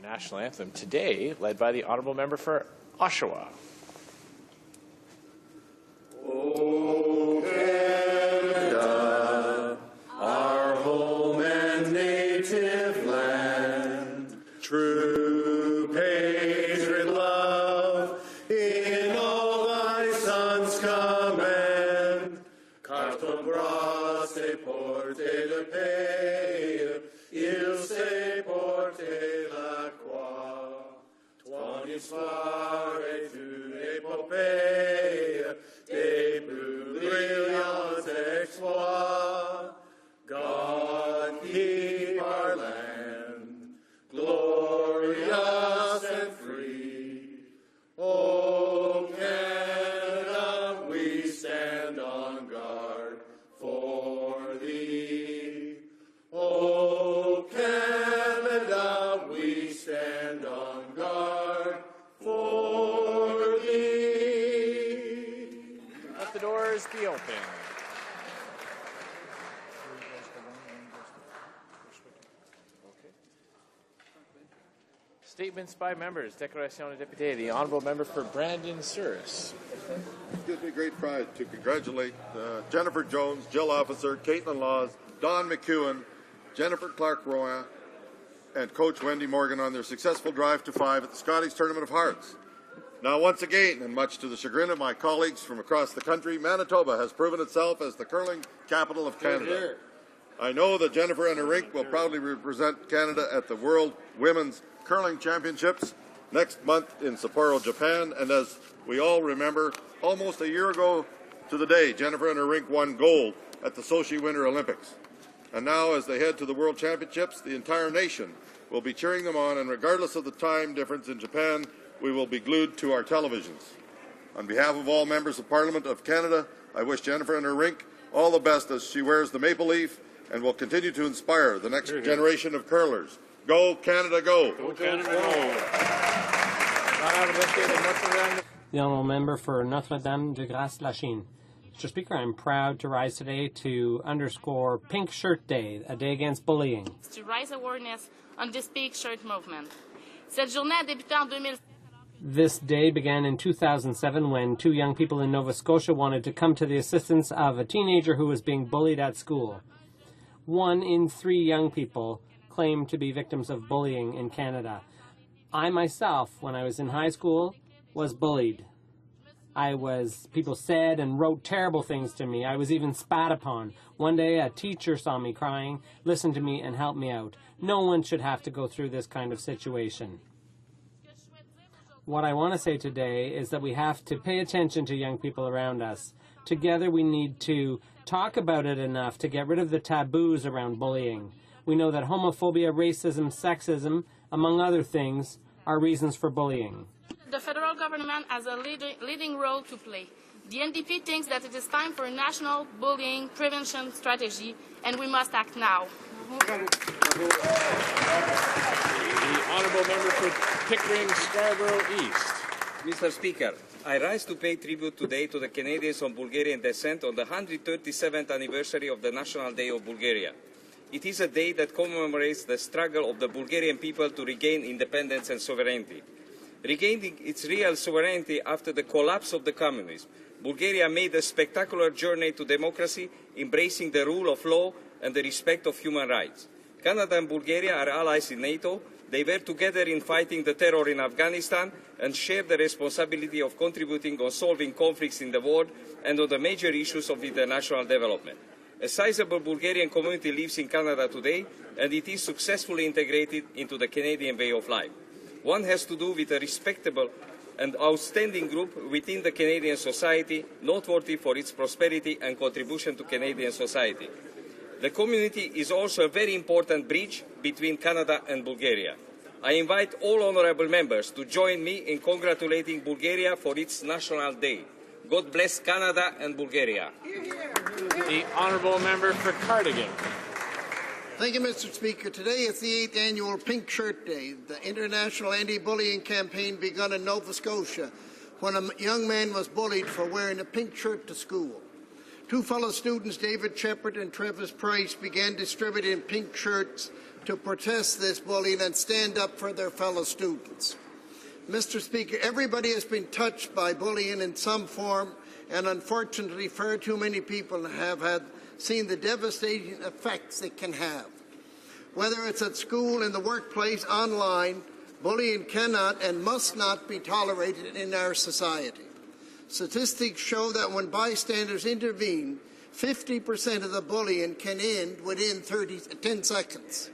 National anthem today, led by the Honourable Member for Oshawa. O Canada, our home and native land, true patriot love, in all thy sons' command, carton bras et porte le pays, il s'est porté la croix. Ton histoire est une épopée des plus brillants exploits. God keep our land glorious and free. O Canada, we stand on guard for thee. O Canada, we stand on guard for thee. Let the doors be open. Statements by members. Déclaration de député. The Honourable Member for Brandon Souris. It gives me great pride to congratulate Jennifer Jones, Jill Officer, Caitlin Laws, Don McEwen, Jennifer Clark-Roya, and Coach Wendy Morgan on their successful drive to 5 at the Scotties Tournament of Hearts. Now, once again, and much to the chagrin of my colleagues from across the country, Manitoba has proven itself as the curling capital of Canada. I know that Jennifer and her rink will proudly represent Canada at the World Women's Curling Championships next month in Sapporo, Japan. And as we all remember, almost a year ago to the day, Jennifer and her rink won gold at the Sochi Winter Olympics. And now, as they head to the World Championships, the entire nation will be cheering them on, and regardless of the time difference in Japan, we will be glued to our televisions. On behalf of all members of Parliament of Canada, I wish Jennifer and her rink all the best as she wears the maple leaf and will continue to inspire the next generation of curlers. Go, Canada, go! Go, Canada, go! The Honourable Member for Notre-Dame-de-Grâce-la-Chine. Mr. Speaker, I'm proud to rise today to underscore Pink Shirt Day, a day against bullying. To raise awareness on this Pink Shirt movement. Cette journée a débuté en 2000. This day began in 2007 when two young people in Nova Scotia wanted to come to the assistance of a teenager who was being bullied at school. 1 in 3 young people claim to be victims of bullying in Canada. I myself, when I was in high school, was bullied. People said and wrote terrible things to me. I was even spat upon. One day a teacher saw me crying, listened to me, and helped me out. No one should have to go through this kind of situation. What I want to say today is that we have to pay attention to young people around us. Together we need to talk about it enough to get rid of the taboos around bullying. We know that homophobia, racism, sexism, among other things, are reasons for bullying. The federal government has a leading role to play. The NDP thinks that it is time for a national bullying prevention strategy, and we must act now. The honourable member for Pickering, Scarborough East. Mr. Speaker, I rise to pay tribute today to the Canadians of Bulgarian descent on the 137th anniversary of the National Day of Bulgaria. It is a day that commemorates the struggle of the Bulgarian people to regain independence and sovereignty. Regaining its real sovereignty after the collapse of the communism, Bulgaria made a spectacular journey to democracy, embracing the rule of law and the respect of human rights. Canada and Bulgaria are allies in NATO. They were together in fighting the terror in Afghanistan and share the responsibility of contributing on solving conflicts in the world and on the major issues of international development. A sizable Bulgarian community lives in Canada today, and it is successfully integrated into the Canadian way of life. One has to do with a respectable and outstanding group within the Canadian society, noteworthy for its prosperity and contribution to Canadian society. The community is also a very important bridge between Canada and Bulgaria. I invite all honourable members to join me in congratulating Bulgaria for its National Day. God bless Canada and Bulgaria. The honourable member for Cardigan. Thank you, Mr. Speaker. Today is the 8th annual Pink Shirt Day, the international anti-bullying campaign begun in Nova Scotia when a young man was bullied for wearing a pink shirt to school. Two fellow students, David Shepard and Travis Price, began distributing pink shirts to protest this bullying and stand up for their fellow students. Mr. Speaker, everybody has been touched by bullying in some form, and unfortunately far too many people have seen the devastating effects it can have. Whether it's at school, in the workplace, online, bullying cannot and must not be tolerated in our society. Statistics show that when bystanders intervene, 50% of the bullying can end within 10 seconds.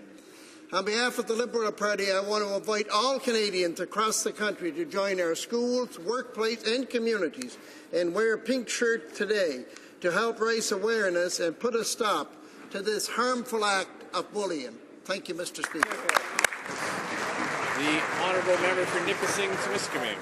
On behalf of the Liberal Party, I want to invite all Canadians across the country to join our schools, workplace and communities and wear a pink shirt today to help raise awareness and put a stop to this harmful act of bullying. Thank you, Mr. Speaker. The honourable member for Nipissing-Temiskaming.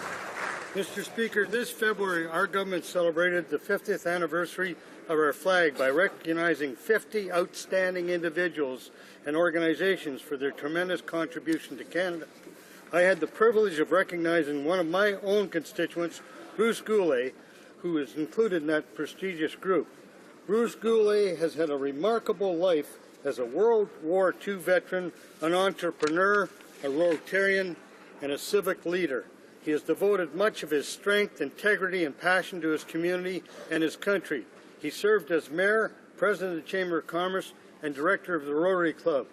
Mr. Speaker, this February our government celebrated the 50th anniversary of our flag by recognizing 50 outstanding individuals and organizations for their tremendous contribution to Canada. I had the privilege of recognizing one of my own constituents, Bruce Goulet, who is included in that prestigious group. Bruce Goulet has had a remarkable life as a World War II veteran, an entrepreneur, a Rotarian, and a civic leader. He has devoted much of his strength, integrity, and passion to his community and his country. He served as mayor, president of the Chamber of Commerce, and director of the Rotary Club.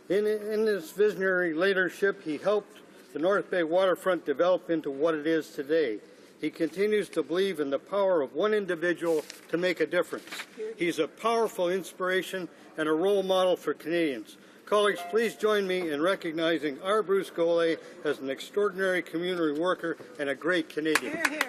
In his visionary leadership, he helped the North Bay waterfront develop into what it is today. He continues to believe in the power of one individual to make a difference. He's a powerful inspiration and a role model for Canadians. Colleagues, please join me in recognizing our Bruce Goulet as an extraordinary community worker and a great Canadian. Hear, hear.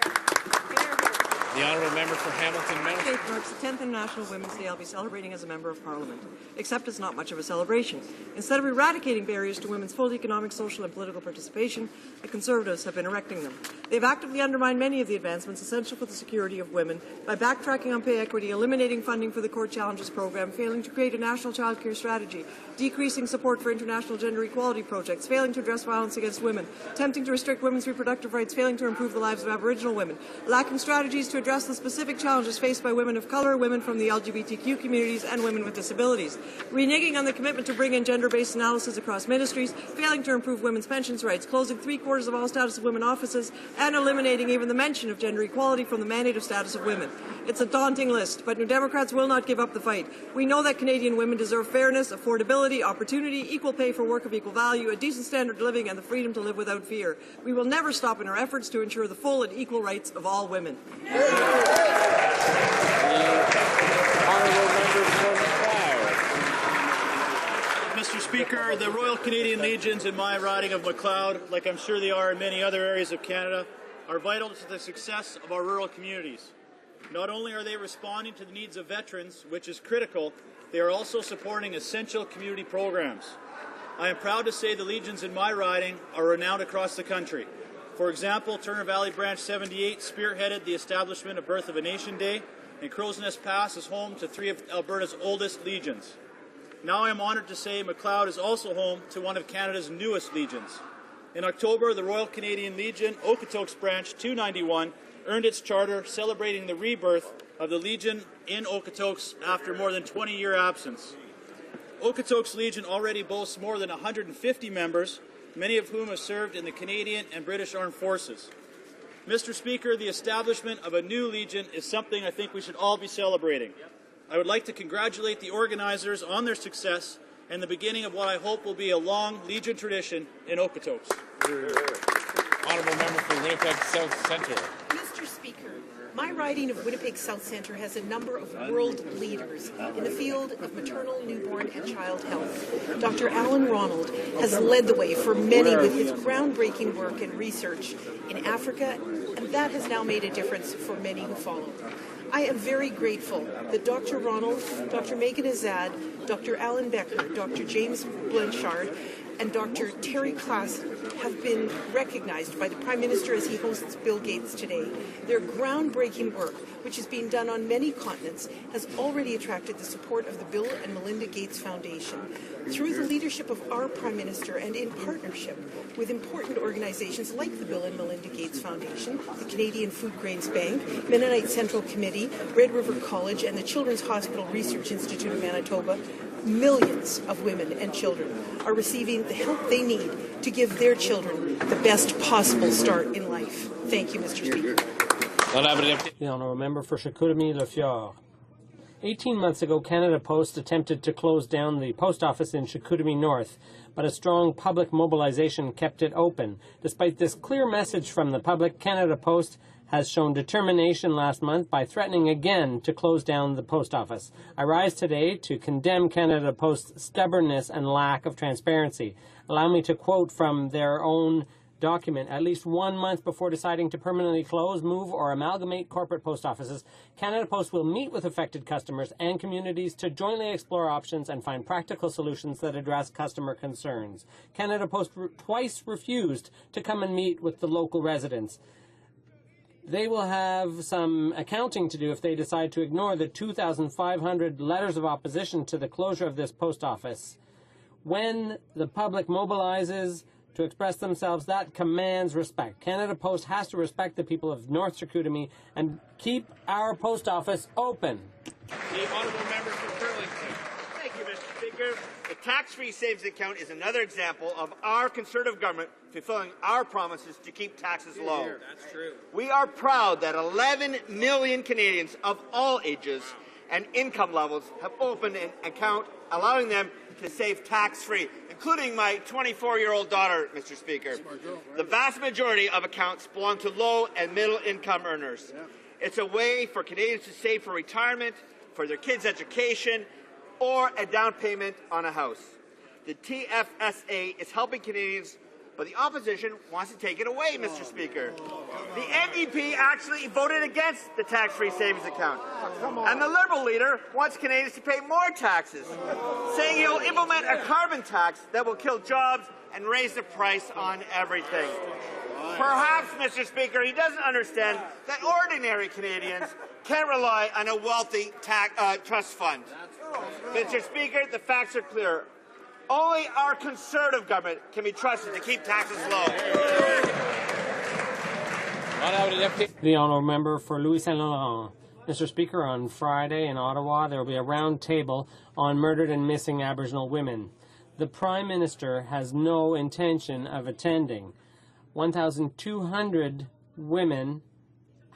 The honourable member for Hamilton Mountain. Today marks the 10th International Women's Day I'll be celebrating as a Member of Parliament, except it's not much of a celebration. Instead of eradicating barriers to women's full economic, social and political participation, the Conservatives have been erecting them. They've actively undermined many of the advancements essential for the security of women by backtracking on pay equity, eliminating funding for the Court Challenges program, failing to create a national childcare strategy, decreasing support for international gender equality projects, failing to address violence against women, attempting to restrict women's reproductive rights, failing to improve the lives of Aboriginal women, lacking strategies to address the specific challenges faced by women of color, women from the LGBTQ communities, and women with disabilities. Reneging on the commitment to bring in gender-based analysis across ministries, failing to improve women's pensions rights, closing 3/4 of all status of women offices, and eliminating even the mention of gender equality from the mandate of status of women. It's a daunting list, but New Democrats will not give up the fight. We know that Canadian women deserve fairness, affordability, opportunity, equal pay for work of equal value, a decent standard of living, and the freedom to live without fear. We will never stop in our efforts to ensure the full and equal rights of all women. Mr. Speaker, the Royal Canadian Legions in my riding of McLeod, like I'm sure they are in many other areas of Canada, are vital to the success of our rural communities. Not only are they responding to the needs of veterans, which is critical, they are also supporting essential community programs. I am proud to say the Legions in my riding are renowned across the country. For example, Turner Valley Branch 78 spearheaded the establishment of Birth of a Nation Day, and Crow's Nest Pass is home to 3 of Alberta's oldest Legions. Now I am honoured to say McLeod is also home to one of Canada's newest Legions. In October, the Royal Canadian Legion, Okotoks Branch 291, earned its charter celebrating the rebirth of the Legion in Okotoks after more than 20-year absence. Okotoks Legion already boasts more than 150 members, many of whom have served in the Canadian and British Armed Forces. Mr. Speaker, the establishment of a new Legion is something I think we should all be celebrating. I would like to congratulate the organizers on their success and the beginning of what I hope will be a long Legion tradition in Okotoks. Honourable Member for Winnipeg South Centre. Mr. Speaker, my riding of Winnipeg South Centre has a number of world leaders in the field of maternal, newborn, and child health. Dr. Alan Ronald has led the way for many with his groundbreaking work and research in Africa, and that has now made a difference for many who follow. I am very grateful that Dr. Ronald, Dr. Megan Azad, Dr. Alan Becker, Dr. James Blanchard, and Dr. Terry Klass have been recognized by the Prime Minister as he hosts Bill Gates today. Their groundbreaking work, which is being done on many continents, has already attracted the support of the Bill and Melinda Gates Foundation. Through the leadership of our Prime Minister and in partnership with important organizations like the Bill and Melinda Gates Foundation, the Canadian Food Grains Bank, Mennonite Central Committee, Red River College, and the Children's Hospital Research Institute of Manitoba, millions of women and children are receiving the help they need to give their children the best possible start in life. Thank you, Mr. Speaker. The Honourable Member for Chicoutimi-Le Fjord. 18 months ago, Canada Post attempted to close down the post office in Chicoutimi North, but a strong public mobilization kept it open. Despite this clear message from the public, Canada Post has shown determination last month by threatening again to close down the post office. I rise today to condemn Canada Post's stubbornness and lack of transparency. Allow me to quote from their own document. At least 1 month before deciding to permanently close, move, or amalgamate corporate post offices, Canada Post will meet with affected customers and communities to jointly explore options and find practical solutions that address customer concerns. Canada Post twice refused to come and meet with the local residents. They will have some accounting to do if they decide to ignore the 2,500 letters of opposition to the closure of this post office. When the public mobilizes to express themselves, that commands respect. Canada Post has to respect the people of North Chicoutimi and keep our post office open. The Honourable Member for Burlington. Thank you, Mr. Speaker. The tax-free savings account is another example of our Conservative government fulfilling our promises to keep taxes low. That's true. We are proud that 11 million Canadians of all ages and income levels have opened an account, allowing them to save tax-free, including my 24-year-old daughter, Mr. Speaker. The vast majority of accounts belong to low and middle-income earners. It's a way for Canadians to save for retirement, for their kids' education, or a down payment on a house. The TFSA is helping Canadians, but the opposition wants to take it away, Mr. Speaker. The NDP actually voted against the tax-free savings account. And the Liberal leader wants Canadians to pay more taxes, saying he'll implement a carbon tax that will kill jobs and raise the price on everything. Perhaps, Mr. Speaker, he doesn't understand that ordinary Canadians can't rely on a wealthy trust fund. Mr. Speaker, the facts are clear. Only our Conservative government can be trusted to keep taxes low. The honourable member for Louis Saint Laurent. Mr. Speaker, on Friday in Ottawa, there will be a round table on murdered and missing Aboriginal women. The Prime Minister has no intention of attending. 1,200 women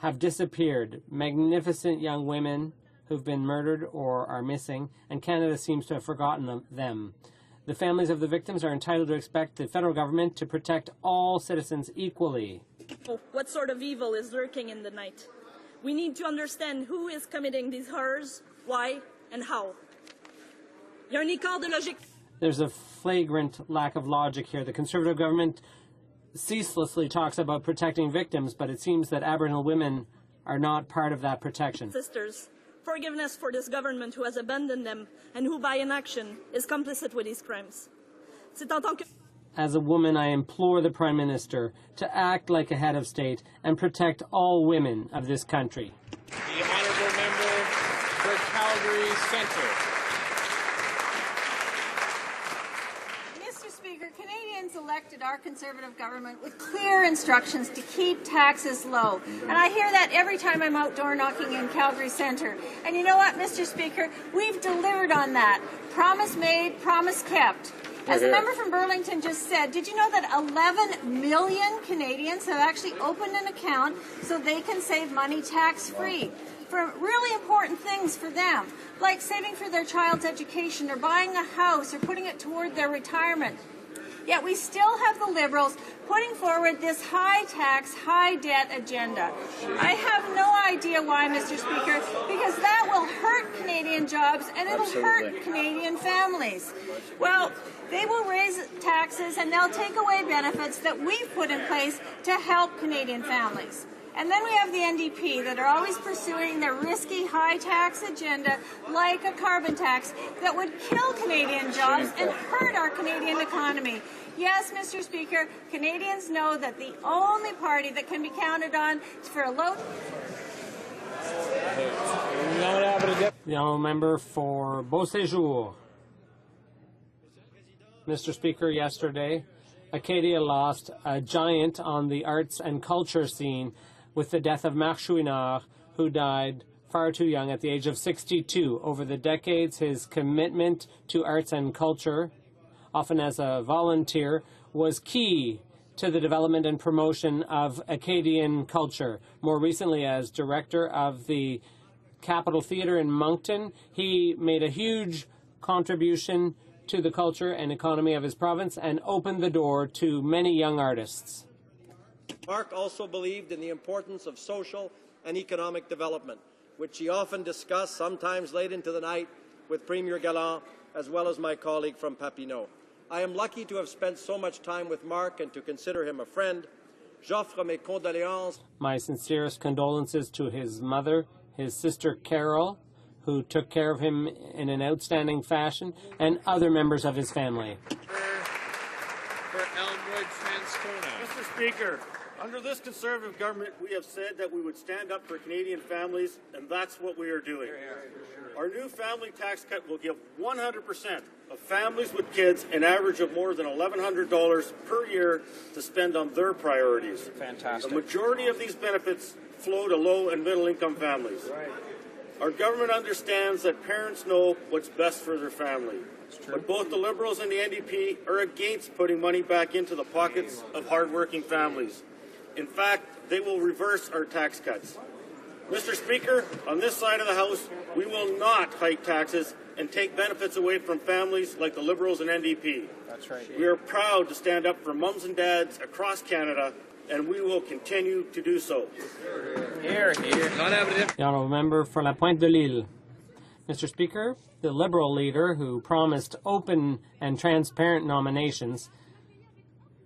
have disappeared, magnificent young women who've been murdered or are missing, and Canada seems to have forgotten them. The families of the victims are entitled to expect the federal government to protect all citizens equally. What sort of evil is lurking in the night? We need to understand who is committing these horrors, why, and how. There's a flagrant lack of logic here. The Conservative government ceaselessly talks about protecting victims, but it seems that Aboriginal women are not part of that protection. Sisters, forgiveness for this government who has abandoned them and who by inaction is complicit with these crimes. As a woman, I implore the Prime Minister to act like a head of state and protect all women of this country. The honourable member for Calgary Centre. Mr. Speaker, Canadians elected our Conservative government with clear instructions to keep taxes low. And I hear that every time I'm outdoor knocking in Calgary Centre. And you know what, Mr. Speaker? We've delivered on that. Promise made, promise kept. As the member from Burlington just said, did you know that 11 million Canadians have actually opened an account so they can save money tax-free for really important things for them, like saving for their child's education or buying a house or putting it toward their retirement? Yet we still have the Liberals putting forward this high-tax, high-debt agenda. I have no idea why, Mr. Speaker, because that will hurt Canadian jobs and it'll hurt Canadian families. Well, they will raise taxes and they'll take away benefits that we've put in place to help Canadian families. And then we have the NDP that are always pursuing their risky high-tax agenda like a carbon tax that would kill Canadian jobs and hurt our Canadian economy. Yes, Mr. Speaker, Canadians know that the only party that can be counted on for a low... The honourable member for Beauséjour. Mr. Speaker, yesterday, Acadia lost a giant on the arts and culture scene with the death of Marc Chouinard, who died far too young at the age of 62. Over the decades, his commitment to arts and culture, often as a volunteer, was key to the development and promotion of Acadian culture. More recently, as director of the Capitol Theatre in Moncton, he made a huge contribution to the culture and economy of his province and opened the door to many young artists. Marc also believed in the importance of social and economic development, which he often discussed, sometimes late into the night, with Premier Galland, as well as my colleague from Papineau. I am lucky to have spent so much time with Marc and to consider him a friend. J'offre mes condoléances. My sincerest condolences to his mother, his sister Carol, who took care of him in an outstanding fashion, and other members of his family. For Elmwood, Transcona. Mr. Speaker, under this Conservative government, we have said that we would stand up for Canadian families, and that's what we are doing. Our new family tax cut will give 100% of families with kids an average of more than $1,100 per year to spend on their priorities. Fantastic. The majority of these benefits flow to low and middle income families. Our government understands that parents know what's best for their family. But both the Liberals and the NDP are against putting money back into the pockets of hardworking families. In fact, they will reverse our tax cuts. Mr. Speaker, on this side of the House, we will not hike taxes and take benefits away from families like the Liberals and NDP. That's right. We are proud to stand up for mums and dads across Canada, and we will continue to do so. Here. The honourable member for La Pointe de l'Île. Mr. Speaker, the Liberal leader who promised open and transparent nominations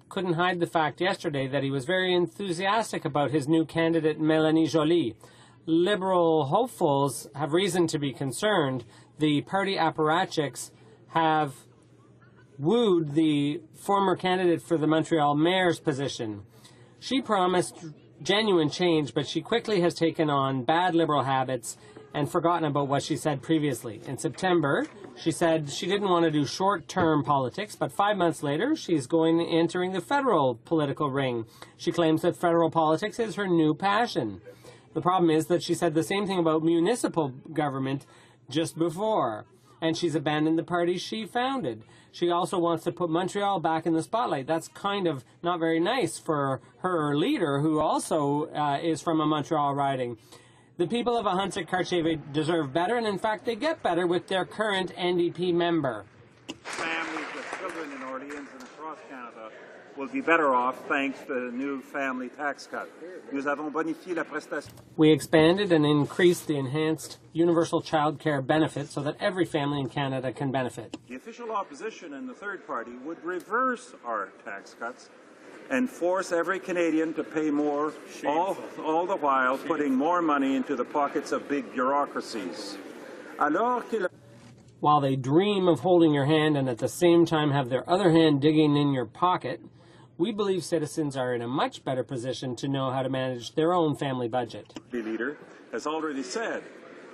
couldn't hide the fact yesterday that he was very enthusiastic about his new candidate, Mélanie Joly. Liberal hopefuls have reason to be concerned. The party apparatchiks have wooed the former candidate for the Montreal mayor's position. She promised genuine change, but she quickly has taken on bad Liberal habits and forgotten about what she said previously. In September, She said she didn't want to do short-term politics, but 5 months later, she's entering the federal political ring. She claims that federal politics is her new passion. The problem is that she said the same thing about municipal government just before, and she's abandoned the party she founded. She also wants to put Montreal back in the spotlight. That's kind of not very nice for her leader, who also is from a Montreal riding. The people of Ahuntsic-Cartier deserve better, and in fact, they get better with their current NDP member. Families with children in Orleans and across Canada will be better off thanks to the new family tax cut. Nous avons bonifié la prestation. We expanded and increased the enhanced universal child care benefit so that every family in Canada can benefit. The official opposition and the third party would reverse our tax cuts and force every Canadian to pay more, all the while putting more money into the pockets of big bureaucracies. While they dream of holding your hand and at the same time have their other hand digging in your pocket, we believe citizens are in a much better position to know how to manage their own family budget. The leader has already said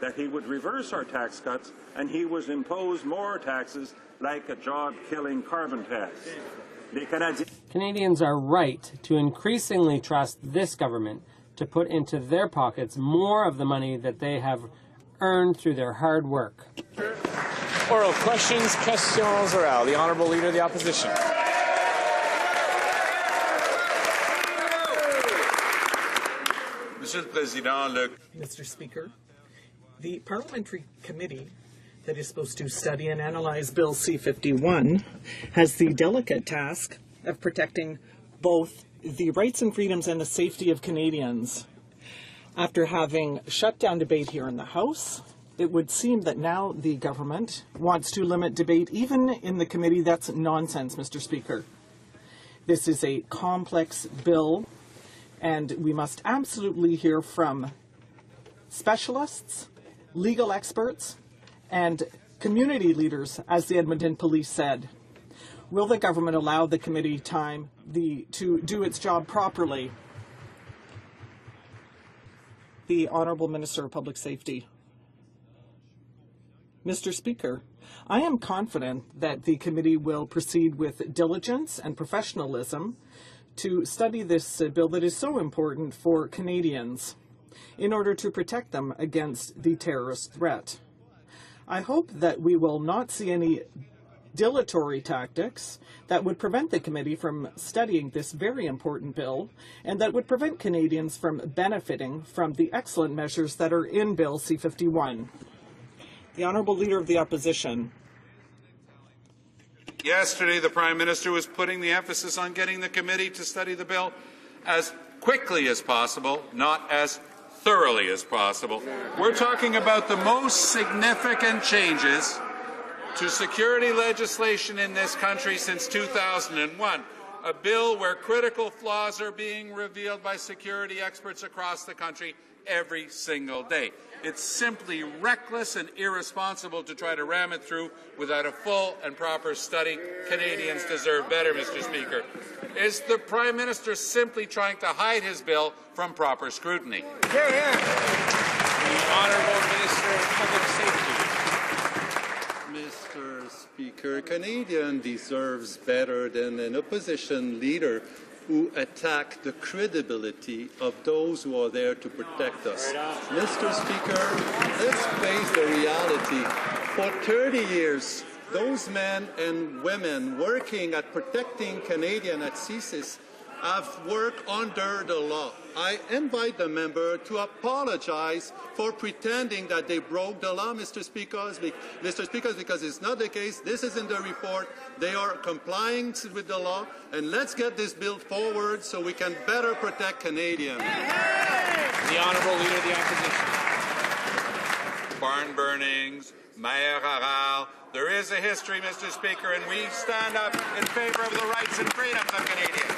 that he would reverse our tax cuts and he would impose more taxes like a job-killing carbon tax. Canadians are right to increasingly trust this government to put into their pockets more of the money that they have earned through their hard work. Oral questions, questions orales. The Honourable Leader of the Opposition. Mr. Speaker, the parliamentary committee that is supposed to study and analyze Bill C-51 has the delicate task of protecting both the rights and freedoms and the safety of Canadians. After having shut down debate here in the House, it would seem that now the government wants to limit debate even in the committee. That's nonsense, Mr. Speaker. This is a complex bill, and we must absolutely hear from specialists, legal experts, and community leaders, as the Edmonton Police said. Will the government allow the committee time to do its job properly? The Honourable Minister of Public Safety. Mr. Speaker, I am confident that the committee will proceed with diligence and professionalism to study this bill that is so important for Canadians in order to protect them against the terrorist threat. I hope that we will not see any dilatory tactics that would prevent the committee from studying this very important bill and that would prevent Canadians from benefiting from the excellent measures that are in Bill C-51. The Honourable Leader of the Opposition. Yesterday, the Prime Minister was putting the emphasis on getting the committee to study the bill as quickly as possible, not as thoroughly as possible. We're talking about the most significant changes to security legislation in this country since 2001, a bill where critical flaws are being revealed by security experts across the country every single day. It's simply reckless and irresponsible to try to ram it through without a full and proper study. Canadians deserve better, Mr. Speaker. Is the Prime Minister simply trying to hide his bill from proper scrutiny? Hear, hear. The Honourable Minister of Public Safety. Mr. Speaker, Canadian deserves better than an opposition leader who attack the credibility of those who are there to protect us. Mr. Speaker, let's face the reality. For 30 years, those men and women working at protecting Canadians at CSIS have worked under the law. I invite the member to apologize for pretending that they broke the law, Mr. Speaker, because it's not the case. This is in the report. They are complying with the law, and let's get this bill forward so we can better protect Canadians. The Honourable Leader of the Opposition. Barn burnings, Mayor Haral. There is a history, Mr. Speaker, and we stand up in favour of the rights and freedoms of Canadians.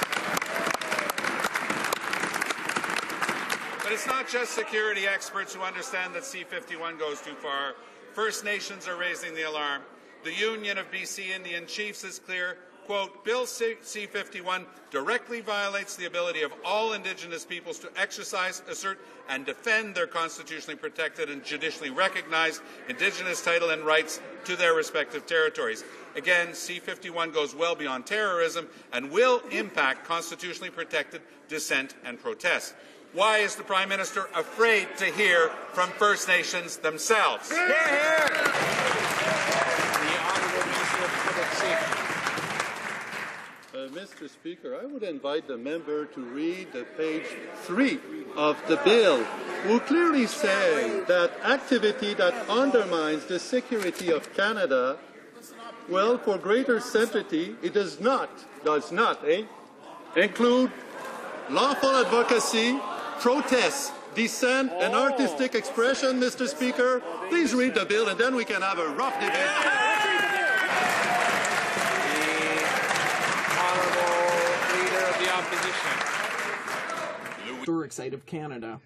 But it's not just security experts who understand that C-51 goes too far. First Nations are raising the alarm. The Union of BC Indian Chiefs is clear. quote, Bill C-51 directly violates the ability of all Indigenous peoples to exercise, assert, and defend their constitutionally protected and judicially recognized Indigenous title and rights to their respective territories. Again, C-51 goes well beyond terrorism and will impact constitutionally protected dissent and protest. Why is the Prime Minister afraid to hear from First Nations themselves? The Honourable Minister of Public Safety. Mr. Speaker, I would invite the member to read page 3 of the bill, who clearly say that activity that undermines the security of Canada, well, for greater certainty, it does not include lawful advocacy, protests, dissent, and artistic expression. Mr. Speaker, please read the bill, and then we can have a rough debate. Historic site of Canada.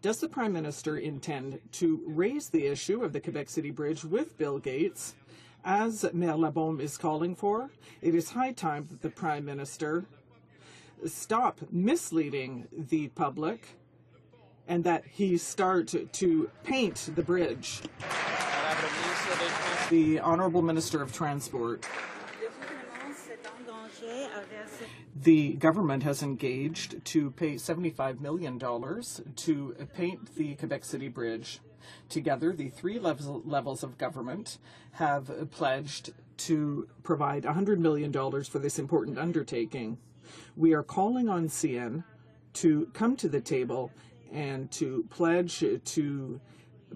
Does the Prime Minister intend to raise the issue of the Quebec City Bridge with Bill Gates, as Mayor Labaume is calling for? It is high time that the Prime Minister stop misleading the public and that he start to paint the bridge. The Honourable Minister of Transport. The government has engaged to pay $75 million to paint the Quebec City Bridge. Together, the three levels of government have pledged to provide $100 million for this important undertaking. We are calling on CN to come to the table and to pledge to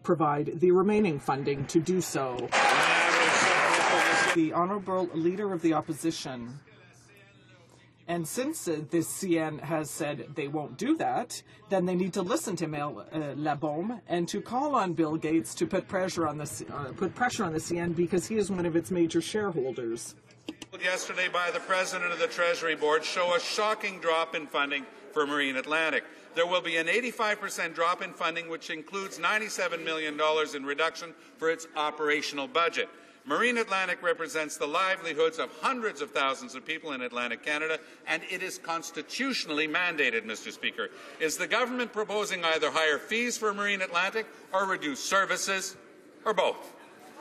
provide the remaining funding to do so. The Honourable Leader of the Opposition. And since the CN has said they won't do that, then they need to listen to Mayor Labaume and to call on Bill Gates to put pressure on the CN because he is one of its major shareholders. Yesterday by the President of the Treasury Board show a shocking drop in funding for Marine Atlantic. There will be an 85% drop in funding, which includes $97 million in reduction for its operational budget. Marine Atlantic represents the livelihoods of hundreds of thousands of people in Atlantic Canada, and it is constitutionally mandated, Mr. Speaker. Is the government proposing either higher fees for Marine Atlantic or reduced services, or both?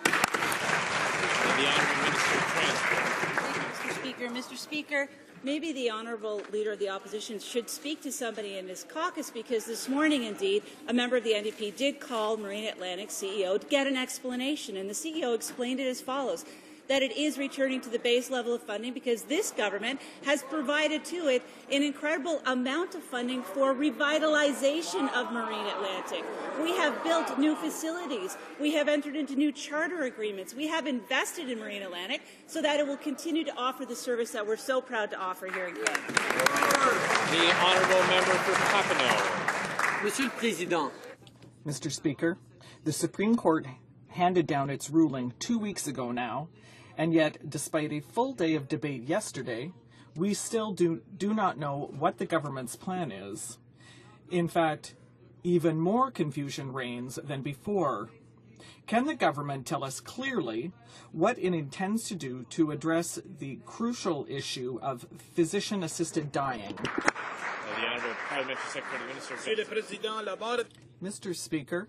The Honourable Minister of Transport. Mr. Speaker, maybe the Honourable Leader of the Opposition should speak to somebody in his caucus, because this morning, indeed, a member of the NDP did call Marine Atlantic's CEO to get an explanation, and the CEO explained it as follows: that it is returning to the base level of funding because this government has provided to it an incredible amount of funding for revitalization of Marine Atlantic. We have built new facilities. We have entered into new charter agreements. We have invested in Marine Atlantic so that it will continue to offer the service that we're so proud to offer here in Canada. The Honourable Member for Papineau. Monsieur le Président. Mr. Speaker, the Supreme Court handed down its ruling 2 weeks ago now, and yet, despite a full day of debate yesterday, we still do not know what the government's plan is. In fact, even more confusion reigns than before. Can the government tell us clearly what it intends to do to address the crucial issue of physician-assisted dying? The Honourable Parliamentary Secretary, Minister of Mr. Speaker,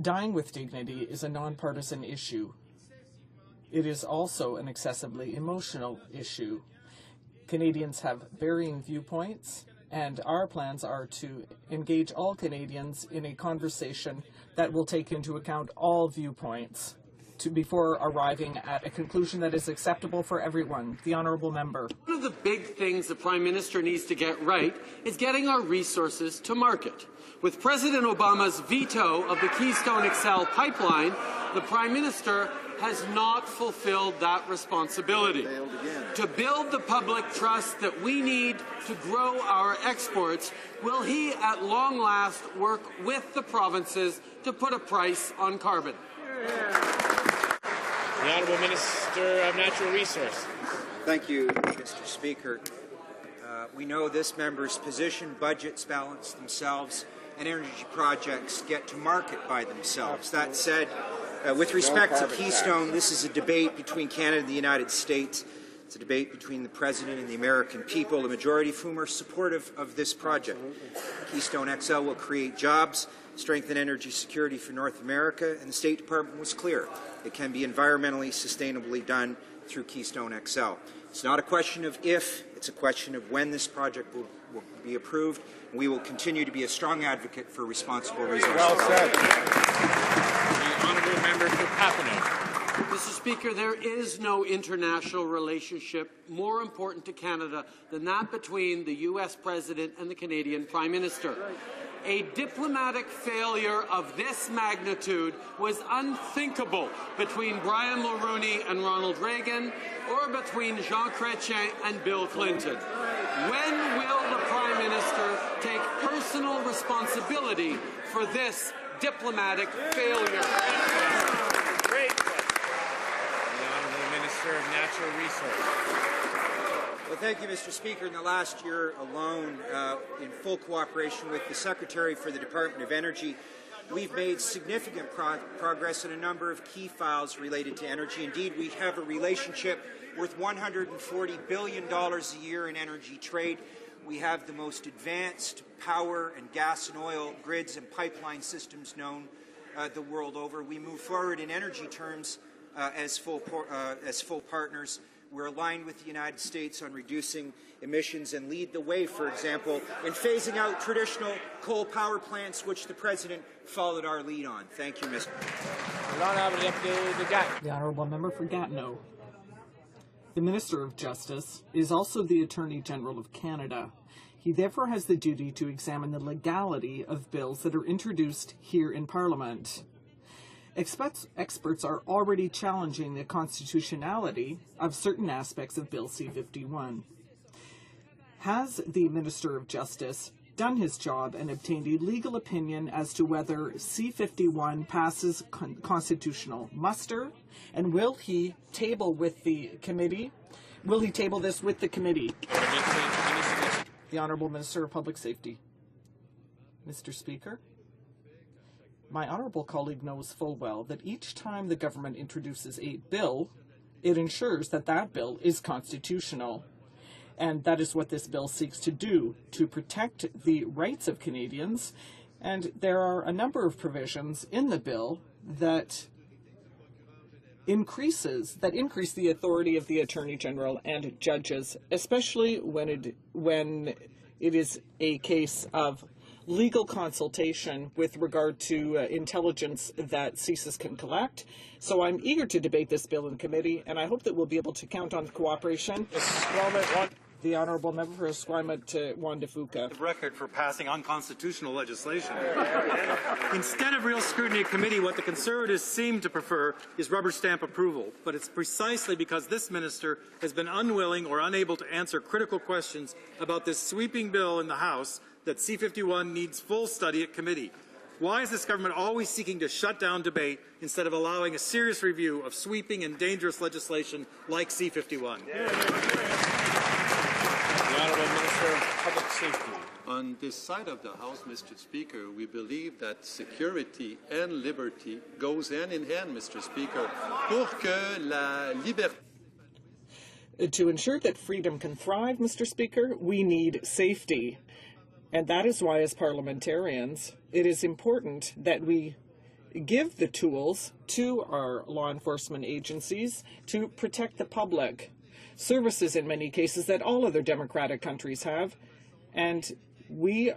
dying with dignity is a nonpartisan issue. It is also an excessively emotional issue. Canadians have varying viewpoints, and our plans are to engage all Canadians in a conversation that will take into account all viewpoints before arriving at a conclusion that is acceptable for everyone. The Honourable Member. One of the big things the Prime Minister needs to get right is getting our resources to market. With President Obama's veto of the Keystone XL pipeline, the Prime Minister has not fulfilled that responsibility. To build the public trust that we need to grow our exports, will he at long last work with the provinces to put a price on carbon? The Honourable Minister of Natural Resources. Thank you, Mr. Speaker. We know this member's position: budgets balance themselves and energy projects get to market by themselves. That said, With respect to Keystone, this is a debate between Canada and the United States. It's a debate between the President and the American people, the majority of whom are supportive of this project. Keystone XL will create jobs, strengthen energy security for North America, and the State Department was clear. It can be environmentally sustainably done through Keystone XL. It's not a question of if, it's a question of when this project will be approved, and we will continue to be a strong advocate for responsible resources. Well said. The honourable member for Papineau. Mr. Speaker, there is no international relationship more important to Canada than that between the U.S. President and the Canadian Prime Minister. A diplomatic failure of this magnitude was unthinkable between Brian Mulroney and Ronald Reagan, or between Jean Chrétien and Bill Clinton. When will the Prime Minister take personal responsibility for this diplomatic failure? Great question. The Honourable Minister of Natural Resources. Well, thank you, Mr. Speaker. In the last year alone, in full cooperation with the Secretary for the Department of Energy, we've made significant progress in a number of key files related to energy. Indeed, we have a relationship worth $140 billion a year in energy trade. We have the most advanced power and gas and oil grids and pipeline systems known the world over. We move forward in energy terms as full partners. We're aligned with the United States on reducing emissions and lead the way, for example, in phasing out traditional coal power plants, which the President followed our lead on. Thank you, Mr. The Honourable Member for Gatineau. The Minister of Justice is also the Attorney General of Canada. He therefore has the duty to examine the legality of bills that are introduced here in Parliament. Experts are already challenging the constitutionality of certain aspects of Bill C-51. Has the Minister of Justice done his job and obtained a legal opinion as to whether C-51 passes constitutional muster? And will he table with the committee? Will he table this with the committee? The Honourable Minister of Public Safety. Mr. Speaker, my honourable colleague knows full well that each time the government introduces a bill, it ensures that that bill is constitutional. And that is what this bill seeks to do, to protect the rights of Canadians. And there are a number of provisions in the bill that increase the authority of the Attorney General and judges, especially when it is a case of legal consultation with regard to intelligence that CSIS can collect. So I'm eager to debate this bill in committee, and I hope that we'll be able to count on cooperation. The Honourable Member for Esquimalt, Juan de Fuca. The record for passing unconstitutional legislation. Instead of real scrutiny at committee, what the Conservatives seem to prefer is rubber stamp approval. But it's precisely because this minister has been unwilling or unable to answer critical questions about this sweeping bill in the House that C-51 needs full study at committee. Why is this government always seeking to shut down debate instead of allowing a serious review of sweeping and dangerous legislation like C-51? The Honourable Minister of Public Safety. On this side of the House, Mr. Speaker, we believe that security and liberty goes hand in hand, Mr. Speaker, pour que la liberté. To ensure that freedom can thrive, Mr. Speaker, we need safety. And that is why, as parliamentarians, it is important that we give the tools to our law enforcement agencies to protect the public. Services, in many cases, that all other democratic countries have. And we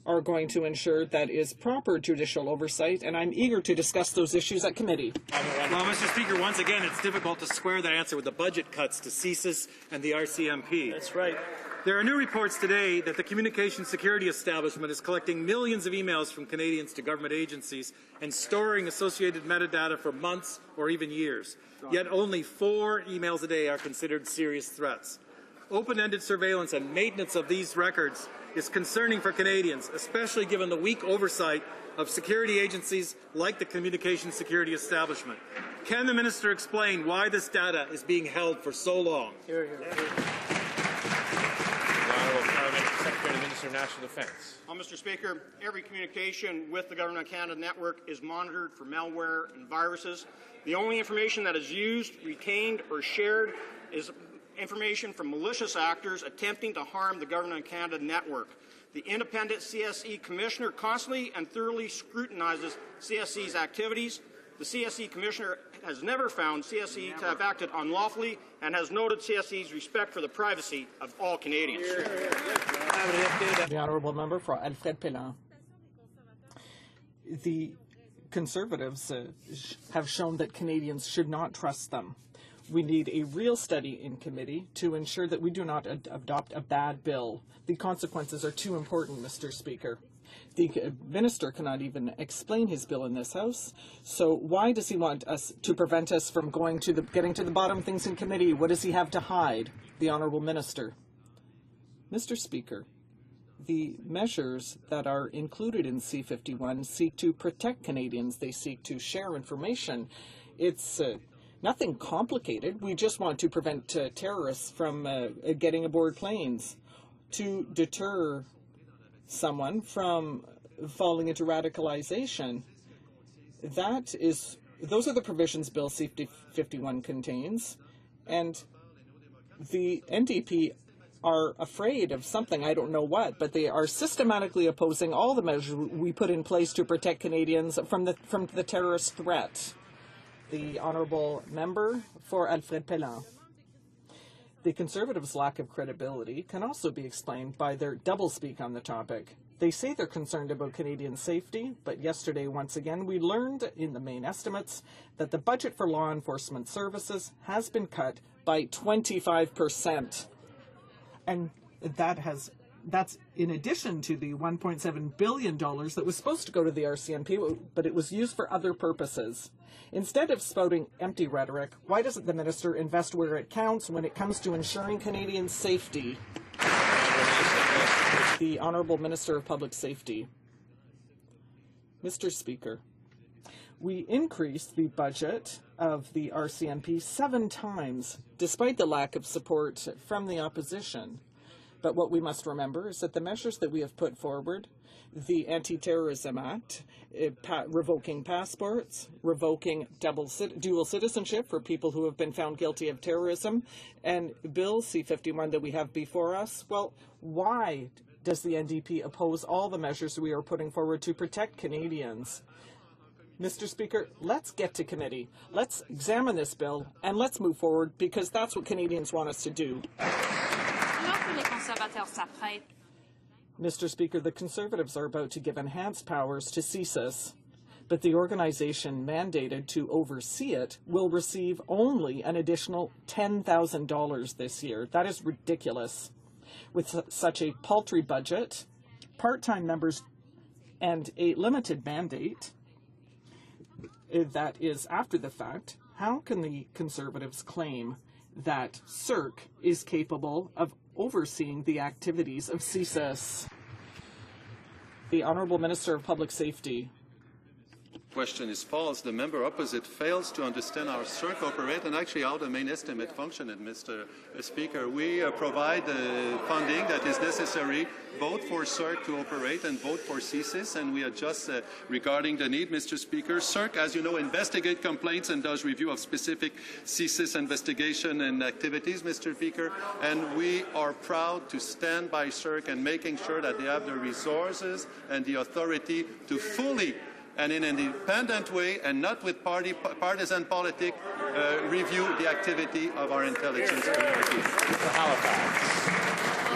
are going to ensure that is proper judicial oversight, and I'm eager to discuss those issues at committee. Well, Mr. Speaker, once again, it's difficult to square that answer with the budget cuts to CSIS and the RCMP. That's right. There are new reports today that the Communications Security Establishment is collecting millions of emails from Canadians to government agencies and storing associated metadata for months or even years. Yet only 4 emails a day are considered serious threats. Open-ended surveillance and maintenance of these records is concerning for Canadians, especially given the weak oversight of security agencies like the Communications Security Establishment. Can the Minister explain why this data is being held for so long? The Honourable Parliament Secretary to the Minister of National Defence. Mr. Speaker, every communication with the Government of Canada network is monitored for malware and viruses. The only information that is used, retained, or shared is information from malicious actors attempting to harm the Government of Canada network. The independent CSE Commissioner constantly and thoroughly scrutinizes CSE's activities. The CSE Commissioner has never found CSE to have acted unlawfully and has noted CSE's respect for the privacy of all Canadians. The honourable member for Alfred Pellan. The Conservatives have shown that Canadians should not trust them. We need a real study in committee to ensure that we do not adopt a bad bill. The consequences are too important, Mr. Speaker. The minister cannot even explain his bill in this House. So why does he want us to prevent us from getting to the bottom of things in committee? What does he have to hide? The honourable minister. Mr. Speaker, the measures that are included in C-51 seek to protect Canadians. They seek to share information. It's nothing complicated. We just want to prevent terrorists from getting aboard planes, to deter someone from falling into radicalization. Those are the provisions Bill C-51 contains, and the NDP are afraid of something, I don't know what, but they are systematically opposing all the measures we put in place to protect Canadians from the terrorist threat. The honourable member for Alfred Pellan. The Conservatives' lack of credibility can also be explained by their doublespeak on the topic. They say they're concerned about Canadian safety, but yesterday, once again, we learned in the main estimates that the budget for law enforcement services has been cut by 25%. And that's in addition to the $1.7 billion that was supposed to go to the RCMP, but it was used for other purposes. Instead of spouting empty rhetoric, why doesn't the minister invest where it counts when it comes to ensuring Canadian safety? The Honourable Minister of Public Safety. Mr. Speaker, we increased the budget of the RCMP 7 times, despite the lack of support from the opposition. But what we must remember is that the measures that we have put forward, the Anti-Terrorism Act, revoking passports, revoking dual citizenship for people who have been found guilty of terrorism, and Bill C-51 that we have before us, well, why does the NDP oppose all the measures we are putting forward to protect Canadians? Mr. Speaker, let's get to committee. Let's examine this bill, and let's move forward, because that's what Canadians want us to do. Mr. Speaker, the Conservatives are about to give enhanced powers to CSIS, but the organization mandated to oversee it will receive only an additional $10,000 this year. That is ridiculous. With such a paltry budget, part-time members, and a limited mandate that is after the fact, how can the Conservatives claim that CSIRC is capable of overseeing the activities of CSIS? The Honourable Minister of Public Safety. Question is false. The member opposite fails to understand how CSIRC operate and actually how the main estimate functioned, Mr. Speaker. We provide the funding that is necessary both for CSIRC to operate and both for CSIS, and we adjust regarding the need, Mr. Speaker. CSIRC, as you know, investigates complaints and does review of specific CSIS investigation and activities, Mr. Speaker, and we are proud to stand by CSIRC and making sure that they have the resources and the authority to fully and in an independent way and not with partisan politics review the activity of our intelligence community.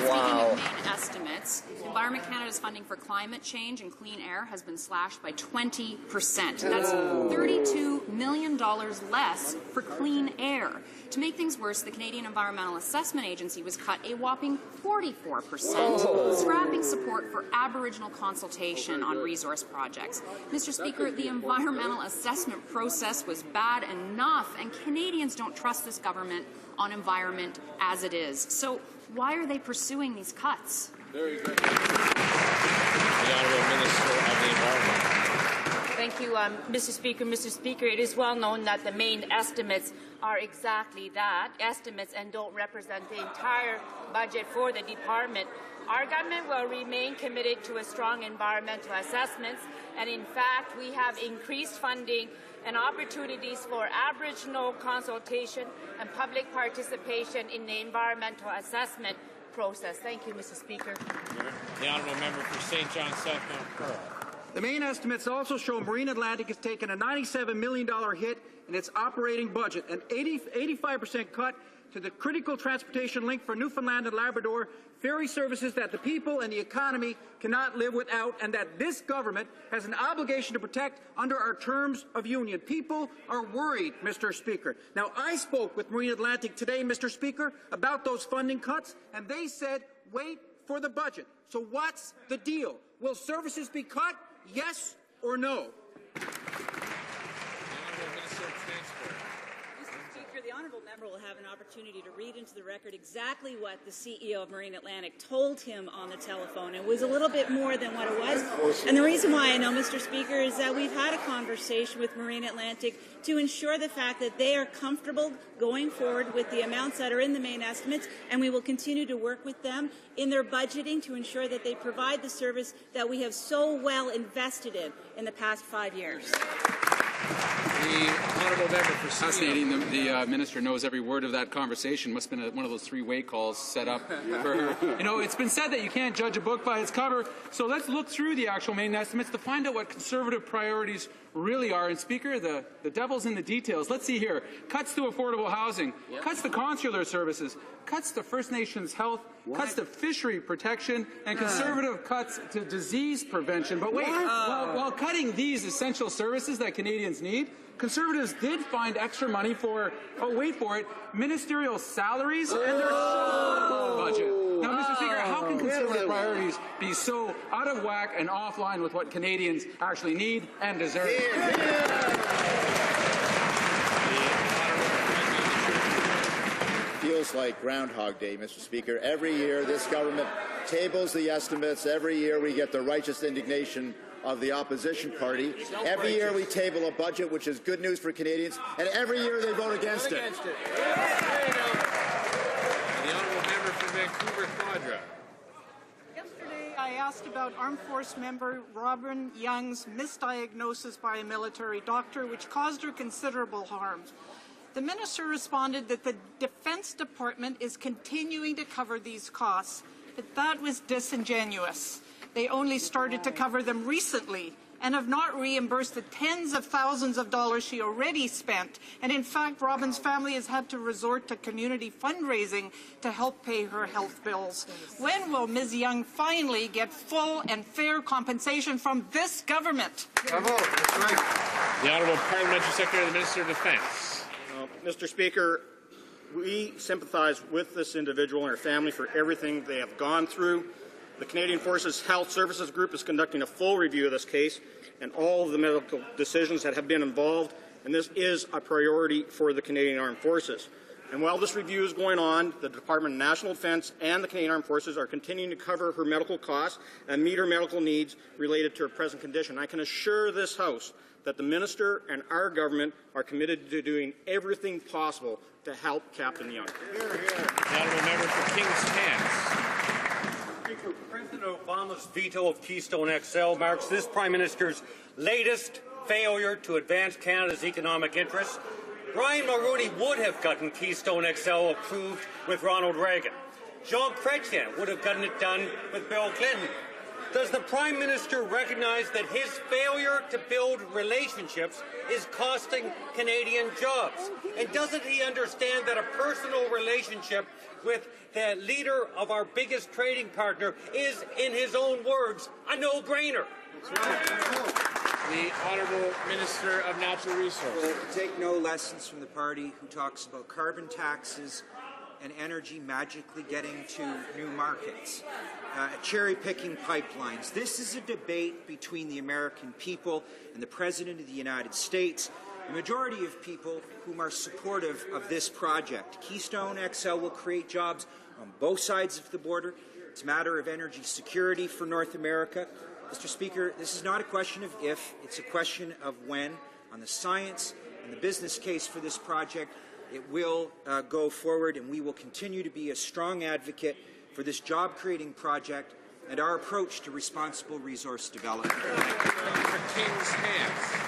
Wow. Speaking of main estimates, Environment Canada's funding for climate change and clean air has been slashed by 20%. That's $32 million less for clean air. To make things worse, the Canadian Environmental Assessment Agency was cut a whopping 44%, scrapping support for Aboriginal consultation on resource projects. Mr. Speaker, the environmental assessment process was bad enough, and Canadians don't trust this government on environment as it is. So why are they pursuing these cuts? Very good. The Honourable Minister of the Environment. Thank you, Mr. Speaker. Mr. Speaker, it is well known that the main estimates are exactly that, estimates, and don't represent the entire budget for the department. Our government will remain committed to a strong environmental assessments, and in fact, we have increased funding and opportunities for Aboriginal consultation and public participation in the environmental assessment process. Thank you, Mr. Speaker. The honourable member for St. John South Mount Pearl. The main estimates also show Marine Atlantic has taken a $97 million hit in its operating budget, an 85% cut to the critical transportation link for Newfoundland and Labrador, ferry services that the people and the economy cannot live without, and that this government has an obligation to protect under our terms of union. People are worried, Mr. Speaker. Now, I spoke with Marine Atlantic today, Mr. Speaker, about those funding cuts, and they said, wait for the budget. So what's the deal? Will services be cut? Yes or no? The honourable member will have an opportunity to read into the record exactly what the CEO of Marine Atlantic told him on the telephone. It was a little bit more than what it was. And the reason why I know, Mr. Speaker, is that we've had a conversation with Marine Atlantic to ensure the fact that they are comfortable going forward with the amounts that are in the main estimates, and we will continue to work with them in their budgeting to ensure that they provide the service that we have so well invested in the past 5 years. The honourable member for Fascinating. The minister knows every word of that conversation. Must have been one of those three-way calls set up for her. You know, it's been said that you can't judge a book by its cover, so let's look through the actual main estimates to find out what Conservative priorities really are. And Speaker, the devil's in the details. Let's see here. Cuts to affordable housing, cuts to consular services, cuts to First Nations health, cuts to fishery protection, and Conservative cuts to disease prevention. But wait, while cutting these essential services that Canadians need, Conservatives did find extra money for, oh wait for it, ministerial salaries and their budget. Now, Mr. Speaker, how can Conservative priorities be so out of whack and offline with what Canadians actually need and deserve? Feels like Groundhog Day, Mr. Speaker. Every year this government tables the estimates. Every year we get the righteous indignation of the opposition party. Every year we table a budget which is good news for Canadians, and every year they vote against it. The honourable member for Vancouver Quadra. Yesterday I asked about Armed Force member Robin Young's misdiagnosis by a military doctor, which caused her considerable harm. The minister responded that the Defence Department is continuing to cover these costs, but that was disingenuous. They only started to cover them recently and have not reimbursed the tens of thousands of dollars she already spent. And in fact, Robin's family has had to resort to community fundraising to help pay her health bills. When will Ms. Young finally get full and fair compensation from this government? The Honourable Parliamentary Secretary of the Minister of Defence. Mr. Speaker, we sympathize with this individual and her family for everything they have gone through. The Canadian Forces Health Services Group is conducting a full review of this case and all of the medical decisions that have been involved, and this is a priority for the Canadian Armed Forces. And while this review is going on, the Department of National Defence and the Canadian Armed Forces are continuing to cover her medical costs and meet her medical needs related to her present condition. I can assure this House that the Minister and our government are committed to doing everything possible to help Captain Young. The honourable member for King's Hants. President Obama's veto of Keystone XL marks this Prime Minister's latest failure to advance Canada's economic interests. Brian Mulroney would have gotten Keystone XL approved with Ronald Reagan. Jean Chrétien would have gotten it done with Bill Clinton. Does the Prime Minister recognize that his failure to build relationships is costing Canadian jobs? And doesn't he understand that a personal relationship with the leader of our biggest trading partner is, in his own words, a no-brainer? The Honourable Minister of Natural Resources. Well, take no lessons from the party who talks about carbon taxes and energy magically getting to new markets, cherry-picking pipelines. This is a debate between the American people and the President of the United States, the majority of people whom are supportive of this project. Keystone XL will create jobs on both sides of the border. It's a matter of energy security for North America. Mr. Speaker, this is not a question of if, it's a question of when. On the science and the business case for this project, it will go forward, and we will continue to be a strong advocate for this job-creating project and our approach to responsible resource development. Mr. King's hands.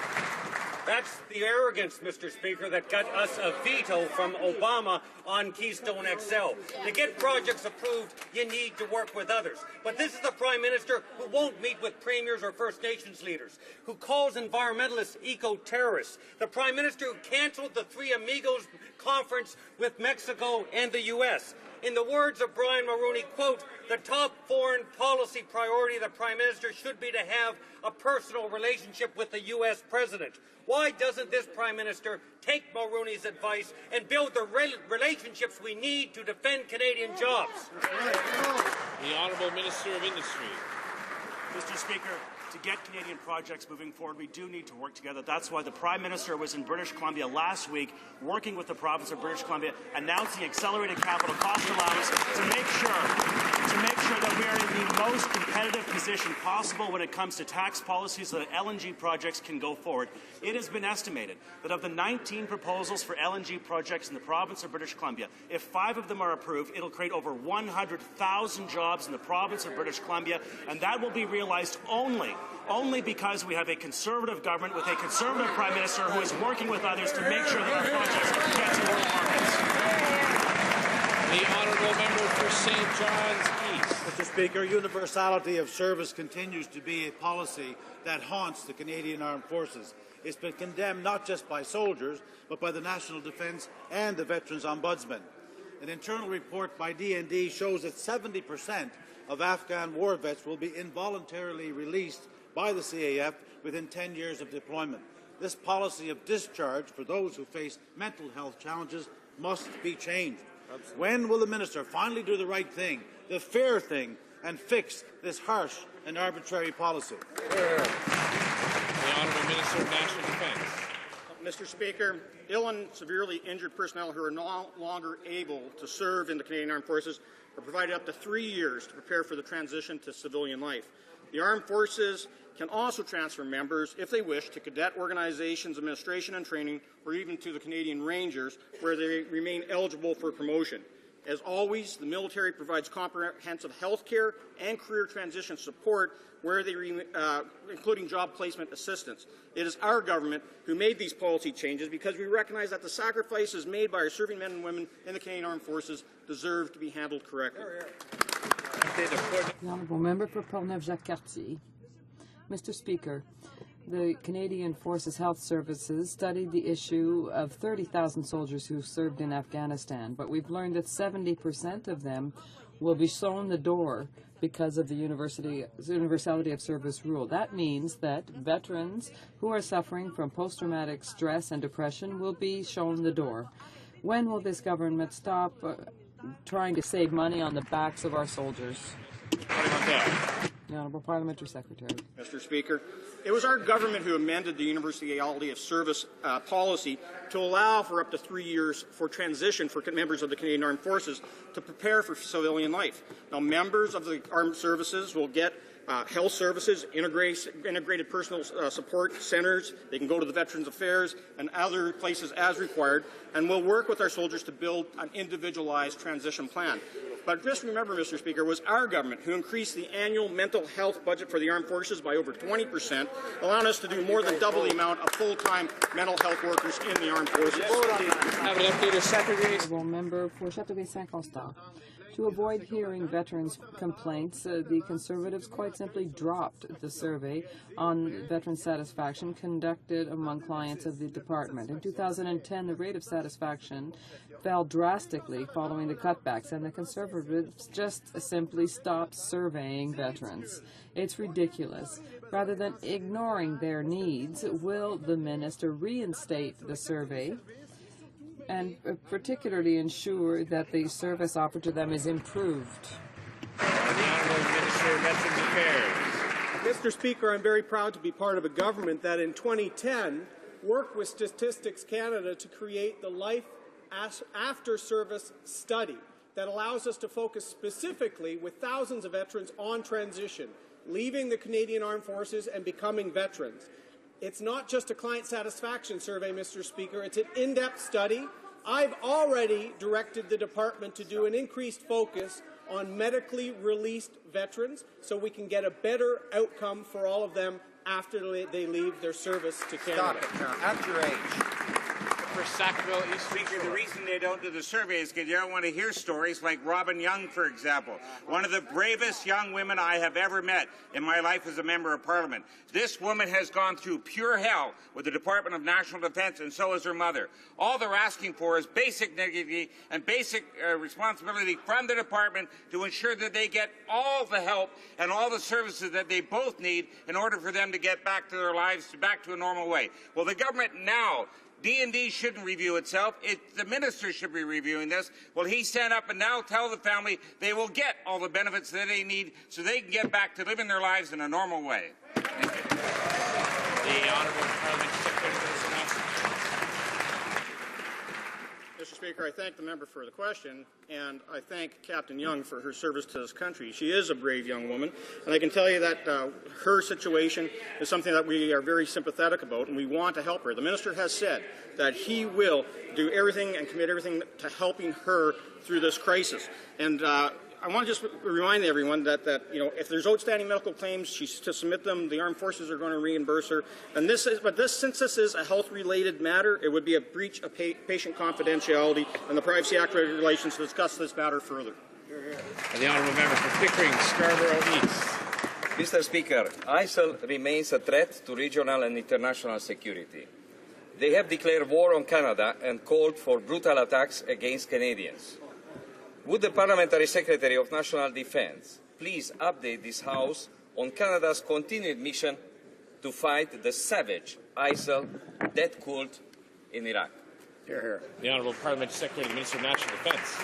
That's the arrogance, Mr. Speaker, that got us a veto from Obama on Keystone XL. To get projects approved, you need to work with others. But this is the Prime Minister who won't meet with premiers or First Nations leaders, who calls environmentalists eco-terrorists, the Prime Minister who canceled the Three Amigos conference with Mexico and the U.S. In the words of Brian Mulroney, quote, the top foreign policy priority of the Prime Minister should be to have a personal relationship with the U.S. President. Why doesn't this Prime Minister take Mulroney's advice and build the relationships we need to defend Canadian jobs? The Honourable Minister of Industry. Mr. Speaker, to get Canadian projects moving forward, we do need to work together. That's why the Prime Minister was in British Columbia last week, working with the province of British Columbia, announcing accelerated capital cost allowance to make sure that we are in the most competitive position possible when it comes to tax policy so that LNG projects can go forward. It has been estimated that of the 19 proposals for LNG projects in the province of British Columbia, if 5 of them are approved, it'll create over 100,000 jobs in the province of British Columbia, and that will be realized only because we have a Conservative government with a Conservative Prime Minister who is working with others to make sure that our projects get to world markets. The Honourable Member for St. John's East. Mr. Speaker, universality of service continues to be a policy that haunts the Canadian Armed Forces. It's been condemned not just by soldiers, but by the National Defence and the Veterans Ombudsman. An internal report by DND shows that 70% of Afghan war vets will be involuntarily released by the CAF within 10 years of deployment. This policy of discharge for those who face mental health challenges must be changed. Absolutely. When will the Minister finally do the right thing, the fair thing, and fix this harsh and arbitrary policy? The Honourable Minister of National Defence. Mr. Speaker, ill and severely injured personnel who are no longer able to serve in the Canadian Armed Forces are provided up to 3 years to prepare for the transition to civilian life. The Armed Forces can also transfer members, if they wish, to cadet organizations, administration and training, or even to the Canadian Rangers, where they remain eligible for promotion. As always, the military provides comprehensive health care and career transition support, where they including job placement assistance. It is our government who made these policy changes because we recognize that the sacrifices made by our serving men and women in the Canadian Armed Forces deserve to be handled correctly. The Honourable Member for Portneuf-Jacques-Cartier. Mr. Speaker, the Canadian Forces Health Services studied the issue of 30,000 soldiers who served in Afghanistan, but we've learned that 70% of them will be shown the door because of the universality of service rule. That means that veterans who are suffering from post-traumatic stress and depression will be shown the door. When will this government stop trying to save money on the backs of our soldiers? The Honourable Parliamentary Secretary. Mr. Speaker, it was our government who amended the universality of service policy to allow for up to 3 years for transition for members of the Canadian Armed Forces to prepare for civilian life. Now, members of the armed services will get health services, integrated personal support centers. They can go to the Veterans Affairs and other places as required, and we'll work with our soldiers to build an individualized transition plan. But just remember, Mr. Speaker, it was our government who increased the annual mental health budget for the armed forces by over 20%, allowing us to do more than double the amount of full-time mental health workers in the armed forces. Honourable Member for Châteauguay-Saint-Constant. To avoid hearing veterans' complaints, the Conservatives quite simply dropped the survey on veteran satisfaction conducted among clients of the department. In 2010, the rate of satisfaction fell drastically following the cutbacks, and the Conservatives just simply stopped surveying veterans. It's ridiculous. Rather than ignoring their needs, will the Minister reinstate the survey and particularly ensure that the service offered to them is improved? The Honourable Minister of Veterans Affairs. Mr. Speaker, I'm very proud to be part of a government that in 2010 worked with Statistics Canada to create the Life After Service study that allows us to focus specifically with thousands of veterans on transition. leaving the Canadian Armed Forces and becoming veterans. It's not just a client satisfaction survey, Mr. Speaker. It's an in-depth study. I've already directed the department to do an increased focus on medically released veterans so we can get a better outcome for all of them after they leave their service to Canada. Stop it. At your age. For Sackville East Speaker, the reason they don't do the survey is because you don't want to hear stories like Robin Young, for example, one of the bravest young women I have ever met in my life as a member of Parliament. This woman has gone through pure hell with the Department of National Defence, and so has her mother. All they're asking for is basic dignity and basic responsibility from the department to ensure that they get all the help and all the services that they both need in order for them to get back to their lives, back to a normal way. Well, the government now, D&D shouldn't review itself. The minister should be reviewing this. Well, he stand up and now tell the family they will get all the benefits that they need so they can get back to living their lives in a normal way. Thank you. The Honourable Parliament Secretary of the National. Mr. Speaker, I thank the member for the question, and I thank Captain Young for her service to this country. She is a brave young woman, and I can tell you that her situation is something that we are very sympathetic about, and we want to help her. The minister has said that he will do everything and commit everything to helping her through this crisis. And I want to just remind everyone that if there's outstanding medical claims, she's to submit them. The armed forces are going to reimburse her. And since this is a health-related matter, it would be a breach of patient confidentiality and the Privacy Act regulations to discuss this matter further. And the Honourable Member for Pickering, Scarborough East. Mr. Speaker, ISIL remains a threat to regional and international security. They have declared war on Canada and called for brutal attacks against Canadians. Would the Parliamentary Secretary of National Defence please update this House on Canada's continued mission to fight the savage ISIL death cult in Iraq? Hear, hear. The Honourable Parliamentary Secretary, Minister of National Defence.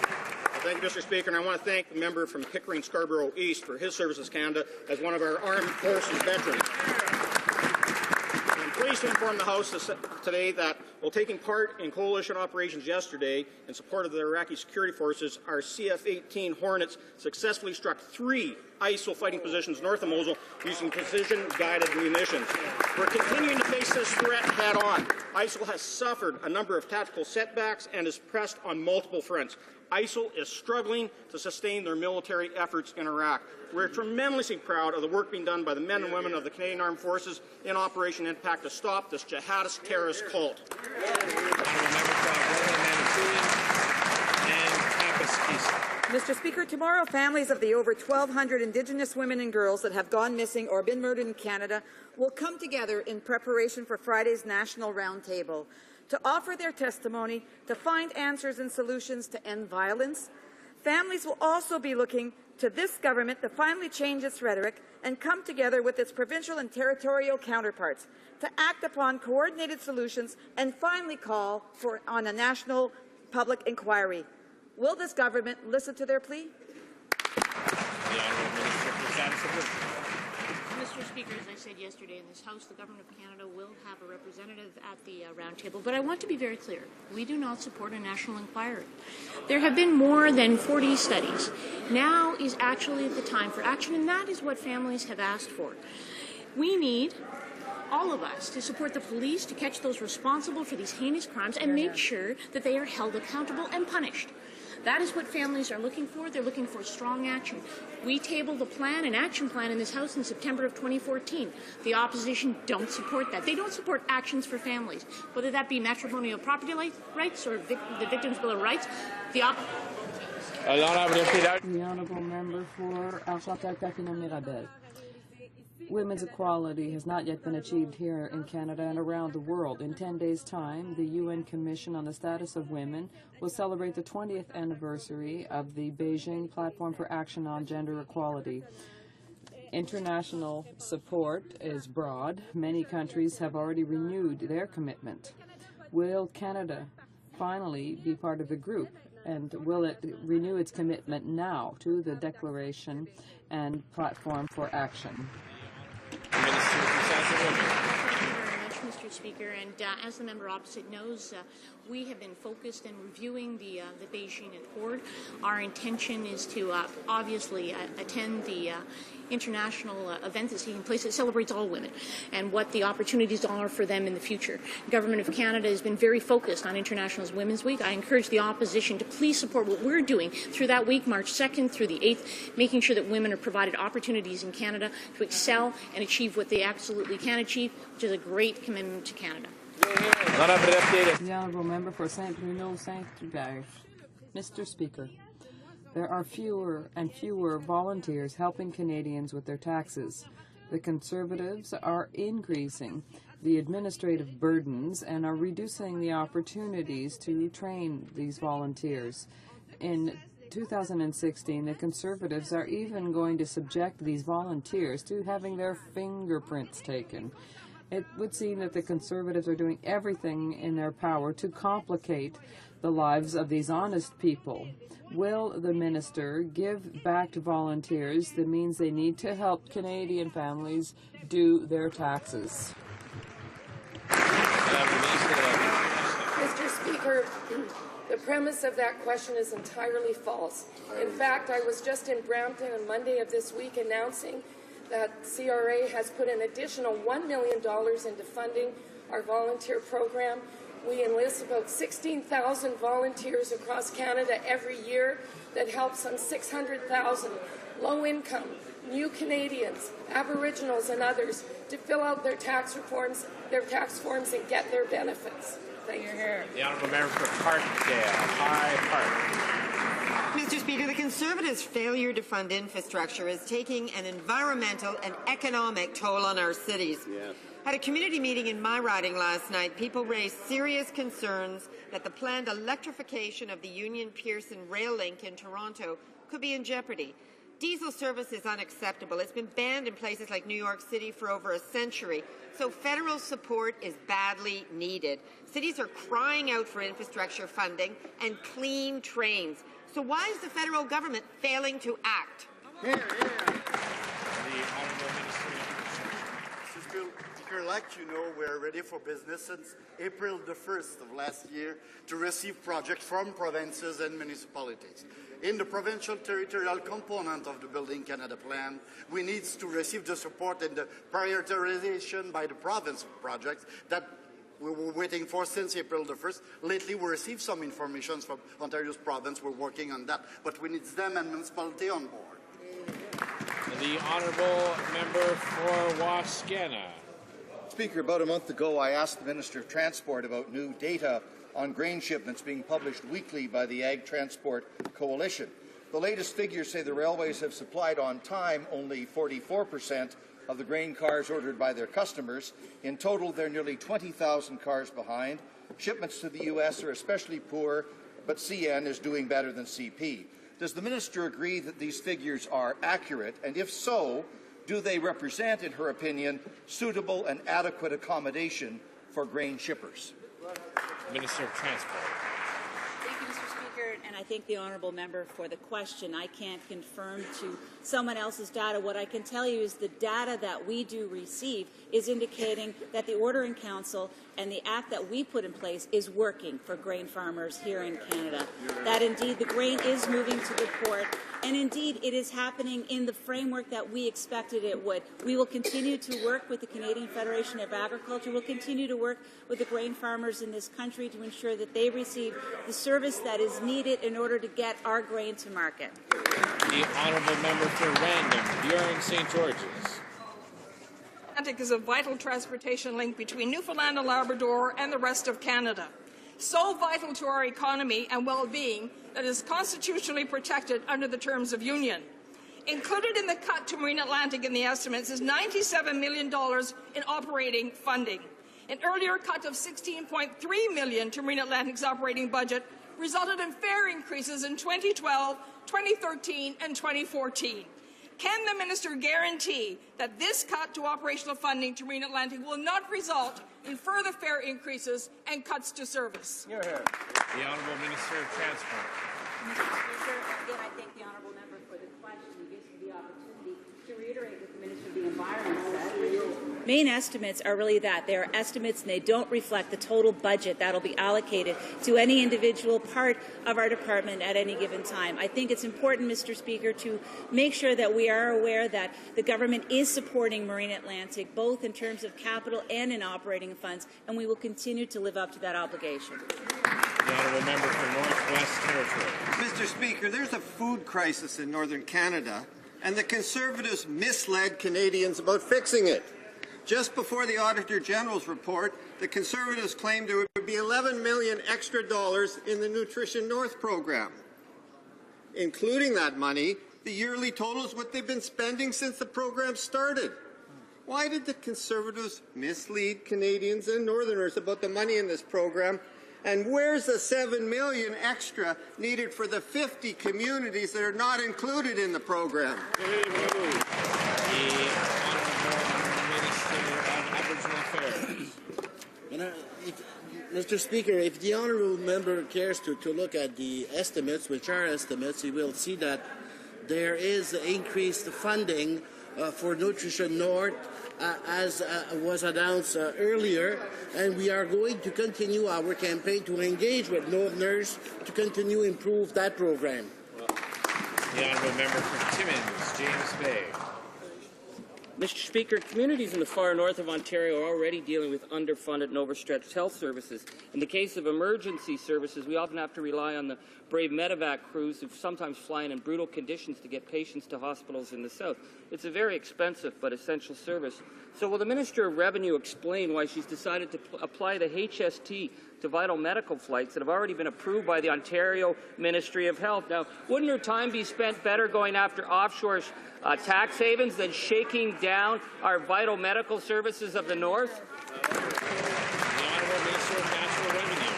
Thank you, Mr. Speaker, and I want to thank the member from Pickering, Scarborough East for his service as Canada as one of our armed forces veterans. I'm pleased to inform the House today that while taking part in coalition operations yesterday in support of the Iraqi security forces, our CF-18 Hornets successfully struck 3 ISIL fighting positions north of Mosul using precision-guided munitions. We're continuing to face this threat head-on. ISIL has suffered a number of tactical setbacks and is pressed on multiple fronts. ISIL is struggling to sustain their military efforts in Iraq. We're tremendously proud of the work being done by the men and women of the Canadian Armed Forces in Operation Impact to stop this jihadist terrorist cult. Mr. Speaker, tomorrow families of the over 1,200 Indigenous women and girls that have gone missing or been murdered in Canada will come together in preparation for Friday's National Roundtable to offer their testimony, to find answers and solutions to end violence. Families will also be looking to this government to finally change its rhetoric and come together with its provincial and territorial counterparts to act upon coordinated solutions and finally call on a national public inquiry. Will this government listen to their plea? Mr. Speaker, as I said yesterday in this House, the Government of Canada will have a representative at the roundtable. But I want to be very clear. We do not support a national inquiry. There have been more than 40 studies. Now is actually the time for action, and that is what families have asked for. We need all of us to support the police to catch those responsible for these heinous crimes and make sure that they are held accountable and punished. That is what families are looking for. They're looking for strong action. We tabled an action plan in this House in September of 2014. The opposition don't support that. They don't support actions for families, whether that be matrimonial property rights or the Victims' Bill of Rights. The Honourable Member for Argental-Papineau-Mirabel. Women's equality has not yet been achieved here in Canada and around the world. In 10 days' time, the UN Commission on the Status of Women will celebrate the 20th anniversary of the Beijing Platform for Action on Gender Equality. International support is broad. Many countries have already renewed their commitment. Will Canada finally be part of the group? And will it renew its commitment now to the Declaration and Platform for Action? Mr. Speaker, and as the member opposite knows, we have been focused in reviewing the Beijing Accord. Our intention is to obviously attend the international event that's taking place that celebrates all women and what the opportunities are for them in the future. The Government of Canada has been very focused on International Women's Week. I encourage the opposition to please support what we're doing through that week, March 2nd through the 8th, making sure that women are provided opportunities in Canada to excel and achieve what they absolutely can achieve, which is a great commitment to Canada. The Honourable Member for St. Bruno Saint-Hubert. Mr. Speaker, there are fewer and fewer volunteers helping Canadians with their taxes. The Conservatives are increasing the administrative burdens and are reducing the opportunities to train these volunteers. In 2016, the Conservatives are even going to subject these volunteers to having their fingerprints taken. It would seem that the Conservatives are doing everything in their power to complicate the lives of these honest people. Will the minister give back to volunteers the means they need to help Canadian families do their taxes? Mr. Speaker, the premise of that question is entirely false. In fact, I was just in Brampton on Monday of this week announcing that CRA has put an additional $1 million into funding our volunteer program. We enlist about 16,000 volunteers across Canada every year that help some 600,000 low-income, new Canadians, Aboriginals and others to fill out their tax forms and get their benefits. Thank you. The Honourable Member for Parkdale, High Park. Mr. Speaker, the Conservatives' failure to fund infrastructure is taking an environmental and economic toll on our cities. Yes. At a community meeting in my riding last night, people raised serious concerns that the planned electrification of the Union Pearson rail link in Toronto could be in jeopardy. Diesel service is unacceptable. It's been banned in places like New York City for over a century, so federal support is badly needed. Cities are crying out for infrastructure funding and clean trains. So why is the federal government failing to act? The Honourable Minister. Speaker, like you know, we're ready for business since April the 1st of last year to receive projects from provinces and municipalities. In the provincial territorial component of the Building Canada plan, we need to receive the support and the prioritization by the province of projects that we were waiting for since April the 1st. Lately, we received some information from Ontario's province. We're working on that, but we need them and municipality on board. The Honourable Member for Wascana. Speaker, about a month ago, I asked the Minister of Transport about new data on grain shipments being published weekly by the Ag Transport Coalition. The latest figures say the railways have supplied on time only 44% of the grain cars ordered by their customers. In total, they're nearly 20,000 cars behind. Shipments to the U.S. are especially poor, but CN is doing better than CP. Does the Minister agree that these figures are accurate? And if so, do they represent, in her opinion, suitable and adequate accommodation for grain shippers? Minister of Transport. Thank you, Mr. Speaker, and I thank the honourable member for the question. I can't confirm to someone else's data. What I can tell you is the data that we do receive is indicating that the Order in Council and the act that we put in place is working for grain farmers here in Canada. That indeed the grain is moving to the port, and indeed it is happening in the framework that we expected it would. We will continue to work with the Canadian Federation of Agriculture. We'll continue to work with the grain farmers in this country to ensure that they receive the service that is needed in order to get our grain to market. The Honourable Member for Random, Buren St. George's. Atlantic is a vital transportation link between Newfoundland and Labrador and the rest of Canada. So vital to our economy and well-being that it is constitutionally protected under the terms of union. Included in the cut to Marine Atlantic in the estimates is $97 million in operating funding. An earlier cut of $16.3 million to Marine Atlantic's operating budget resulted in fare increases in 2012, 2013 and 2014. Can the minister guarantee that this cut to operational funding to Marine Atlantic will not result in further fare increases and cuts to service? The Honourable Minister of Transport. Mr. Speaker, again, I thank the honourable member for the question. He gives me the opportunity to reiterate what the Minister of the Environment said, main estimates are really that. They are estimates and they don't reflect the total budget that will be allocated to any individual part of our department at any given time. I think it's important, Mr. Speaker, to make sure that we are aware that the government is supporting Marine Atlantic, both in terms of capital and in operating funds, and we will continue to live up to that obligation. The honourable member for Northwest Territory. Mr. Speaker, there's a food crisis in Northern Canada, and the Conservatives misled Canadians about fixing it. Just before the Auditor General's report, the Conservatives claimed there would be $11 million extra dollars in the Nutrition North program. Including that money, the yearly total is what they've been spending since the program started. Why did the Conservatives mislead Canadians and Northerners about the money in this program? And where's the $7 million extra needed for the 50 communities that are not included in the program? The Honourable Minister of Aboriginal Affairs. Mr. Speaker, if the honourable member cares to look at the estimates, which are estimates, he will see that there is increased funding for Nutrition North, as was announced earlier, and we are going to continue our campaign to engage with Northerners to continue to improve that program. The honourable member for Timmins, James Bay. Mr. Speaker, communities in the far north of Ontario are already dealing with underfunded and overstretched health services. In the case of emergency services, we often have to rely on the brave medevac crews who sometimes fly in brutal conditions to get patients to hospitals in the south. It's a very expensive but essential service. So will the Minister of Revenue explain why she's decided to apply the HST to vital medical flights that have already been approved by the Ontario Ministry of Health? Now, wouldn't her time be spent better going after offshore tax havens than shaking down our vital medical services of the North? The Honourable Minister of Natural Revenue.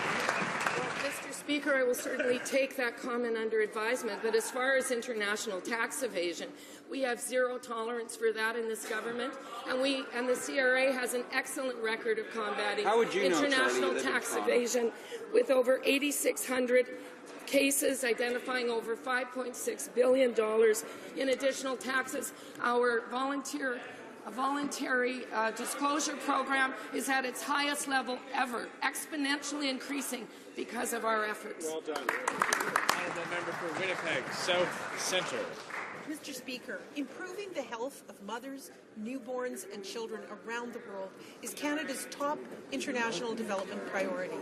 Well, Mr. Speaker, I will certainly take that comment under advisement, but as far as international tax evasion, we have zero tolerance for that in this government, and the CRA has an excellent record of combating international tax evasion with over 8,600 cases identifying over $5.6 billion in additional taxes. Our voluntary disclosure program is at its highest level ever, exponentially increasing because of our efforts. Well done. Honourable member for Winnipeg South Centre. Mr. Speaker, improving the health of mothers, newborns and children around the world is Canada's top international development priority.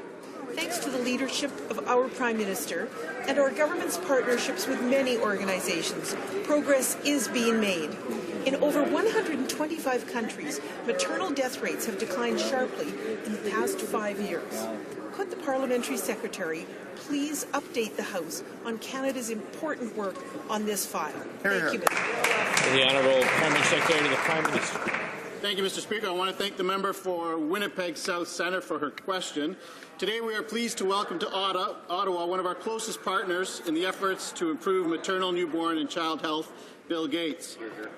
Thanks to the leadership of our Prime Minister and our government's partnerships with many organizations, progress is being made. In over 125 countries, maternal death rates have declined sharply in the past 5 years. Could the Parliamentary Secretary please update the House on Canada's important work on this file? Thank you, Mr. The Honourable Permanent Secretary to the Prime Minister. Thank you, Mr. Speaker. I want to thank the member for Winnipeg South Centre for her question. Today we are pleased to welcome to Ottawa one of our closest partners in the efforts to improve maternal, newborn and child health, Bill Gates.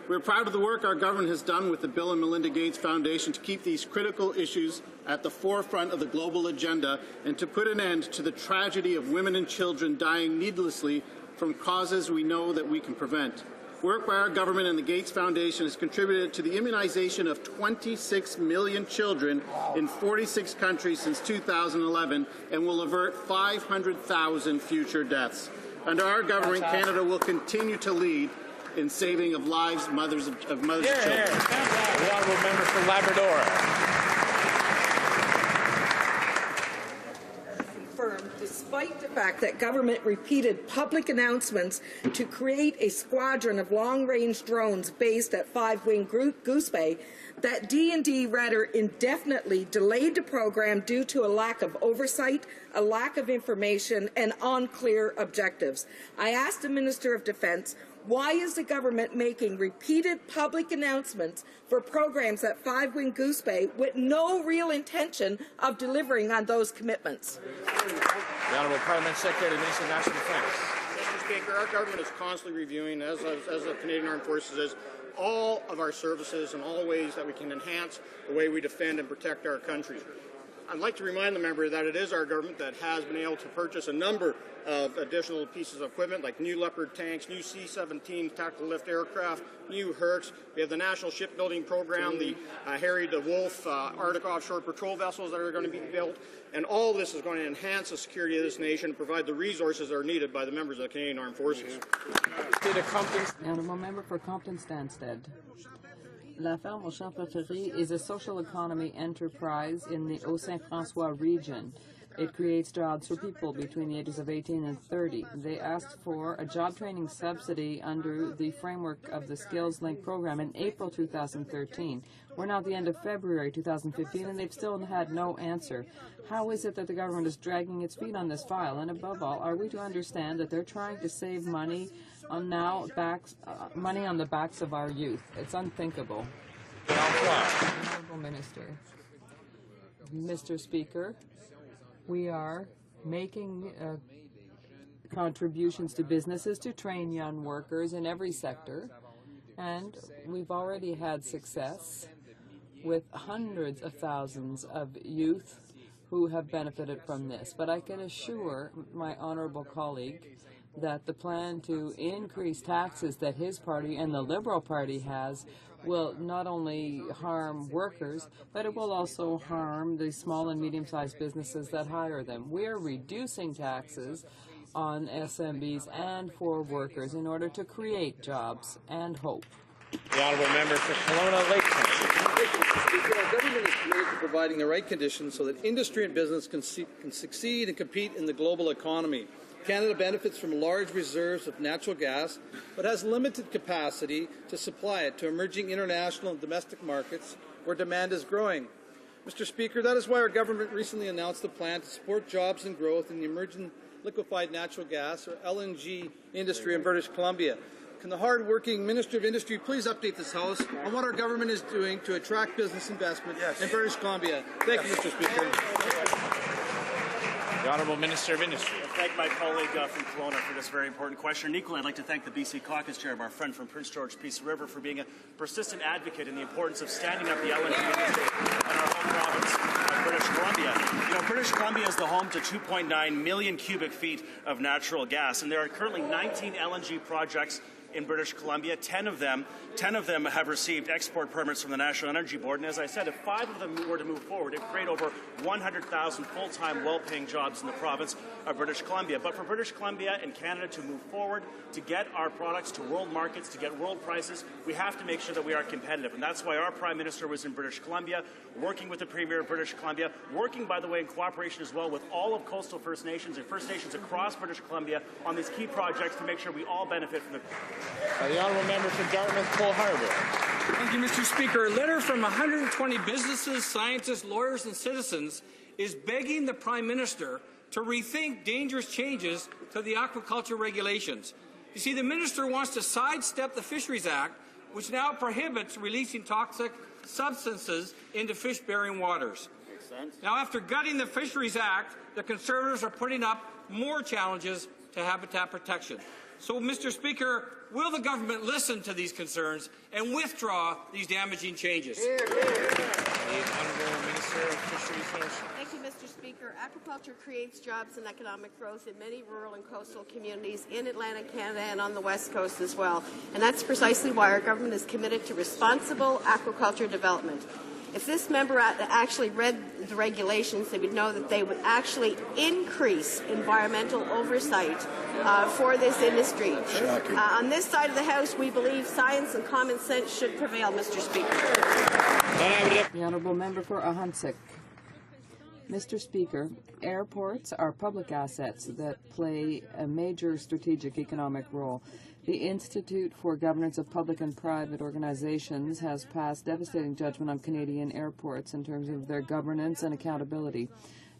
We're proud of the work our government has done with the Bill and Melinda Gates Foundation to keep these critical issues at the forefront of the global agenda and to put an end to the tragedy of women and children dying needlessly from causes we know that we can prevent. Work by our government and the Gates Foundation has contributed to the immunization of 26 million children in 46 countries since 2011 and will avert 500,000 future deaths. Under our government, Canada will continue to lead in saving of lives, mothers of children. The honourable member for Labrador. Despite the fact that government repeated public announcements to create a squadron of long-range drones based at 5-Wing Goose Bay, that D&D rather indefinitely delayed the program due to a lack of oversight, a lack of information, and unclear objectives. I asked the Minister of Defence, why is the government making repeated public announcements for programs at 5-Wing Goose Bay with no real intention of delivering on those commitments? The Honourable Parliament Secretary to the Minister of National Defence. Mr. Speaker, our government is constantly reviewing, as the Canadian Armed Forces is, all of our services and all ways that we can enhance the way we defend and protect our country. I'd like to remind the member that it is our government that has been able to purchase a number of additional pieces of equipment like new Leopard tanks, new C-17 tactical lift aircraft, new HoCs. We have the National Shipbuilding Program, the Harry the Wolf Arctic offshore patrol vessels that are going to be built. And all this is going to enhance the security of this nation and provide the resources that are needed by the members of the Canadian Armed Forces. Honourable Member for Compton-Stanstead. La Ferme aux Champs Préférés is a social economy enterprise in the Haut-Saint-François region. It creates jobs for people between the ages of 18 and 30. They asked for a job training subsidy under the framework of the Skills Link program in April 2013. We're now at the end of February 2015, and they've still had no answer. How is it that the government is dragging its feet on this file? And above all, are we to understand that they're trying to save money on money on the backs of our youth? It's unthinkable. Honourable Minister. Mr. Speaker, we are making contributions to businesses to train young workers in every sector, and we've already had success with hundreds of thousands of youth who have benefited from this. But I can assure my honourable colleague that the plan to increase taxes that his party and the Liberal Party has will not only harm workers, but it will also harm the small and medium-sized businesses that hire them. We are reducing taxes on SMBs and for workers in order to create jobs and hope. The Honourable Member for Kelowna Lake Country. Our government is committed to providing the right conditions so that industry and business can succeed and compete in the global economy. Canada benefits from large reserves of natural gas, but has limited capacity to supply it to emerging international and domestic markets where demand is growing. Mr. Speaker, that is why our government recently announced a plan to support jobs and growth in the emerging liquefied natural gas, or LNG, industry in British Columbia. Can the hard-working Minister of Industry please update this House on what our government is doing to attract business investment in British Columbia? Thank you, Mr. Speaker. The Honourable Minister of Industry. I thank my colleague from Kelowna for this very important question. And equally, I'd like to thank the BC Caucus Chair, our friend from Prince George Peace River, for being a persistent advocate in the importance of standing up the LNG industry in our home province of British Columbia. You know, British Columbia is the home to 2.9 million cubic feet of natural gas, and there are currently 19 LNG projects in British Columbia. 10 of them have received export permits from the National Energy Board. And as I said, if 5 of them were to move forward, it would create over 100,000 full-time, well-paying jobs in the province of British Columbia. But for British Columbia and Canada to move forward, to get our products to world markets, to get world prices, we have to make sure that we are competitive. And that's why our Prime Minister was in British Columbia, working with the Premier of British Columbia, working, by the way, in cooperation as well with all of coastal First Nations and First Nations across British Columbia on these key projects to make sure we all benefit from the... The Honourable Member for Dartmouth, Cole Harbour. Thank you, Mr. Speaker. A letter from 120 businesses, scientists, lawyers and citizens is begging the Prime Minister to rethink dangerous changes to the aquaculture regulations. You see, the Minister wants to sidestep the Fisheries Act, which now prohibits releasing toxic substances into fish-bearing waters. Makes sense. Now, after gutting the Fisheries Act, the Conservatives are putting up more challenges to habitat protection. So, Mr. Speaker, will the government listen to these concerns and withdraw these damaging changes? The Honourable Minister of Fisheries and Oceans. Thank you, Mr. Speaker. Aquaculture creates jobs and economic growth in many rural and coastal communities in Atlantic Canada and on the West Coast as well. And that's precisely why our government is committed to responsible aquaculture development. If this member actually read the regulations, they would know that they would actually increase environmental oversight for this industry. On this side of the House, we believe science and common sense should prevail, Mr. Speaker. The Honourable Member for Ahuntsic. Mr. Speaker, airports are public assets that play a major strategic economic role. The Institute for Governance of Public and Private Organizations has passed devastating judgment on Canadian airports in terms of their governance and accountability.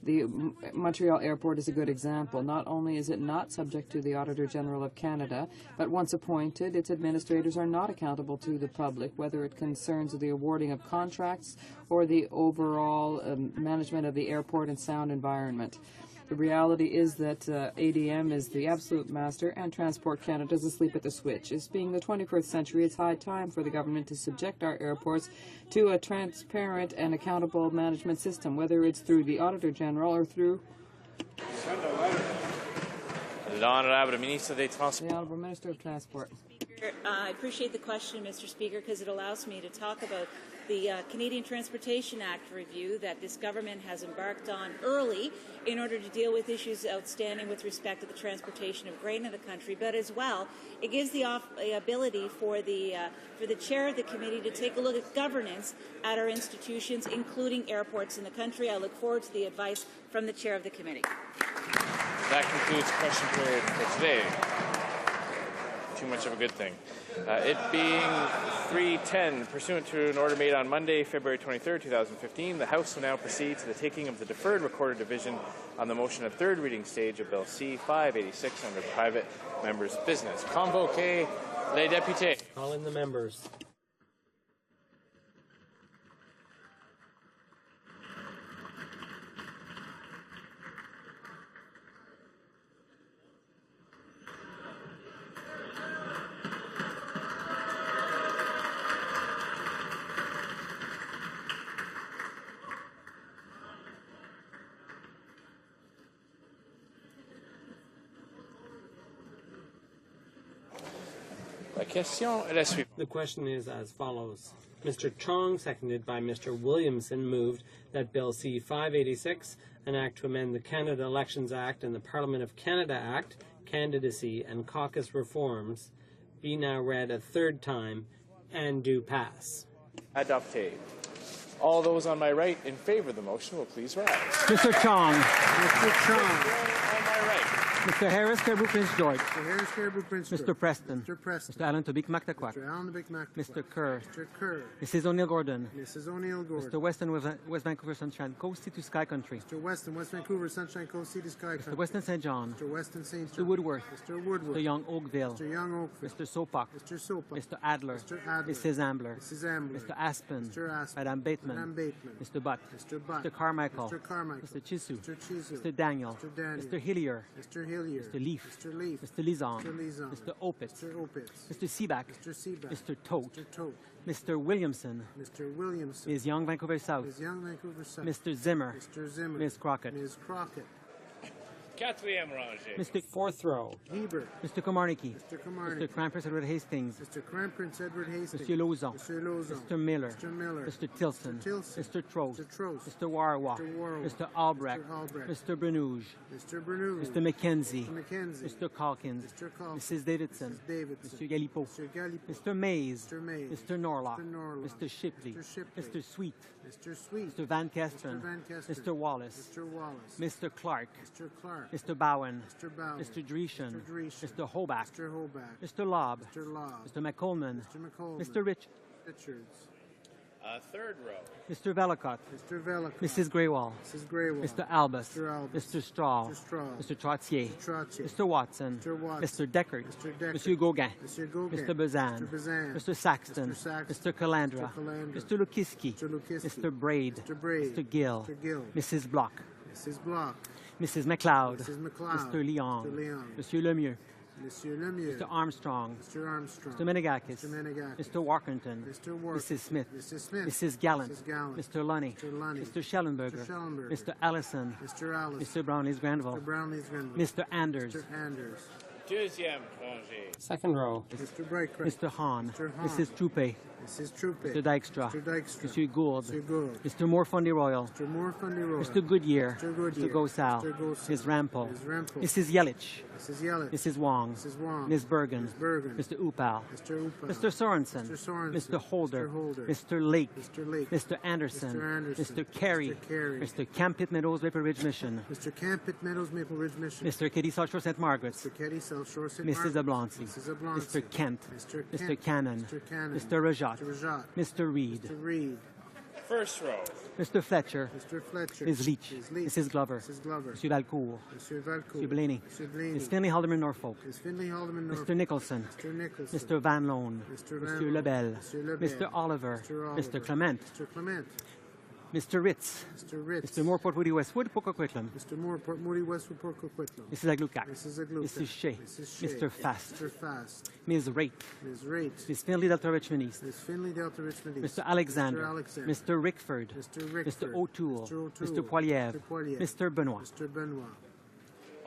The Montreal Airport is a good example. Not only is it not subject to the Auditor General of Canada, but once appointed, its administrators are not accountable to the public, whether it concerns the awarding of contracts or the overall management of the airport and sound environment. The reality is that ADM is the absolute master and Transport Canada is asleep at the switch. It's being the 21st century, it's high time for the government to subject our airports to a transparent and accountable management system, whether it's through the Auditor General or through the Honourable Minister des Transports. The Honourable Minister of Transport. I appreciate the question, Mr. Speaker, because it allows me to talk about the Canadian Transportation Act review that this government has embarked on early in order to deal with issues outstanding with respect to the transportation of grain in the country, but as well, it gives the ability for the chair of the committee to take a look at governance at our institutions, including airports in the country. I look forward to the advice from the chair of the committee. That concludes question period for today. Too much of a good thing. It being 3:10, pursuant to an order made on Monday, February 23rd, 2015, the House will now proceed to the taking of the deferred recorded division on the motion at third reading stage of Bill C-586 under private members' business. Convoquez les députés. Call in the members. The question is as follows. Mr. Chong, seconded by Mr. Williamson, moved that Bill C-586, an act to amend the Canada Elections Act and the Parliament of Canada Act, candidacy and caucus reforms, be now read a third time and do pass. Adopté. All those on my right in favor of the motion will please rise. Mr. Chong. Mr. Chong. On my right. Mr. Harris, Caribou Prince George. Mr. Harris, Caribou Prince George. Mr. Preston. Mr. Preston. Mr. Allen Tobic Mactaquac. Mr. Allen Tobic Mactaquac. Mr. Kerr. Mr. Kerr. Mrs. O'Neill Gordon. Mrs. O'Neill Gordon. Mr. Weston, West Vancouver Sunshine Coast, Sea to Sky Country. Mr. Weston, West Vancouver Sunshine Coast, Sea to Sky Country. Mr. Weston St. John. Mr. Weston St. John. Mr. Woodworth. Mr. Woodworth. Mr. Young Oakville. Mr. Young Oakville. Mr. Sopak. Mr. Sopak. Mr. Adler. Mr. Adler. Mrs. Ambler. Mrs. Ambler. Mr. Aspen. Mr. Aspen. Madame Bateman. Madame Bateman. Mr. Butt. Mr. Butt. Mr. Carmichael. Mr. Carmichael. Mr. Chisu. Mr. Chisu. Mr. Daniel. Mr. Daniel. Mr. Hillier. Mr. Hillier. Mr. Leaf. Mr. Leaf. Mr. Lizon. Mr. Lizon. Mr. Opitz. Mr. Opitz. Mr. Seaback. Mr. Seaback. Mr. Tote. Mr. Tote. Mr. Williamson. Mr. Williamson. Ms. Young, Vancouver South. Ms. Young, Vancouver South. Mr. Zimmer. Mr. Zimmer. Ms. Crockett. Ms. Crockett. Quatrième rangée. Mr. Fourth Row. Hebert. Mr. Komarnicki. Mr. Komarnicki. Mr. Crown Prince Edward Hastings. Mr. Crown Prince Edward Hastings. Mr. Lauzon. Mr. Lauzon. Mr. Miller. Mr. Miller. Mr. Tilson. Mr. Tilson. Mr. Trost. Mr. Trost. Mr. Warwa. Mr. Warwa. Mr. Albrecht. Mr. Albrecht. Mr. Bernouge. Mr. Bernouge. Mr. McKenzie. Mr. McKenzie. Mr. Calkins. Mr. Calkins. Mrs. Davidson. Mrs. Davidson. Mr. Galipo. Mr. Galipo. Mr. Mays. Mr. Mays. Mr. Norlock. Mr. Norlock. Mr. Shipley. Mr. Shipley. Mr. Sweet. Mr. Sweet. Mr. Van Kesteren. Mr. Van Kesteren. Mr. Wallace. Mr. Wallace. Mr. Clark. Mr. Clark. Mr. Bowen. Mr. Bowen. Mr. Dreeshen. Mr. Dreeshen. Mr. Hoback. Mr. Hoback. Mr. Lobb. Mr. Lobb. Mr. McColeman. Mr. McColeman. Mr. Richards. Third row. Mr. Velicott. Mr. Velicott. Mrs. Greywall. Mrs. Greywall. Mr. Albus. Mr. Albus. Mr. Straw. Mr. Straw. Mr. Trottier. Mr. Trottier. Mr. Watson. Mr. Watson. Mr. Deckard. Mr. Deckard. Monsieur Gauguin. Monsieur Gauguin. Mr. Bazan. Mr. Bazan. Mr. Saxton. Mr. Saxton. Mr. Calandra. Mr. Calandra. Mr. Lukiski. Mr. Lukiski. Mr. Braid. Mr. Braid. Mr. Gill. Mr. Gill. Mrs. Block. Mrs. Block. Mrs. McLeod. Mrs. McLeod. Mr. Leon. Mr. Leon. Monsieur Lemieux. Monsieur Lemieux. Mr. Armstrong. Mr. Armstrong. Mr. Menegakis. Mr. Menegakis. Mr. Walkerton. Mr. Work. Mrs. Smith. Mrs. Smith. Mrs. Gallant. Mrs. Gallant. Mr. Lunny. Mr. Lunny. Mr. Schellenberger. Mr. Schellenberger. Mr. Allison. Mr. Allison. Mr. Brownlee's Granville. Mr. Brownlee's Granville. Mr. Anders. Mr. Anders. Deuxième rangée. Second row. Mr. Brightcrest. Mr. Hahn. Mr. Hahn. Mrs. Troupe. Mrs. Troupe. Mr. Dykstra. Mr. Dykstra. Mr. Gould. Mr. Gould. Mr. Morfundy Royal. Mr. Morfundy Royal. Mr. Goodyear. Mr. Goodyear. Mr. Gosal. Mr. Gosal. Ms. Rampel. Ms. Rampel. Mrs. Yelich. Mrs. Yelich. Mrs. Wong. Mrs. Wong. Ms. Bergen. Ms. Bergen. Mr. Upal. Mr. Upal. Mr. Sorensen. Mr. Sorensen. Mr. Holder. Mr. Holder. Mr. Lake. Mr. Lake. Mr. Anderson. Mr. Anderson. Mr. Carey. Mr. Carey. Mr. Campit Meadows Maple Ridge Mission. Mr. Campit Meadows Maple Ridge Mission. Mr. Katie South Shore St. Margaret's. Mr. Katie South Shore St. Mrs. Abloncy. Mrs. Abloncy. Mr. Kent. Mr. Mr. Kent. Cannon. Mr. Cannon. Mr. Rajat. Mr. Rajat. Mr. Reed. Mr. Reed. First row. Mr. Fletcher. Mr. Fletcher. Ms. Leach. Ms. Leach. Mrs. Glover. Mrs. Glover. Mr. Valcourt. Mr. Valcourt. Mr. Blaney. Mr. Blaney. Ms. Finley Haldeman Norfolk. Ms. Finley Haldeman Norfolk. Mr. Nicholson. Mr. Nicholson. Mr. Van Loan. Mr. Van Mr. Loan. Lebel. Mr. Lebel. Mr. Oliver. Mr. Oliver. Mr. Clement. Mr. Clement. Mr. Ritz. Mr. Ritz. Mr. Moore, Port Moody, Westwood, Port Coquitlam. Mr. Moore, Port Moody, Westwood, Port Coquitlam. Mrs. Aglukat. Mrs. Aglukat. Mrs. Shea. Mrs. Shea. Mr. Fast. Mr. Fast. Ms. Raitt. Ms. Raitt. Ms. Finley, Delta Richmond East. Ms. Finley, Delta Richmond East. Mr. Alexander. Mr. Alexander. Mr. Rickford. Mr. Rickford. Mr. O'Toole. Mr. O'Toole. Mr. Poilievre. Mr. Poilievre. Mr. Benoit. Mr. Benoit.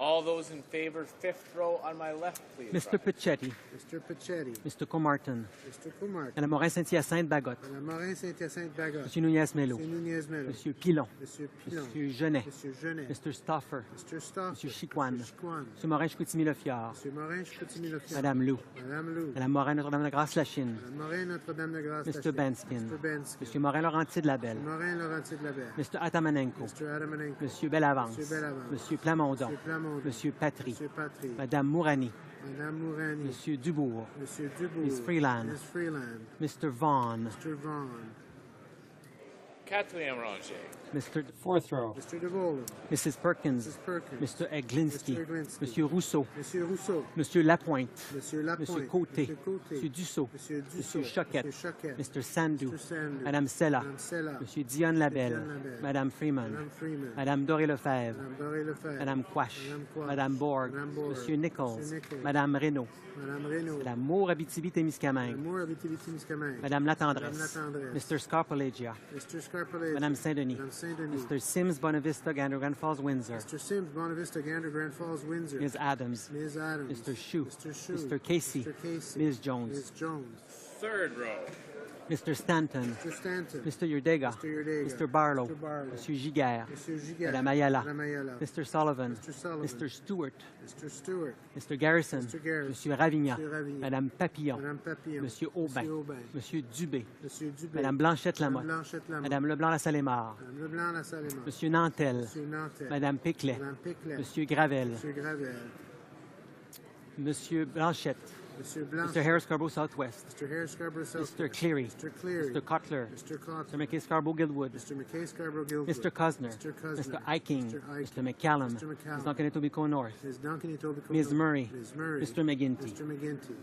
All those in favor, fifth row on my left, please. Mr. Pichetti. Mr. Pichetti. Mr. Comartin. Mr. Kumar. Madame Morin-Saint-Hyacinthe Bagotte. Madame Morin-Saint-Hyacinthe Bagotte. Monsieur Nunez-Melo. Monsieur Nunez-Melo. Monsieur Pilon. Monsieur Pilon. Monsieur Genet. Monsieur Genet. Mr. Stoffer. Mr. Stoffer. Monsieur Chicoine. Monsieur Chicoine. Monsieur Morin-Chicoutimi-Le-Fjord. Monsieur Morin-Chicoutimi-Le-Fjord. Madame Lou. Madame Lou. Madame Morin-Notre-Dame-de-Grâce-Lachine. Madame Morin-Notre-Dame-de-Grâce. Mr. Benskin. Mr. Benskin. Monsieur Morin-Laurentier-de-la-Belle. Morin-Laurentier-de-la-Belle. Mr. Atamanenko. Mr. Adamanenko. Monsieur Bellavance. Monsieur Bellavance. Monsieur Plamondon. Monsieur Plamondon. Monsieur Patry. Monsieur Patry. Madame Mourani. Madame Mourani. Monsieur Dubourg. Monsieur Dubourg. Miss Freeland. Miss Freeland. Mr. Vaughn. Mr. Vaughn. Quatrième rangée. Mr. Fourth row. Mr. DeVolen. Mrs. Perkins. Mrs. Perkins. Mr. Eglinski. Mr. Eglinski. Monsieur Rousseau. Monsieur Rousseau. Monsieur Lapointe. Monsieur Lapointe. Monsieur Côté. Monsieur Côté. Monsieur Dussault. Monsieur Dussault. Monsieur Choquette. Monsieur Choquette. Mr. Sandou. Mr. Sandou. Madame Sella. Madame Sella. Monsieur Dionne Labelle. Dionne Labelle. Madame Freeman. Madame Freeman. Madame Doré Lefebvre. Madame Doré Lefebvre. Madame Quash. Madame Quash. Madame Borg. Madame Borg. Monsieur Nichols. Monsieur Nichols. Madame Reynaud. Madame Reynaud. Madame Moore, Abitibi-Témiscamingue. Madame Moore, Abitibi-Témiscamingue. Madame Latendresse. Madame Latendresse. Mr. Scarpalegia. Mr. Scarpellet. Madame Saint-Denis. Madame Saint-Denis. Mr. Sims, Bonavista, Gander, Grand Falls, Windsor. Mr. Sims, Bonavista, Gander, Grand Falls, Windsor. Ms. Adams. Ms. Adams. Mr. Shue. Mr. Shue. Mr. Casey. Mr. Casey. Ms. Jones. Ms. Jones. Third row. Mr. Stanton. Mr. Stanton. Mr. Yurdega. Mr. Yurdega. Mr. Barlow. Mr. Barlow. Monsieur Giguère. Monsieur Giguère. Madame Ayala. Madame Ayala. Mr. Sullivan. Mr. Sullivan. Mr. Stewart. Mr. Stewart. Mr. Garrison. Mr. Garrison. Monsieur Ravignan. Monsieur Ravignan. Madame Papillon. Madame Papillon. Monsieur Aubin. Monsieur Aubin. Monsieur Dubé. Monsieur Dubé. Madame Blanchette-Lamotte. Madame Blanchette-Lamotte. Madame Leblanc-Lassalémar. Madame Leblanc-Lassalémar. Monsieur Nantel. Monsieur Nantel. Madame Péclet. Madame Péclet. Monsieur Gravel. Monsieur Gravel. Monsieur Blanchette. Monsieur Blanchette. Mr. Harris Scarborough Southwest. Mr. Harris Scarborough Southwest. Mr. Cleary. Mr. Cleary. Mr. Cutler. Mr. Cotler. Mr. McKay Scarborough Guildwood. Mr. McKay Scarborough Guildwood. Mr. Cosner. Mr. Cosner. Mr. Iking. Mr. Iking. Mr. McCallum. Mr. McCallum. Ms. Duncan Etobicoke North. Ms. Duncan Etobicoke Ms. Murray. Ms. Murray. Mr. McGinty. Mr. McGinty.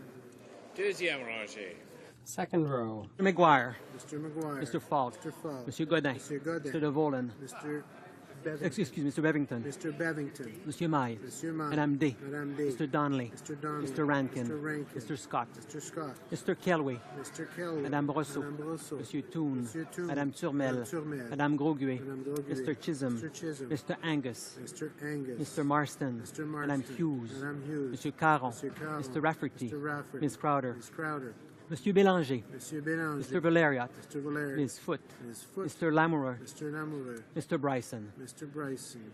Deuxième rangée. Second row. Mr. McGuire. Mr. McGuire. Mr. Falk. Mr. Falk. Monsieur Godin. Monsieur Godin. Mr. DeVolen. Mr. Bevington. Excuse me, Mr. Bevington. Mr. Bevington. Monsieur Maille. Monsieur Maille. Madame Day. Madame Day. Mr. Donnelly. Mr. Donnelly. Mr. Rankin. Mr. Rankin. Mr. Scott. Mr. Scott. Mr. Kelway. Mr. Kelly. Madame Brosseau. Madame Brosseau. Monsieur Toon. Monsieur Toon. Madame Turmel. Madame Turmel. Madame Grosguet. Madame Grosguet. Mr. Chisholm. Mr. Chisholm. Mr. Angus. Mr. Angus. Mr. Marston. Mr. Marston. Madame Hughes. Madame Hughes. Monsieur Caron. Monsieur Caron. Mr. Rafferty. Mr. Rafferty. Ms. Crowder. Ms. Crowder. Monsieur Bélanger. Monsieur Bélanger. Mr. Valeriot. Mr. Valeriot. Ms. Foote. Ms. Foote. Mr. Lamoureux. Mr. Lamoureux. Mr. Bryson. Mr. Bryson.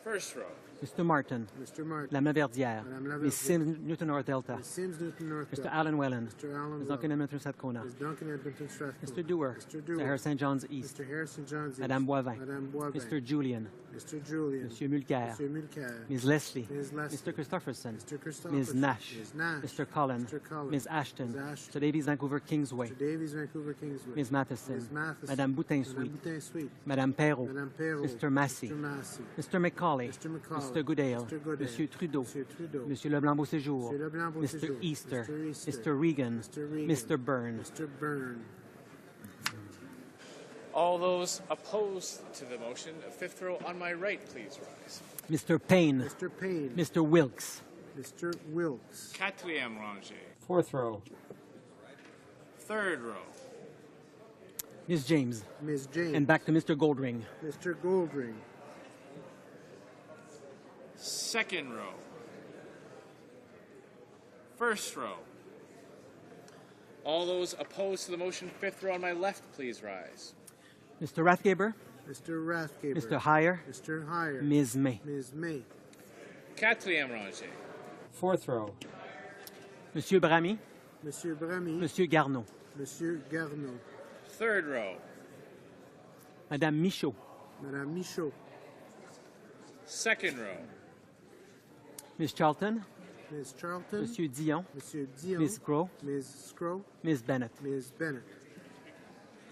First row. Mr. Martin. Mr. Martin. Madame Laverdière. Madame Laverdière. Ms. Sims, Newton North Delta. Ms. Sims, Newton North. Mr. Alan Wellen. Mr. Alan Ms. Duncan Edmonton Strathcona. Ms. Duncan Edmonton Strathcona. Mr. Dewar. Mr. Dewar. Mr. Harris St. John's East. Mr. Harrison John's Madame Boivin. Madame Boivin. Mr. Julian. Mr. Julian. Monsieur Mulcair. Monsieur Mulcair. Ms. Leslie. Ms. Leslie. Mr. Christopherson. Mr. Christopherson. Ms. Nash. Ms. Nash. Mr. Cullen. Mr. Cullen. Ms. Ashton. Ms. Ashton. Mr. Davies, Vancouver Kingsway. Mr. Davies, Vancouver Kingsway. Ms. Matheson. Ms. Matheson. Madame Boutin Madame Sweet. Boutin Sweet. Madame Perrault. Madame Perrault. Mr. Massey. Mr. Massey. Mr. McCauley. Mr. McCauley. Mr. Goodale. Mr. Goodale. Monsieur Trudeau. Monsieur Trudeau. Monsieur Leblanc-Beauséjour. Monsieur Leblanc-Beauséjour. Mr. Easter. Mr. Easter. Mr. Regan. Mr. Regan. Mr. Byrne. Mr. Byrne. All those opposed to the motion, fifth row on my right, please rise. Mr. Payne. Mr. Payne. Mr. Wilkes. Mr. Wilkes. Quatrième rangée. Fourth row. Third row. Ms. James. Ms. James. And back to Mr. Goldring. Mr. Goldring. Second row. First row. All those opposed to the motion, fifth row on my left, please rise. Mr. Rathgaber. Mr. Rathgaber. Mr. Heyer. Mr. Heyer. Ms. May. Ms. May. Quatrième rangée. Fourth row. Monsieur Bramy. Monsieur Bramy. Monsieur Garneau. Monsieur Garneau. Third row. Madame Michaud. Madame Michaud. Second row. Ms. Charlton. Ms. Charlton. Monsieur Dion. Monsieur Dion. Ms. Crow. Ms. Scrow. Ms. Bennett. Ms. Bennett.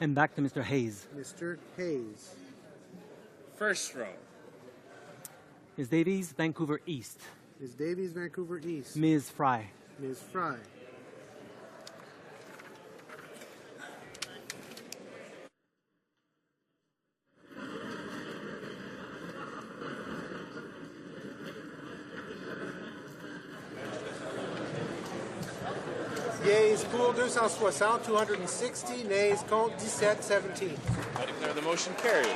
And back to Mr. Hayes. Mr. Hayes. First row. Ms. Davies, Vancouver East. Ms. Davies, Vancouver East. Ms. Fry. Ms. Fry. Yeas pour 260, 260, nays contre 17, 17. I declare the motion carried.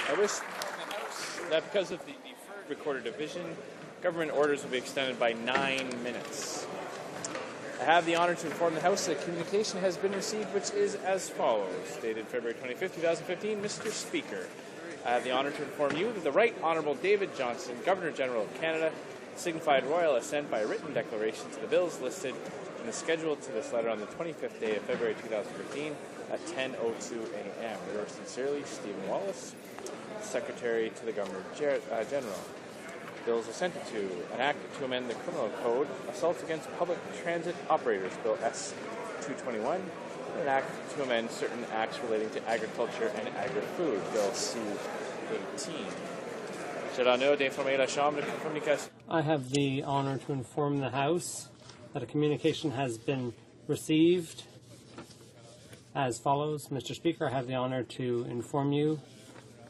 I wish that because of the deferred recorder division, government orders will be extended by 9 minutes. I have the honor to inform the House that communication has been received, which is as follows. Dated February 25th, 2015, Mr. Speaker, I have the honor to inform you that the Right Honourable David Johnston, Governor-General of Canada, signified royal assent by written declaration to the bills listed in the schedule to this letter on the 25th day of February 2015 at 10:02 a.m. Yours sincerely, Stephen Wallace, Secretary to the Governor-General. Bills assented to: an act to amend the Criminal Code, Assaults Against Public Transit Operators, Bill S-221, and an act to amend certain acts relating to agriculture and agri-food, Bill C-18. J'ai l'honneur d'informer la Chambre de communication. I have the honor to inform the House that a communication has been received as follows. Mr. Speaker, I have the honor to inform you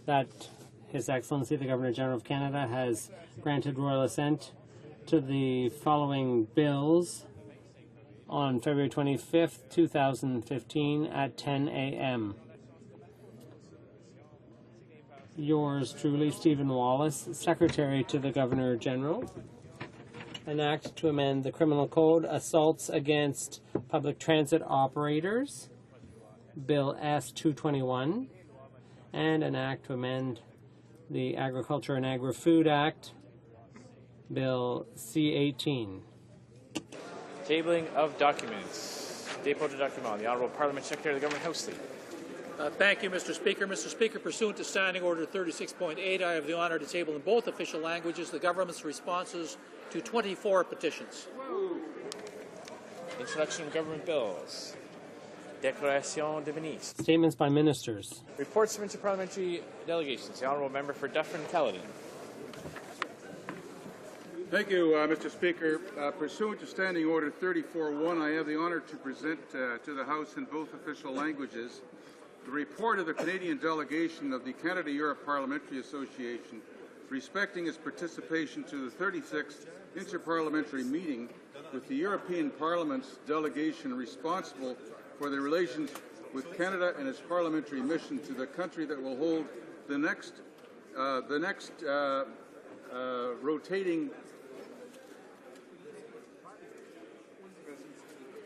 that His Excellency the Governor-General of Canada has granted royal assent to the following bills on February 25th, 2015 at 10 a.m. Yours truly, Stephen Wallace, Secretary to the Governor-General. An act to amend the Criminal Code, Assaults Against Public Transit Operators, Bill S-221, and an act to amend the Agriculture and Agri-Food Act, Bill C-18. Tabling of documents. Dépôt de documents. The Honourable Parliament Secretary of the Government House League. Thank you, Mr. Speaker. Mr. Speaker, pursuant to Standing Order 36.8, I have the honour to table in both official languages the government's responses to 24 petitions. Introduction of government bills. Déclaration de ministre. Statements by ministers. Reports from interparliamentary delegations. The Honourable Member for Dufferin-Caledon. Thank you, Mr. Speaker. Pursuant to Standing Order 34.1, I have the honour to present to the House in both official languages the report of the Canadian delegation of the Canada-Europe Parliamentary Association respecting its participation to the 36th Interparliamentary Meeting with the European Parliament's delegation responsible for the relations with Canada and its parliamentary mission to the country that will hold the next rotating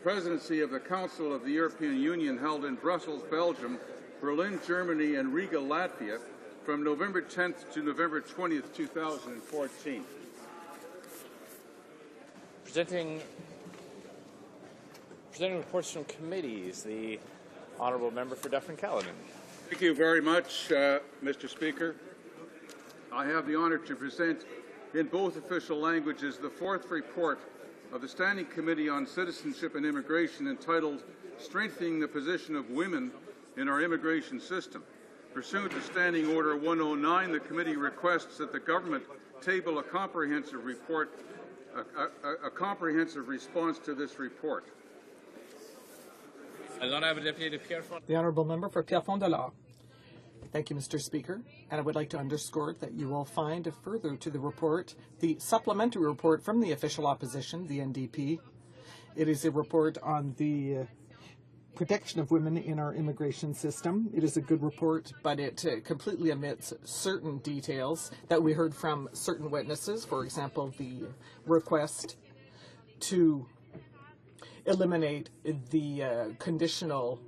presidency of the Council of the European Union held in Brussels, Belgium, Berlin, Germany, and Riga, Latvia, from November 10th to November 20th, 2014. Presenting reports from committees, the Honourable Member for Dufferin-Caledon. Thank you very much, Mr. Speaker. I have the honour to present in both official languages the fourth report of the Standing Committee on Citizenship and Immigration entitled Strengthening the Position of Women in Our Immigration System. Pursuant to Standing Order 109, the committee requests that the government table a comprehensive report, a comprehensive response to this report. The Honourable Member for Pierrefonds-Dollard. Thank you, Mr. Speaker. And I would like to underscore that you will find further to the report the supplementary report from the official opposition, the NDP. It is a report on the protection of women in our immigration system. It is a good report, but it completely omits certain details that we heard from certain witnesses. For example, the request to eliminate the conditional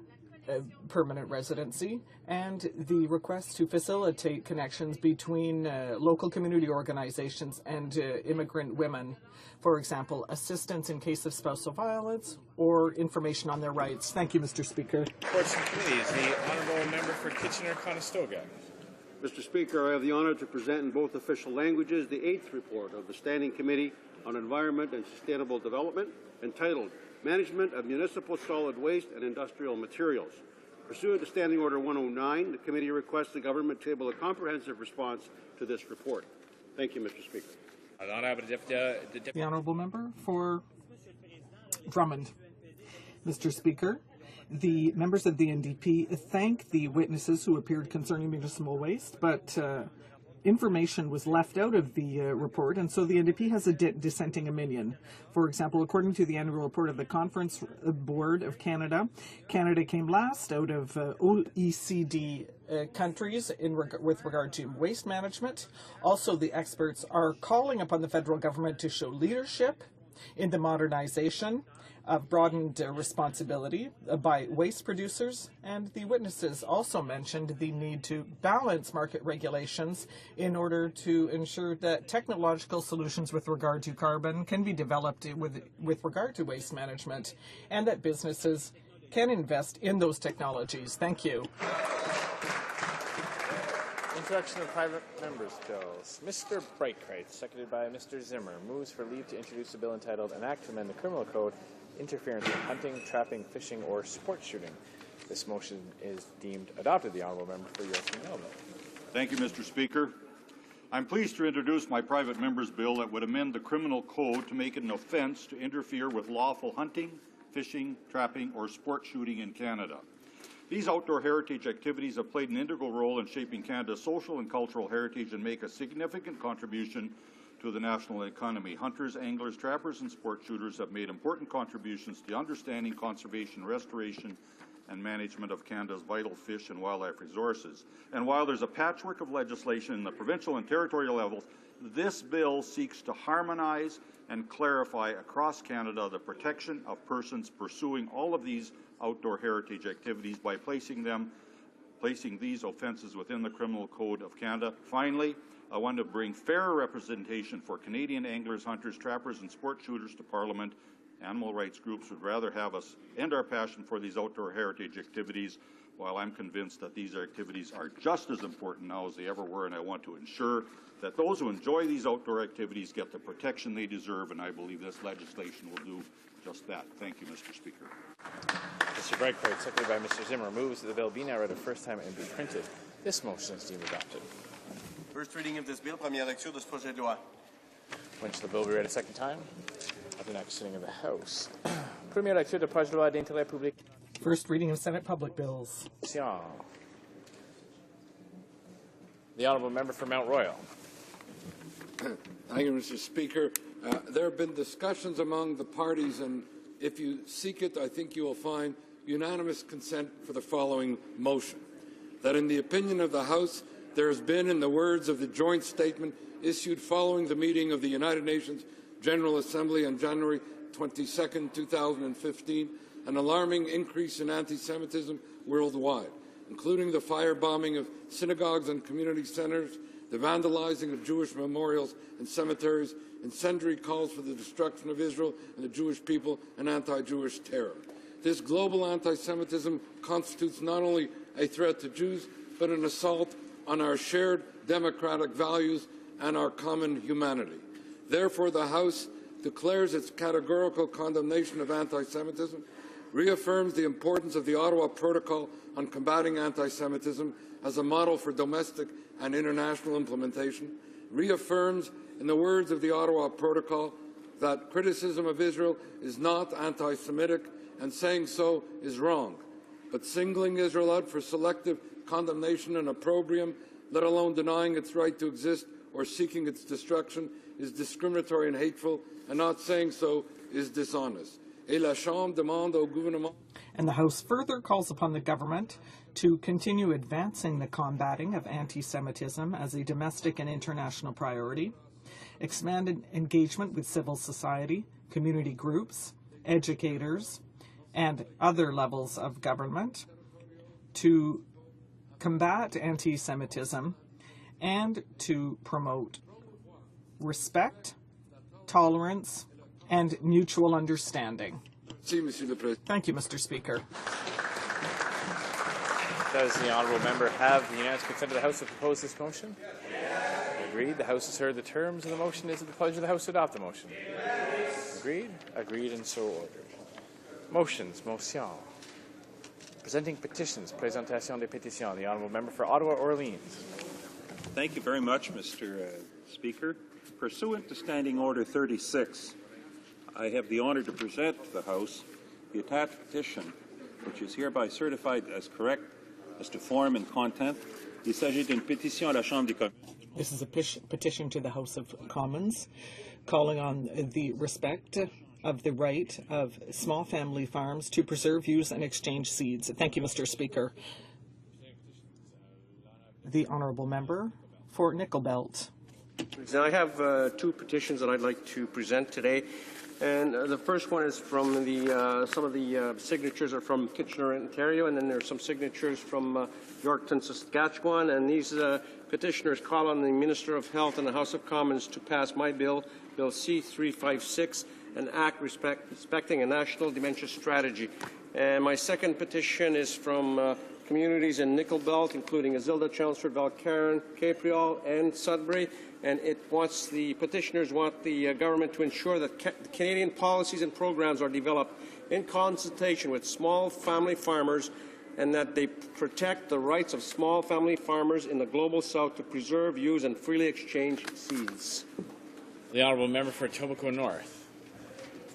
permanent residency and the request to facilitate connections between local community organizations and immigrant women. For example, assistance in case of spousal violence or information on their rights. Thank you, Mr. Speaker. Reports from committees. The Honourable Member for Kitchener-Conestoga. Mr. Speaker, I have the honour to present in both official languages the eighth report of the Standing Committee on Environment and Sustainable Development entitled Management of Municipal Solid Waste and Industrial Materials. Pursuant to Standing Order 109, the committee requests the government table a comprehensive response to this report. Thank you, Mr. Speaker. The Honourable Member for Drummond. Mr. Speaker, the members of the NDP thank the witnesses who appeared concerning municipal waste, but information was left out of the report, and so the NDP has a dissenting opinion. For example, according to the annual report of the Conference Board of Canada, Canada came last out of OECD countries with regard to waste management. Also, the experts are calling upon the federal government to show leadership in the modernization of broadened responsibility by waste producers, and the witnesses also mentioned the need to balance market regulations in order to ensure that technological solutions with regard to carbon can be developed with regard to waste management, and that businesses can invest in those technologies. Thank you. Introduction of private members' bills. Mr. Breitkreitz, seconded by Mr. Zimmer, moves for leave to introduce a bill entitled An Act to Amend the Criminal Code, Interference in Hunting, Trapping, Fishing, or Sport Shooting. This motion is deemed adopted. The honourable member for York and Melville. Thank you, Mr. Speaker. I'm pleased to introduce my private member's bill that would amend the criminal code to make it an offence to interfere with lawful hunting, fishing, trapping, or sport shooting in Canada. These outdoor heritage activities have played an integral role in shaping Canada's social and cultural heritage and make a significant contribution to the national economy. Hunters, anglers, trappers, and sport shooters have made important contributions to the understanding, conservation, restoration, and management of Canada's vital fish and wildlife resources. And while there's a patchwork of legislation in the provincial and territorial levels, this bill seeks to harmonize and clarify across Canada the protection of persons pursuing all of these outdoor heritage activities by placing these offences within the Criminal Code of Canada. Finally, I want to bring fair representation for Canadian anglers, hunters, trappers, and sport shooters to Parliament. Animal rights groups would rather have us end our passion for these outdoor heritage activities, while I'm convinced that these activities are just as important now as they ever were, and I want to ensure that those who enjoy these outdoor activities get the protection they deserve, and I believe this legislation will do just that. Thank you, Mr. Speaker. Mr. Breitkreitz, seconded by Mr. Zimmer, moves that the bill be now read a first time and be printed. This motion is deemed adopted. First reading of this bill, première lecture de ce projet de loi. When shall the bill be read a second time? At the next sitting of the House. Première lecture de projet de loi d'intérêt public. First reading of Senate public bills. The honourable member for Mount Royal. Thank you, Mr. Speaker. There have been discussions among the parties, and if you seek it, I think you will find unanimous consent for the following motion. That in the opinion of the House, there has been, in the words of the joint statement issued following the meeting of the United Nations General Assembly on January 22, 2015, an alarming increase in anti-Semitism worldwide, including the firebombing of synagogues and community centres, the vandalizing of Jewish memorials and cemeteries, incendiary calls for the destruction of Israel and the Jewish people, and anti-Jewish terror. This global anti-Semitism constitutes not only a threat to Jews, but an assault on our shared democratic values and our common humanity. Therefore, the House declares its categorical condemnation of anti-Semitism, reaffirms the importance of the Ottawa Protocol on combating anti-Semitism as a model for domestic and international implementation, reaffirms, in the words of the Ottawa Protocol, that criticism of Israel is not anti-Semitic, and saying so is wrong. But singling Israel out for selective condemnation and opprobrium, let alone denying its right to exist or seeking its destruction, is discriminatory and hateful, and not saying so is dishonest. Et la Chambre demande au gouvernement. And the House further calls upon the government to continue advancing the combating of anti-Semitism as a domestic and international priority, expanded engagement with civil society, community groups, educators, and other levels of government to combat anti-Semitism and to promote respect, tolerance, and mutual understanding. Thank you, Mr. Speaker. Does the honourable member have the unanimous consent of the House to propose this motion? Agreed. The House has heard the terms of the motion. Is it the pleasure of the House to adopt the motion? Agreed. Agreed, and so ordered. Motions. Motion. Presenting petitions. Présentation des pétitions. The honourable member for Ottawa Orleans. Thank you very much, Mr. Speaker. Pursuant to Standing Order 36, I have the honour to present to the House the attached petition, which is hereby certified as correct as to form and content. Il s'agit d'une pétition à la Chambre des communes This is a petition to the House of Commons calling on the respect of the right of small family farms to preserve, use and exchange seeds. Thank you, Mr. Speaker. The honourable member for Nickel Belt. Now, I have two petitions that I'd like to present today. And the first one is from some of the signatures are from Kitchener, Ontario, and then there's some signatures from Yorkton, Saskatchewan. And these petitioners call on the Minister of Health and the House of Commons to pass my bill, Bill C-356, an act respecting a national dementia strategy. And my second petition is from communities in Nickel Belt, including Azilda, Chelmsford, Balcarron, Capreol, and Sudbury. And the petitioners want the government to ensure that Canadian policies and programs are developed in consultation with small family farmers and that they protect the rights of small family farmers in the Global South to preserve, use, and freely exchange seeds. The honourable member for Etobicoke North.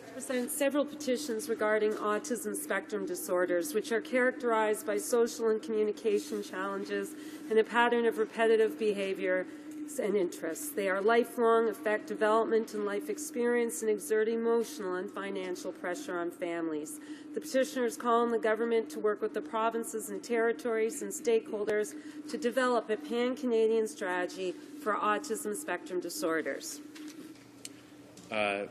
I present several petitions regarding autism spectrum disorders, which are characterized by social and communication challenges and a pattern of repetitive behavior and interests. They are lifelong, affect development and life experience, and exert emotional and financial pressure on families. The petitioners call on the government to work with the provinces and territories and stakeholders to develop a pan-Canadian strategy for autism spectrum disorders. The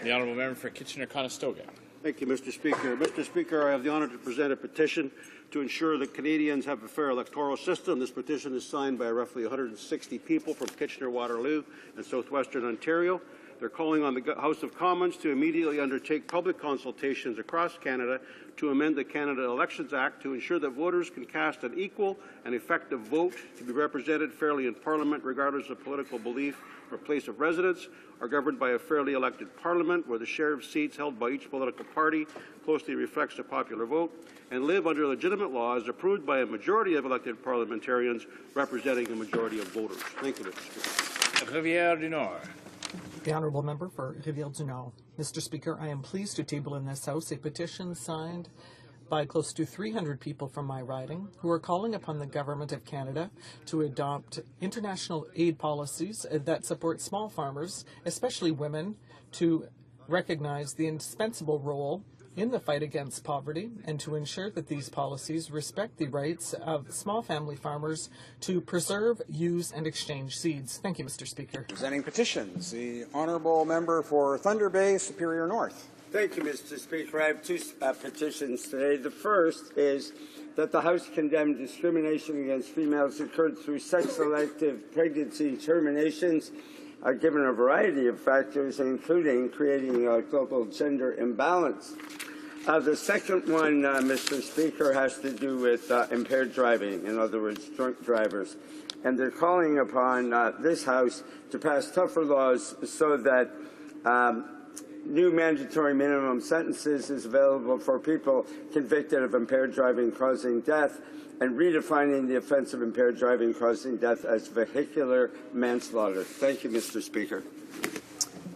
honourable member for Kitchener-Conestoga. Thank you, Mr. Speaker. Mr. Speaker, I have the honour to present a petition to ensure that Canadians have a fair electoral system. This petition is signed by roughly 160 people from Kitchener-Waterloo and southwestern Ontario. They're calling on the House of Commons to immediately undertake public consultations across Canada to amend the Canada Elections Act to ensure that voters can cast an equal and effective vote to be represented fairly in Parliament regardless of political belief or place of residence, are governed by a fairly elected Parliament where the share of seats held by each political party closely reflects the popular vote, and live under legitimate laws approved by a majority of elected parliamentarians representing a majority of voters. Thank you, Mr. Speaker. Rivière du Nord. The honourable member for Rivière-du-Nord. Mr. Speaker, I am pleased to table in this House a petition signed by close to 300 people from my riding who are calling upon the Government of Canada to adopt international aid policies that support small farmers, especially women, to recognize the indispensable role in the fight against poverty and to ensure that these policies respect the rights of small family farmers to preserve, use and exchange seeds. Thank you, Mr. Speaker. Presenting petitions, the honourable member for Thunder Bay, Superior North. Thank you, Mr. Speaker. I have two petitions today. The first is that the House condemn discrimination against females occurred through sex-selective pregnancy terminations, given a variety of factors, including creating a global gender imbalance. The second one, Mr. Speaker, has to do with impaired driving, in other words, drunk drivers. And they're calling upon this House to pass tougher laws so that new mandatory minimum sentences is available for people convicted of impaired driving causing death, and redefining the offence of impaired driving causing death as vehicular manslaughter. Thank you, Mr. Speaker.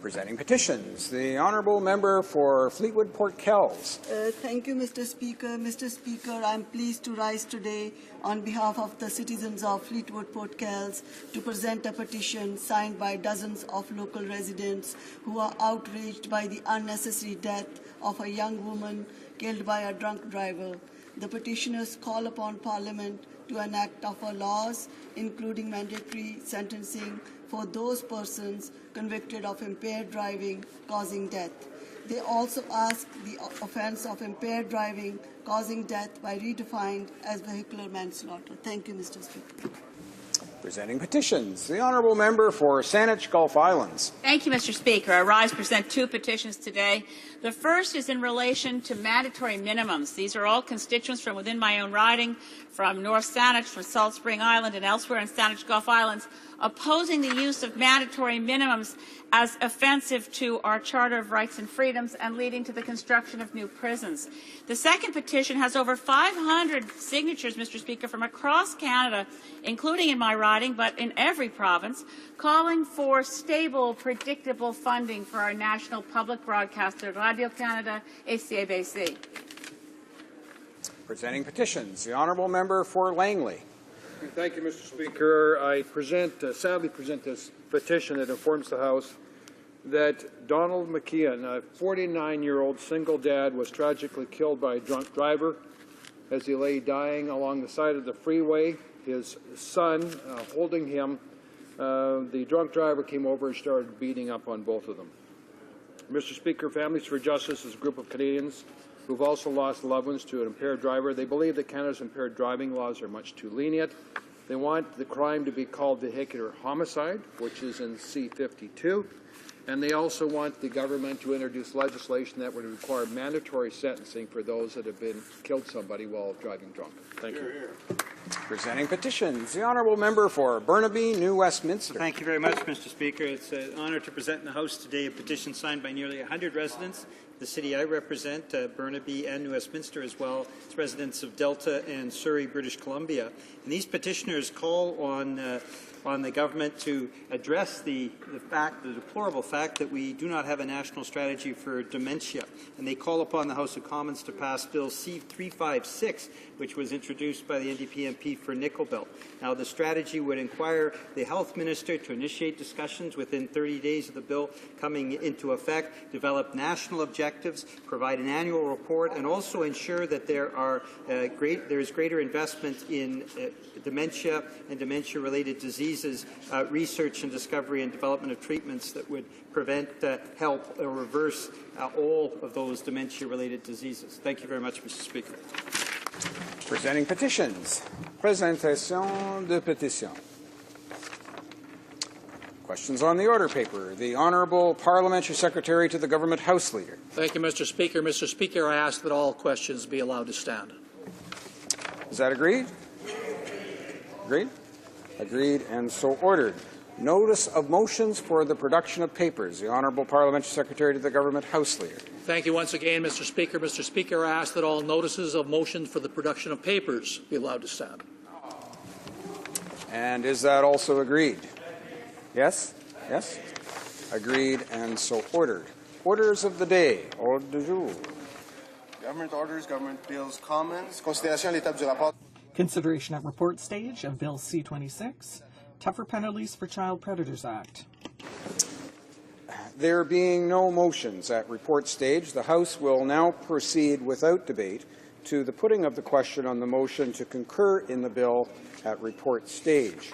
Presenting petitions, the honourable member for Fleetwood Port Kells. Thank you, Mr. Speaker. Mr. Speaker, I'm pleased to rise today on behalf of the citizens of Fleetwood Port Kells to present a petition signed by dozens of local residents who are outraged by the unnecessary death of a young woman killed by a drunk driver. The petitioners call upon Parliament to enact tougher laws, including mandatory sentencing for those persons convicted of impaired driving causing death. They also ask the offence of impaired driving causing death by redefined as vehicular manslaughter. Thank you, Mr. Speaker. Presenting petitions, the honourable member for Saanich Gulf Islands. Thank you, Mr. Speaker. I rise to present two petitions today. The first is in relation to mandatory minimums. These are all constituents from within my own riding, from North Saanich, from Salt Spring Island, and elsewhere in Saanich Gulf Islands, opposing the use of mandatory minimums as offensive to our Charter of Rights and Freedoms and leading to the construction of new prisons. The second petition has over 500 signatures, Mr. Speaker, from across Canada, including in my riding, but in every province, calling for stable, predictable funding for our national public broadcaster, Radio-Canada et CABC. Presenting petitions, the honourable member for Langley. Thank you, Mr. Speaker. I sadly present this petition that informs the House that Donald McKeon, a 49-year-old single dad, was tragically killed by a drunk driver as he lay dying along the side of the freeway. His son holding him, the drunk driver came over and started beating up on both of them. Mr. Speaker, Families for Justice is a group of Canadians who've also lost loved ones to an impaired driver. They believe that Canada's impaired driving laws are much too lenient. They want the crime to be called vehicular homicide, which is in C-52. And they also want the government to introduce legislation that would require mandatory sentencing for those that have killed somebody while driving drunk. Thank you. Presenting petitions, the Honourable Member for Burnaby, New Westminster. Thank you very much, Mr. Speaker. It's an honour to present in the House today a petition signed by nearly 100 residents. The city I represent, Burnaby and New Westminster as well, as residents of Delta and Surrey, British Columbia. And these petitioners call on the government to address the deplorable fact that we do not have a national strategy for dementia. And they call upon the House of Commons to pass Bill C-356, which was introduced by the NDP MP for Nickelbelt. Now, the strategy would require the Health Minister to initiate discussions within 30 days of the bill coming into effect, develop national objectives, provide an annual report, and also ensure that there is greater investment in dementia and dementia-related diseases, research and discovery and development of treatments that would prevent, help, or reverse all of those dementia-related diseases. Thank you very much, Mr. Speaker. Presenting petitions. Présentation de pétitions. Questions on the order paper. The Honourable Parliamentary Secretary to the Government House Leader. Thank you, Mr. Speaker. Mr. Speaker, I ask that all questions be allowed to stand. Is that agreed? Agreed? Agreed and so ordered. Notice of motions for the production of papers. The Honourable Parliamentary Secretary to the Government House Leader. Thank you once again, Mr. Speaker. Mr. Speaker, I ask that all notices of motions for the production of papers be allowed to stand. And is that also agreed? Yes? Yes? Agreed and so ordered. Orders of the day. Ordre du jour. Government orders, government bills, comments. Considération à l'étape du rapport. Consideration at report stage of Bill C-26, Tougher Penalties for Child Predators Act. There being no motions at report stage, the House will now proceed without debate to the putting of the question on the motion to concur in the bill at report stage.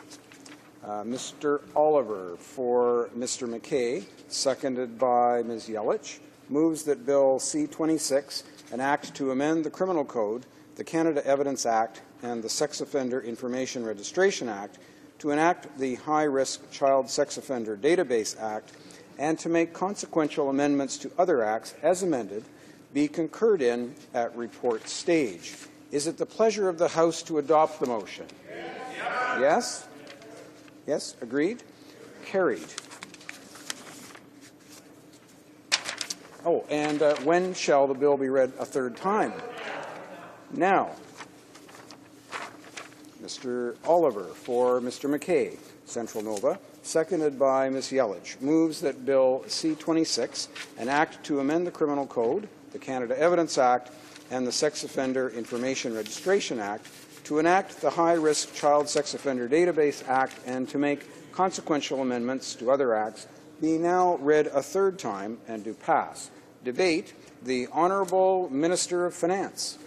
Mr. Oliver for Mr. McKay, seconded by Ms. Yelich, moves that Bill C-26, an act to amend the Criminal Code, the Canada Evidence Act, and the Sex Offender Information Registration Act to enact the High-Risk Child Sex Offender Database Act and to make consequential amendments to other acts as amended be concurred in at report stage. Is it the pleasure of the House to adopt the motion? Yes? Yes? Agreed? Carried. Oh, and when shall the bill be read a third time? Now. Mr. Oliver for Mr. McKay, Central Nova, seconded by Ms. Yelich, moves that Bill C-26, an act to amend the Criminal Code, the Canada Evidence Act, and the Sex Offender Information Registration Act to enact the High-Risk Child Sex Offender Database Act and to make consequential amendments to other acts, be now read a third time and do pass. Debate, the Honourable Minister of Finance.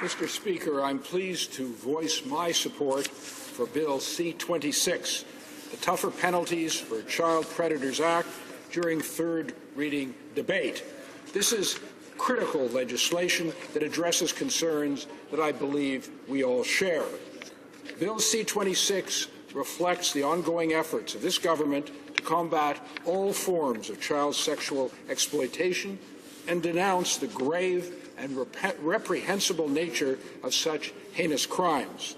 Mr. Speaker, I'm pleased to voice my support for Bill C-26, the Tougher Penalties for Child Predators Act, during third reading debate. This is critical legislation that addresses concerns that I believe we all share. Bill C-26 reflects the ongoing efforts of this government to combat all forms of child sexual exploitation and denounce the grave and reprehensible nature of such heinous crimes.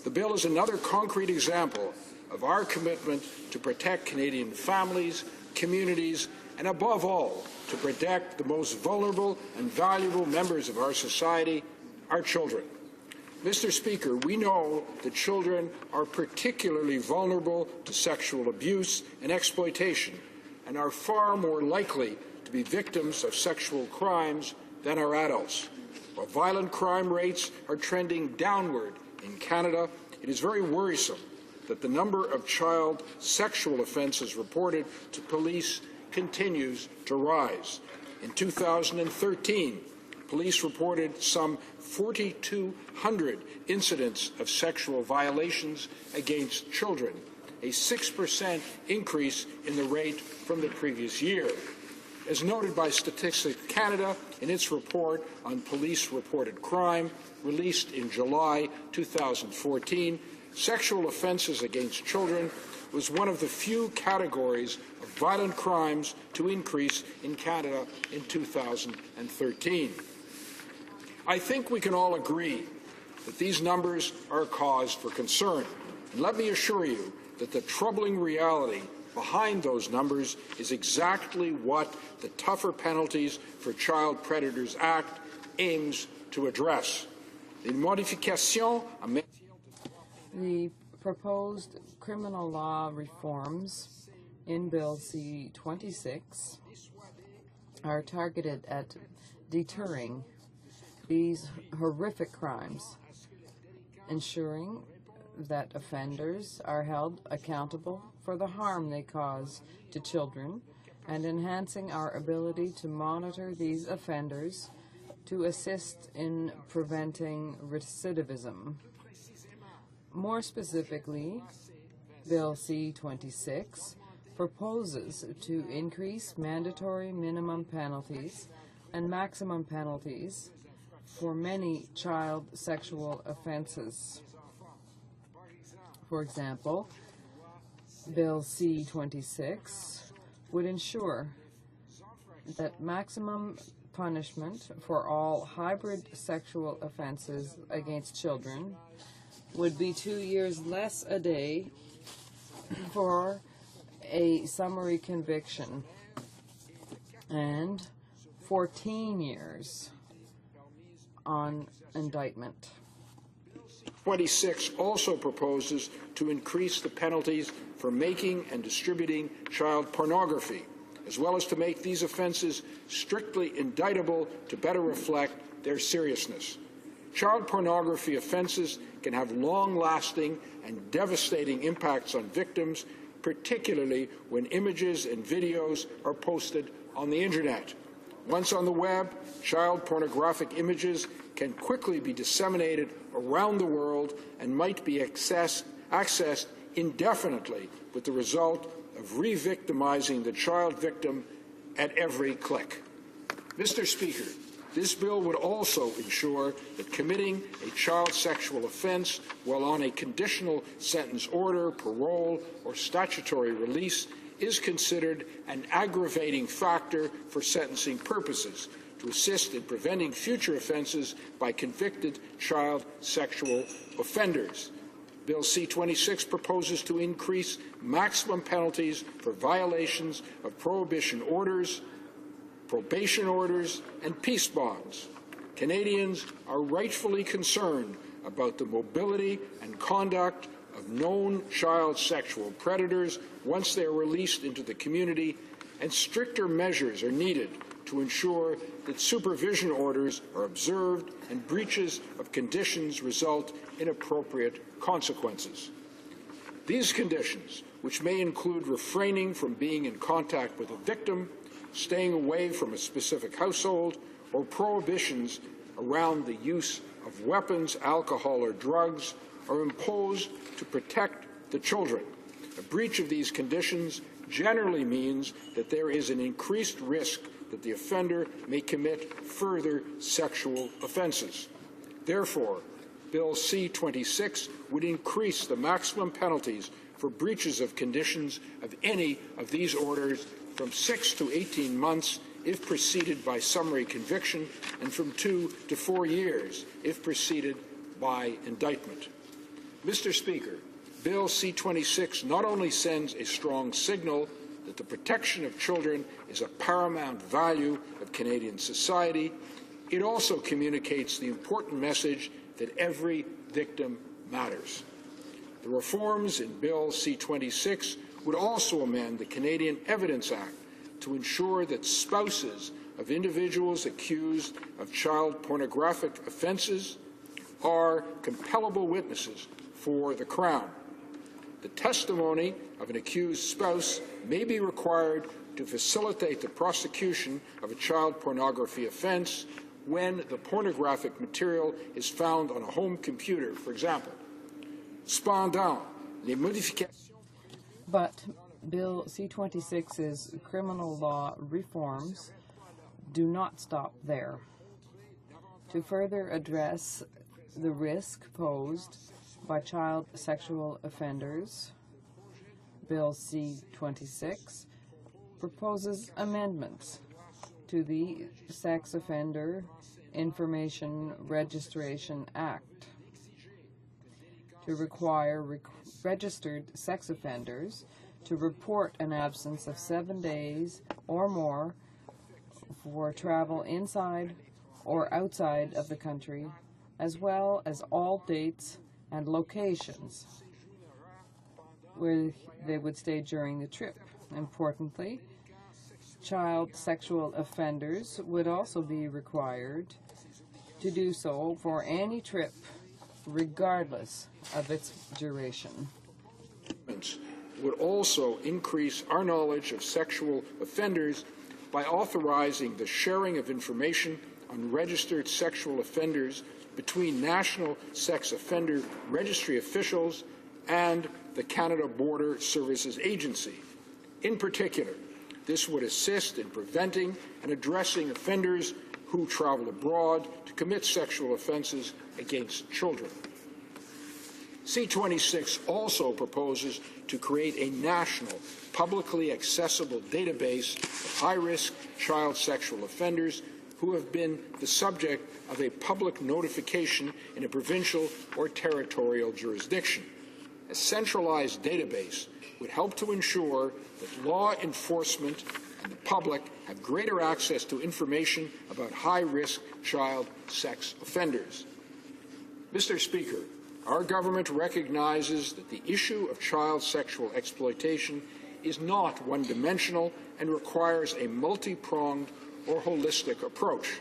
The bill is another concrete example of our commitment to protect Canadian families, communities, and above all, to protect the most vulnerable and valuable members of our society, our children. Mr. Speaker, we know that children are particularly vulnerable to sexual abuse and exploitation and are far more likely to be victims of sexual crimes than are adults. While violent crime rates are trending downward in Canada, it is very worrisome that the number of child sexual offences reported to police continues to rise. In 2013, police reported some 4,200 incidents of sexual violations against children, a 6% increase in the rate from the previous year. As noted by Statistics Canada in its report on police-reported crime, released in July 2014, sexual offences against children was one of the few categories of violent crimes to increase in Canada in 2013. I think we can all agree that these numbers are a cause for concern. And let me assure you that the troubling reality behind those numbers is exactly what the Tougher Penalties for Child Predators Act aims to address. The proposed criminal law reforms in Bill C-26 are targeted at deterring these horrific crimes, ensuring that offenders are held accountable for the harm they cause to children, and enhancing our ability to monitor these offenders to assist in preventing recidivism. More specifically, Bill C-26 proposes to increase mandatory minimum penalties and maximum penalties for many child sexual offenses. For example, Bill C-26 would ensure that maximum punishment for all hybrid sexual offenses against children would be 2 years less a day for a summary conviction and 14 years on indictment. 26 also proposes to increase the penalties for making and distributing child pornography, as well as to make these offences strictly indictable to better reflect their seriousness. Child pornography offences can have long-lasting and devastating impacts on victims, particularly when images and videos are posted on the Internet. Once on the web, child pornographic images can quickly be disseminated around the world and might be accessed indefinitely, with the result of re-victimizing the child victim at every click. Mr. Speaker, this bill would also ensure that committing a child sexual offence while on a conditional sentence order, parole, or statutory release is considered an aggravating factor for sentencing purposes to assist in preventing future offences by convicted child sexual offenders. Bill C-26 proposes to increase maximum penalties for violations of prohibition orders, probation orders, and peace bonds. Canadians are rightfully concerned about the mobility and conduct of known child sexual predators once they are released into the community, and stricter measures are needed to ensure that supervision orders are observed and breaches of conditions result in appropriate consequences. These conditions, which may include refraining from being in contact with a victim, staying away from a specific household, or prohibitions around the use of weapons, alcohol, or drugs, are imposed to protect the children. A breach of these conditions generally means that there is an increased risk that the offender may commit further sexual offences. Therefore, Bill C-26 would increase the maximum penalties for breaches of conditions of any of these orders from 6 to 18 months if preceded by summary conviction, and from 2 to 4 years if preceded by indictment. Mr. Speaker, Bill C-26 not only sends a strong signal that the protection of children is a paramount value of Canadian society, it also communicates the important message that every victim matters. The reforms in Bill C-26 would also amend the Canadian Evidence Act to ensure that spouses of individuals accused of child pornographic offenses are compellable witnesses for the Crown. The testimony of an accused spouse may be required to facilitate the prosecution of a child pornography offense when the pornographic material is found on a home computer, for example. Cependant, les modifications. But Bill C-26's criminal law reforms do not stop there. To further address the risk posed by child sexual offenders, Bill C-26 proposes amendments to the Sex Offender Information Registration Act to require registered sex offenders to report an absence of 7 days or more for travel inside or outside of the country, as well as all dates and locations where they would stay during the trip. Importantly, child sexual offenders would also be required to do so for any trip, regardless of its duration. Would also increase our knowledge of sexual offenders by authorizing the sharing of information on registered sexual offenders between National Sex Offender Registry officials and the Canada Border Services Agency. In particular, this would assist in preventing and addressing offenders who travel abroad to commit sexual offenses against children. C-26 also proposes to create a national, publicly accessible database of high-risk child sexual offenders who have been the subject of a public notification in a provincial or territorial jurisdiction. A centralized database would help to ensure that law enforcement and the public have greater access to information about high-risk child sex offenders. Mr. Speaker, our government recognizes that the issue of child sexual exploitation is not one-dimensional and requires a multi-pronged or holistic approach.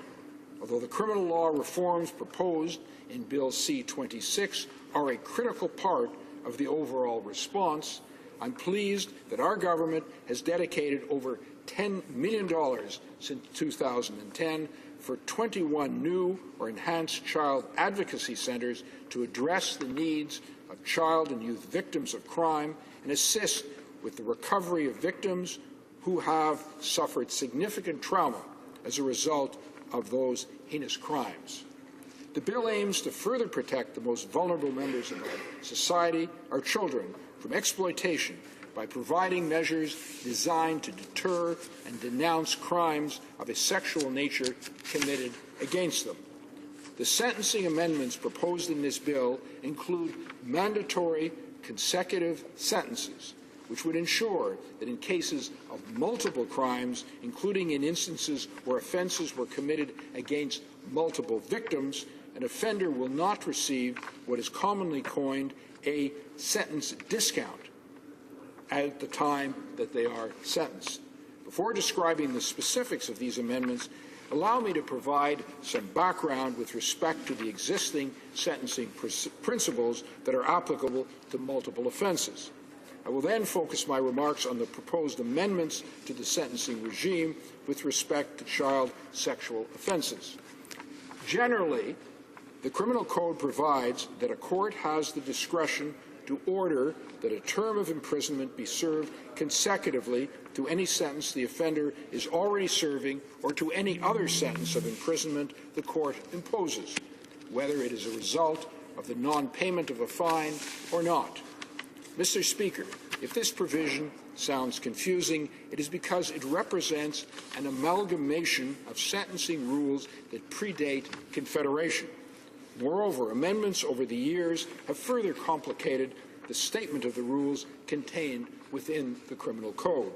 Although the criminal law reforms proposed in Bill C-26 are a critical part of the overall response, I'm pleased that our government has dedicated over $10 million since 2010 for 21 new or enhanced child advocacy centers to address the needs of child and youth victims of crime and assist with the recovery of victims who have suffered significant trauma as a result of those heinous crimes. The bill aims to further protect the most vulnerable members of our society, our children, from exploitation by providing measures designed to deter and denounce crimes of a sexual nature committed against them. The sentencing amendments proposed in this bill include mandatory consecutive sentences, which would ensure that in cases of multiple crimes, including in instances where offenses were committed against multiple victims, an offender will not receive what is commonly coined a sentence discount at the time that they are sentenced. Before describing the specifics of these amendments, allow me to provide some background with respect to the existing sentencing principles that are applicable to multiple offenses. I will then focus my remarks on the proposed amendments to the sentencing regime with respect to child sexual offenses. Generally, the Criminal Code provides that a court has the discretion to order that a term of imprisonment be served consecutively to any sentence the offender is already serving or to any other sentence of imprisonment the court imposes, whether it is a result of the non-payment of a fine or not. Mr. Speaker, if this provision sounds confusing, it is because it represents an amalgamation of sentencing rules that predate Confederation. Moreover, amendments over the years have further complicated the statement of the rules contained within the Criminal Code.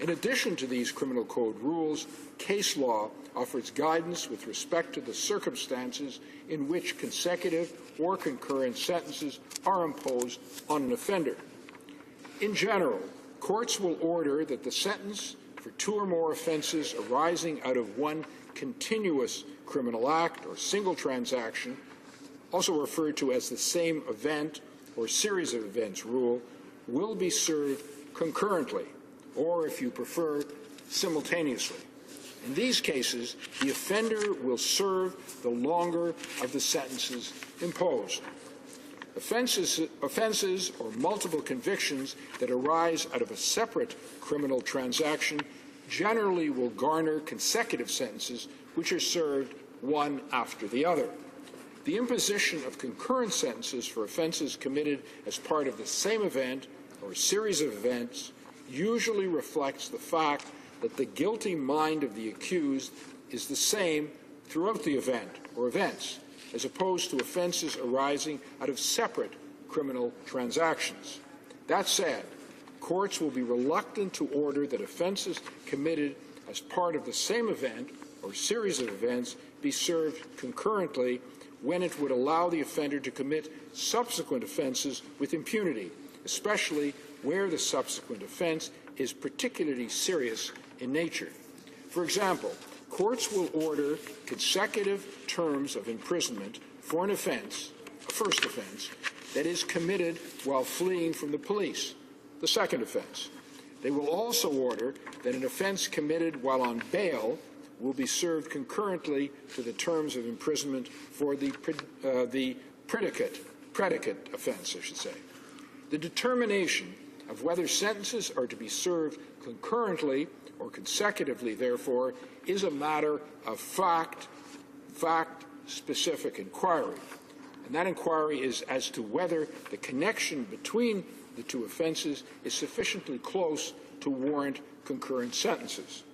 In addition to these Criminal Code rules, case law offers guidance with respect to the circumstances in which consecutive or concurrent sentences are imposed on an offender. In general, courts will order that the sentence for two or more offenses arising out of one continuous criminal act or single transaction, also referred to as the same event or series of events rule, will be served concurrently, or if you prefer, simultaneously. In these cases, the offender will serve the longer of the sentences imposed. Offenses or multiple convictions that arise out of a separate criminal transaction generally will garner consecutive sentences which are served one after the other. The imposition of concurrent sentences for offenses committed as part of the same event or series of events usually reflects the fact that the guilty mind of the accused is the same throughout the event or events, as opposed to offenses arising out of separate criminal transactions. That said, courts will be reluctant to order that offenses committed as part of the same event or series of events be served concurrently when it would allow the offender to commit subsequent offenses with impunity, especially where the subsequent offense is particularly serious in nature. For example, courts will order consecutive terms of imprisonment for an offense, a first offense, that is committed while fleeing from the police, the second offense. They will also order that an offense committed while on bail will be served concurrently to the terms of imprisonment for the predicate offense, I should say. The determination of whether sentences are to be served concurrently or consecutively, therefore, is a matter of fact-specific inquiry. And that inquiry is as to whether the connection between the two offenses is sufficiently close to warrant concurrent sentences.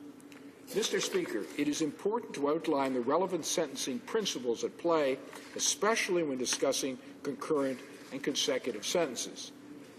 Mr. Speaker, it is important to outline the relevant sentencing principles at play, especially when discussing concurrent and consecutive sentences.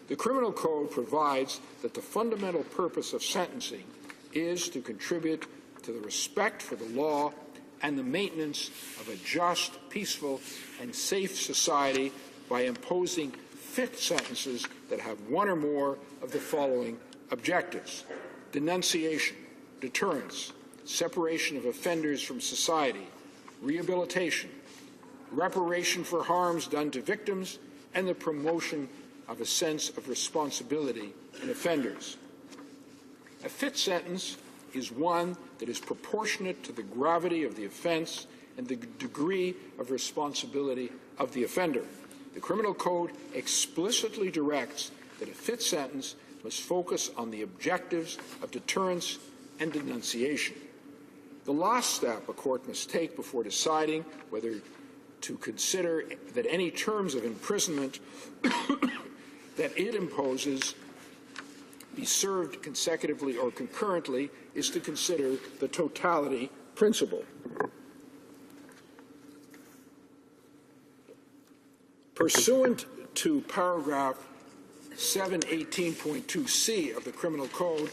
The Criminal Code provides that the fundamental purpose of sentencing is to contribute to the respect for the law and the maintenance of a just, peaceful, and safe society by imposing fit sentences that have one or more of the following objectives: denunciation, deterrence, separation of offenders from society, rehabilitation, reparation for harms done to victims, and the promotion of a sense of responsibility in offenders. A fit sentence is one that is proportionate to the gravity of the offense and the degree of responsibility of the offender. The Criminal Code explicitly directs that a fit sentence must focus on the objectives of deterrence and denunciation. The last step a court must take before deciding whether to consider that any terms of imprisonment that it imposes be served consecutively or concurrently is to consider the totality principle. Pursuant to paragraph 718.2c of the Criminal Code,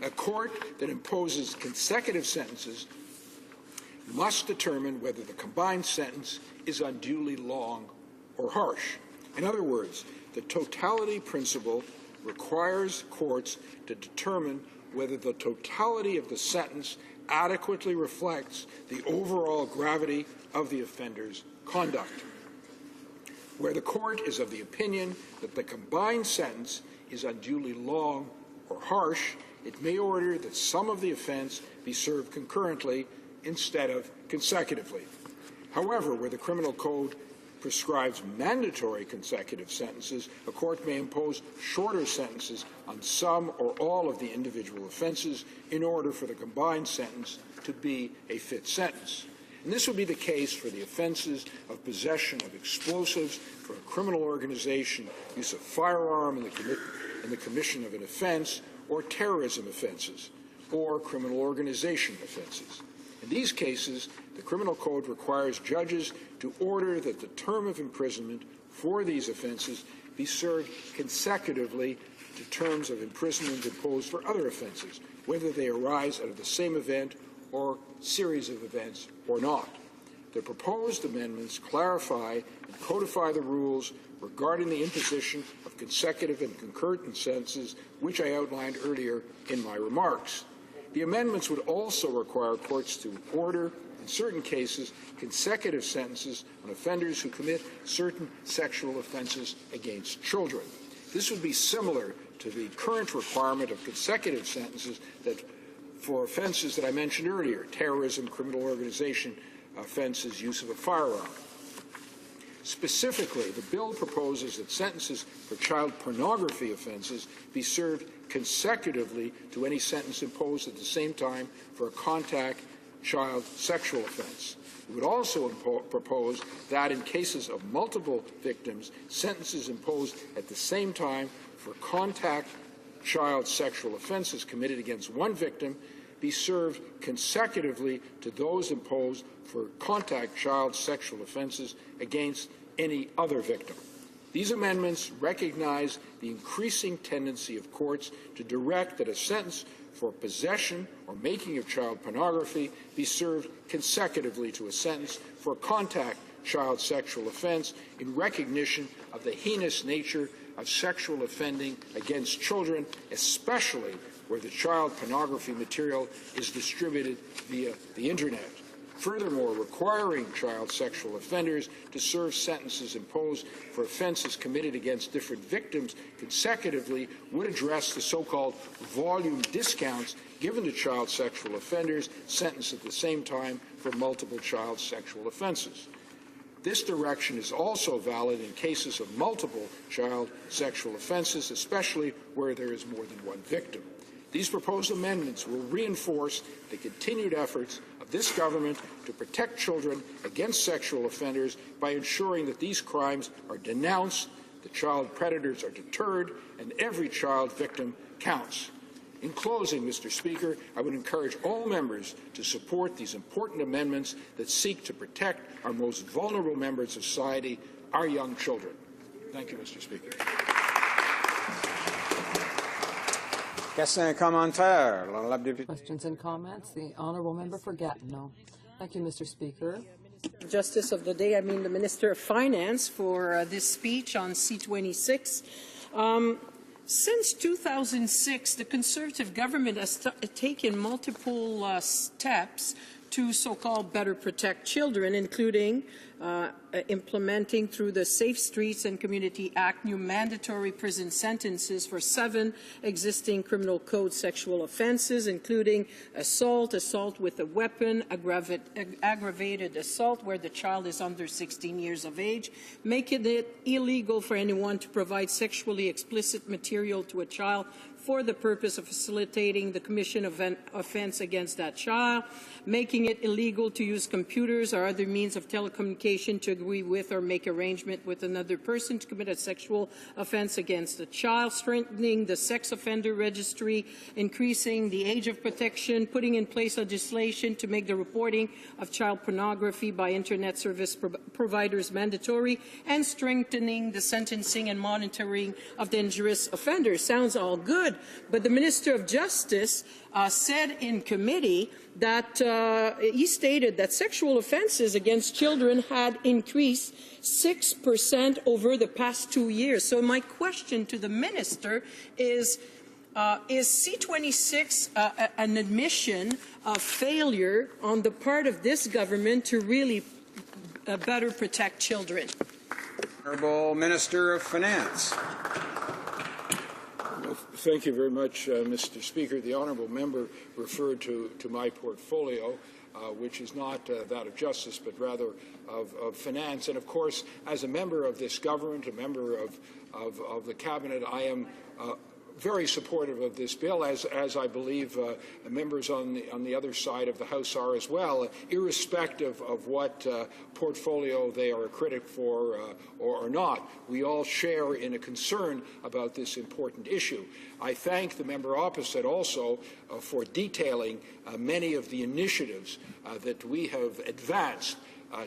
a court that imposes consecutive sentences must determine whether the combined sentence is unduly long or harsh. In other words, the totality principle requires courts to determine whether the totality of the sentence adequately reflects the overall gravity of the offender's conduct. Where the court is of the opinion that the combined sentence is unduly long or harsh, it may order that some of the offense be served concurrently instead of consecutively. However, where the Criminal Code prescribes mandatory consecutive sentences, a court may impose shorter sentences on some or all of the individual offenses in order for the combined sentence to be a fit sentence. And this would be the case for the offenses of possession of explosives for a criminal organization, use of firearm in the commission of an offense, or terrorism offenses, or criminal organization offenses. In these cases, the Criminal Code requires judges to order that the term of imprisonment for these offenses be served consecutively to terms of imprisonment imposed for other offenses, whether they arise out of the same event or series of events or not. The proposed amendments clarify and codify the rules regarding the imposition of consecutive and concurrent sentences, which I outlined earlier in my remarks. The amendments would also require courts to order, in certain cases, consecutive sentences on offenders who commit certain sexual offenses against children. This would be similar to the current requirement of consecutive sentences for offenses that I mentioned earlier: terrorism, criminal organization offenses, use of a firearm. Specifically, the bill proposes that sentences for child pornography offenses be served consecutively to any sentence imposed at the same time for a contact child sexual offense. It would also propose that in cases of multiple victims, sentences imposed at the same time for contact child sexual offenses committed against one victim be served consecutively to those imposed for contact child sexual offenses against any other victim. These amendments recognize the increasing tendency of courts to direct that a sentence for possession or making of child pornography be served consecutively to a sentence for a contact child sexual offense in recognition of the heinous nature of sexual offending against children, especially where the child pornography material is distributed via the Internet. Furthermore, requiring child sexual offenders to serve sentences imposed for offenses committed against different victims consecutively would address the so-called volume discounts given to child sexual offenders sentenced at the same time for multiple child sexual offenses. This direction is also valid in cases of multiple child sexual offenses, especially where there is more than one victim. These proposed amendments will reinforce the continued efforts of this government to protect children against sexual offenders by ensuring that these crimes are denounced, the child predators are deterred, and every child victim counts. In closing, Mr. Speaker, I would encourage all members to support these important amendments that seek to protect our most vulnerable members of society, our young children. Thank you, Mr. Speaker. Questions and comments. The Honourable Member for Gatineau. Thank you, Mr. Speaker. Justice of the Day, I mean the Minister of Finance, for this speech on C26. Since 2006, the Conservative government has taken multiple steps to so-called better protect children, including implementing through the Safe Streets and Community Act new mandatory prison sentences for 7 existing criminal code sexual offenses, including assault, assault with a weapon, aggravated assault where the child is under 16 years of age, making it illegal for anyone to provide sexually explicit material to a child for the purpose of facilitating the commission of an offense against that child, making it illegal to use computers or other means of telecommunication to agree with or make arrangement with another person to commit a sexual offense against a child, strengthening the sex offender registry, increasing the age of protection, putting in place legislation to make the reporting of child pornography by Internet service providers mandatory, and strengthening the sentencing and monitoring of dangerous offenders. Sounds all good. But the Minister of Justice said in committee that he stated that sexual offences against children had increased 6% over the past 2 years. So my question to the Minister is C26 an admission of failure on the part of this government to really better protect children? Honourable Minister of Finance. Thank you very much, Mr. Speaker. The honourable member referred to my portfolio, which is not that of justice, but rather of finance. And of course, as a member of this government, a member of the cabinet, I am very supportive of this bill, as I believe members on the other side of the House are as well, irrespective of what portfolio they are a critic for or not. We all share in a concern about this important issue. I thank the member opposite also for detailing many of the initiatives that we have advanced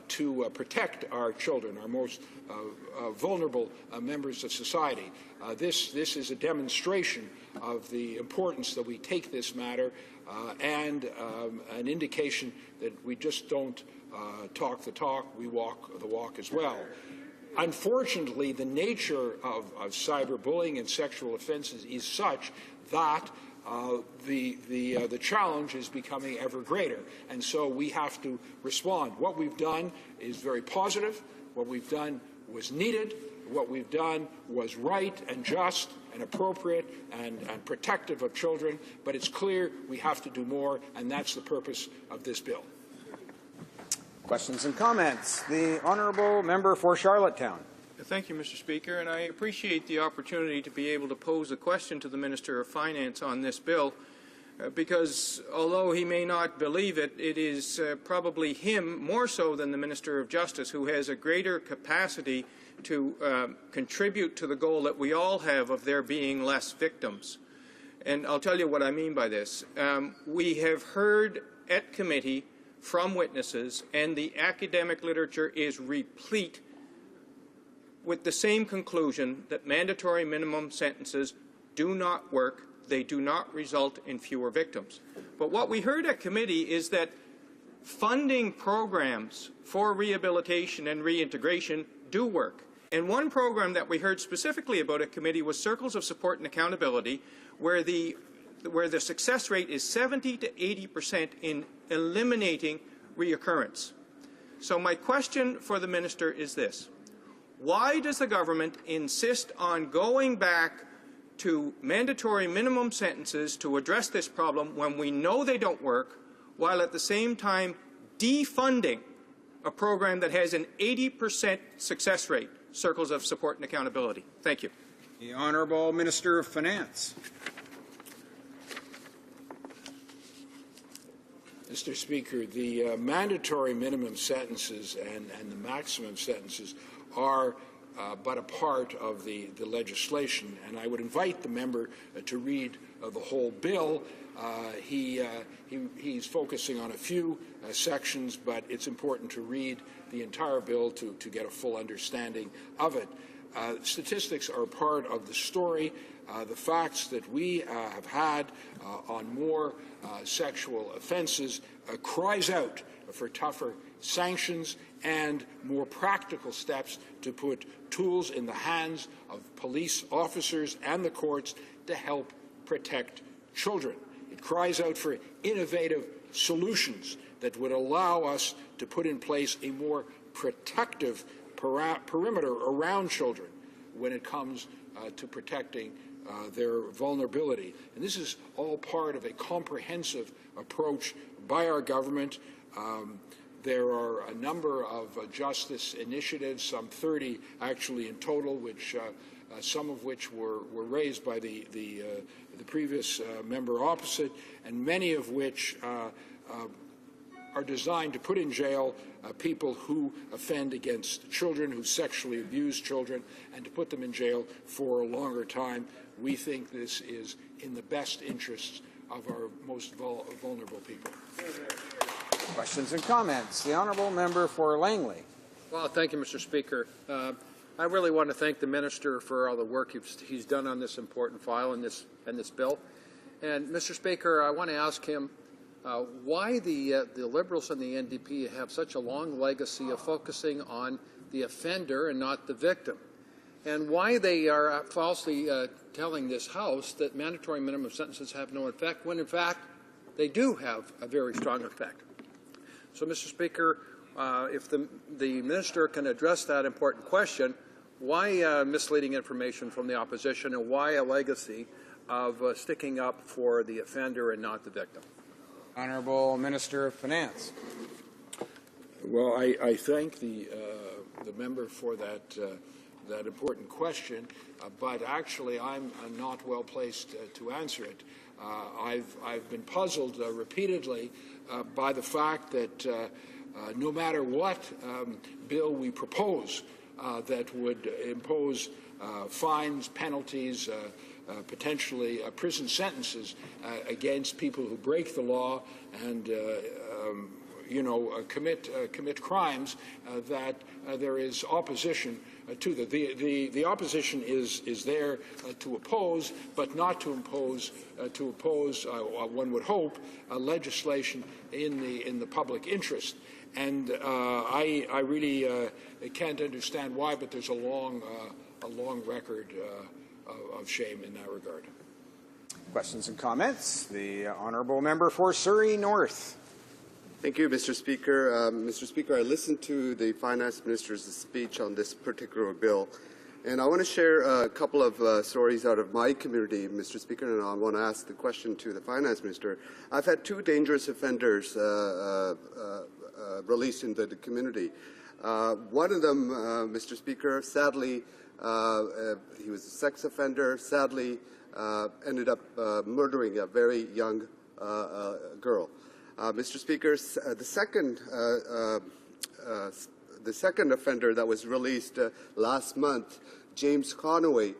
to protect our children, our most vulnerable members of society. This is a demonstration of the importance that we take this matter and an indication that we just don't talk the talk, we walk the walk as well. Unfortunately, the nature of cyberbullying and sexual offenses is such that the challenge is becoming ever greater, and so we have to respond. What we've done is very positive. What we've done was needed. What we've done was right and just and appropriate and protective of children, but it's clear we have to do more, and that's the purpose of this bill. Questions and comments. The honourable member for Charlottetown. Thank you, Mr. Speaker, and I appreciate the opportunity to be able to pose a question to the Minister of Finance on this bill, because although he may not believe it, it is probably him more so than the Minister of Justice who has a greater capacity to contribute to the goal that we all have of there being less victims. And I'll tell you what I mean by this. We have heard at committee from witnesses, and the academic literature is replete with the same conclusion that mandatory minimum sentences do not work. They do not result in fewer victims. But what we heard at committee is that funding programs for rehabilitation and reintegration do work. And one program that we heard specifically about at committee was Circles of Support and Accountability, where the success rate is 70 to 80% in eliminating reoccurrence. So my question for the Minister is this. Why does the government insist on going back to mandatory minimum sentences to address this problem when we know they don't work, while at the same time defunding a program that has an 80% success rate, Circles of Support and Accountability? Thank you. The Honourable Minister of Finance. Mr. Speaker, the mandatory minimum sentences and the maximum sentences are but a part of the legislation, and I would invite the member to read the whole bill. He's focusing on a few sections, but it's important to read the entire bill to get a full understanding of it. Statistics are part of the story. The facts that we have had on more sexual offenses cries out for tougher sanctions and more practical steps to put tools in the hands of police officers and the courts to help protect children. It cries out for innovative solutions that would allow us to put in place a more protective perimeter around children when it comes to protecting their vulnerability. And this is all part of a comprehensive approach by our government. There are a number of justice initiatives, some 30 actually in total, which some of which were raised by the previous member opposite, and many of which are designed to put in jail people who offend against children, who sexually abuse children, and to put them in jail for a longer time. We think this is in the best interests of our most vulnerable people. Questions and comments. The honourable member for Langley. Well, thank you, Mr. Speaker. I really want to thank the minister for all the work he's done on this important file and this bill. And, Mr. Speaker, I want to ask him why the Liberals and the NDP have such a long legacy of focusing on the offender and not the victim, and why they are falsely telling this House that mandatory minimum sentences have no effect, when in fact they do have a very strong effect. So, Mr. Speaker, if the minister can address that important question, why misleading information from the opposition, and why a legacy of sticking up for the offender and not the victim? Honourable Minister of Finance. Well, I thank the member for that important question, but actually I'm not well placed to answer it. I've been puzzled repeatedly by the fact that no matter what bill we propose that would impose fines, penalties, potentially prison sentences against people who break the law and commit crimes, that there is opposition to the opposition is there to oppose, but not to impose one would hope legislation in the public interest. And I really can't understand why, but there's a long record of shame in that regard. Questions and comments? The honourable member for Surrey North. Thank you, Mr. Speaker. Mr. Speaker, I listened to the Finance Minister's speech on this particular bill, and I want to share a couple of stories out of my community, Mr. Speaker, and I want to ask the question to the Finance Minister. I've had two dangerous offenders released into the community. One of them, Mr. Speaker, sadly, he was a sex offender, sadly ended up murdering a very young girl. Mr. Speaker, the second offender that was released last month, James Conway,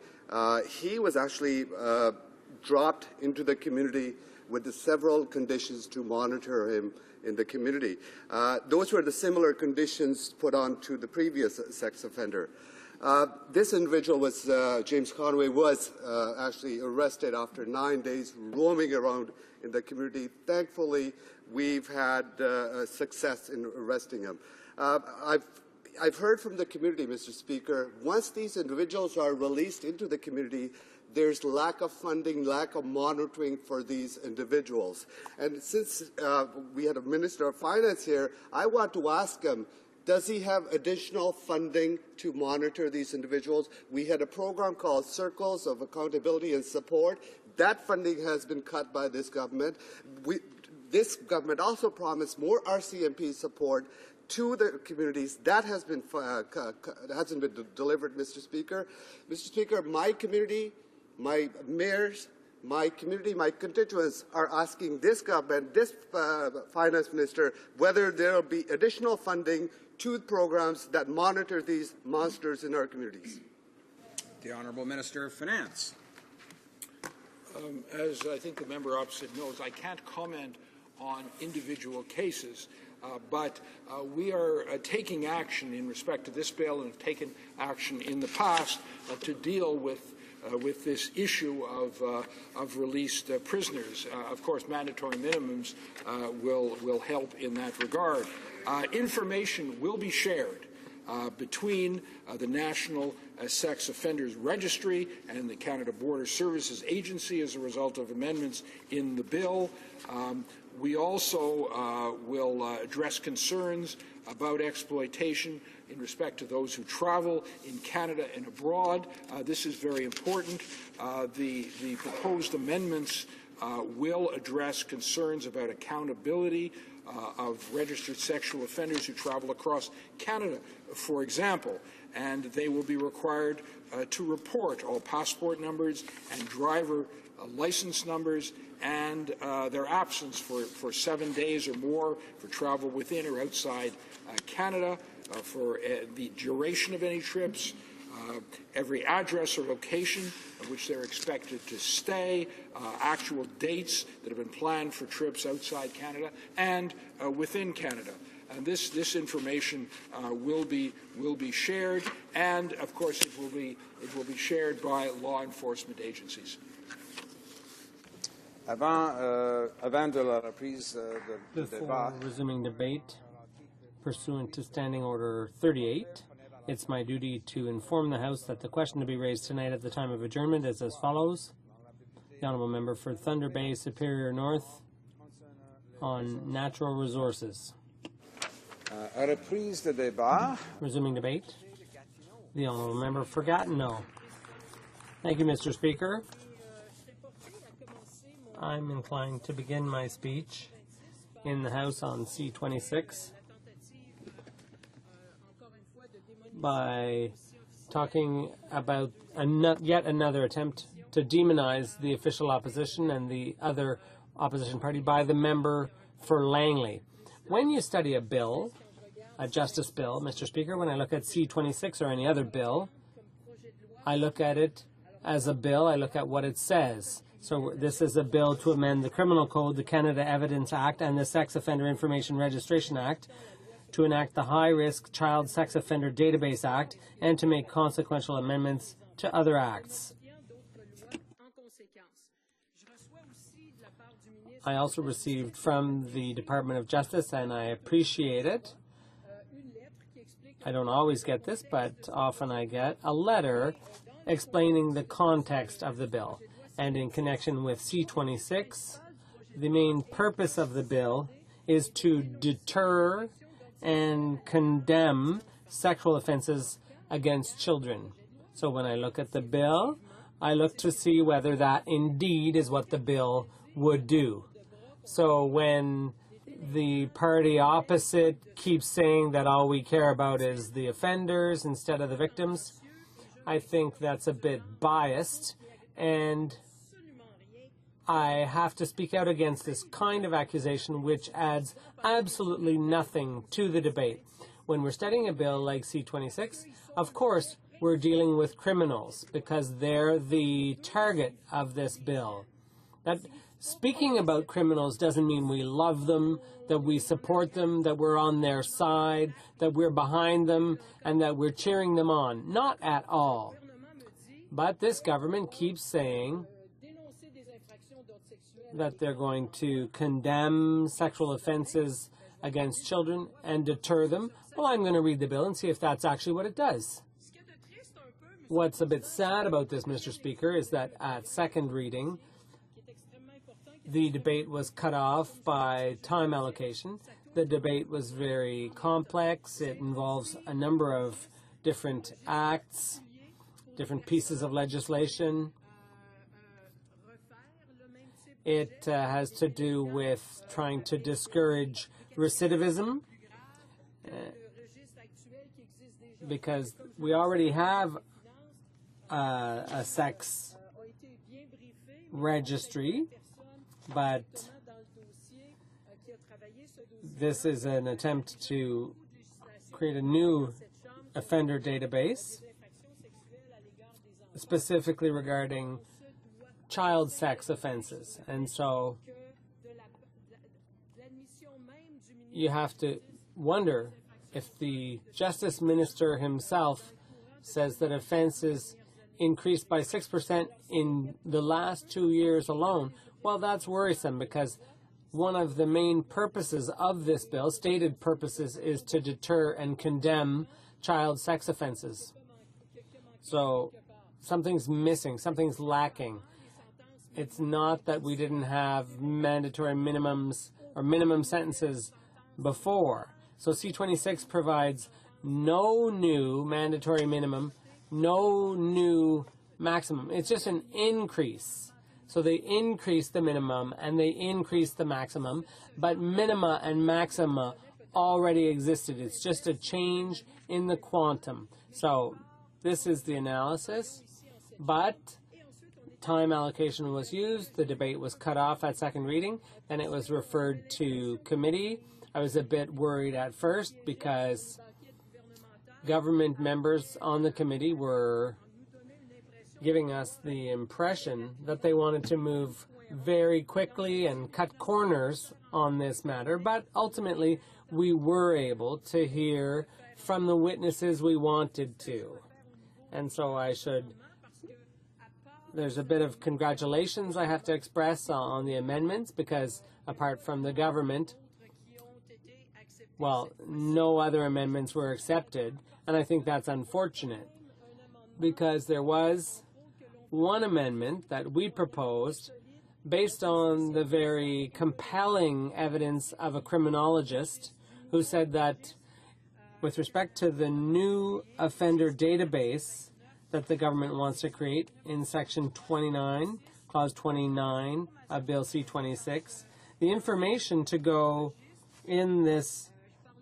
he was actually dropped into the community with the several conditions to monitor him in the community. Those were the similar conditions put on to the previous sex offender. This individual was, James Conway, was actually arrested after 9 days roaming around in the community. Thankfully, we've had success in arresting him. I've heard from the community, Mr. Speaker, once these individuals are released into the community, there's lack of funding, lack of monitoring for these individuals. And since we had a Minister of Finance here, I want to ask him, does he have additional funding to monitor these individuals? We had a program called Circles of Accountability and Support. That funding has been cut by this government. This government also promised more RCMP support to the communities. That has been hasn't been delivered, Mr. Speaker. Mr. Speaker, my community, my mayors, my community, my constituents are asking this government, this finance minister, whether there will be additional funding to programs that monitor these monsters in our communities. The Honourable Minister of Finance. As I think the member opposite knows, I can't comment on individual cases, but we are taking action in respect to this bill and have taken action in the past to deal with this issue of released prisoners. Of course, mandatory minimums will help in that regard. Information will be shared between the National Sex Offenders Registry and the Canada Border Services Agency as a result of amendments in the bill. We also will address concerns about exploitation in respect to those who travel in Canada and abroad. This is very important. The proposed amendments will address concerns about accountability of registered sexual offenders who travel across Canada, for example, and they will be required to report all passport numbers and driver license numbers and their absence for 7 days or more for travel within or outside Canada, for the duration of any trips, every address or location at which they're expected to stay, actual dates that have been planned for trips outside Canada and within Canada. And this information will be shared, and of course it will be shared by law enforcement agencies. Avant de la reprise de Before débat, resuming debate, pursuant to Standing Order 38, it's my duty to inform the House that the question to be raised tonight at the time of adjournment is as follows. The Honourable Member for Thunder Bay, Superior North, on natural resources. à reprise de débat. Resuming debate. The Honourable Member for Gatineau. Thank you, Mr. Speaker. I'm inclined to begin my speech in the House on C-26 by talking about yet another attempt to demonize the official opposition and the other opposition party by the member for Langley. When you study a bill, a justice bill, Mr. Speaker, when I look at C-26 or any other bill, I look at it as a bill, I look at what it says. So this is a bill to amend the Criminal Code, the Canada Evidence Act, and the Sex Offender Information Registration Act to enact the High-Risk Child Sex Offender Database Act and to make consequential amendments to other acts. I also received from the Department of Justice, and I appreciate it, I don't always get this, but often I get a letter explaining the context of the bill. And in connection with C-26, the main purpose of the bill is to deter and condemn sexual offenses against children. So when I look at the bill, I look to see whether that indeed is what the bill would do. So when the party opposite keeps saying that all we care about is the offenders instead of the victims, I think that's a bit biased, and I have to speak out against this kind of accusation which adds absolutely nothing to the debate. When we're studying a bill like C-26, of course, we're dealing with criminals because they're the target of this bill. That speaking about criminals doesn't mean we love them, that we support them, that we're on their side, that we're behind them, and that we're cheering them on. Not at all. But this government keeps saying that they're going to condemn sexual offenses against children and deter them. Well, I'm going to read the bill and see if that's actually what it does. What's a bit sad about this, Mr. Speaker, is that at second reading, the debate was cut off by time allocation. The debate was very complex. It involves a number of different acts, different pieces of legislation. It has to do with trying to discourage recidivism because we already have a sex registry, but this is an attempt to create a new offender database specifically regarding child sex offenses. And so you have to wonder if the Justice Minister himself says that offenses increased by 6% in the last 2 years alone. Well, that's worrisome because one of the main purposes of this bill, stated purposes, is to deter and condemn child sex offenses. So something's missing, something's lacking. It's not that we didn't have mandatory minimums or minimum sentences before. So C-26 provides no new mandatory minimum, no new maximum. It's just an increase. So they increase the minimum and they increase the maximum, but minima and maxima already existed. It's just a change in the quantum. So this is the analysis, but time allocation was used. The debate was cut off at second reading, and it was referred to committee. I was a bit worried at first because government members on the committee were giving us the impression that they wanted to move very quickly and cut corners on this matter, but ultimately we were able to hear from the witnesses we wanted to. And so there's a bit of congratulations I have to express on the amendments because apart from the government, well, no other amendments were accepted, and I think that's unfortunate because there was one amendment that we proposed based on the very compelling evidence of a criminologist who said that with respect to the new offender database that the government wants to create in Section 29, Clause 29 of Bill C-26, the information to go in this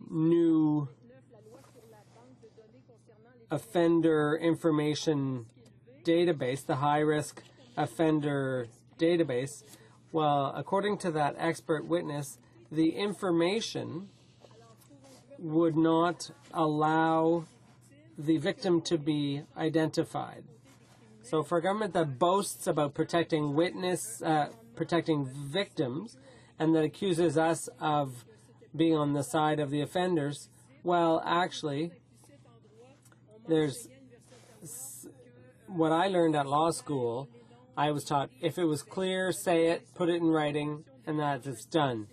new offender information database, the high-risk offender database, well, according to that expert witness, the information would not allow the victim to be identified. So for a government that boasts about protecting protecting victims, and that accuses us of being on the side of the offenders, Well, actually, there's what I learned at law school. I was taught if it was clear, say it, put it in writing, and that it's done.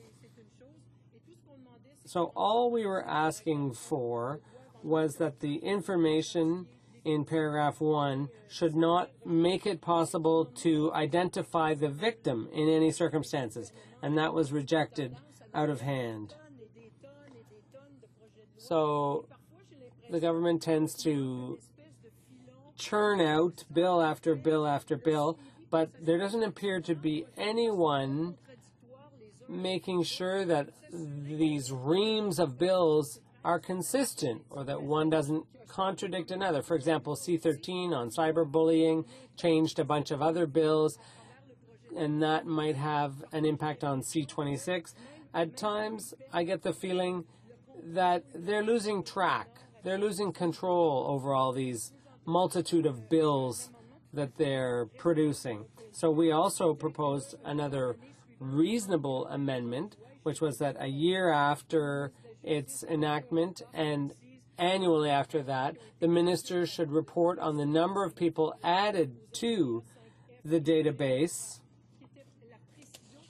So all we were asking for was that the information in paragraph 1 should not make it possible to identify the victim in any circumstances, and that was rejected out of hand. So the government tends to churn out bill after bill after bill, but there doesn't appear to be anyone making sure that these reams of bills are consistent or that one doesn't contradict another. For example, C-13 on cyberbullying changed a bunch of other bills, and that might have an impact on C-26. At times, I get the feeling that they're losing track. They're losing control over all these multitude of bills that they're producing. So we also proposed another reasonable amendment, which was that a year after its enactment and annually after that, the minister should report on the number of people added to the database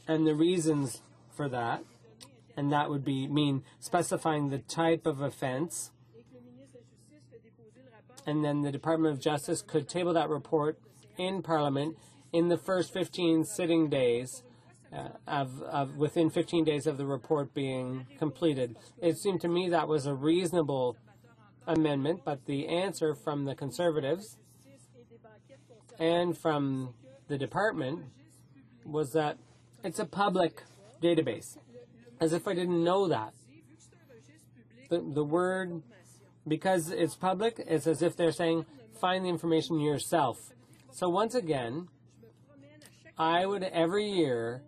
and the reasons for that. And that would mean specifying the type of offense. And then the Department of Justice could table that report in Parliament in the first 15 sitting days within 15 days of the report being completed. It seemed to me that was a reasonable amendment, but the answer from the Conservatives and from the department was that it's a public database. As if I didn't know that. The word, because it's public, it's as if they're saying, find the information yourself. So once again, I would every year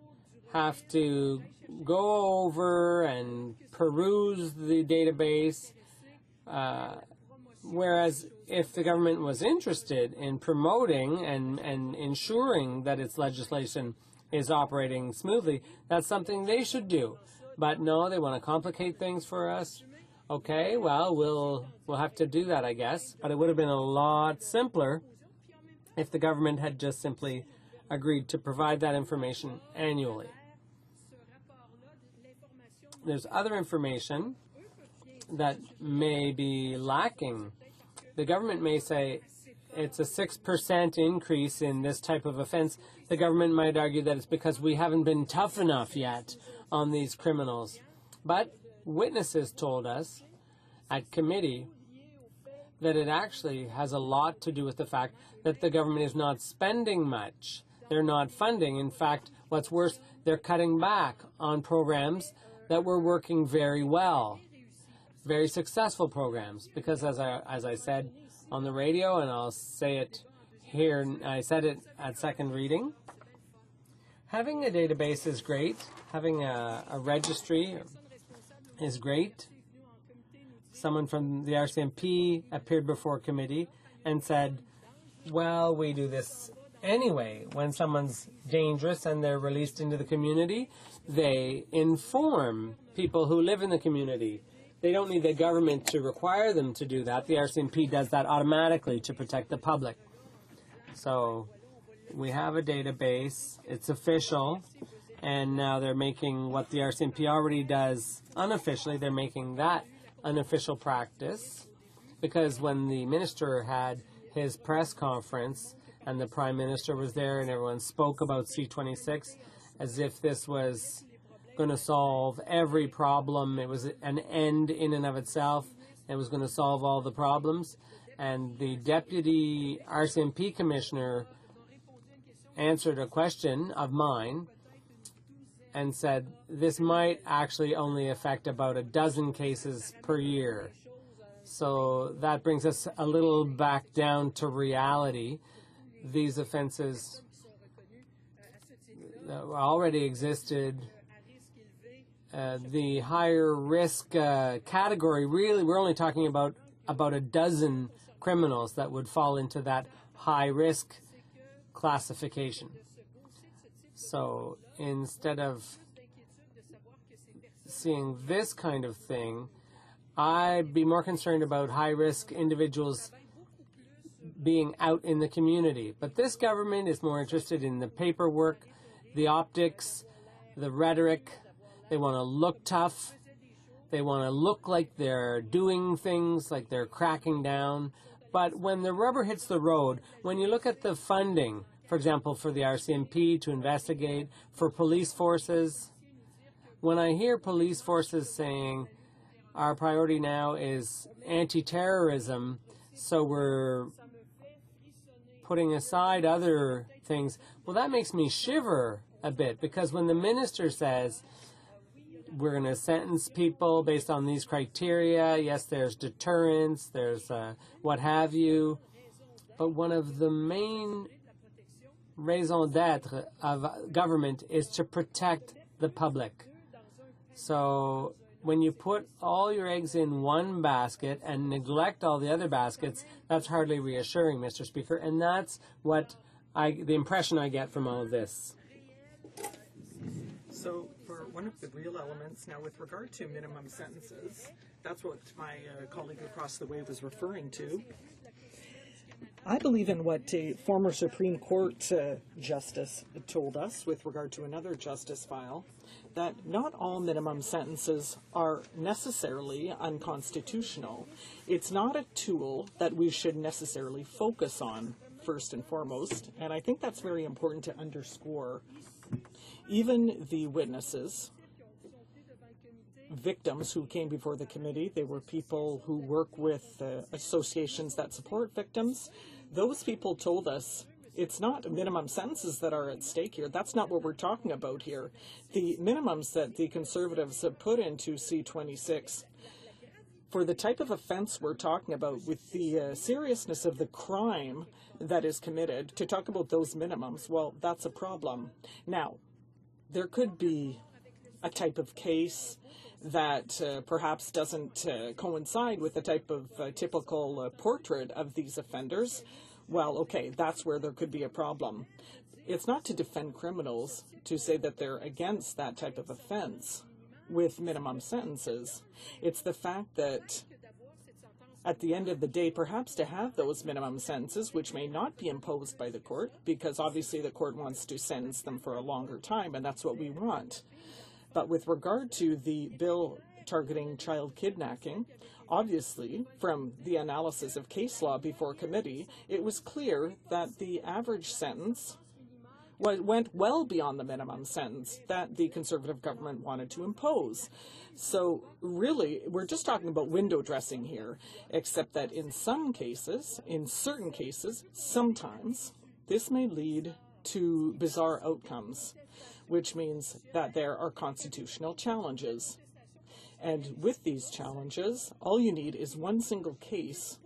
have to go over and peruse the database, whereas if the government was interested in promoting and ensuring that its legislation is operating smoothly, that's something they should do. But no, they want to complicate things for us. Okay, well, we'll have to do that, I guess. But it would have been a lot simpler if the government had just simply agreed to provide that information annually. There's other information that may be lacking. The government may say it's a 6% increase in this type of offense. The government might argue that it's because we haven't been tough enough yet on these criminals. But witnesses told us at committee that it actually has a lot to do with the fact that the government is not spending much. They're not funding. In fact, what's worse, they're cutting back on programs that were working very well, very successful programs. Because as I said on the radio, and I'll say it here, I said it at second reading, having a database is great. Having a registry is great. Someone from the RCMP appeared before committee and said, well, we do this anyway. When someone's dangerous and they're released into the community, they inform people who live in the community. They don't need the government to require them to do that. The RCMP does that automatically to protect the public. So we have a database. It's official. And now they're making what the RCMP already does unofficially. They're making that unofficial practice. Because when the minister had his press conference and the Prime Minister was there and everyone spoke about C-26 as if this was going to solve every problem. It was an end in and of itself. It was going to solve all the problems. And the Deputy RCMP Commissioner answered a question of mine and said this might actually only affect about a dozen cases per year. So that brings us a little back down to reality. These offenses already existed. The higher risk category, really, we're only talking about a dozen criminals that would fall into that high risk classification. So instead of seeing this kind of thing, I'd be more concerned about high-risk individuals being out in the community. But this government is more interested in the paperwork, the optics, the rhetoric. They want to look tough. They want to look like they're doing things, like they're cracking down. But when the rubber hits the road, when you look at the funding, for example, for the RCMP to investigate, for police forces, when I hear police forces saying our priority now is anti-terrorism, so we're putting aside other things, well, that makes me shiver a bit, because when the minister says we're going to sentence people based on these criteria, yes, there's deterrence, there's what have you, but one of the main raison d'etre of government is to protect the public. So when you put all your eggs in one basket and neglect all the other baskets, that's hardly reassuring, Mr. Speaker, and that's what the impression I get from all of this. So for one of the real elements, now with regard to minimum sentences, that's what my colleague across the way was referring to. I believe in what a former Supreme Court justice told us with regard to another justice file, that not all minimum sentences are necessarily unconstitutional. It's not a tool that we should necessarily focus on first and foremost, and I think that's very important to underscore. Even the witnesses, victims who came before the committee, they were people who work with associations that support victims. Those people told us it's not minimum sentences that are at stake here. That's not what we're talking about here. The minimums that the Conservatives have put into C26, for the type of offense we're talking about, with the seriousness of the crime that is committed, to talk about those minimums, well, that's a problem. Now, there could be a type of case that perhaps doesn't coincide with the type of typical portrait of these offenders. Well, okay, that's where there could be a problem. It's not to defend criminals to say that they're against that type of offense with minimum sentences. It's the fact that at the end of the day, perhaps to have those minimum sentences, which may not be imposed by the court, because obviously the court wants to sentence them for a longer time, and that's what we want. But with regard to the bill targeting child kidnapping, obviously, from the analysis of case law before committee, it was clear that the average sentence went well beyond the minimum sentence that the Conservative government wanted to impose. So really, we're just talking about window dressing here, except that in some cases, in certain cases, sometimes, this may lead to bizarre outcomes, which means that there are constitutional challenges. And with these challenges, all you need is one single case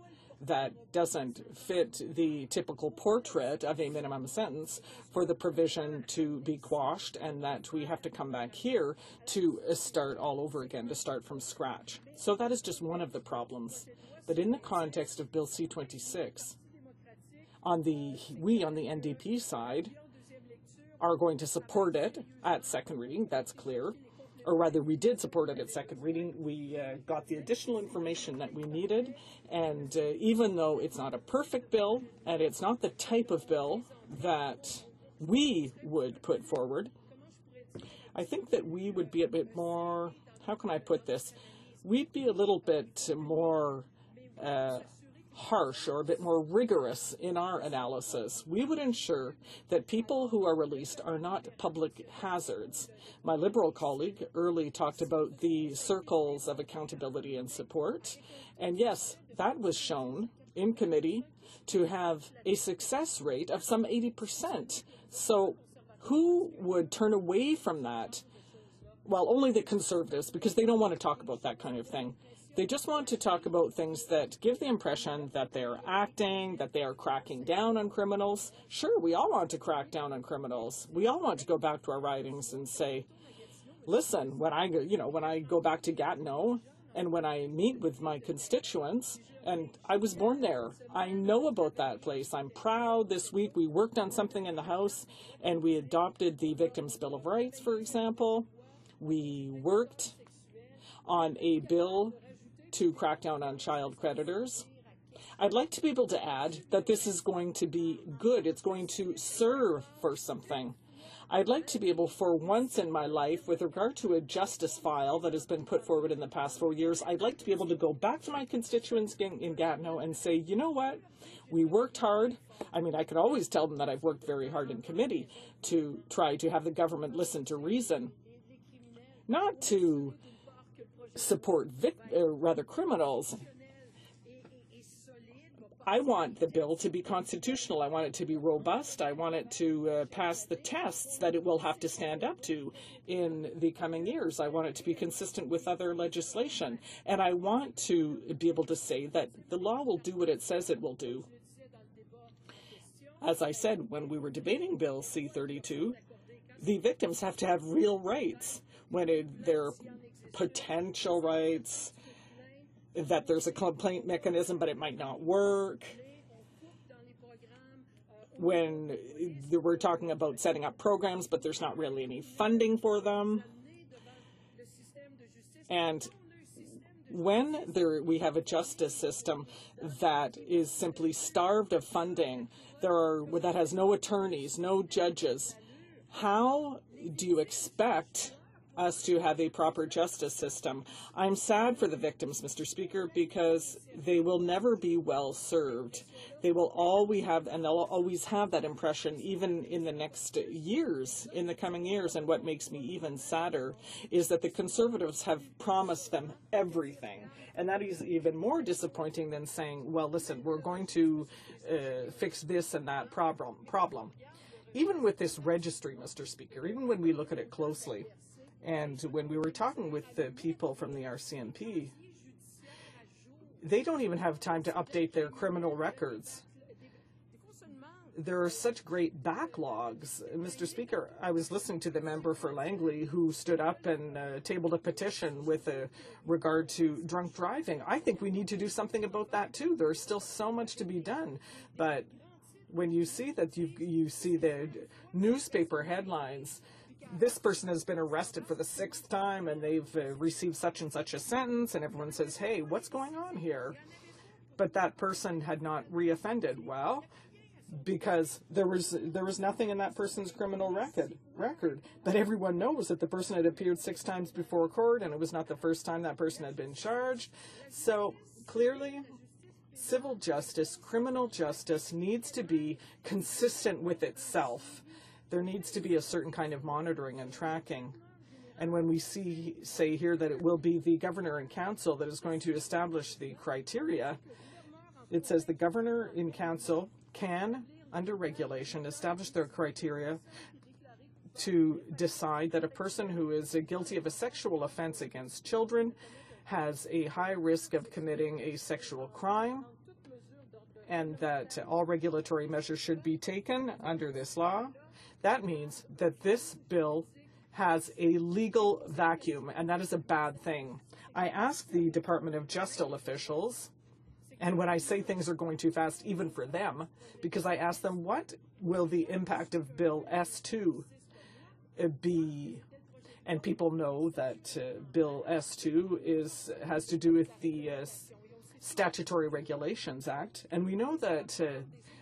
that doesn't fit the typical portrait of a minimum sentence for the provision to be quashed, and that we have to come back here to start all over again, to start from scratch. So that is just one of the problems. But in the context of Bill C-26, we on the NDP side are going to support it at second reading, that's clear. Or rather, we did support it at second reading. We got the additional information that we needed, and even though it's not a perfect bill, and it's not the type of bill that we would put forward, I think that we would be a bit more, how can I put this? We'd be a little bit more harsh or a bit more rigorous in our analysis. We would ensure that people who are released are not public hazards. My Liberal colleague early talked about the circles of accountability and support, and yes, that was shown in committee to have a success rate of some 80%. So who would turn away from that? Well, only the Conservatives, because they don't want to talk about that kind of thing. They just want to talk about things that give the impression that they're acting, that they are cracking down on criminals. Sure, we all want to crack down on criminals. We all want to go back to our ridings and say, listen, when I go back to Gatineau and when I meet with my constituents, and I was born there, I know about that place. I'm proud. This week we worked on something in the House and we adopted the Victims' Bill of Rights, for example. We worked on a bill to crack down on child predators. I'd like to be able to add that this is going to be good. It's going to serve for something. I'd like to be able, for once in my life, with regard to a justice file that has been put forward in the past 4 years, I'd like to be able to go back to my constituents in Gatineau and say, you know what, we worked hard. I mean, I could always tell them that I've worked very hard in committee to try to have the government listen to reason, not to support criminals. I want the bill to be constitutional. I want it to be robust. I want it to pass the tests that it will have to stand up to in the coming years. I want it to be consistent with other legislation. And I want to be able to say that the law will do what it says it will do. As I said, when we were debating Bill C-32, the victims have to have real rights. When their potential rights, that there's a complaint mechanism, but it might not work. When we're talking about setting up programs, but there's not really any funding for them. And when we have a justice system that is simply starved of funding, that has no attorneys, no judges, how do you expect us to have a proper justice system? I'm sad for the victims, Mr. Speaker, because they will never be well served. They will always have, and they'll always have that impression, even in the next years, in the coming years. And what makes me even sadder is that the Conservatives have promised them everything. And that is even more disappointing than saying, well, listen, we're going to fix this and that problem. Even with this registry, Mr. Speaker, even when we look at it closely, and when we were talking with the people from the RCMP, they don't even have time to update their criminal records. There are such great backlogs. Mr. Speaker, I was listening to the member for Langley who stood up and tabled a petition with regard to drunk driving. I think we need to do something about that too. There's still so much to be done. But when you see that, you see the newspaper headlines, this person has been arrested for the 6th time and they've received such and such a sentence, and everyone says, hey, what's going on here? But that person had not reoffended. Well, because there was nothing in that person's criminal record. But everyone knows that the person had appeared 6 times before court, and it was not the first time that person had been charged. So clearly, civil justice, criminal justice needs to be consistent with itself. There needs to be a certain kind of monitoring and tracking. And when we say here that it will be the governor and council that is going to establish the criteria, it says the governor in council can, under regulation, establish their criteria to decide that a person who is guilty of a sexual offense against children has a high risk of committing a sexual crime, and that all regulatory measures should be taken under this law. That means that this bill has a legal vacuum, and that is a bad thing. I asked the Department of Justice officials, and when I say things are going too fast, even for them, because I asked them, what will the impact of Bill S2 be? And people know that Bill S2 has to do with the Statutory Regulations Act, and we know that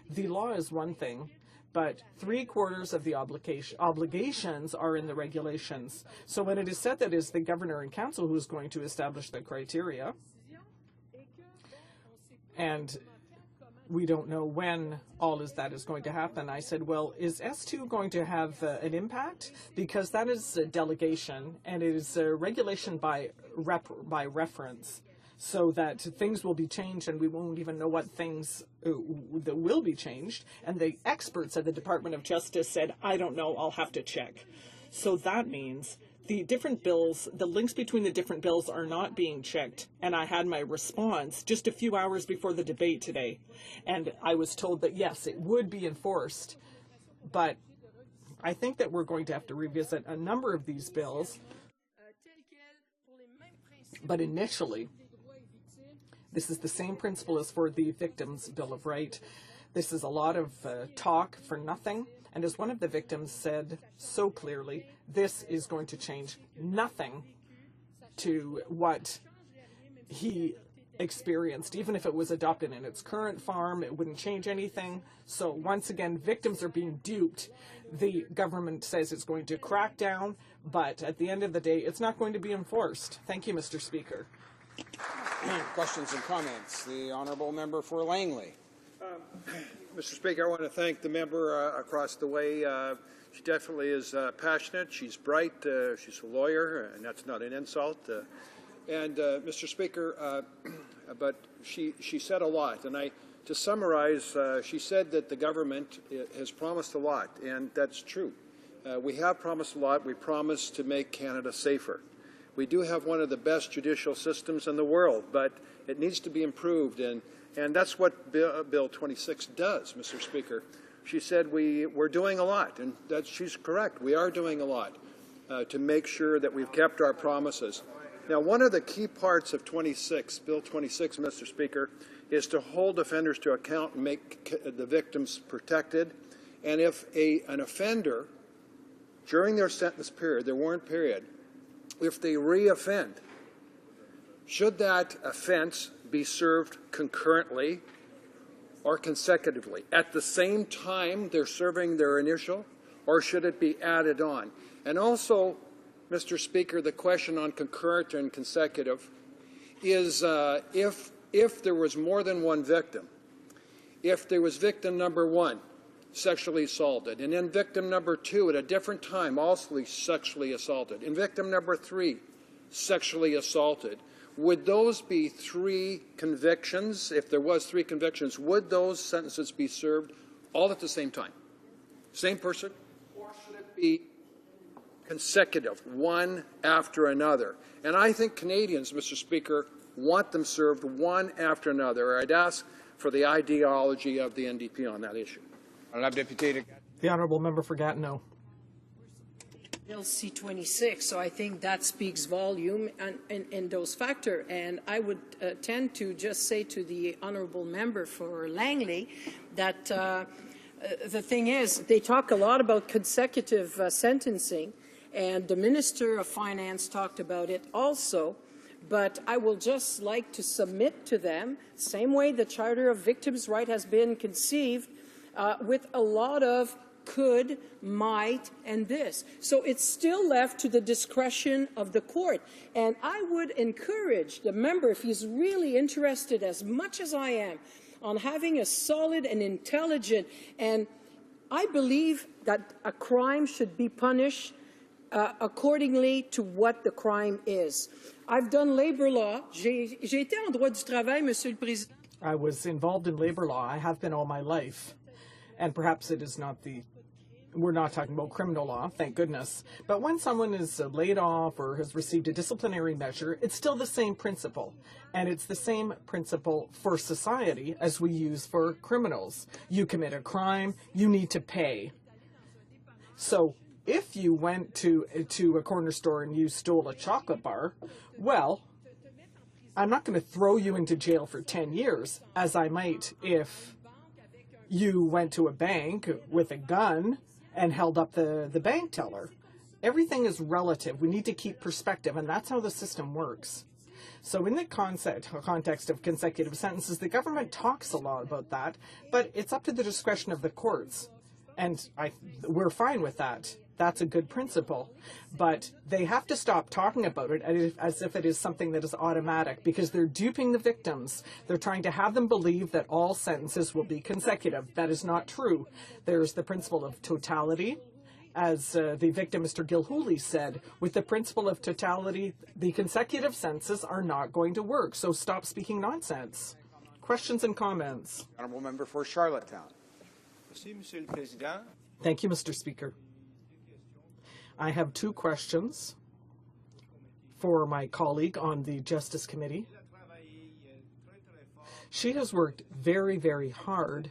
the law is one thing, but 3/4 of the obligations are in the regulations. So when it is said that it's the governor and council who is going to establish the criteria, and we don't know when all that is going to happen, I said, well, is S2 going to have an impact? Because that is a delegation, and it is a regulation by reference, so that things will be changed and we won't even know what things that will be changed. And the experts at the Department of Justice said, I don't know, I'll have to check. So that means the different bills, the links between the different bills are not being checked. And I had my response just a few hours before the debate today. And I was told that, yes, it would be enforced. But I think that we're going to have to revisit a number of these bills. But initially, this is the same principle as for the Victims' Bill of Rights. This is a lot of talk for nothing. And as one of the victims said so clearly, this is going to change nothing to what he experienced. Even if it was adopted in its current form, it wouldn't change anything. So once again, victims are being duped. The government says it's going to crack down, but at the end of the day, it's not going to be enforced. Thank you, Mr. Speaker. Questions and comments. The honourable member for Langley. Mr. Speaker, I want to thank the member across the way. She definitely is passionate. She's bright. She's a lawyer, and that's not an insult. Mr. Speaker, but she said a lot. And to summarize, she said that the government has promised a lot, and that's true. We have promised a lot. We promised to make Canada safer. We do have one of the best judicial systems in the world, but it needs to be improved, and that's what Bill 26 does, Mr. Speaker. She said we're doing a lot, and she's correct. We are doing a lot to make sure that we've kept our promises. Now, one of the key parts of Bill 26, Mr. Speaker, is to hold offenders to account and make the victims protected. And if an offender, during their sentence period, their warrant period, if they re-offend, should that offense be served concurrently or consecutively? At the same time they're serving their initial, or should it be added on? And also, Mr. Speaker, the question on concurrent and consecutive is if there was more than one victim, if there was victim number 1 sexually assaulted, and then victim number 2 at a different time also sexually assaulted, and victim number 3 sexually assaulted, would those be 3 convictions? If there was 3 convictions, would those sentences be served all at the same time? Same person? Or should it be consecutive, one after another? And I think Canadians, Mr. Speaker, want them served one after another. I'd ask for the ideology of the NDP on that issue. The honourable member for Gatineau. Bill C-26, so I think that speaks volume in those factors. And I would tend to just say to the honourable member for Langley that the thing is, they talk a lot about consecutive sentencing, and the Minister of Finance talked about it also. But I will just like to submit to them, same way the Charter of Victims' Right has been conceived, with a lot of could, might, and this. So it's still left to the discretion of the court. And I would encourage the member, if he's really interested as much as I am, on having a solid and intelligent, and I believe that a crime should be punished accordingly to what the crime is. I've done labor law. J'ai été en droit du travail, Monsieur le Président. I was involved in labor law. I have been all my life. And perhaps it is not we're not talking about criminal law, thank goodness. But when someone is laid off or has received a disciplinary measure, it's still the same principle. And it's the same principle for society as we use for criminals. You commit a crime, you need to pay. So if you went to a corner store and you stole a chocolate bar, well, I'm not going to throw you into jail for 10 years, as I might if you went to a bank with a gun and held up the bank teller. Everything is relative. We need to keep perspective, and that's how the system works. So in the context of consecutive sentences, the government talks a lot about that, but it's up to the discretion of the courts. And we're fine with that. That's a good principle. But they have to stop talking about it as if it is something that is automatic, because they're duping the victims. They're trying to have them believe that all sentences will be consecutive. That is not true. There's the principle of totality. As the victim, Mr. Gilhooly, said, with the principle of totality, the consecutive sentences are not going to work. So stop speaking nonsense. Questions and comments? Honourable member for Charlottetown. Thank you, Mr. Speaker. I have 2 questions for my colleague on the Justice Committee. She has worked very, very hard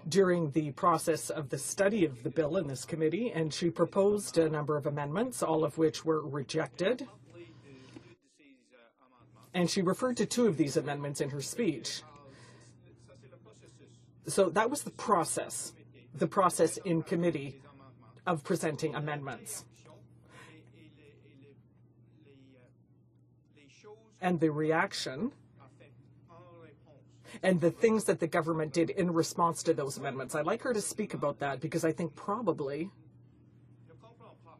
during the process of the study of the bill in this committee, and she proposed a number of amendments, all of which were rejected. And she referred to 2 of these amendments in her speech. So that was the process in committee of presenting amendments. and the reaction and the things that the government did in response to those amendments. I'd like her to speak about that because I think probably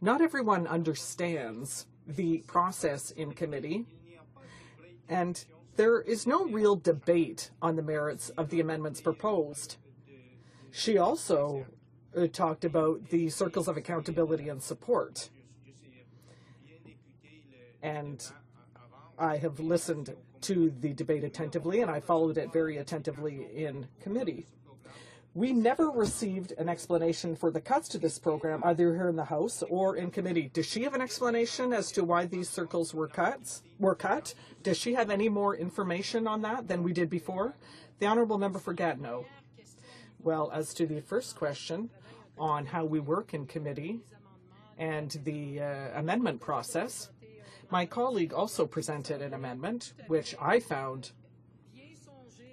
not everyone understands the process in committee, and there is no real debate on the merits of the amendments proposed. She also talked about the circles of accountability and support. And I have listened to the debate attentively, and I followed it very attentively in committee. We never received an explanation for the cuts to this program, either here in the House or in committee. Does she have an explanation as to why these circles were cut? Does she have any more information on that than we did before? The Honourable Member for Gatineau. Well, as to the first question on how we work in committee and the amendment process, my colleague also presented an amendment, which I found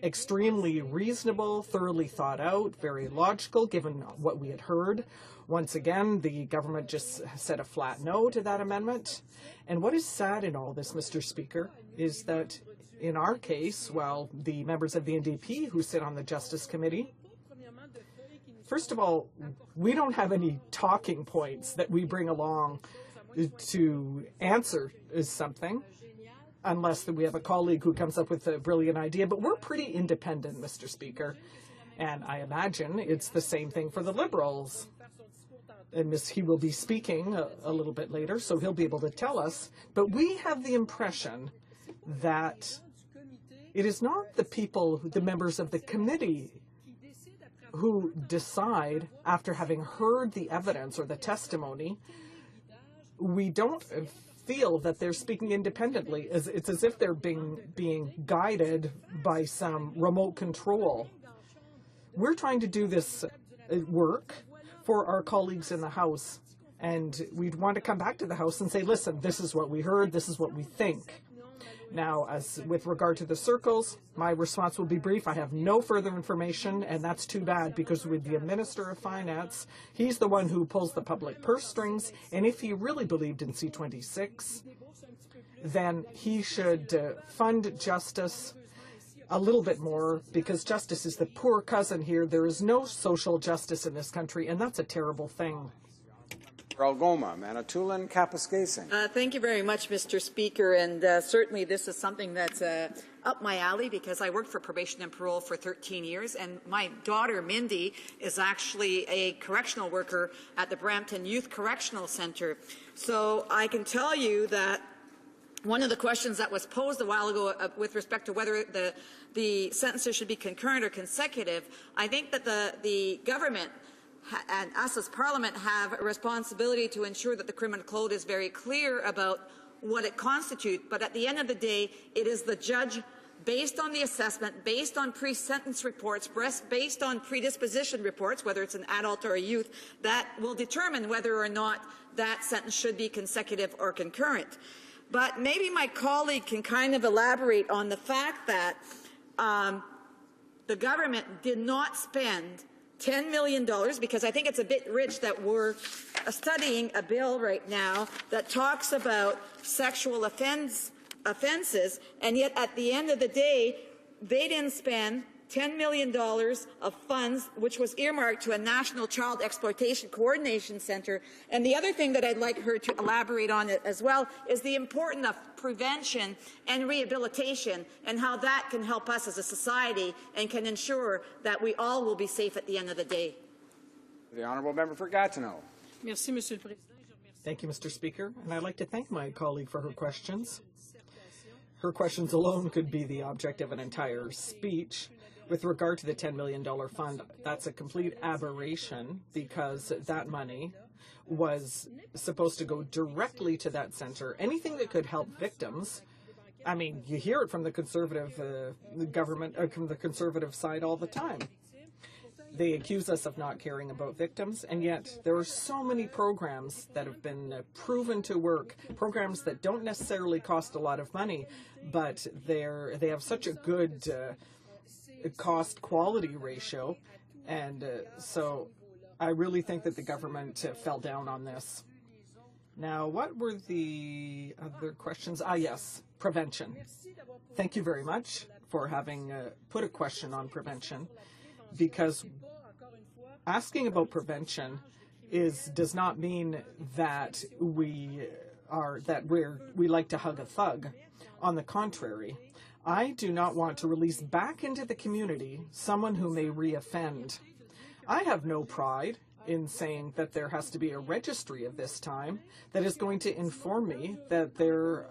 extremely reasonable, thoroughly thought out, very logical, given what we had heard. Once again, the government just said a flat no to that amendment. And what is sad in all this, Mr. Speaker, is that in our case, well, the members of the NDP who sit on the Justice Committee, first of all, we don't have any talking points that we bring along to answer something, unless we have a colleague who comes up with a brilliant idea. But we're pretty independent, Mr. Speaker. And I imagine it's the same thing for the Liberals. And he will be speaking a little bit later, so he'll be able to tell us. But we have the impression that it is not the people, the members of the committee, who decide after having heard the evidence or the testimony. We don't feel that they're speaking independently. It's as if they're being guided by some remote control. We're trying to do this work for our colleagues in the House, and we'd want to come back to the House and say, listen, this is what we heard, this is what we think. Now, as with regard to the circles, my response will be brief. I have no further information, and that's too bad, because with the Minister of Finance, he's the one who pulls the public purse strings, and if he really believed in C26, then he should fund justice a little bit more, because justice is the poor cousin here. There is no social justice in this country, and that's a terrible thing. Algoma, Manitoulin, Kapuskasing. Thank you very much, Mr. Speaker, and certainly this is something that's up my alley, because I worked for probation and parole for 13 years, and my daughter, Mindy, is actually a correctional worker at the Brampton Youth Correctional Centre. So I can tell you that one of the questions that was posed a while ago with respect to whether the sentences should be concurrent or consecutive, I think that the government and us as Parliament have a responsibility to ensure that the criminal code is very clear about what it constitutes. But at the end of the day, it is the judge, based on the assessment, based on pre-sentence reports, based on predisposition reports, whether it's an adult or a youth, that will determine whether or not that sentence should be consecutive or concurrent. But maybe my colleague can kind of elaborate on the fact that the government did not spend $10 million, because I think it's a bit rich that we're studying a bill right now that talks about sexual offenses, and yet at the end of the day, they didn't spend $10 million of funds, which was earmarked to a National Child Exploitation Coordination Center. And the other thing that I'd like her to elaborate on it as well is the importance of prevention and rehabilitation, and how that can help us as a society and can ensure that we all will be safe at the end of the day. The Honourable Member for Gatineau. Merci, Monsieur le Président. Thank you, Mr. Speaker. And I'd like to thank my colleague for her questions. Her questions alone could be the object of an entire speech. With regard to the $10 million fund, that's a complete aberration, because that money was supposed to go directly to that center. Anything that could help victims, I mean, you hear it from the Conservative government, from the Conservative side all the time. They accuse us of not caring about victims, and yet there are so many programs that have been proven to work, programs that don't necessarily cost a lot of money, but they have such a good cost-quality ratio, and so I really think that the government fell down on this. Now, what were the other questions? Yes, prevention. Thank you very much for having put a question on prevention, because asking about prevention does not mean that we like to hug a thug. On the contrary, I do not want to release back into the community someone who may reoffend. I have no pride in saying that there has to be a registry of this time that is going to inform me that there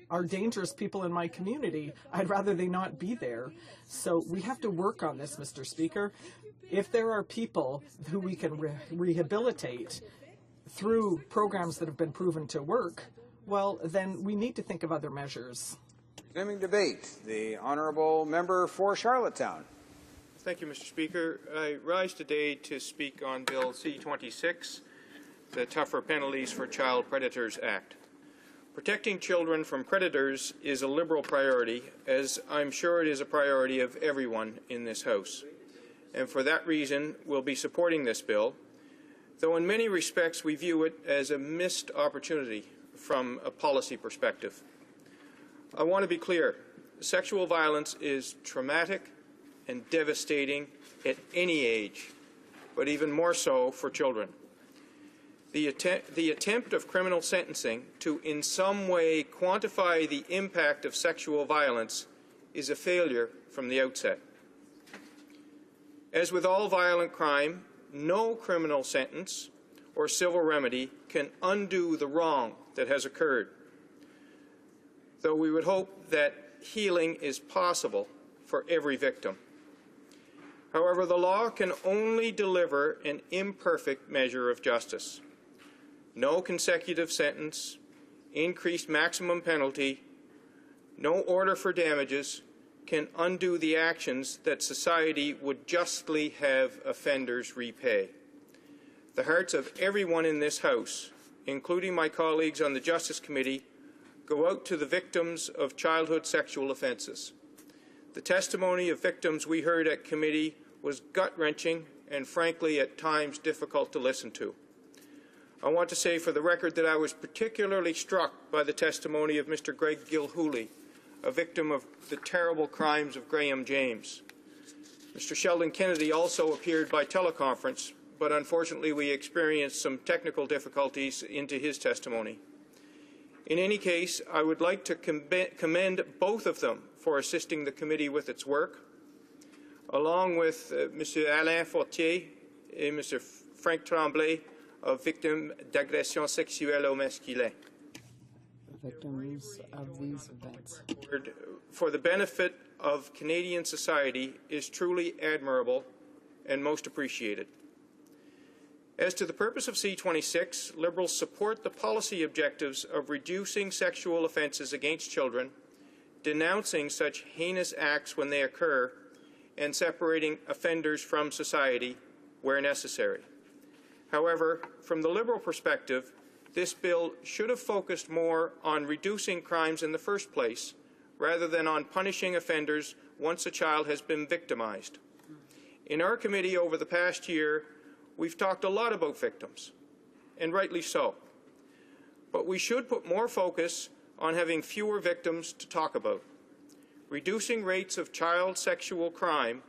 are dangerous people in my community. I'd rather they not be there. So we have to work on this, Mr. Speaker. If there are people who we can rehabilitate through programs that have been proven to work, well, then we need to think of other measures. Resuming debate, the honourable member for Charlottetown. Thank you, Mr. Speaker. I rise today to speak on Bill C-26, the Tougher Penalties for Child Predators Act. Protecting children from predators is a Liberal priority, as I'm sure it is a priority of everyone in this House. And for that reason, we'll be supporting this bill, though in many respects we view it as a missed opportunity from a policy perspective. I want to be clear. Sexual violence is traumatic and devastating at any age, but even more so for children. The attempt of criminal sentencing to in some way quantify the impact of sexual violence is a failure from the outset. As with all violent crime, no criminal sentence or civil remedy can undo the wrong that has occurred, though we would hope that healing is possible for every victim. However, the law can only deliver an imperfect measure of justice. No consecutive sentence, increased maximum penalty, no order for damages can undo the actions that society would justly have offenders repay. The hearts of everyone in this House, including my colleagues on the Justice Committee, go out to the victims of childhood sexual offences. The testimony of victims we heard at committee was gut-wrenching and, frankly, at times difficult to listen to. I want to say for the record that I was particularly struck by the testimony of Mr. Greg Gilhooly, a victim of the terrible crimes of Graham James. Mr. Sheldon Kennedy also appeared by teleconference, but unfortunately we experienced some technical difficulties into his testimony. In any case, I would like to commend both of them for assisting the committee with its work, along with Mr. Alain Fortier and Mr. Frank Tremblay of Victimes d'Agression Sexuelle au Masculin. Victims of these events. For the benefit of Canadian society is truly admirable and most appreciated. As to the purpose of C-26, Liberals support the policy objectives of reducing sexual offences against children, denouncing such heinous acts when they occur, and separating offenders from society where necessary. However, from the Liberal perspective, this bill should have focused more on reducing crimes in the first place, rather than on punishing offenders once a child has been victimized. In our committee over the past year, we've talked a lot about victims, and rightly so. But we should put more focus on having fewer victims to talk about. Reducing rates of child sexual crime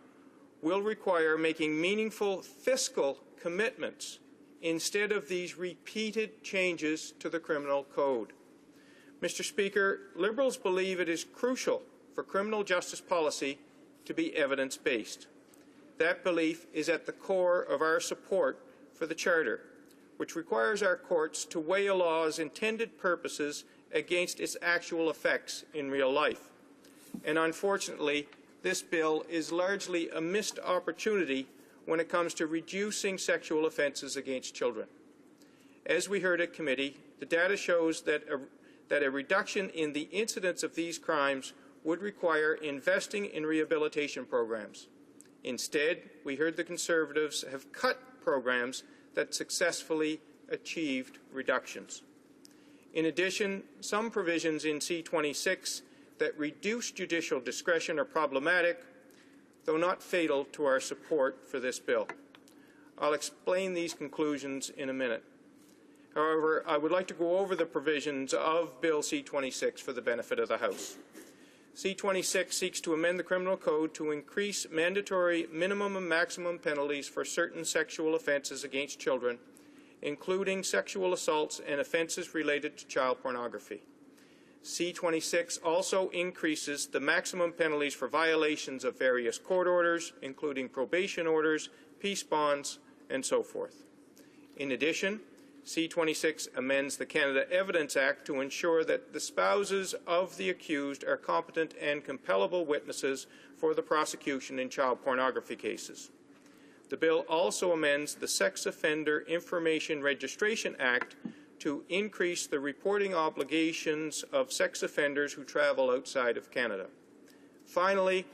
will require making meaningful fiscal commitments instead of these repeated changes to the criminal code. Mr. Speaker, Liberals believe it is crucial for criminal justice policy to be evidence-based. That belief is at the core of our support for the Charter, which requires our courts to weigh a law's intended purposes against its actual effects in real life. And unfortunately, this bill is largely a missed opportunity when it comes to reducing sexual offences against children. As we heard at committee, the data shows that a reduction in the incidence of these crimes would require investing in rehabilitation programs. Instead, we heard the Conservatives have cut programs that successfully achieved reductions. In addition, some provisions in C-26 that reduce judicial discretion are problematic, though not fatal to our support for this bill. I'll explain these conclusions in a minute. However, I would like to go over the provisions of Bill C-26 for the benefit of the House. C-26 seeks to amend the Criminal Code to increase mandatory minimum and maximum penalties for certain sexual offences against children, including sexual assaults and offences related to child pornography. C-26 also increases the maximum penalties for violations of various court orders, including probation orders, peace bonds, and so forth. In addition, C-26 amends the Canada Evidence Act to ensure that the spouses of the accused are competent and compellable witnesses for the prosecution in child pornography cases. The bill also amends the Sex Offender Information Registration Act to increase the reporting obligations of sex offenders who travel outside of Canada. Finally,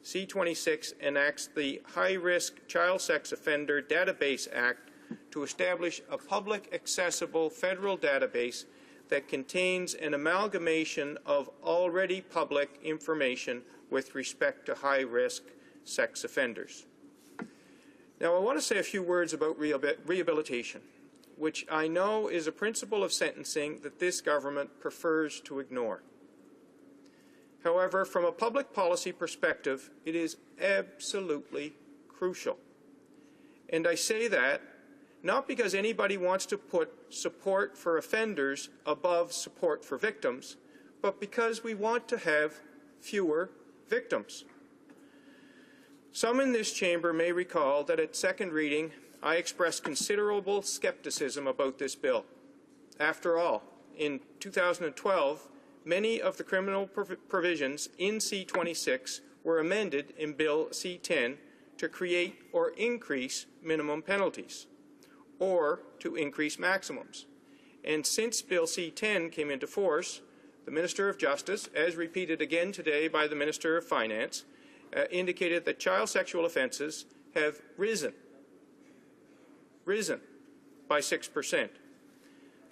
C-26 enacts the High-Risk Child Sex Offender Database Act to establish a public accessible federal database that contains an amalgamation of already public information with respect to high-risk sex offenders. Now, I want to say a few words about rehabilitation, which I know is a principle of sentencing that this government prefers to ignore. However, from a public policy perspective, it is absolutely crucial. And I say that not because anybody wants to put support for offenders above support for victims, but because we want to have fewer victims. Some in this chamber may recall that at second reading, I expressed considerable skepticism about this bill. After all, in 2012, many of the criminal provisions in C-26 were amended in Bill C-10 to create or increase minimum penalties, or to increase maximums. And since Bill C-10 came into force, the Minister of Justice, as repeated again today by the Minister of Finance, indicated that child sexual offences have risen by 6%.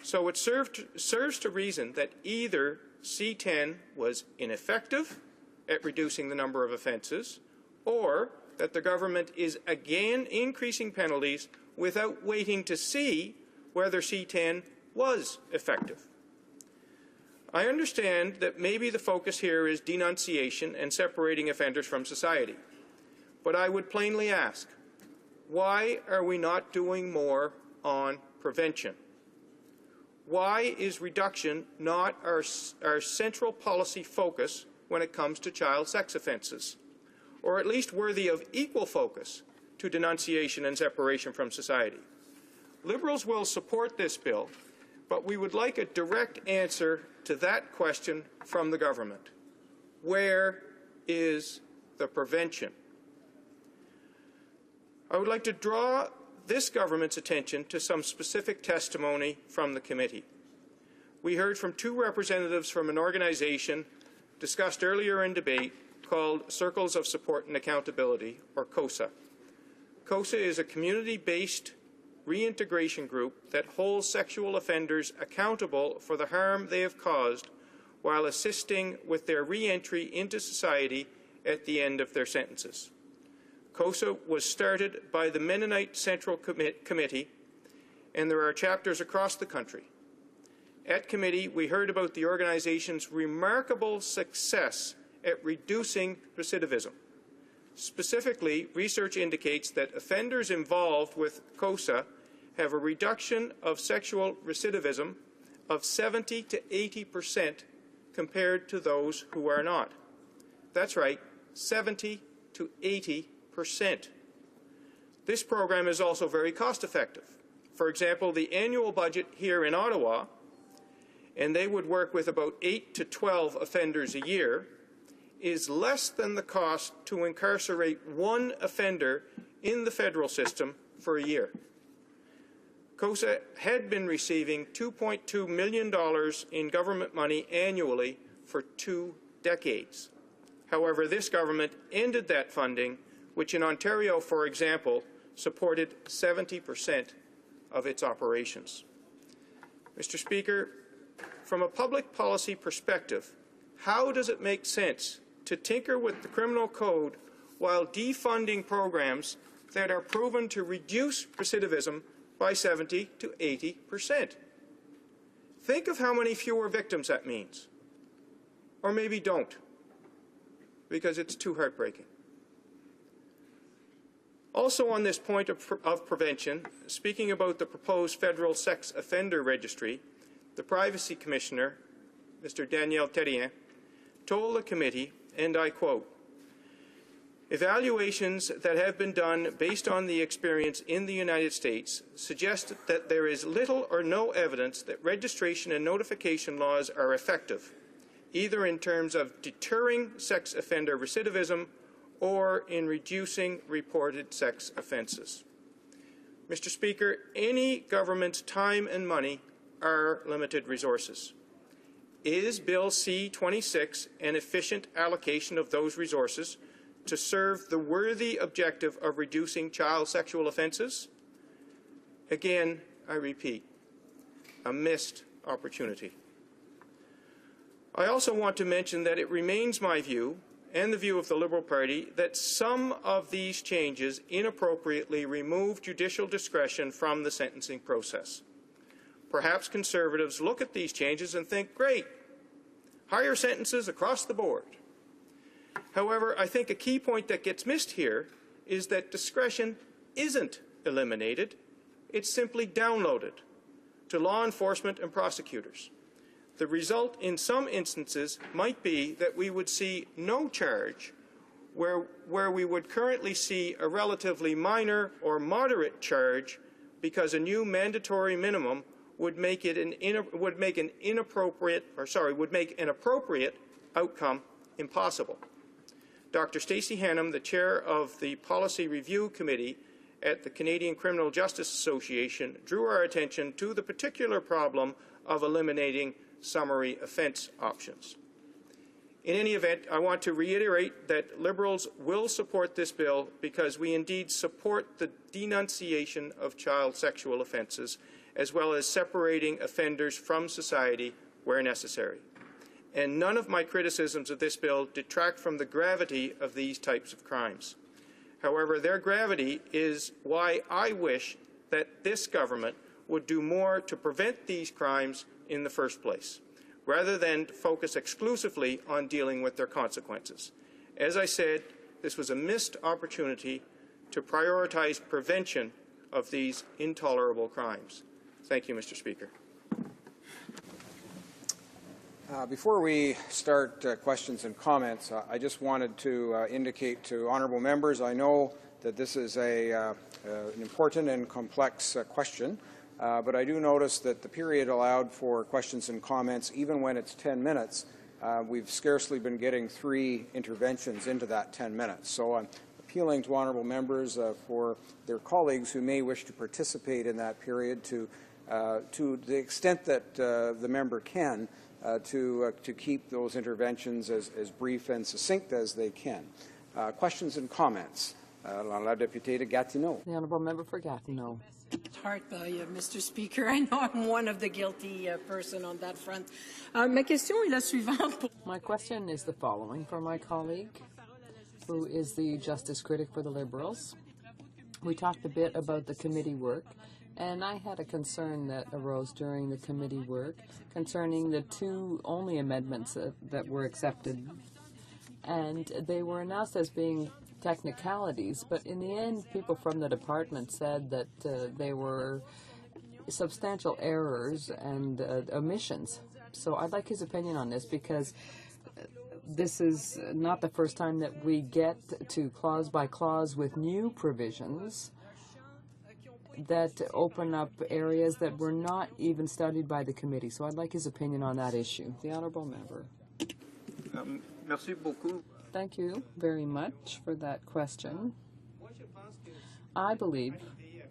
So it serves to reason that either C-10 was ineffective at reducing the number of offences, or that the government is again increasing penalties without waiting to see whether C-10 was effective. I understand that maybe the focus here is denunciation and separating offenders from society, but I would plainly ask, why are we not doing more on prevention? Why is reduction not our central policy focus when it comes to child sex offences, or at least worthy of equal focus to denunciation and separation from society? Liberals will support this bill, but we would like a direct answer to that question from the government. Where is the prevention? I would like to draw this government's attention to some specific testimony from the committee. We heard from two representatives from an organization discussed earlier in debate called Circles of Support and Accountability, or HoC. HoC is a community-based reintegration group that holds sexual offenders accountable for the harm they have caused while assisting with their re-entry into society at the end of their sentences. HoC was started by the Mennonite Central Committee, and there are chapters across the country. At committee, we heard about the organization's remarkable success at reducing recidivism. Specifically, research indicates that offenders involved with HoC have a reduction of sexual recidivism of 70 to 80% compared to those who are not. That's right, 70 to 80%. This program is also very cost-effective. For example, the annual budget here in Ottawa, and they would work with about 8 to 12 offenders a year, is less than the cost to incarcerate one offender in the federal system for a year. HoC had been receiving $2.2 million in government money annually for 2 decades. However, this government ended that funding, which in Ontario, for example, supported 70% of its operations. Mr. Speaker, from a public policy perspective, how does it make sense to tinker with the criminal code while defunding programs that are proven to reduce recidivism by 70 to 80%? Think of how many fewer victims that means. Or maybe don't, because it's too heartbreaking. Also on this point of prevention, speaking about the proposed federal sex offender registry, the Privacy Commissioner, Mr. Daniel Terrien, told the committee, and I quote, "Evaluations that have been done based on the experience in the United States suggest that there is little or no evidence that registration and notification laws are effective, either in terms of deterring sex offender recidivism or in reducing reported sex offences." Mr. Speaker, any government's time and money are limited resources. Is Bill C-26 an efficient allocation of those resources to serve the worthy objective of reducing child sexual offences? Again, I repeat, a missed opportunity. I also want to mention that it remains my view, and the view of the Liberal Party, that some of these changes inappropriately remove judicial discretion from the sentencing process. Perhaps Conservatives look at these changes and think, great, higher sentences across the board. However, I think a key point that gets missed here is that discretion isn't eliminated, it's simply downloaded to law enforcement and prosecutors. The result in some instances might be that we would see no charge where we would currently see a relatively minor or moderate charge because a new mandatory minimum would make an appropriate outcome impossible. Dr. Stacey Hannam, the chair of the Policy Review Committee at the Canadian Criminal Justice Association, drew our attention to the particular problem of eliminating summary offence options. In any event, I want to reiterate that Liberals will support this bill because we indeed support the denunciation of child sexual offences, as well as separating offenders from society where necessary. And none of my criticisms of this bill detract from the gravity of these types of crimes. However, their gravity is why I wish that this government would do more to prevent these crimes in the first place, rather than focus exclusively on dealing with their consequences. As I said, this was a missed opportunity to prioritize prevention of these intolerable crimes. Thank you, Mr. Speaker. Before we start questions and comments, I just wanted to indicate to honourable members, I know that this is an important and complex question, but I do notice that the period allowed for questions and comments, even when it's 10 minutes, we've scarcely been getting 3 interventions into that 10 minutes. So I'm appealing to honourable members for their colleagues who may wish to participate in that period to the extent that the member can, to keep those interventions as brief and succinct as they can. Questions and comments. La députée de Gatineau. The honourable member for Gatineau. Hard by you, Mr. Speaker. I know I'm one of the guilty person on that front. Ma question est la suivante. My question is the following for my colleague, who is the justice critic for the Liberals. We talked a bit about the committee work, and I had a concern that arose during the committee work concerning the 2 only amendments that were accepted. And they were announced as being technicalities, but in the end, people from the department said that they were substantial errors and omissions. So I'd like his opinion on this, because this is not the first time that we get to clause by clause with new provisions that open up areas that were not even studied by the committee. So I'd like his opinion on that issue. The honourable member. Merci beaucoup. Thank you very much for that question. I believe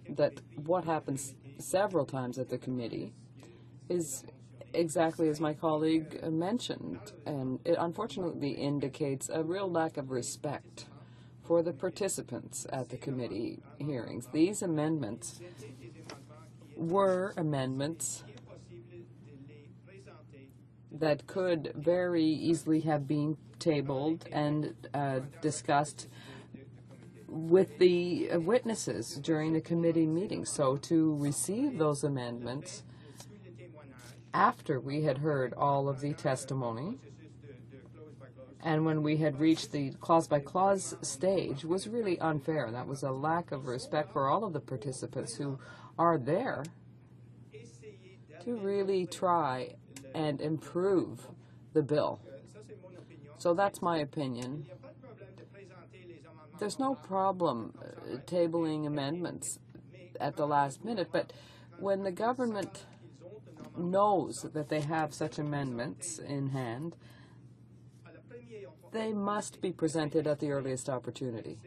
that what happens several times at the committee is exactly as my colleague mentioned, and it unfortunately indicates a real lack of respect for the participants at the committee hearings. These amendments were amendments that could very easily have been tabled and discussed with the witnesses during the committee meeting. So to receive those amendments after we had heard all of the testimony, and when we had reached the clause-by-clause stage, was really unfair. That was a lack of respect for all of the participants who are there to really try and improve the bill. So that's my opinion. There's no problem tabling amendments at the last minute, but when the government knows that they have such amendments in hand, they must be presented at the earliest opportunity.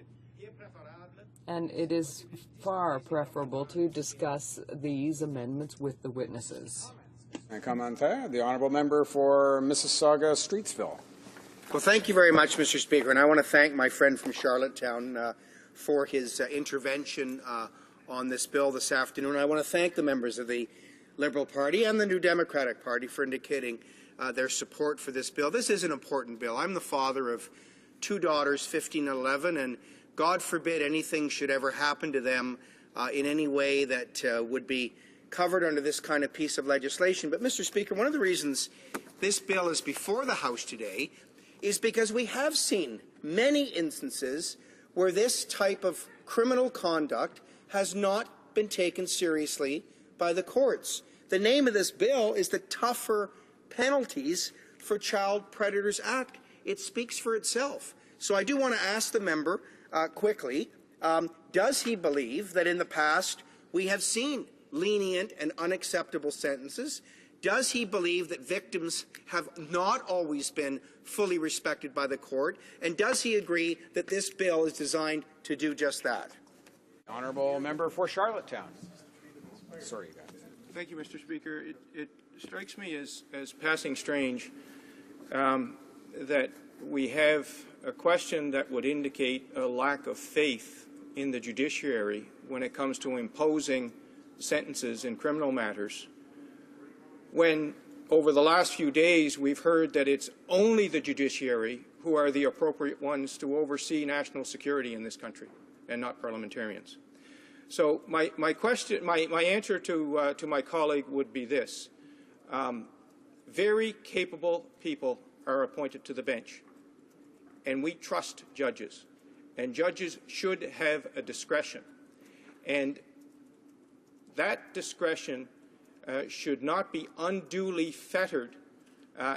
And it is far preferable to discuss these amendments with the witnesses. The honourable member for Mississauga-Streetsville. Well, thank you very much, Mr. Speaker, and I want to thank my friend from Charlottetown for his intervention on this bill this afternoon. I want to thank the members of the Liberal Party and the New Democratic Party for indicating their support for this bill. This is an important bill. I'm the father of two daughters, 15 and 11, and God forbid anything should ever happen to them in any way that would be covered under this kind of piece of legislation. But, Mr. Speaker, one of the reasons this bill is before the House today is because we have seen many instances where this type of criminal conduct has not been taken seriously by the courts. The name of this bill is the Tougher Penalties for Child Predators Act. It speaks for itself. So I do want to ask the member quickly, does he believe that in the past we have seen lenient and unacceptable sentences? Does he believe that victims have not always been fully respected by the court? And does he agree that this bill is designed to do just that? Honourable member for Charlottetown. Sorry, Thank you, Mr. Speaker. It strikes me as passing strange that we have a question that would indicate a lack of faith in the judiciary when it comes to imposing sentences in criminal matters, when over the last few days we've heard that it's only the judiciary who are the appropriate ones to oversee national security in this country and not parliamentarians. So my answer to my colleague would be this. Very capable people are appointed to the bench, and we trust judges, and judges should have a discretion, and that discretion should not be unduly fettered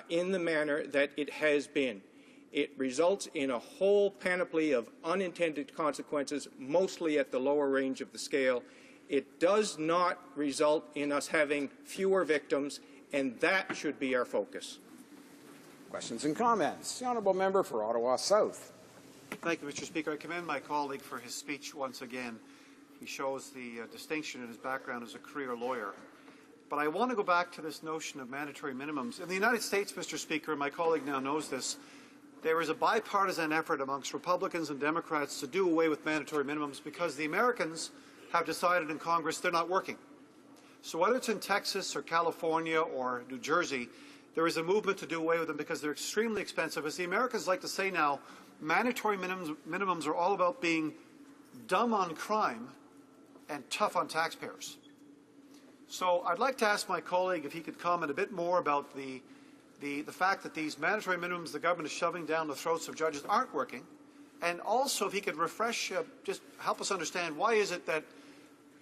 in the manner that it has been. It results in a whole panoply of unintended consequences, mostly at the lower range of the scale. It does not result in us having fewer victims, and that should be our focus. Questions and comments. The honourable member for Ottawa South. Thank you, Mr. Speaker. I commend my colleague for his speech once again. He shows the distinction in his background as a career lawyer. But I want to go back to this notion of mandatory minimums. In the United States, Mr. Speaker, and my colleague now knows this, there is a bipartisan effort amongst Republicans and Democrats to do away with mandatory minimums because the Americans have decided in Congress they're not working. So whether it's in Texas or California or New Jersey, there is a movement to do away with them because they're extremely expensive. As the Americans like to say now, mandatory minimums are all about being dumb on crime and tough on taxpayers. So I'd like to ask my colleague if he could comment a bit more about the fact that these mandatory minimums the government is shoving down the throats of judges aren't working, and also if he could refresh, just help us understand why is it that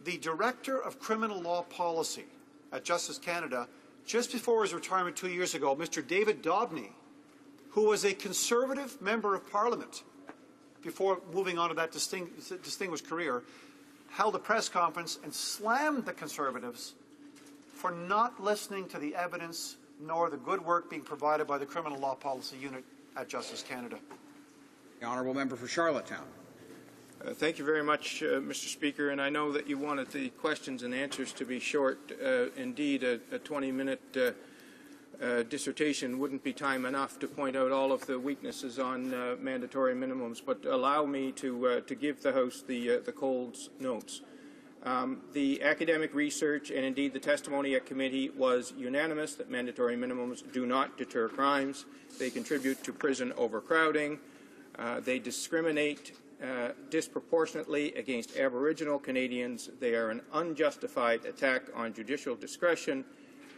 the Director of Criminal Law Policy at Justice Canada, just before his retirement 2 years ago, Mr. David Dobney, who was a Conservative Member of Parliament before moving on to that distinguished career, held a press conference and slammed the Conservatives for not listening to the evidence nor the good work being provided by the Criminal Law Policy Unit at Justice Canada. The honourable member for Charlottetown. Thank you very much, Mr. Speaker, and I know that you wanted the questions and answers to be short. Indeed, a 20-minute dissertation wouldn't be time enough to point out all of the weaknesses on mandatory minimums, but allow me to give the House the Coles notes. The academic research and indeed the testimony at committee was unanimous that mandatory minimums do not deter crimes. They contribute to prison overcrowding. They discriminate disproportionately against Aboriginal Canadians. They are an unjustified attack on judicial discretion.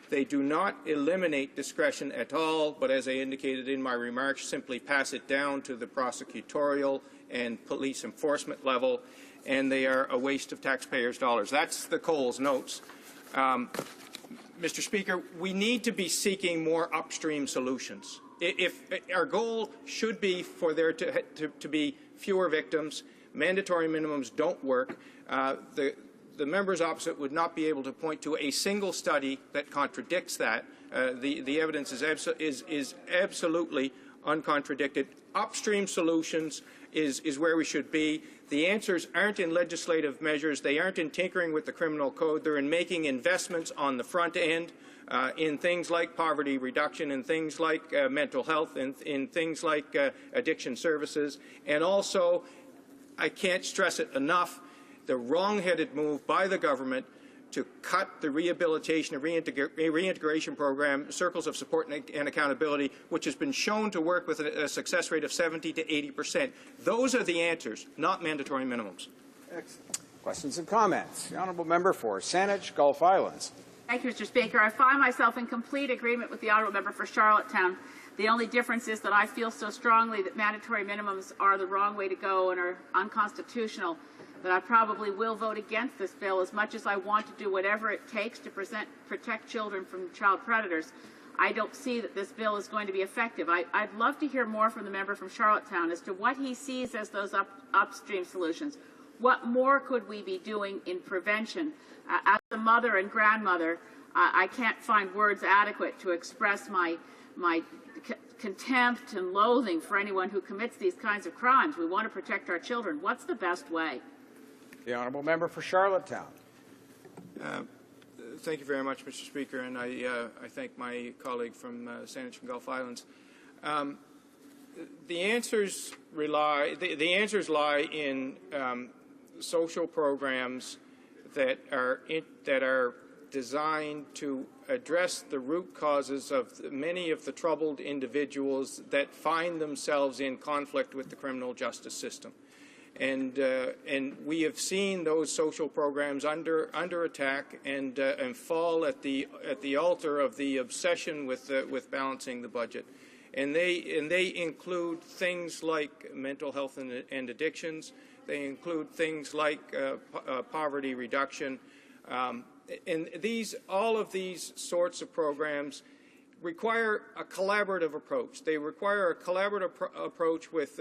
They do not eliminate discretion at all, but as I indicated in my remarks, simply pass it down to the prosecutorial and police enforcement level, and they are a waste of taxpayers' dollars. That's the Coles notes. Mr. Speaker, we need to be seeking more upstream solutions. If our goal should be for there to be fewer victims, mandatory minimums don't work. The members opposite would not be able to point to a single study that contradicts that. The evidence is absolutely uncontradicted. Upstream solutions is where we should be. The answers aren't in legislative measures. They aren't in tinkering with the criminal code. They're in making investments on the front end in things like poverty reduction, in things like mental health, in things like addiction services. And also, I can't stress it enough, the wrong-headed move by the government to cut the rehabilitation and reintegration program, Circles of Support and Accountability, which has been shown to work with a success rate of 70 to 80%. Those are the answers, not mandatory minimums. Excellent. Questions and comments? The honourable member for Saanich, Gulf Islands. Thank you, Mr. Speaker. I find myself in complete agreement with the honourable member for Charlottetown. The only difference is that I feel so strongly that mandatory minimums are the wrong way to go and are unconstitutional that I probably will vote against this bill, as much as I want to do whatever it takes to protect children from child predators. I don't see that this bill is going to be effective. I'd love to hear more from the member from Charlottetown as to what he sees as those upstream solutions. What more could we be doing in prevention? As a mother and grandmother, I can't find words adequate to express my contempt and loathing for anyone who commits these kinds of crimes. We want to protect our children. What's the best way? The honourable member for Charlottetown. Thank you very much, Mr. Speaker, and I thank my colleague from Saanich and Gulf Islands. The answers lie in social programs that are designed to address the root causes of many of the troubled individuals that find themselves in conflict with the criminal justice system. And we have seen those social programs under attack and fall at the altar of the obsession with balancing the budget. And they include things like mental health and addictions. They include things like poverty reduction. And all of these sorts of programs require a collaborative approach. They require a collaborative approach with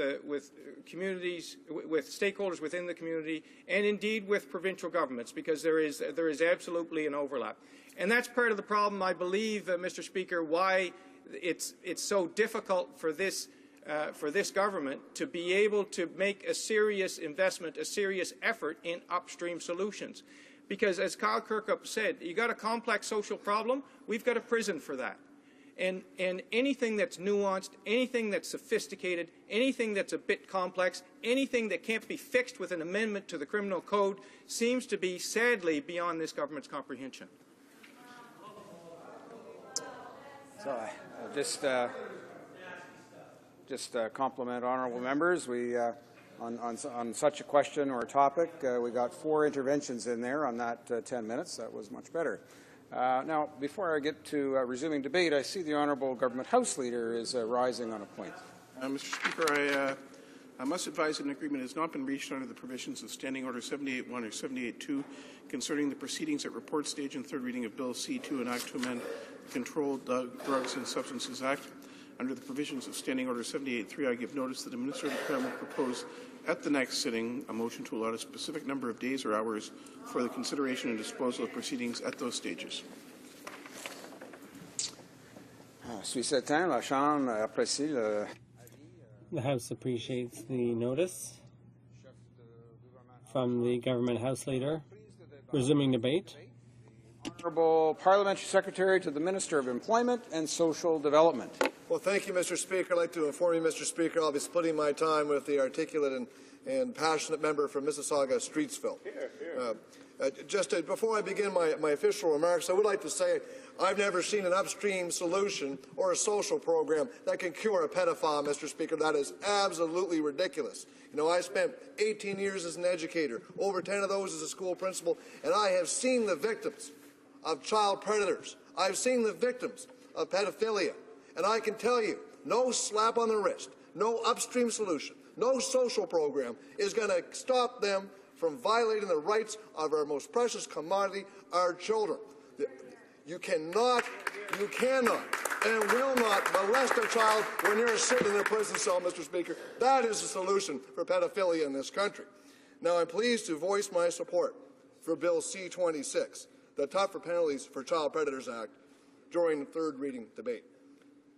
communities, with stakeholders within the community, and indeed with provincial governments, because there is absolutely an overlap. And that's part of the problem, I believe, Mr. Speaker, why it's so difficult for this government to be able to make a serious investment, a serious effort in upstream solutions. Because as Kyle Kirkup said, you got a complex social problem, we've got a prison for that. And anything that's nuanced, anything that's sophisticated, anything that's a bit complex, anything that can't be fixed with an amendment to the criminal code seems to be, sadly, beyond this government's comprehension. So just compliment honourable members. We on such a question or a topic, we got 4 interventions in there on that 10 minutes. That was much better. Now, before I get to resuming debate, I see the Honourable Government House Leader is rising on a point. Mr. Speaker, I must advise that an agreement has not been reached under the provisions of Standing Order 78.1 or 78.2 concerning the proceedings at report stage and third reading of Bill C2, an act to amend the Controlled Drugs and Substances Act. Under the provisions of Standing Order 78.3, I give notice that the Minister of the Crown will propose at the next sitting a motion to allot a specific number of days or hours for the consideration and disposal of proceedings at those stages. The House appreciates the notice from the Government House Leader. Resuming debate. Honourable Parliamentary Secretary to the Minister of Employment and Social Development. Well, thank you, Mr. Speaker. I'd like to inform you, Mr. Speaker, I'll be splitting my time with the articulate and passionate member from Mississauga, Streetsville. Before I begin my official remarks, I would like to say I've never seen an upstream solution or a social program that can cure a pedophile, Mr. Speaker. That is absolutely ridiculous. You know, I spent 18 years as an educator, over 10 of those as a school principal, and I have seen the victims of child predators, I've seen the victims of pedophilia, and I can tell you, no slap on the wrist, no upstream solution, no social program is going to stop them from violating the rights of our most precious commodity, our children. You cannot, and will not molest a child when you're sitting in a prison cell, Mr. Speaker. That is the solution for pedophilia in this country. Now, I'm pleased to voice my support for Bill C-26, the Tougher Penalties for Child Predators Act, during the third reading debate.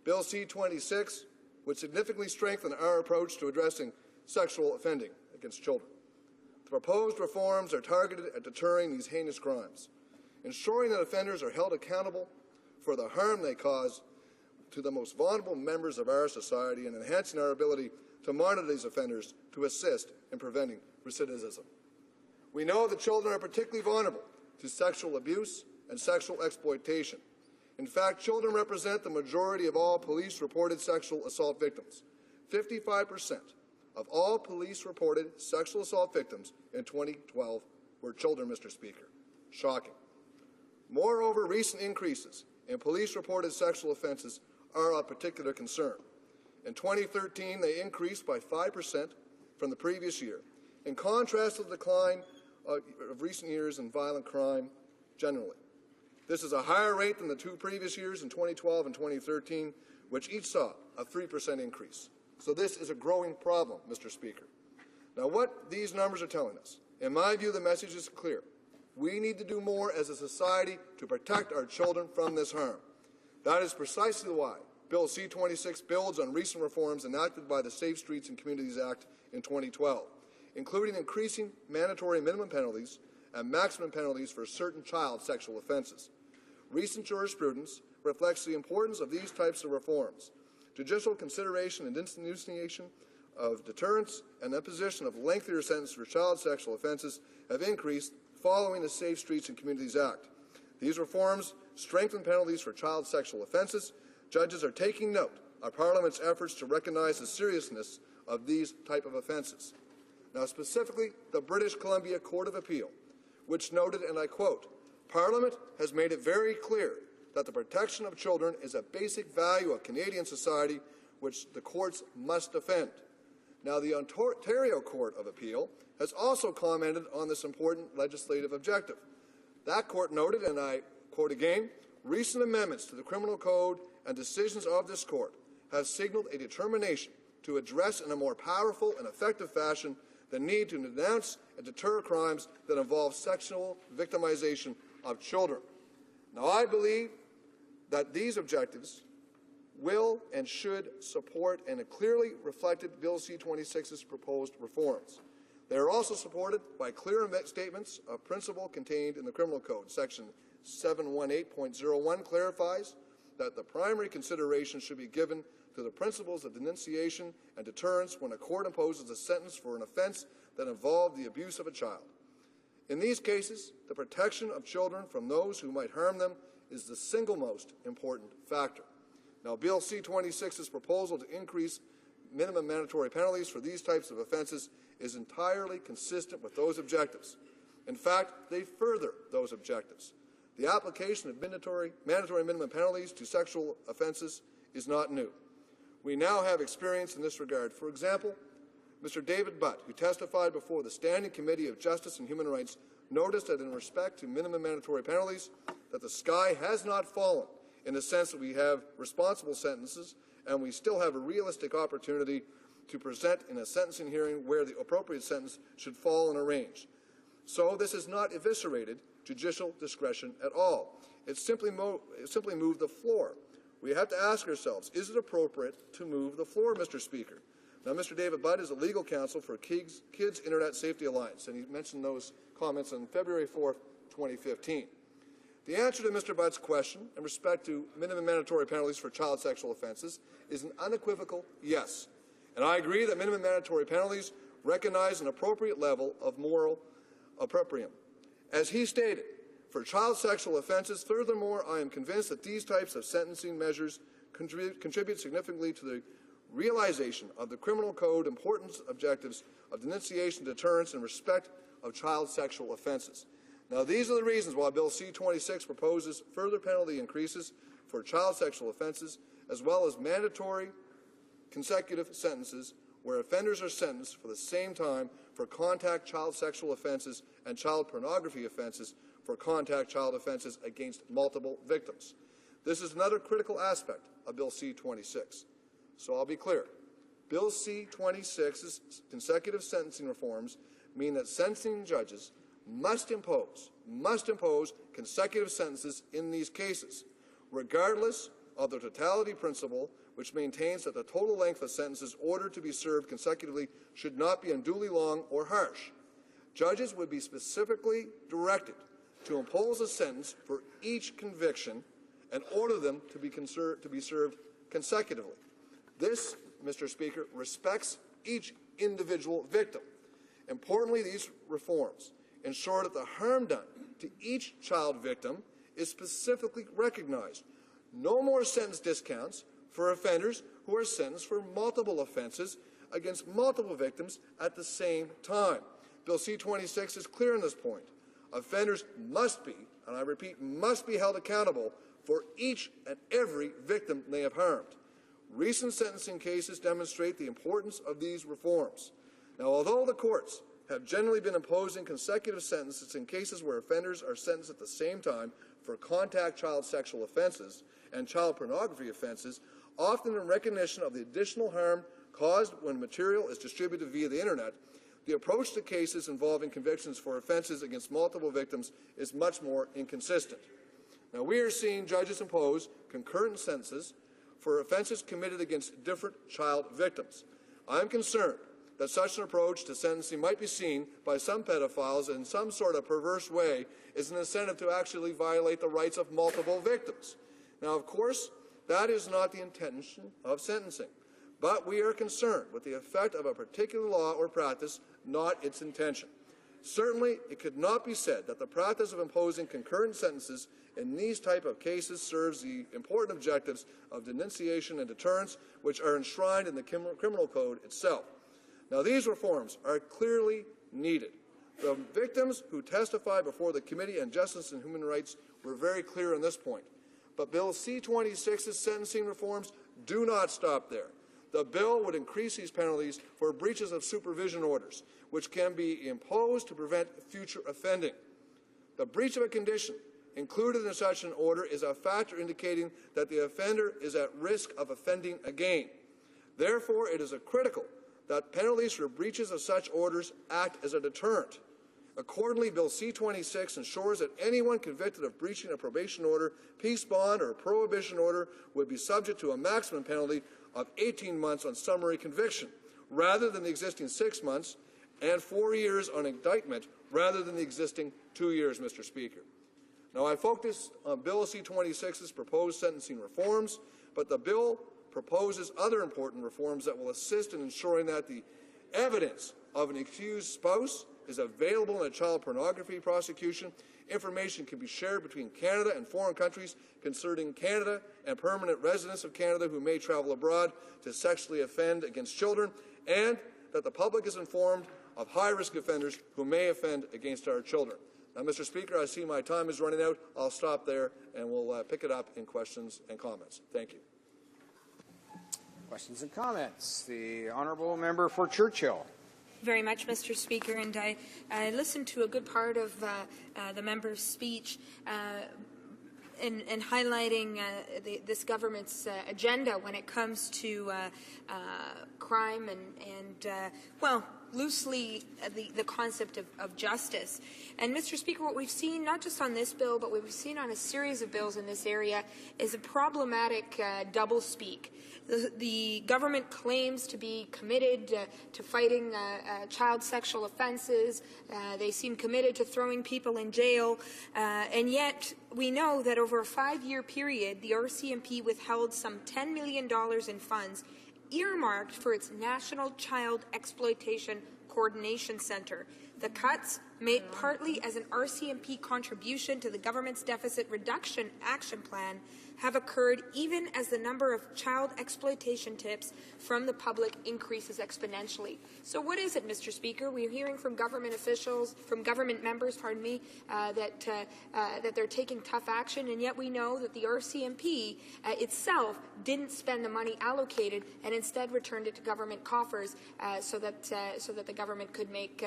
Bill C-26 would significantly strengthen our approach to addressing sexual offending against children. The proposed reforms are targeted at deterring these heinous crimes, ensuring that offenders are held accountable for the harm they cause to the most vulnerable members of our society, and enhancing our ability to monitor these offenders to assist in preventing recidivism. We know that children are particularly vulnerable to sexual abuse and sexual exploitation. In fact, children represent the majority of all police-reported sexual assault victims. 55% of all police-reported sexual assault victims in 2012 were children, Mr. Speaker. Shocking. Moreover, recent increases in police-reported sexual offences are of particular concern. In 2013, they increased by 5% from the previous year, in contrast to the decline of recent years in violent crime generally. This is a higher rate than the two previous years in 2012 and 2013, which each saw a 3% increase. So this is a growing problem, Mr. Speaker. Now, what these numbers are telling us, in my view, the message is clear. We need to do more as a society to protect our children from this harm. That is precisely why Bill C-26 builds on recent reforms enacted by the Safe Streets and Communities Act in 2012, including increasing mandatory minimum penalties and maximum penalties for certain child sexual offences. Recent jurisprudence reflects the importance of these types of reforms. Judicial consideration and initiation of deterrence and imposition of lengthier sentences for child sexual offences have increased following the Safe Streets and Communities Act. These reforms strengthen penalties for child sexual offences. Judges are taking note of Parliament's efforts to recognize the seriousness of these type of offences. Now, specifically, the British Columbia Court of Appeal, which noted, and I quote, "Parliament has made it very clear that the protection of children is a basic value of Canadian society which the courts must defend." Now, the Ontario Court of Appeal has also commented on this important legislative objective. That court noted, and I quote again, "Recent amendments to the Criminal Code and decisions of this court have signaled a determination to address in a more powerful and effective fashion the need to denounce and deter crimes that involve sexual victimization of children." Now, I believe that these objectives will and should support and clearly reflected Bill C-26's proposed reforms. They are also supported by clear statements of principle contained in the Criminal Code. Section 718.01 clarifies that the primary consideration should be given to the principles of denunciation and deterrence when a court imposes a sentence for an offence that involved the abuse of a child. In these cases, the protection of children from those who might harm them is the single most important factor. Now, Bill C-26's proposal to increase minimum mandatory penalties for these types of offences is entirely consistent with those objectives. In fact, they further those objectives. The application of mandatory minimum penalties to sexual offences is not new. We now have experience in this regard. For example, Mr. David Butt, who testified before the Standing Committee of Justice and Human Rights, noticed that in respect to minimum mandatory penalties, that the sky has not fallen in the sense that we have responsible sentences and we still have a realistic opportunity to present in a sentencing hearing where the appropriate sentence should fall in a range. So this has not eviscerated judicial discretion at all. It simply moved the floor. We have to ask ourselves, is it appropriate to move the floor, Mr. Speaker? Now, Mr. David Butt is a legal counsel for Kids Internet Safety Alliance, and he mentioned those comments on February 4th, 2015. The answer to Mr. Butt's question in respect to minimum mandatory penalties for child sexual offences is an unequivocal yes. And I agree that minimum mandatory penalties recognize an appropriate level of moral opprobrium. As he stated, for child sexual offences, furthermore, I am convinced that these types of sentencing measures contribute significantly to the realization of the Criminal Code important objectives of denunciation, deterrence, and respect of child sexual offences. Now, these are the reasons why Bill C-26 proposes further penalty increases for child sexual offenses, as well as mandatory consecutive sentences where offenders are sentenced for the same time for contact child sexual offenses and child pornography offenses for contact child offenses against multiple victims. This is another critical aspect of Bill C-26. So I'll be clear. Bill C-26's consecutive sentencing reforms mean that sentencing judges must impose consecutive sentences in these cases, regardless of the totality principle, which maintains that the total length of sentences ordered to be served consecutively should not be unduly long or harsh. Judges would be specifically directed to impose a sentence for each conviction and order them to be served consecutively. This, Mr. Speaker, respects each individual victim. Importantly, these reforms ensure that the harm done to each child victim is specifically recognized. No more sentence discounts for offenders who are sentenced for multiple offenses against multiple victims at the same time. Bill C-26 is clear on this point. Offenders must be, and I repeat, must be held accountable for each and every victim they have harmed. Recent sentencing cases demonstrate the importance of these reforms. Now, although the courts have generally been imposing consecutive sentences in cases where offenders are sentenced at the same time for contact child sexual offenses and child pornography offenses, often in recognition of the additional harm caused when material is distributed via the Internet, the approach to cases involving convictions for offenses against multiple victims is much more inconsistent. Now, we are seeing judges impose concurrent sentences for offenses committed against different child victims. I am concerned that such an approach to sentencing might be seen by some pedophiles in some sort of perverse way as an incentive to actually violate the rights of multiple victims. Now, of course, that is not the intention of sentencing, but we are concerned with the effect of a particular law or practice, not its intention. Certainly, it could not be said that the practice of imposing concurrent sentences in these type of cases serves the important objectives of denunciation and deterrence, which are enshrined in the criminal code itself. Now, these reforms are clearly needed. The victims who testified before the Committee on Justice and Human Rights were very clear on this point. But Bill C-26's sentencing reforms do not stop there. The bill would increase these penalties for breaches of supervision orders, which can be imposed to prevent future offending. The breach of a condition included in such an order is a factor indicating that the offender is at risk of offending again. Therefore, it is critical that penalties for breaches of such orders act as a deterrent. Accordingly, Bill C-26 ensures that anyone convicted of breaching a probation order, peace bond, or prohibition order would be subject to a maximum penalty of 18 months on summary conviction, rather than the existing 6 months, and 4 years on indictment, rather than the existing 2 years, Mr. Speaker. Now, I focus on Bill C-26's proposed sentencing reforms, but the bill proposes other important reforms that will assist in ensuring that the evidence of an accused spouse is available in a child pornography prosecution. Information can be shared between Canada and foreign countries concerning Canada and permanent residents of Canada who may travel abroad to sexually offend against children, and that the public is informed of high-risk offenders who may offend against our children. Now, Mr. Speaker, I see my time is running out. I'll stop there, and we'll pick it up in questions and comments. Thank you. Questions and comments. The honourable member for Churchill. Very much, Mr. Speaker, and I listened to a good part of the member's speech in highlighting this government's agenda when it comes to crime and well, loosely the concept of justice. And, Mr. Speaker, what we've seen, not just on this bill, but what we've seen on a series of bills in this area, is a problematic doublespeak. The government claims to be committed to fighting child sexual offenses. They seem committed to throwing people in jail. And yet, we know that over a 5-year period, the RCMP withheld some $10 million in funds earmarked for its National Child Exploitation Coordination Center. The cuts, made partly as an RCMP contribution to the government's deficit reduction action plan, have occurred even as the number of child exploitation tips from the public increases exponentially. So what is it, Mr. Speaker? We're hearing from government officials, from government members, that they're taking tough action, and yet we know that the RCMP itself didn't spend the money allocated and instead returned it to government coffers so that the government could make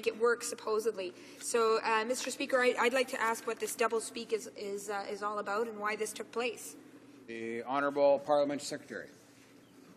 it work, supposedly. So, Mr. Speaker, I'd like to ask what this double speak is all about and why this took place. The Honourable Parliamentary Secretary.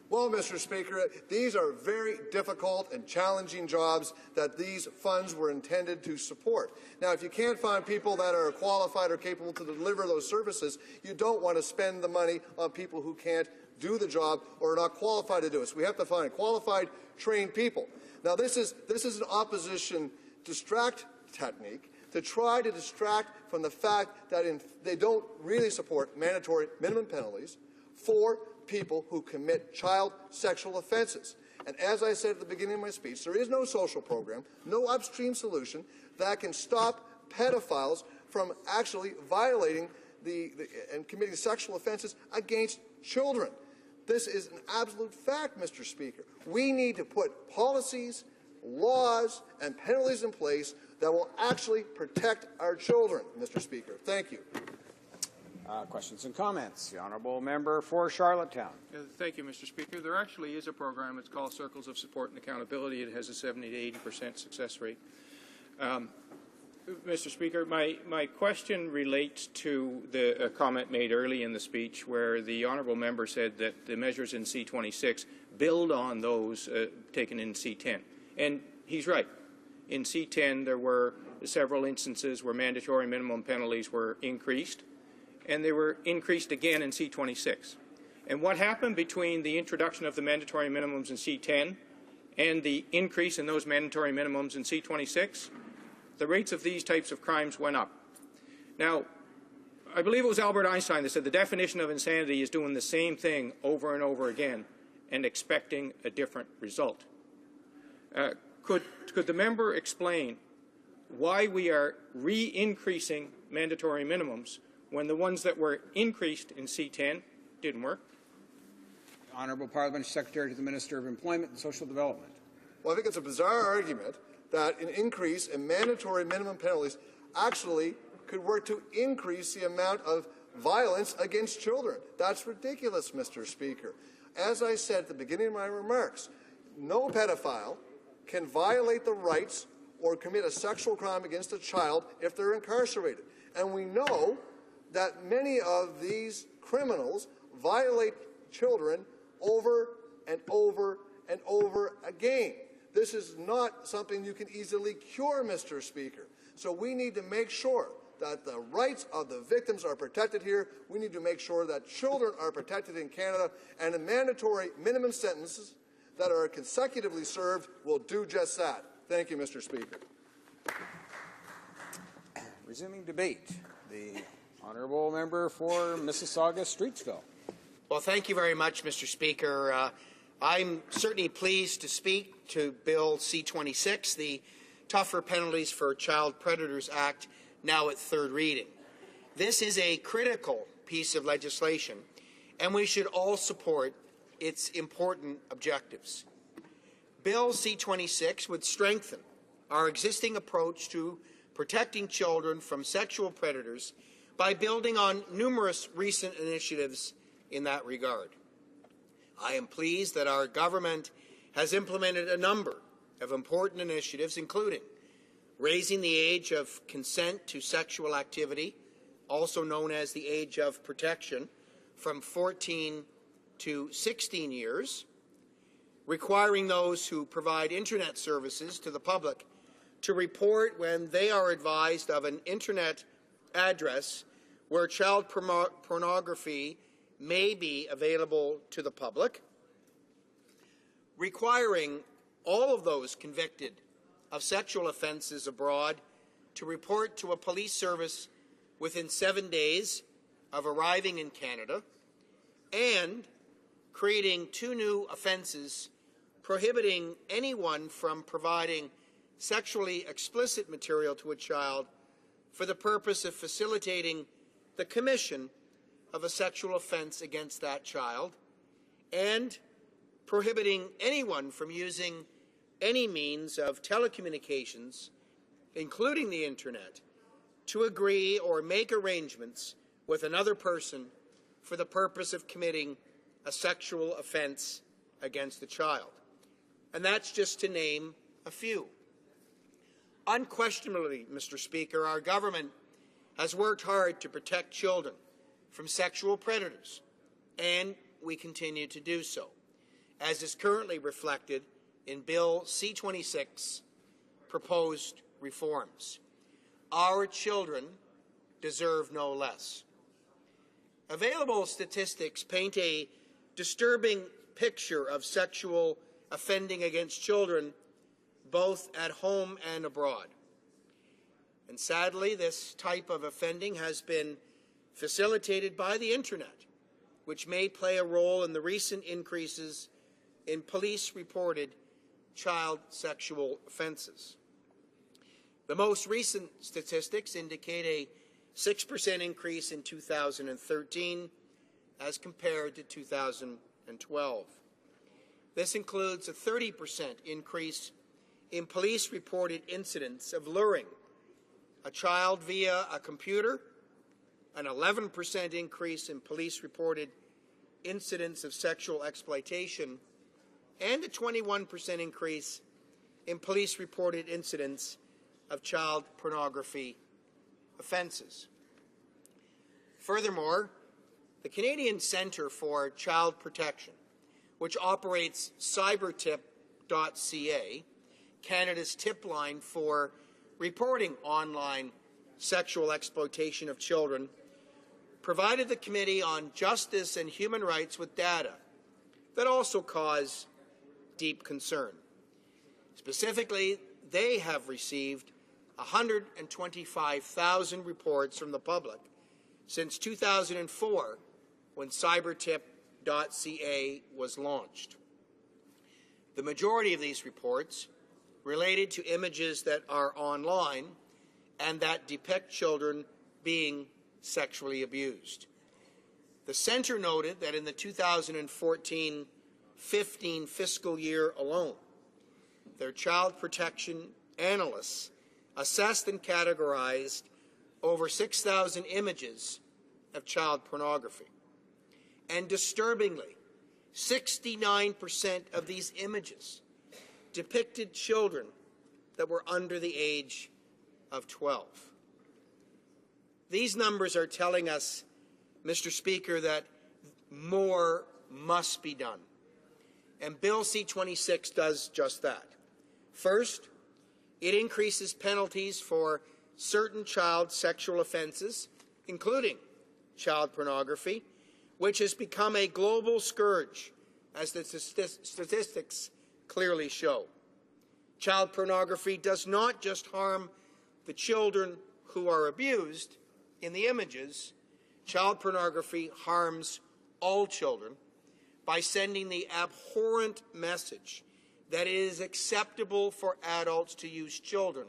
Well, Mr. Speaker, these are very difficult and challenging jobs that these funds were intended to support. Now, if you can't find people that are qualified or capable to deliver those services, you don't want to spend the money on people who can't do the job or are not qualified to do it. So we have to find qualified, trained people. Now, this is an opposition distract technique to try to distract from the fact that they don't really support mandatory minimum penalties for people who commit child sexual offenses. And as I said at the beginning of my speech, there is no social program, no upstream solution that can stop pedophiles from actually violating and committing sexual offenses against children. This is an absolute fact, Mr. Speaker. We need to put policies, laws, and penalties in place that will actually protect our children, Mr. Speaker. Thank you. Questions and comments. The Honourable Member for Charlottetown. Thank you, Mr. Speaker. There actually is a program. It's called Circles of Support and Accountability. It has a 70 to 80% success rate. Mr. Speaker, my question relates to a comment made early in the speech where the Honourable Member said that the measures in C26 build on those taken in C10. And he's right. In C10, there were several instances where mandatory minimum penalties were increased, and they were increased again in C26. And what happened between the introduction of the mandatory minimums in C10 and the increase in those mandatory minimums in C26? The rates of these types of crimes went up. Now, I believe it was Albert Einstein that said the definition of insanity is doing the same thing over and over again and expecting a different result. Could the member explain why we are re-increasing mandatory minimums when the ones that were increased in C10 didn't work? Honourable Parliamentary Secretary to the Minister of Employment and Social Development. Well, I think it's a bizarre argument that an increase in mandatory minimum penalties actually could work to increase the amount of violence against children. That's ridiculous, Mr. Speaker. As I said at the beginning of my remarks, no pedophile can violate the rights or commit a sexual crime against a child if they're incarcerated. And we know that many of these criminals violate children over and over and over again. This is not something you can easily cure, Mr. Speaker. So we need to make sure that the rights of the victims are protected here. We need to make sure that children are protected in Canada, and the mandatory minimum sentences that are consecutively served will do just that. Thank you, Mr. Speaker. Resuming debate, the Honourable Member for Mississauga-Streetsville. Well, thank you very much, Mr. Speaker. I'm certainly pleased to speak to Bill C-26, the Tougher Penalties for Child Predators Act, now at third reading. This is a critical piece of legislation, and we should all support its important objectives. Bill C-26 would strengthen our existing approach to protecting children from sexual predators by building on numerous recent initiatives in that regard. I am pleased that our government has implemented a number of important initiatives, including raising the age of consent to sexual activity, also known as the age of protection, from 14 to 16 years, requiring those who provide Internet services to the public to report when they are advised of an Internet address where child pornography may be available to the public, requiring all of those convicted of sexual offences abroad to report to a police service within 7 days of arriving in Canada, and creating 2 new offences prohibiting anyone from providing sexually explicit material to a child for the purpose of facilitating the commission of a sexual offense against that child, and prohibiting anyone from using any means of telecommunications, including the Internet, to agree or make arrangements with another person for the purpose of committing a sexual offense against the child. And that's just to name a few. Unquestionably, Mr. Speaker, our government has worked hard to protect children from sexual predators, and we continue to do so, as is currently reflected in Bill C-26 proposed reforms. Our children deserve no less. Available statistics paint a disturbing picture of sexual offending against children both at home and abroad. And sadly, this type of offending has been facilitated by the Internet, which may play a role in the recent increases in police-reported child sexual offenses. The most recent statistics indicate a 6% increase in 2013 as compared to 2012. This includes a 30% increase in police-reported incidents of luring a child via a computer, an 11% increase in police-reported incidents of sexual exploitation, and a 21% increase in police-reported incidents of child pornography offenses. Furthermore, the Canadian Centre for Child Protection, which operates cybertip.ca, Canada's tip line for reporting online sexual exploitation of children, provided the Committee on Justice and Human Rights with data that also cause deep concern. Specifically, they have received 125,000 reports from the public since 2004, when cybertip.ca was launched. The majority of these reports related to images that are online and that depict children being sexually abused. The Centre noted that in the 2014-15 fiscal year alone, their child protection analysts assessed and categorized over 6,000 images of child pornography. And disturbingly, 69% of these images depicted children that were under the age of 12. These numbers are telling us, Mr. Speaker, that more must be done. And Bill C-26 does just that. First, it increases penalties for certain child sexual offenses, including child pornography, which has become a global scourge, as the statistics clearly show. Child pornography does not just harm the children who are abused in the images. Child pornography harms all children by sending the abhorrent message that it is acceptable for adults to use children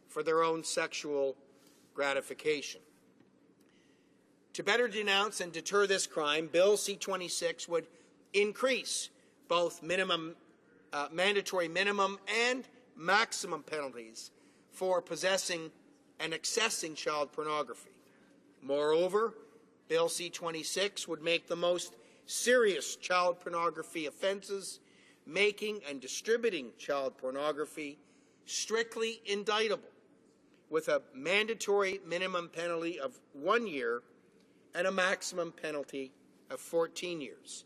for their own sexual gratification. To better denounce and deter this crime, Bill C-26 would increase both mandatory minimum and maximum penalties for possessing and accessing child pornography. Moreover, Bill C-26 would make the most serious child pornography offenses, making and distributing child pornography, strictly indictable, with a mandatory minimum penalty of 1 year and a maximum penalty of 14 years.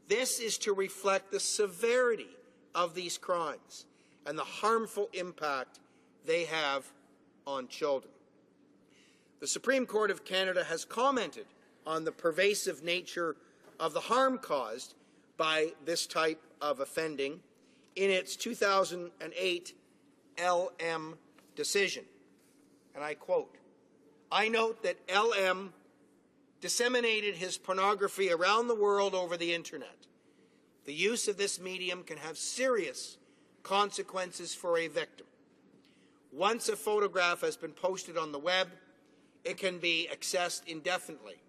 This is to reflect the severity of these crimes and the harmful impact they have on children. The Supreme Court of Canada has commented on the pervasive nature of the harm caused by this type of offending in its 2008 LM decision. And I quote, "I note that LM disseminated his pornography around the world over the Internet. The use of this medium can have serious consequences for a victim. Once a photograph has been posted on the web, it can be accessed indefinitely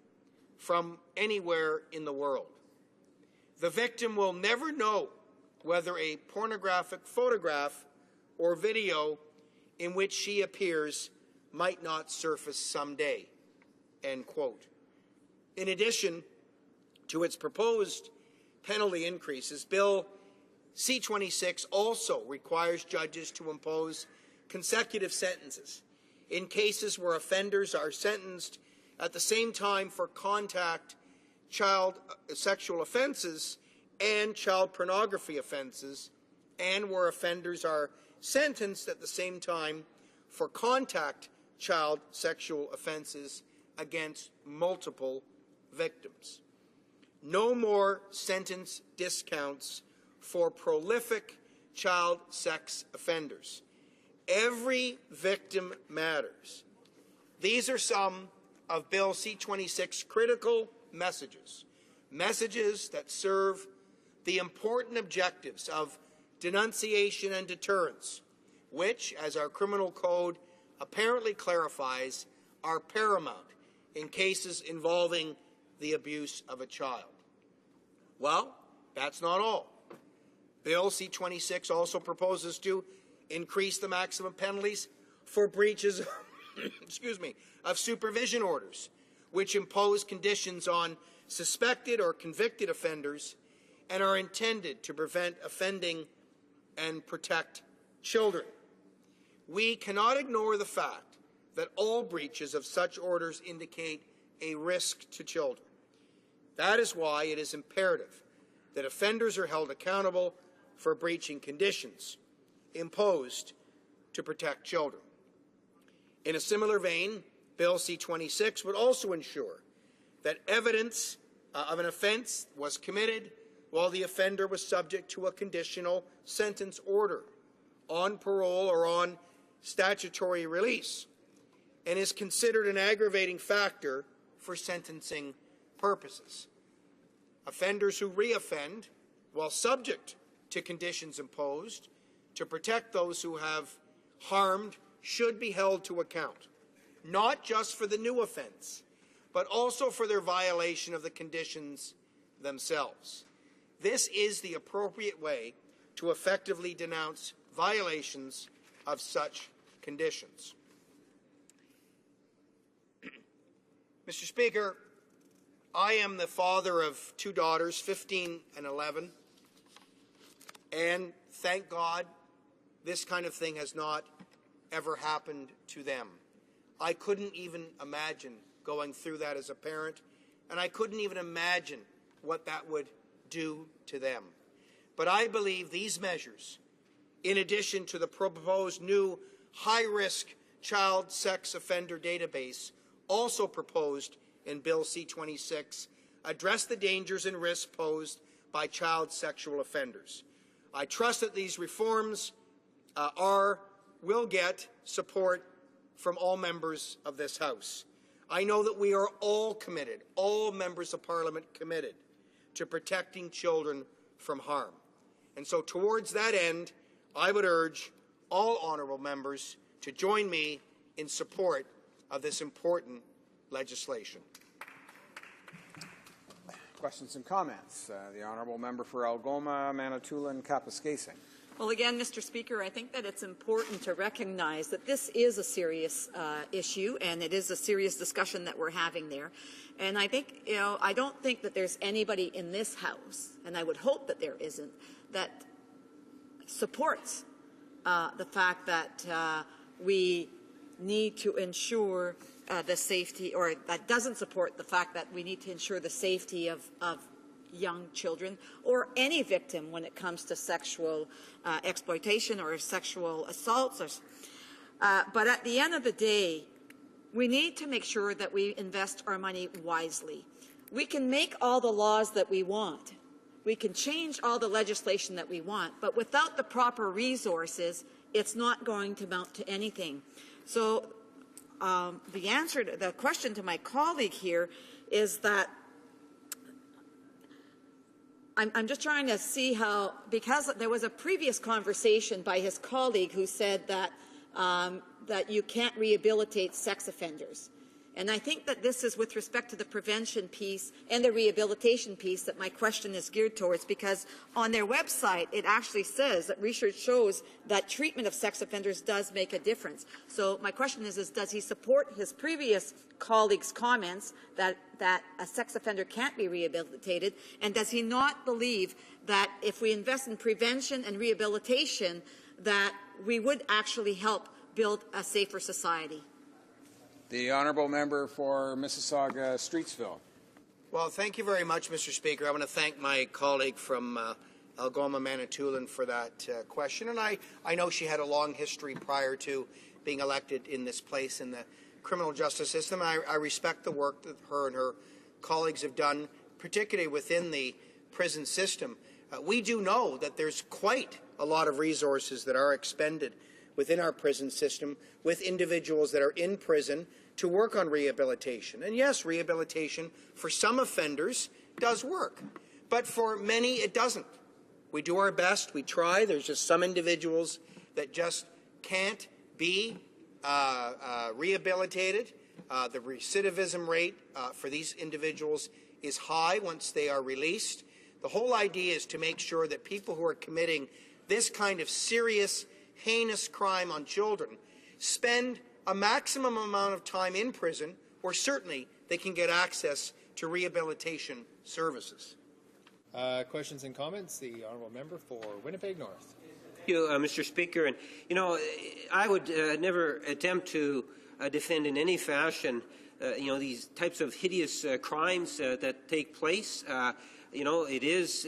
from anywhere in the world. The victim will never know whether a pornographic photograph or video in which she appears might not surface someday, end quote. In addition to its proposed penalty increases, Bill C-26 also requires judges to impose consecutive sentences in cases where offenders are sentenced at the same time for contact child sexual offenses and child pornography offenses, and where offenders are sentenced at the same time for contact child sexual offenses against multiple victims. No more sentence discounts for prolific child sex offenders. Every victim matters. These are some of Bill C-26's critical messages, messages that serve the important objectives of denunciation and deterrence, which, as our criminal code apparently clarifies, are paramount in cases involving the abuse of a child. Well, that's not all. Bill C-26 also proposes to increase the maximum penalties for breaches of supervision orders, which impose conditions on suspected or convicted offenders and are intended to prevent offending and protect children. We cannot ignore the fact that all breaches of such orders indicate a risk to children. That is why it is imperative that offenders are held accountable for breaching conditions imposed to protect children. In a similar vein, Bill C-26 would also ensure that evidence of an offense was committed while the offender was subject to a conditional sentence order on parole or on statutory release, and is considered an aggravating factor for sentencing purposes. Offenders who reoffend while subject to conditions imposed to protect those who have harmed should be held to account, not just for the new offense, but also for their violation of the conditions themselves. This is the appropriate way to effectively denounce violations of such conditions. Mr. Speaker, I am the father of two daughters, 15 and 11, and thank God this kind of thing has not ever happened to them. I couldn't even imagine going through that as a parent, and I couldn't even imagine what that would do to them. But I believe these measures, in addition to the proposed new high-risk child sex offender database, also proposed in Bill C-26, address the dangers and risks posed by child sexual offenders. I trust that these reforms will get support from all members of this House. I know that we are all committed, all members of Parliament committed, to protecting children from harm. And so towards that end, I would urge all honourable members to join me in support of this important legislation. Questions and comments? The honourable member for Algoma, Manitoulin, Kapuskasing. Well, again, Mr. Speaker, I think that it's important to recognize that this is a serious issue, and it is a serious discussion that we're having there. And I think, I don't think that there's anybody in this House, and I would hope that there isn't, that supports the fact that we need to ensure the safety, or that doesn't support the fact that we need to ensure the safety of young children or any victim when it comes to sexual exploitation or sexual assaults. But at the end of the day, we need to make sure that we invest our money wisely. We can make all the laws that we want. We can change all the legislation that we want, but without the proper resources, it's not going to amount to anything. So the question to my colleague here is that I'm just trying to see how, because there was a previous conversation by his colleague who said that, that you can't rehabilitate sex offenders. And I think that this is with respect to the prevention piece and the rehabilitation piece that my question is geared towards, because on their website it actually says that research shows that treatment of sex offenders does make a difference. So my question is does he support his previous colleague's comments that a sex offender can't be rehabilitated, and does he not believe that if we invest in prevention and rehabilitation that we would actually help build a safer society? The honourable member for Mississauga-Streetsville. Well, thank you very much, Mr. Speaker. I want to thank my colleague from Algoma, Manitoulin for that question. And I know she had a long history prior to being elected in this place in the criminal justice system. I respect the work that her and her colleagues have done, particularly within the prison system. We do know that there's quite a lot of resources that are expended within our prison system with individuals that are in prison to work on rehabilitation. And yes, rehabilitation for some offenders does work, but for many it doesn't. We do our best, we try. There's just some individuals that just can't be rehabilitated. The recidivism rate for these individuals is high once they are released. The whole idea is to make sure that people who are committing this kind of serious, heinous crime on children spend a maximum amount of time in prison, where certainly they can get access to rehabilitation services. Questions and comments? The honourable member for Winnipeg North. Thank you, Mr. Speaker. And I would never attempt to defend in any fashion, these types of hideous crimes that take place. It is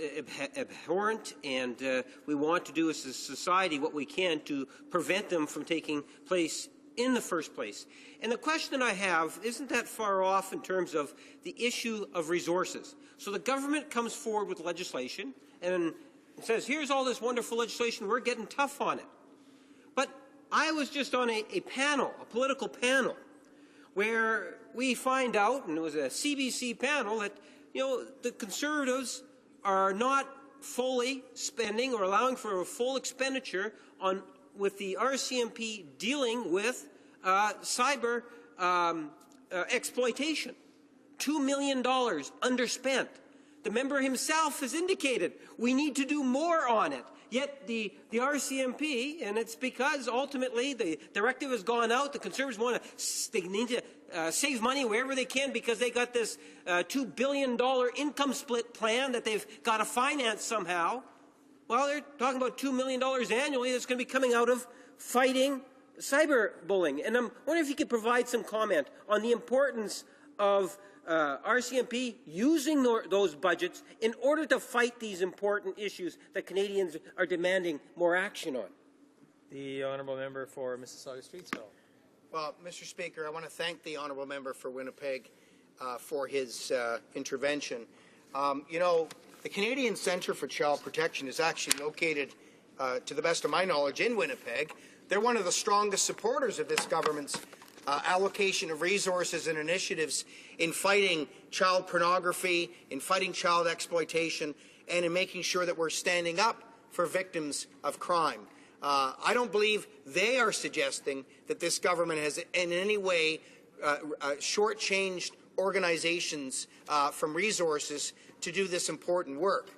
abhorrent, and we want to do as a society what we can to prevent them from taking place in the first place. And the question I have isn't that far off in terms of the issue of resources. So the government comes forward with legislation and says, here's all this wonderful legislation, we're getting tough on it. But I was just on a panel, a political panel, where we find out, and it was a CBC panel, that the Conservatives are not fully spending or allowing for a full expenditure with the RCMP dealing with cyber exploitation. $2 million underspent. The member himself has indicated we need to do more on it. Yet the RCMP, and it's because ultimately the directive has gone out, the Conservatives they need to save money wherever they can because they got this $2 billion income split plan that they've got to finance somehow. Well, they're talking about $2 million annually that's going to be coming out of fighting cyberbullying. And I'm wondering if you could provide some comment on the importance of RCMP using those budgets in order to fight these important issues that Canadians are demanding more action on. The honourable member for Mississauga-Streetsville. Well, Mr. Speaker, I want to thank the honourable member for Winnipeg for his intervention. The Canadian Centre for Child Protection is actually located, to the best of my knowledge, in Winnipeg. They're one of the strongest supporters of this government's allocation of resources and initiatives in fighting child pornography, in fighting child exploitation, and in making sure that we're standing up for victims of crime. I don't believe they are suggesting that this government has in any way shortchanged organizations from resources to do this important work.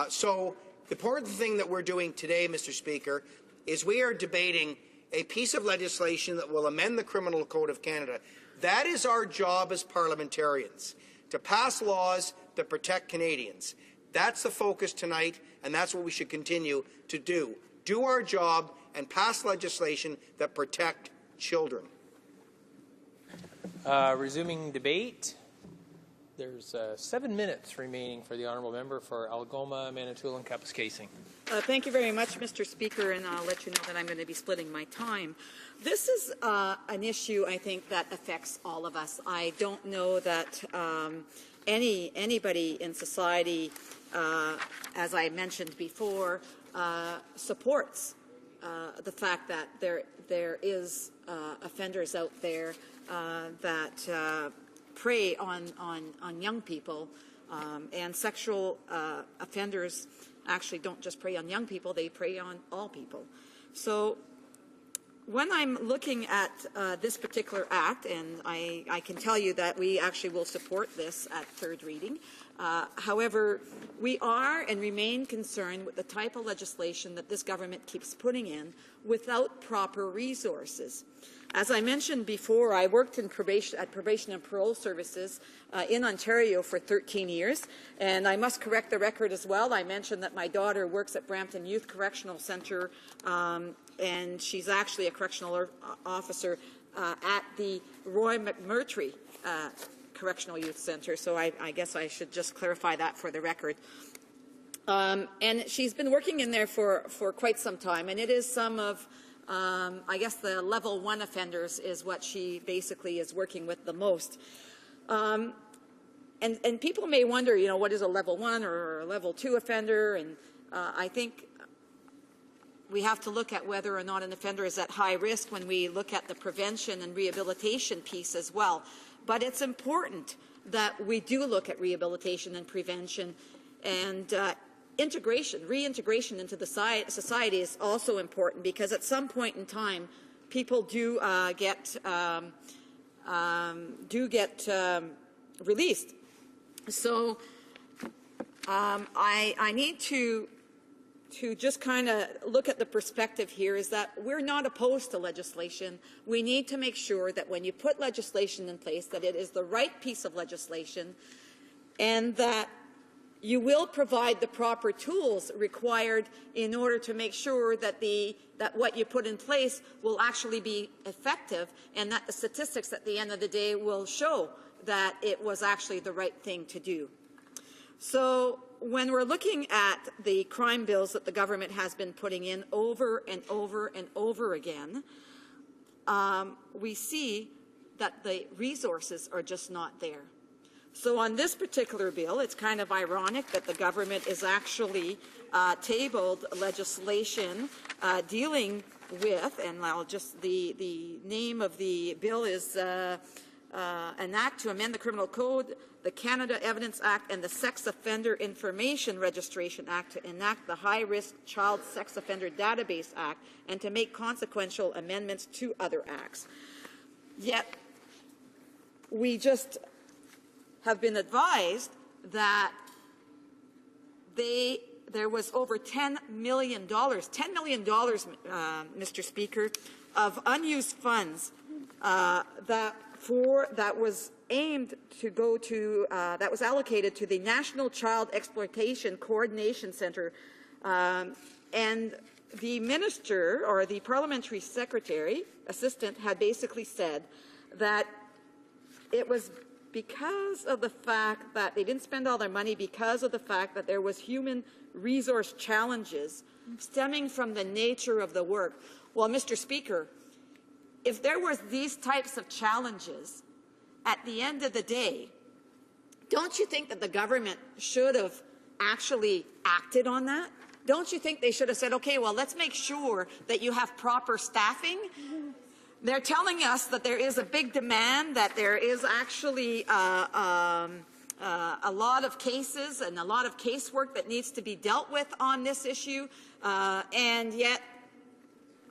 So the important thing that we're doing today, Mr. Speaker, is we are debating a piece of legislation that will amend the Criminal Code of Canada. That is our job as parliamentarians, to pass laws that protect Canadians. That's the focus tonight, and that's what we should continue to do. Do our job and pass legislation that protect children. Resuming debate. There's 7 minutes remaining for the honourable member for Algoma, Manitoulin, Kapuskasing. Thank you very much, Mr. Speaker, and I'll let you know that I'm going to be splitting my time. This is an issue, I think, that affects all of us. I don't know that anybody in society, as I mentioned before, supports the fact that there is offenders out there that prey on young people And sexual offenders actually don't just prey on young people, they prey on all people. So when I'm looking at this particular act, and I can tell you that we actually will support this at third reading, however, we are and remain concerned with the type of legislation that this government keeps putting in without proper resources. As I mentioned before, I worked in probation and parole services in Ontario for 13 years, and I must correct the record as well. I mentioned that my daughter works at Brampton Youth Correctional Centre, and she's actually a correctional officer at the Roy McMurtry Correctional Youth Centre, so I guess I should just clarify that for the record. And she's been working in there for quite some time, and it is some of I guess the level 1 offenders is what she basically is working with the most. And people may wonder, you know, what is a level 1 or a level 2 offender? And I think we have to look at whether or not an offender is at high risk when we look at the prevention and rehabilitation piece as well. But it's important that we do look at rehabilitation and prevention, and reintegration into the society is also important, because at some point in time, people do get released. So I need to just kind of look at the perspective here is that we're not opposed to legislation. We need to make sure that when you put legislation in place, that it is the right piece of legislation, and that you will provide the proper tools required in order to make sure that what you put in place will actually be effective, and that the statistics at the end of the day will show that it was actually the right thing to do. So when we're looking at the crime bills that the government has been putting in over and over and over again, we see that the resources are just not there. So on this particular bill, it's kind of ironic that the government is actually tabled legislation dealing with, and I'll just, the name of the bill is an act to amend the Criminal Code, the Canada Evidence Act, and the Sex Offender Information Registration Act to enact the High-Risk Child Sex Offender Database Act, and to make consequential amendments to other acts. Yet, we just have been advised that there was over $10 million, Mr. Speaker, of unused funds that was aimed to go to, that was allocated to the National Child Exploitation Coordination Centre, and the minister or the parliamentary secretary assistant had basically said that it was because of the fact that they didn't spend all their money, because of the fact that there was human resource challenges stemming from the nature of the work. Well, Mr. Speaker, if there was these types of challenges, at the end of the day, don't you think that the government should have actually acted on that? Don't you think they should have said, okay, well, let's make sure that you have proper staffing? They're telling us that there is a big demand, that there is actually a lot of cases and a lot of casework that needs to be dealt with on this issue, and yet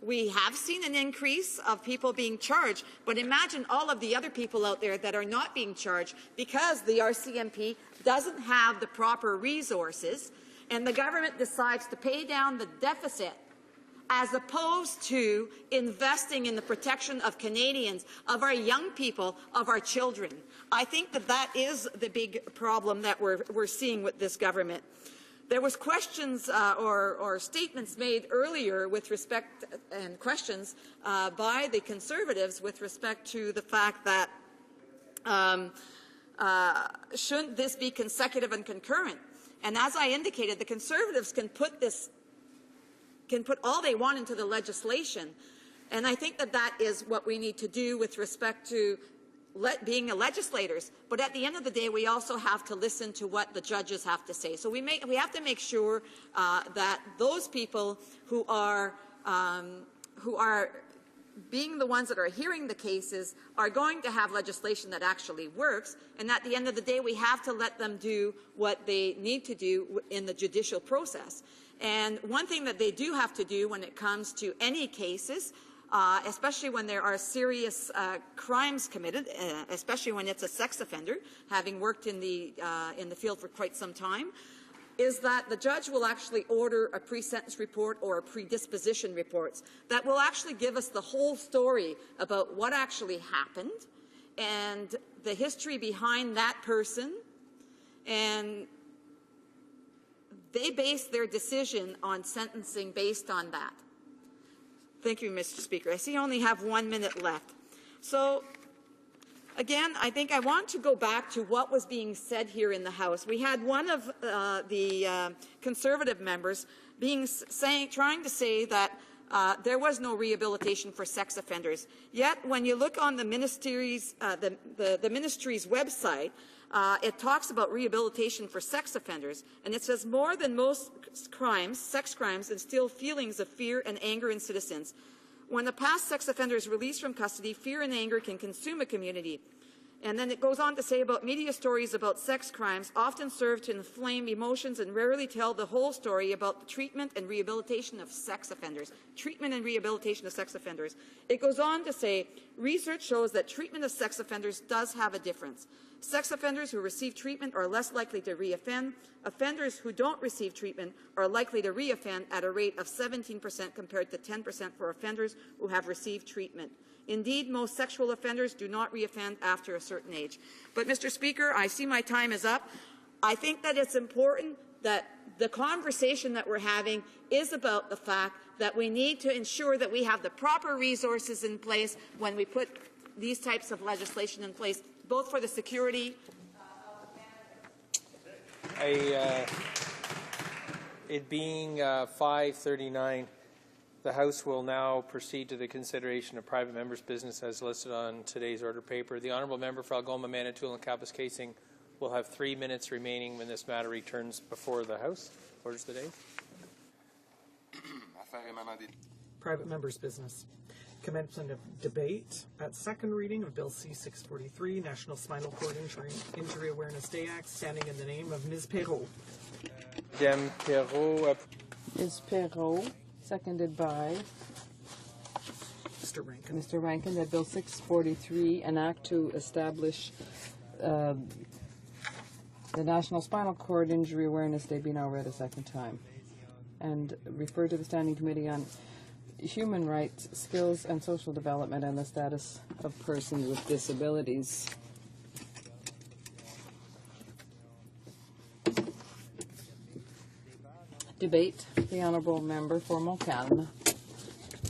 we have seen an increase of people being charged. But imagine all of the other people out there that are not being charged because the RCMP doesn't have the proper resources, and the government decides to pay down the deficit as opposed to investing in the protection of Canadians, of our young people, of our children. I think that that is the big problem that we're seeing with this government. There was questions or statements made earlier with respect, and questions by the Conservatives with respect to the fact that shouldn't this be consecutive and concurrent? And as I indicated, the Conservatives can put all they want into the legislation, and I think that that is what we need to do with respect to being legislators. But at the end of the day, we also have to listen to what the judges have to say. So we have to make sure that those people who are being the ones that are hearing the cases, are going to have legislation that actually works, and at the end of the day, we have to let them do what they need to do in the judicial process. And one thing that they do have to do when it comes to any cases, especially when there are serious crimes committed, especially when it's a sex offender, having worked in the field for quite some time, is that the judge will actually order a pre-sentence report or a predisposition report that will actually give us the whole story about what actually happened and the history behind that person, and they base their decision on sentencing based on that. Thank you, Mr. Speaker. I see I only have 1 minute left. So, again, I think I want to go back to what was being said here in the House. We had one of the Conservative members trying to say that there was no rehabilitation for sex offenders. Yet, when you look on the ministry's website, it talks about rehabilitation for sex offenders, and it says more than most crimes, sex crimes instill feelings of fear and anger in citizens. When a past sex offender is released from custody, fear and anger can consume a community. And then it goes on to say about media stories about sex crimes often serve to inflame emotions and rarely tell the whole story about the treatment and rehabilitation of sex offenders. Treatment and rehabilitation of sex offenders. It goes on to say, research shows that treatment of sex offenders does have a difference. Sex offenders who receive treatment are less likely to reoffend. Offenders who don't receive treatment are likely to reoffend at a rate of 17% compared to 10% for offenders who have received treatment. Indeed, most sexual offenders do not reoffend after a certain age. But, Mr. Speaker, I see my time is up. I think that it's important that the conversation that we're having is about the fact that we need to ensure that we have the proper resources in place when we put these types of legislation in place, both for the security. It being 5:39, the House will now proceed to the consideration of private members' business as listed on today's order paper. The honourable member for Algoma, Manitoulin, Kapuskasing will have 3 minutes remaining when this matter returns before the House. Orders the day. Private members' business. Commencement of debate at second reading of Bill C-643, National Spinal Cord Injury Awareness Day Act, standing in the name of Ms. Perrault. Madame Perrault. Ms. Perrault, seconded by Mr. Rankin. Mr. Rankin, that Bill 643, an act to establish the National Spinal Cord Injury Awareness Day, be now read a second time, and refer to the Standing Committee on Human Rights, Skills and Social Development and the Status of Persons with Disabilities. Debate. The Honourable Member for Montcalm.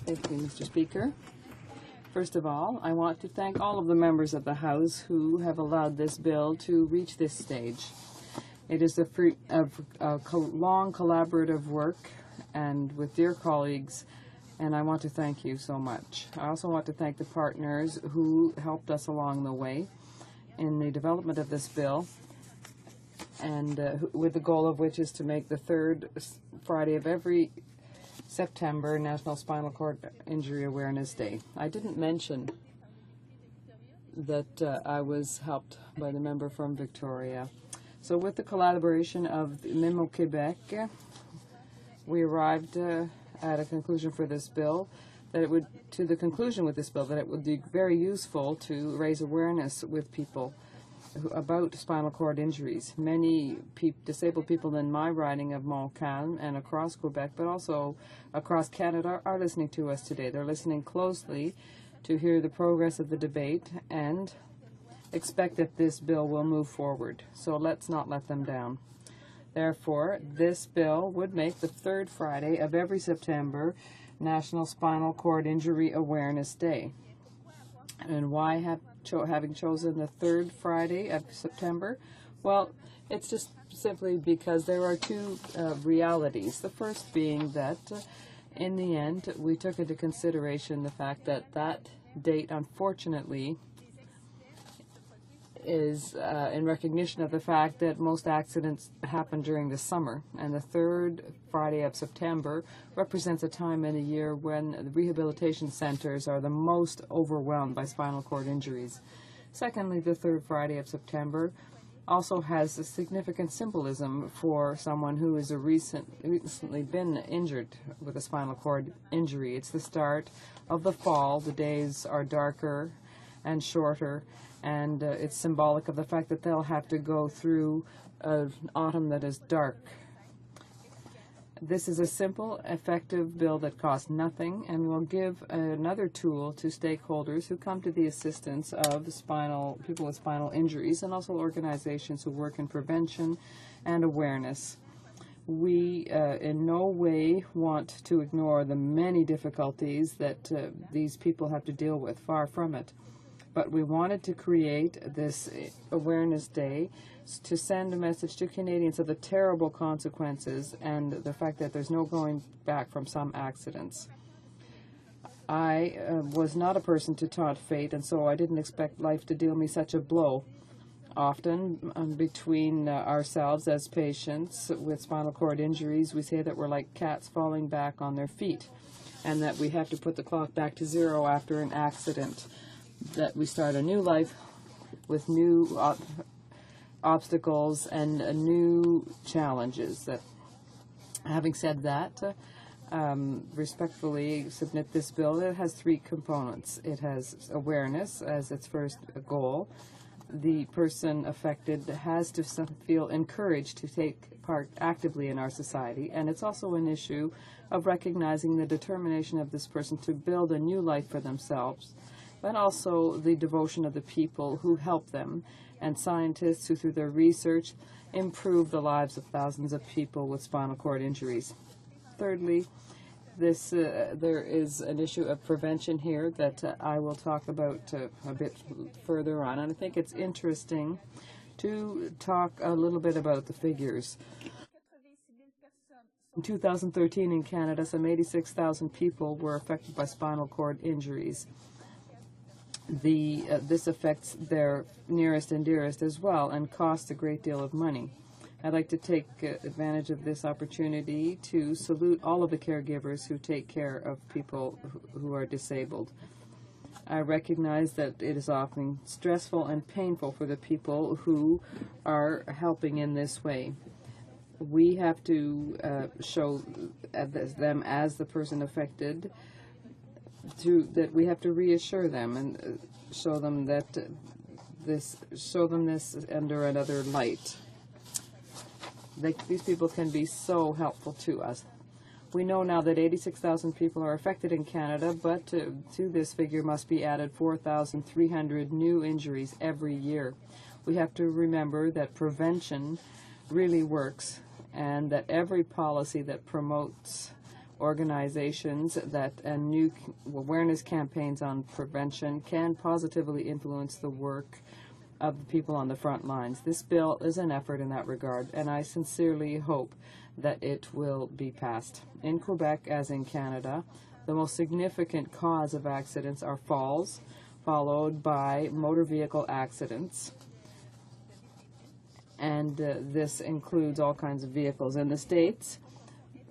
Thank you, Mr. Speaker. First of all, I want to thank all of the members of the House who have allowed this bill to reach this stage. It is the fruit of long collaborative work and with dear colleagues, and I want to thank you so much. I also want to thank the partners who helped us along the way in the development of this bill, and with the goal of which is to make the third Friday of every September National Spinal Cord Injury Awareness Day. I didn't mention that I was helped by the member from Victoria. So with the collaboration of Memo Quebec, we arrived at a conclusion for this bill, that it would, to the conclusion with this bill, that it would be very useful to raise awareness with people about spinal cord injuries. Many disabled people in my riding of Montcalm and across Quebec, but also across Canada, are listening to us today. They're listening closely to hear the progress of the debate and expect that this bill will move forward. So let's not let them down. Therefore, this bill would make the third Friday of every September National Spinal Cord Injury Awareness Day. And why having chosen the third Friday of September? Well, it's just simply because there are two realities. The first being that in the end we took into consideration the fact that that date, unfortunately, is in recognition of the fact that most accidents happen during the summer, and the third Friday of September represents a time in the year when the rehabilitation centers are the most overwhelmed by spinal cord injuries. Secondly, the third Friday of September also has a significant symbolism for someone who has recently been injured with a spinal cord injury. It's the start of the fall. The days are darker and shorter, and it's symbolic of the fact that they'll have to go through an autumn that is dark. This is a simple, effective bill that costs nothing and will give another tool to stakeholders who come to the assistance of people with spinal injuries, and also organizations who work in prevention and awareness. We in no way want to ignore the many difficulties that these people have to deal with, far from it. But we wanted to create this Awareness Day to send a message to Canadians of the terrible consequences and the fact that there's no going back from some accidents. I was not a person to taunt fate, and so I didn't expect life to deal me such a blow. Often, between ourselves as patients with spinal cord injuries, we say that we're like cats falling back on their feet, and that we have to put the clock back to zero after an accident, that we start a new life with new obstacles and new challenges. That, having said that, respectfully submit this bill. It has three components. It has awareness as its first goal. The person affected has to feel encouraged to take part actively in our society, and it's also an issue of recognizing the determination of this person to build a new life for themselves, but also the devotion of the people who help them and scientists who, through their research, improve the lives of thousands of people with spinal cord injuries. Thirdly, there is an issue of prevention here that I will talk about a bit further on, and I think it's interesting to talk a little bit about the figures. In 2013 in Canada, some 86,000 people were affected by spinal cord injuries. This affects their nearest and dearest as well and costs a great deal of money. I'd like to take advantage of this opportunity to salute all of the caregivers who take care of people who are disabled. I recognize that it is often stressful and painful for the people who are helping in this way. We have to show them as the person affected, that we have to reassure them and show them this under another light. These people can be so helpful to us. We know now that 86,000 people are affected in Canada, but to this figure must be added 4,300 new injuries every year. We have to remember that prevention really works, and that every policy that promotes organizations and new awareness campaigns on prevention can positively influence the work of the people on the front lines. This bill is an effort in that regard, and I sincerely hope that it will be passed. In Quebec, as in Canada, the most significant cause of accidents are falls, followed by motor vehicle accidents, and this includes all kinds of vehicles. In the States,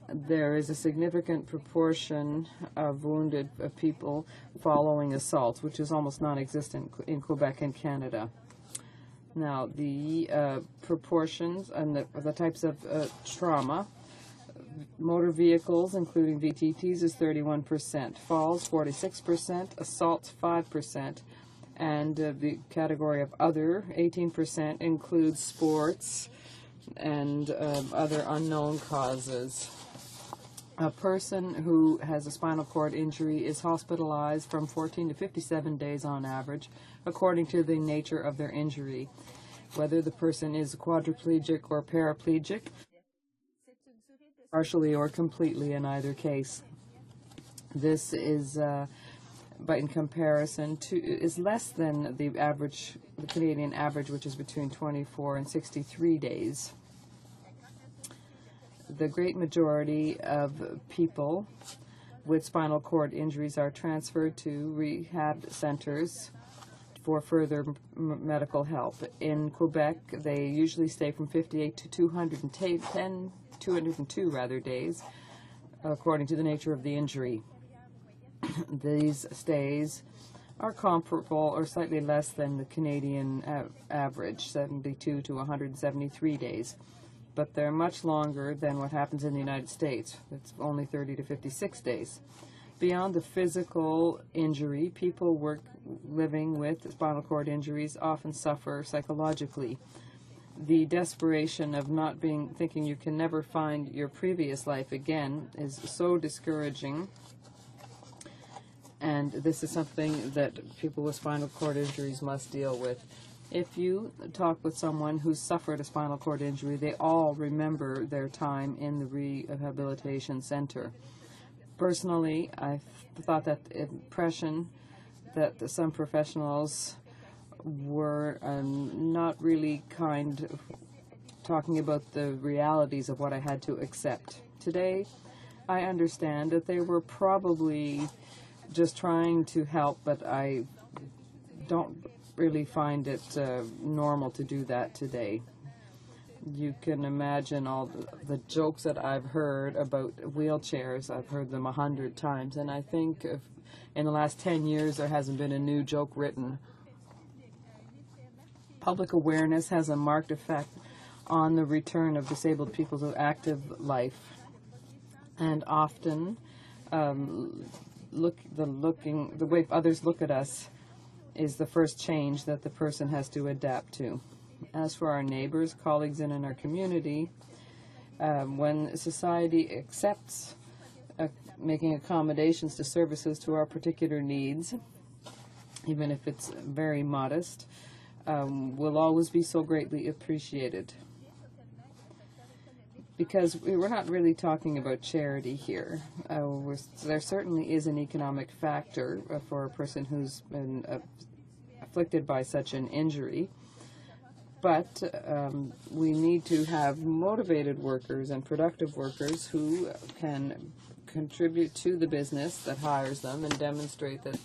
there is a significant proportion of wounded people following assaults, which is almost non-existent in Quebec and Canada. Now, the proportions and the types of trauma, motor vehicles, including VTTs, is 31%, falls 46%, assaults 5%, and the category of other, 18%, includes sports and other unknown causes. A person who has a spinal cord injury is hospitalized from 14 to 57 days on average, according to the nature of their injury, whether the person is quadriplegic or paraplegic, partially or completely in either case. This is, but in comparison is less than the average, the Canadian average, which is between 24 and 63 days. The great majority of people with spinal cord injuries are transferred to rehab centers for further medical help. In Quebec, they usually stay from 58 to 202 days, according to the nature of the injury. These stays are comparable or slightly less than the Canadian average, 72 to 173 days. But they're much longer than what happens in the United States. It's only 30 to 56 days. Beyond the physical injury, people living with spinal cord injuries often suffer psychologically. The desperation of thinking you can never find your previous life again is so discouraging. And this is something that people with spinal cord injuries must deal with. If you talk with someone who's suffered a spinal cord injury, they all remember their time in the rehabilitation center. Personally, I thought that impression that some professionals were not really kind, talking about the realities of what I had to accept. Today, I understand that they were probably just trying to help, but I don't really find it normal to do that today. You can imagine all the jokes that I've heard about wheelchairs. I've heard them 100 times, and I think in the last 10 years there hasn't been a new joke written. Public awareness has a marked effect on the return of disabled people to active life, and often the way others look at us is the first change that the person has to adapt to. As for our neighbors, colleagues, and in our community, when society accepts making accommodations to services to our particular needs, even if it's very modest, will always be so greatly appreciated. Because we're not really talking about charity here. There certainly is an economic factor for a person who's been afflicted by such an injury. But we need to have motivated workers and productive workers who can contribute to the business that hires them and demonstrate that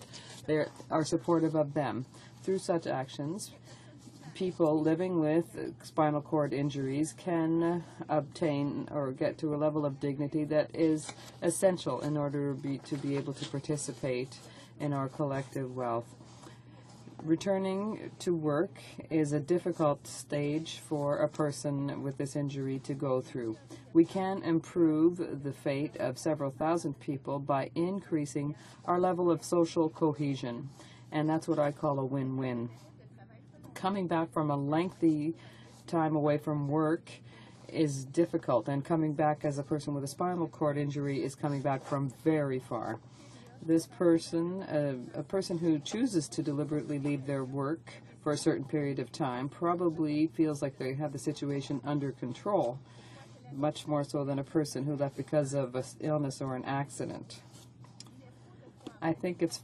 they are supportive of them. Through such actions, people living with spinal cord injuries can obtain or get to a level of dignity that is essential in order to be able to participate in our collective wealth. Returning to work is a difficult stage for a person with this injury to go through. We can improve the fate of several thousand people by increasing our level of social cohesion, and that's what I call a win-win. Coming back from a lengthy time away from work is difficult, and coming back as a person with a spinal cord injury is coming back from very far. This person, a person who chooses to deliberately leave their work for a certain period of time, probably feels like they have the situation under control, much more so than a person who left because of an illness or an accident. I think it's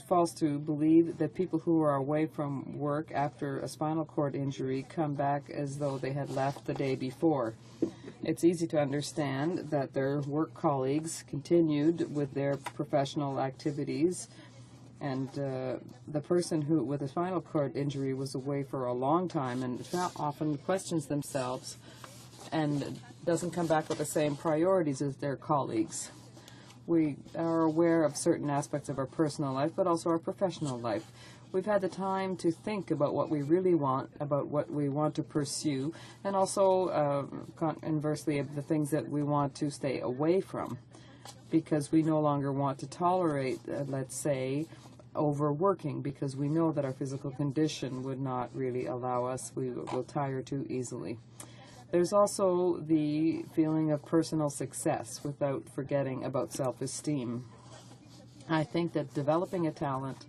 false to believe that people who are away from work after a spinal cord injury come back as though they had left the day before. It's easy to understand that their work colleagues continued with their professional activities, and the person who with a spinal cord injury was away for a long time and often questions themselves and doesn't come back with the same priorities as their colleagues. We are aware of certain aspects of our personal life, but also our professional life. We've had the time to think about what we really want, about what we want to pursue, and also, conversely, of the things that we want to stay away from, because we no longer want to tolerate, let's say, overworking, because we know that our physical condition would not really allow us. We will tire too easily. There's also the feeling of personal success without forgetting about self-esteem. I think that developing a talent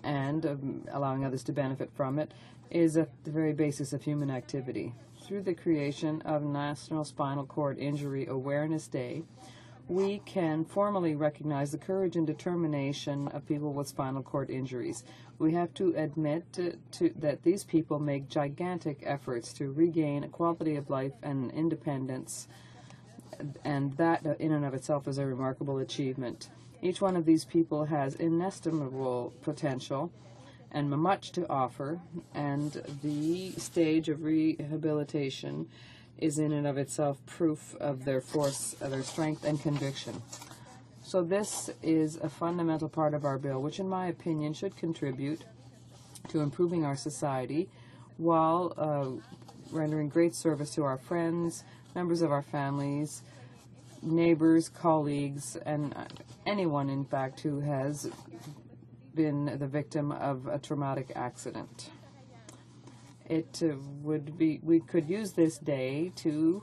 and allowing others to benefit from it is at the very basis of human activity. Through the creation of National Spinal Cord Injury Awareness Day, we can formally recognize the courage and determination of people with spinal cord injuries. We have to admit that these people make gigantic efforts to regain a quality of life and independence, and that in and of itself is a remarkable achievement. Each one of these people has inestimable potential, and much to offer, and the stage of rehabilitation is in and of itself proof of their force, of their strength and conviction. So this is a fundamental part of our bill, which in my opinion should contribute to improving our society while rendering great service to our friends, members of our families, neighbors, colleagues, and anyone, in fact, who has been the victim of a traumatic accident. It we could use this day to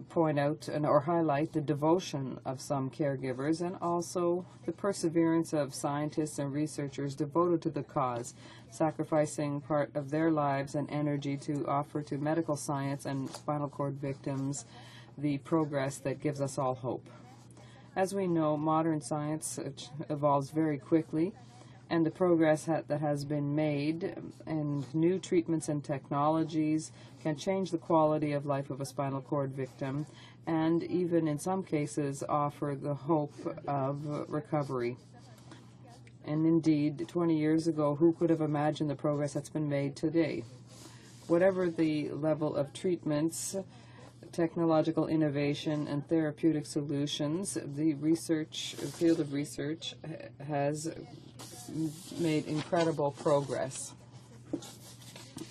point out or highlight the devotion of some caregivers and also the perseverance of scientists and researchers devoted to the cause, sacrificing part of their lives and energy to offer to medical science and spinal cord victims the progress that gives us all hope. As we know, modern science evolves very quickly, and the progress that has been made and new treatments and technologies can change the quality of life of a spinal cord victim and even in some cases offer the hope of recovery. And indeed, 20 years ago, who could have imagined the progress that's been made today? Whatever the level of treatments, technological innovation and therapeutic solutions, the field of research has made incredible progress,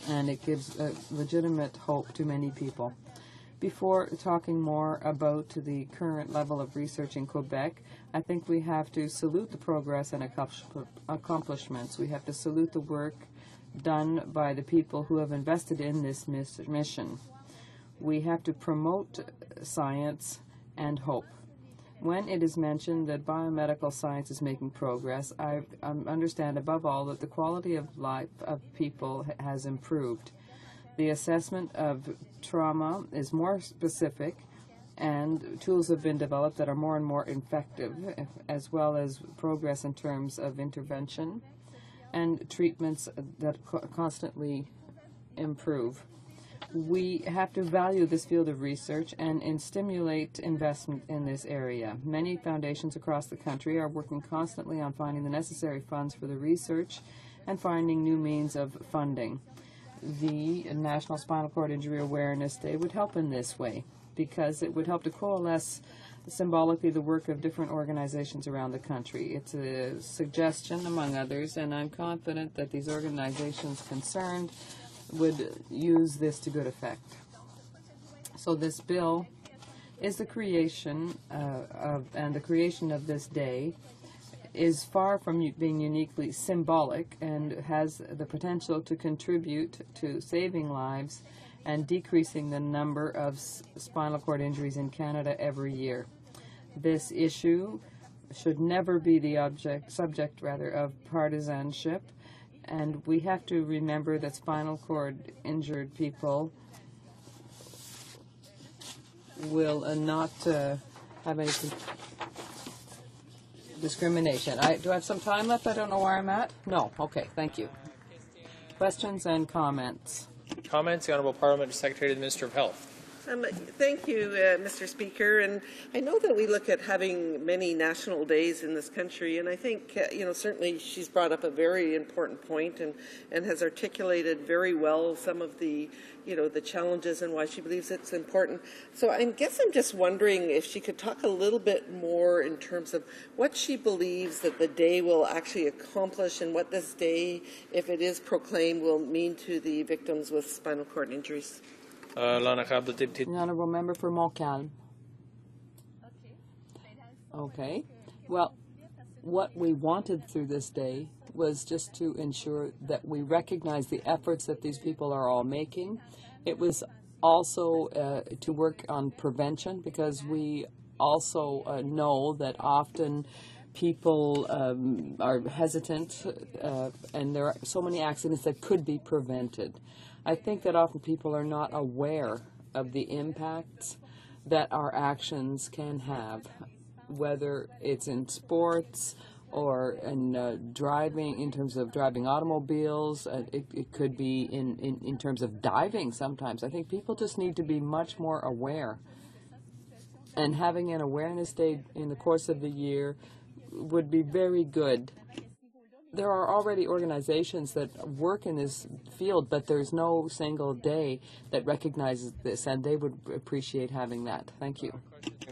and it gives legitimate hope to many people. Before talking more about the current level of research in Quebec, I think we have to salute the progress and accomplishments. We have to salute the work done by the people who have invested in this mission. We have to promote science and hope. When it is mentioned that biomedical science is making progress, I understand above all that the quality of life of people has improved. The assessment of trauma is more specific, and tools have been developed that are more and more effective, as well as progress in terms of intervention and treatments that constantly improve. We have to value this field of research and stimulate investment in this area. Many foundations across the country are working constantly on finding the necessary funds for the research and finding new means of funding. The National Spinal Cord Injury Awareness Day would help in this way because it would help to coalesce symbolically the work of different organizations around the country. It's a suggestion, among others, and I'm confident that these organizations concerned would use this to good effect. So this bill is the creation the creation of this day is far from being uniquely symbolic and has the potential to contribute to saving lives and decreasing the number of spinal cord injuries in Canada every year. This issue should never be the subject of partisanship, and we have to remember that spinal cord injured people will not have any discrimination. Do I have some time left? I don't know where I'm at. No. Okay. Thank you. Questions and comments. Comments, the Honourable Parliamentary Secretary to the Minister of Health. Thank you, Mr. Speaker. And I know that we look at having many national days in this country, and I think, certainly she's brought up a very important point and has articulated very well some of the, the challenges and why she believes it's important. So I guess I'm just wondering if she could talk a little bit more in terms of what she believes that the day will actually accomplish and what this day, if it is proclaimed, will mean to the victims with spinal cord injuries. The Honourable Member for Montcalm. Okay. Well, what we wanted through this day was just to ensure that we recognize the efforts that these people are all making. It was also to work on prevention, because we also know that often people are hesitant and there are so many accidents that could be prevented. I think that often people are not aware of the impacts that our actions can have, whether it's in sports or in driving, in terms of driving automobiles. It could be in terms of diving sometimes. I think people just need to be much more aware. And having an awareness day in the course of the year would be very good there are already organizations that work in this field, but there's no single day that recognizes this, and they would appreciate having that. Thank you.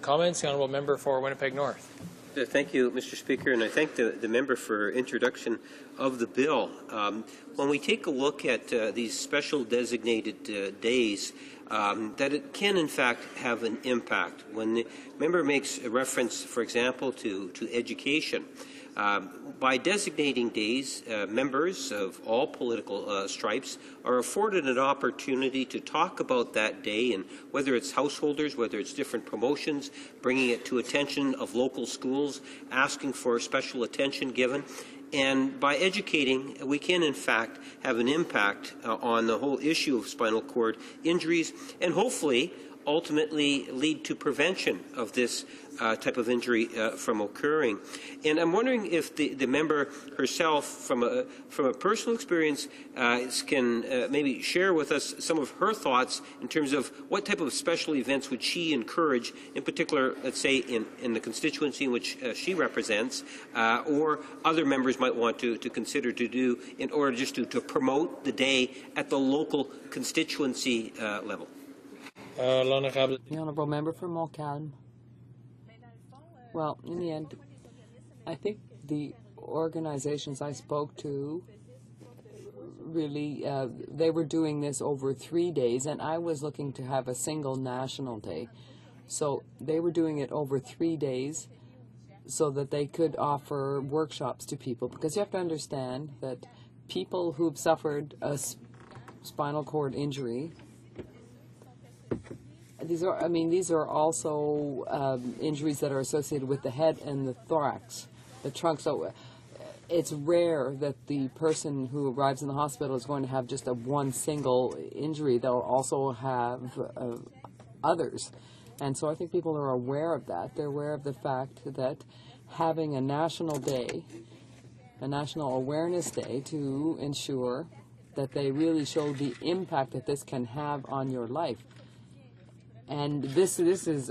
Comments? The Honourable Member for Winnipeg North. Thank you, Mr. Speaker, and I thank the member for introduction of the bill. When we take a look at these special designated days, that it can in fact have an impact. When the member makes a reference, for example, to education, by designating days, members of all political stripes are afforded an opportunity to talk about that day, and whether it's householders, whether it's different promotions, bringing it to attention of local schools, asking for special attention given. And by educating, we can in fact have an impact on the whole issue of spinal cord injuries, and hopefully ultimately lead to prevention of this type of injury from occurring. And I'm wondering if the member herself, from a personal experience, can maybe share with us some of her thoughts in terms of what type of special events would she encourage, in particular, let's say, in the constituency in which she represents, or other members might want to consider to do in order just to promote the day at the local constituency level. The Honourable Member for Montcalm. Well, in the end, I think the organizations I spoke to really, they were doing this over 3 days, and I was looking to have a single national day. So they were doing it over 3 days so that they could offer workshops to people, because you have to understand that people who've suffered a spinal cord injury, these are also injuries that are associated with the head and the thorax, the trunk. So it's rare that the person who arrives in the hospital is going to have just one single injury. They'll also have others. And so I think people are aware of that. They're aware of the fact that having a national day, a national awareness day, to ensure that they really show the impact that this can have on your life. And this is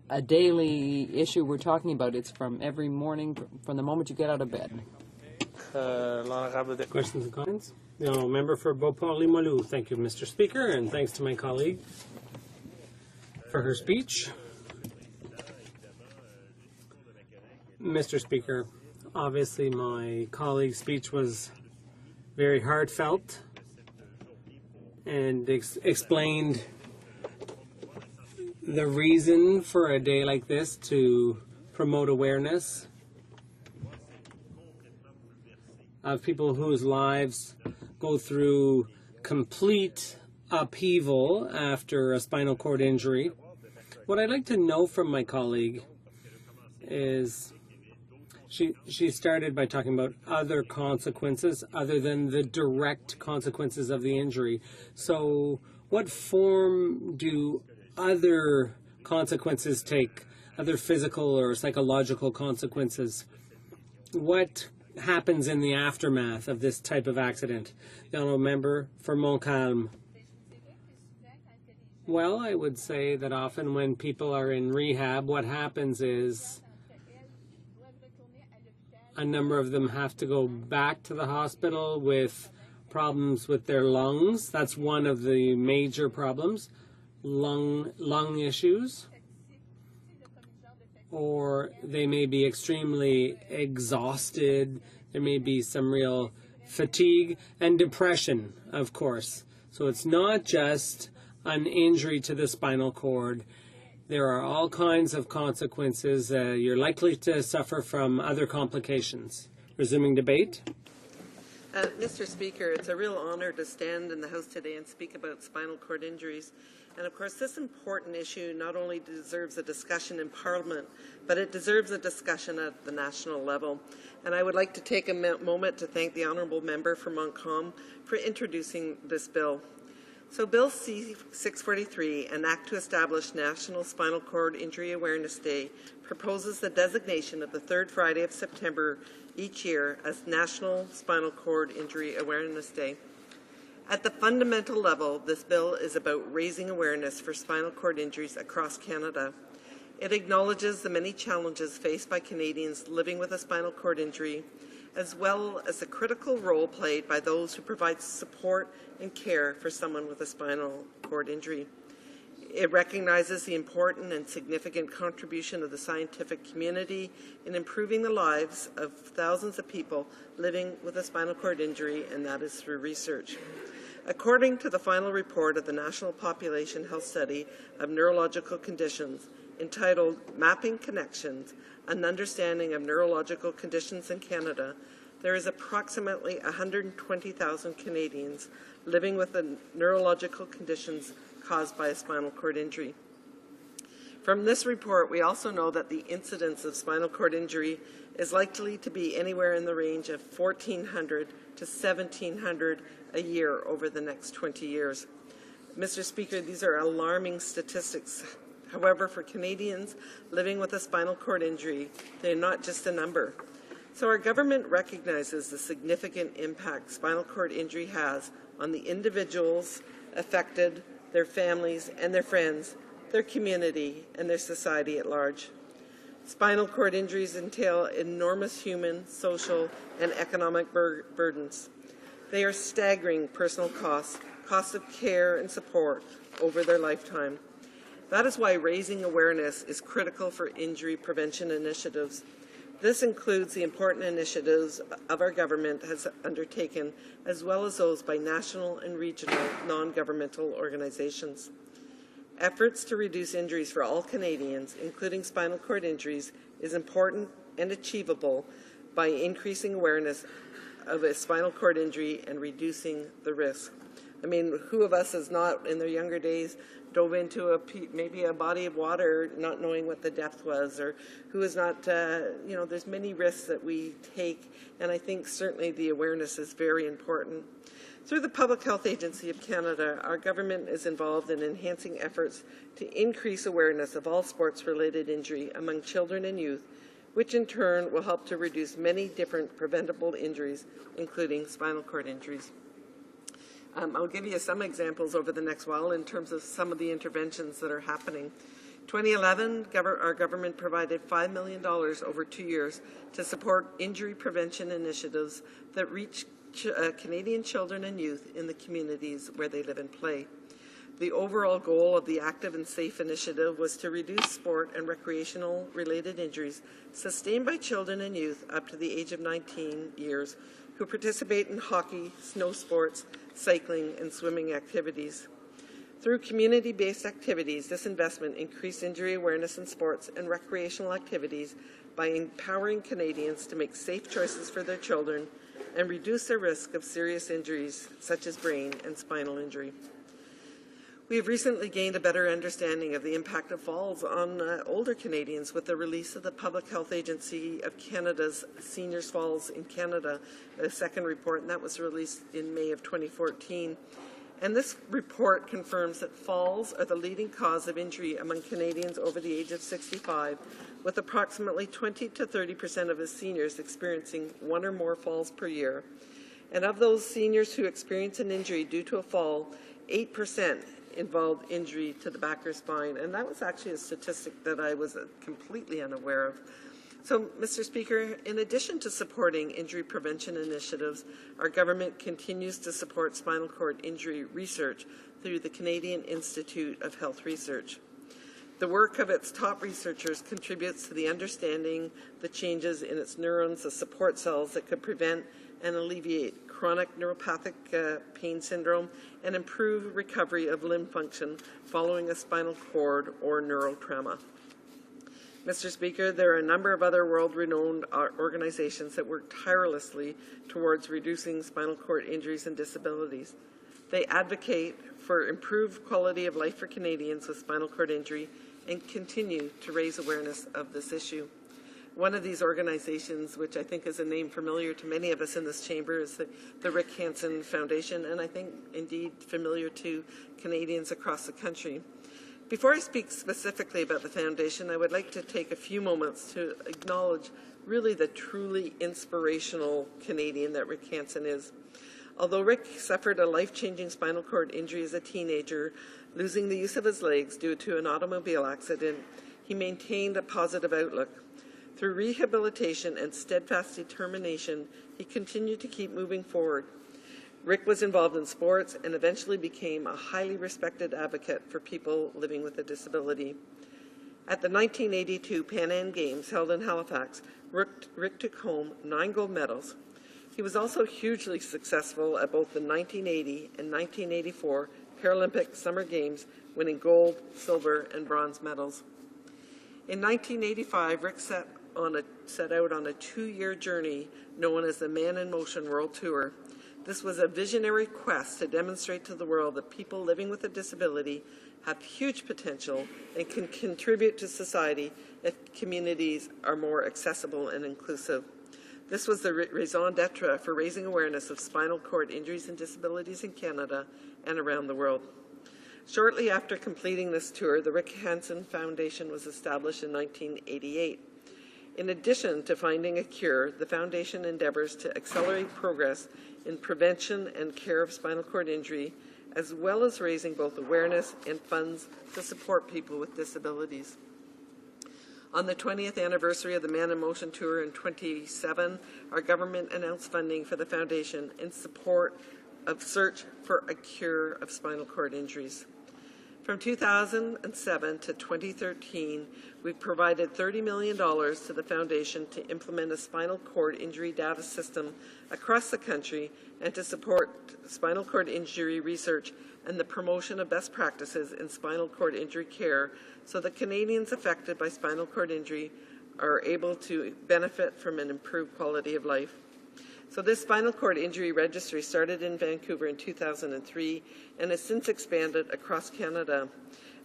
a daily issue we're talking about. It's from every morning, from the moment you get out of bed. Questions and comments? The Honourable Member for Beauport-Limoilou. Thank you, Mr. Speaker, and thanks to my colleague for her speech. Mr. Speaker, obviously my colleague's speech was very heartfelt and explained the reason for a day like this, to promote awareness of people whose lives go through complete upheaval after a spinal cord injury. What I'd like to know from my colleague is she started by talking about other consequences other than the direct consequences of the injury. So what form do other consequences take, other physical or psychological consequences? What happens in the aftermath of this type of accident? The Honourable Member for Montcalm. Well, I would say that often when people are in rehab, what happens is a number of them have to go back to the hospital with problems with their lungs. That's one of the major problems. Lung issues, or they may be extremely exhausted. There may be some real fatigue and depression, of course. So it's not just an injury to the spinal cord. There are all kinds of consequences. You're likely to suffer from other complications. Resuming debate. Mr. Speaker, it's a real honor to stand in the House today and speak about spinal cord injuries. And of course, this important issue not only deserves a discussion in Parliament, but it deserves a discussion at the national level. And I would like to take a moment to thank the Honourable Member for Montcalm for introducing this bill. So Bill C-643, an Act to establish National Spinal Cord Injury Awareness Day, proposes the designation of the third Friday of September each year as National Spinal Cord Injury Awareness Day. At the fundamental level, this bill is about raising awareness for spinal cord injuries across Canada. It acknowledges the many challenges faced by Canadians living with a spinal cord injury, as well as the critical role played by those who provide support and care for someone with a spinal cord injury. It recognizes the important and significant contribution of the scientific community in improving the lives of thousands of people living with a spinal cord injury, and that is through research. According to the final report of the National Population Health Study of Neurological Conditions, entitled Mapping Connections, an Understanding of Neurological Conditions in Canada, there is approximately 120,000 Canadians living with the neurological conditions caused by a spinal cord injury. From this report, we also know that the incidence of spinal cord injury is likely to be anywhere in the range of 1,400 to 1,700 a year over the next 20 years. Mr. Speaker, these are alarming statistics. However, for Canadians living with a spinal cord injury, they're not just a number. So our government recognizes the significant impact spinal cord injury has on the individuals affected, their families and their friends, their community, and their society at large. Spinal cord injuries entail enormous human, social, and economic burdens. They are staggering personal costs of care and support over their lifetime. That is why raising awareness is critical for injury prevention initiatives. This includes the important initiatives of our government has undertaken, as well as those by national and regional non-governmental organizations. Efforts to reduce injuries for all Canadians, including spinal cord injuries, is important and achievable by increasing awareness of a spinal cord injury and reducing the risk. I mean, who of us has not, in their younger days, dove into maybe a body of water not knowing what the depth was, or who has not, there's many risks that we take, and I think certainly the awareness is very important. Through the Public Health Agency of Canada, our government is involved in enhancing efforts to increase awareness of all sports-related injury among children and youth, which in turn will help to reduce many different preventable injuries, including spinal cord injuries. I'll give you some examples over the next while in terms of some of the interventions that are happening. 2011, our government provided $5 million over 2 years to support injury prevention initiatives that reach Canadian children and youth in the communities where they live and play. The overall goal of the Active and Safe initiative was to reduce sport and recreational-related injuries sustained by children and youth up to the age of 19 years who participate in hockey, snow sports, cycling, and swimming activities. Through community-based activities, this investment increased injury awareness in sports and recreational activities by empowering Canadians to make safe choices for their children and reduce their risk of serious injuries such as brain and spinal injury. We have recently gained a better understanding of the impact of falls on older Canadians with the release of the Public Health Agency of Canada's Seniors Falls in Canada, a second report, and that was released in May of 2014. And this report confirms that falls are the leading cause of injury among Canadians over the age of 65, with approximately 20 to 30% of its seniors experiencing one or more falls per year. And of those seniors who experience an injury due to a fall, 8% involved injury to the back or spine. And that was actually a statistic that I was completely unaware of. So, Mr. Speaker, in addition to supporting injury prevention initiatives, our government continues to support spinal cord injury research through the Canadian Institute of Health Research. The work of its top researchers contributes to the understanding the changes in its neurons, the support cells that could prevent and alleviate chronic neuropathic pain syndrome and improve recovery of limb function following a spinal cord or neurotrauma. Mr. Speaker, there are a number of other world-renowned organizations that work tirelessly towards reducing spinal cord injuries and disabilities. They advocate for improved quality of life for Canadians with spinal cord injury and continue to raise awareness of this issue. One of these organizations, which I think is a name familiar to many of us in this chamber, is the Rick Hansen Foundation, and I think indeed familiar to Canadians across the country. Before I speak specifically about the Foundation, I would like to take a few moments to acknowledge really the truly inspirational Canadian that Rick Hansen is. Although Rick suffered a life-changing spinal cord injury as a teenager, losing the use of his legs due to an automobile accident, he maintained a positive outlook. Through rehabilitation and steadfast determination, he continued to keep moving forward. Rick was involved in sports and eventually became a highly respected advocate for people living with a disability. At the 1982 Pan Am Games held in Halifax, Rick took home 9 gold medals. He was also hugely successful at both the 1980 and 1984 Paralympic Summer Games, winning gold, silver, and bronze medals. In 1985, Rick set out on a 2-year journey known as the Man in Motion World Tour. This was a visionary quest to demonstrate to the world that people living with a disability have huge potential and can contribute to society if communities are more accessible and inclusive. This was the raison d'etre for raising awareness of spinal cord injuries and disabilities in Canada and around the world. Shortly after completing this tour, the Rick Hansen Foundation was established in 1988. In addition to finding a cure, the foundation endeavors to accelerate progress in prevention and care of spinal cord injury, as well as raising both awareness and funds to support people with disabilities. On the 20th anniversary of the Man in Motion Tour in 2007, our government announced funding for the foundation in support of search for a cure of spinal cord injuries. From 2007 to 2013, we provided $30 million to the foundation to implement a spinal cord injury data system across the country and to support spinal cord injury research and the promotion of best practices in spinal cord injury care so that Canadians affected by spinal cord injury are able to benefit from an improved quality of life. So this spinal cord injury registry started in Vancouver in 2003 and has since expanded across Canada.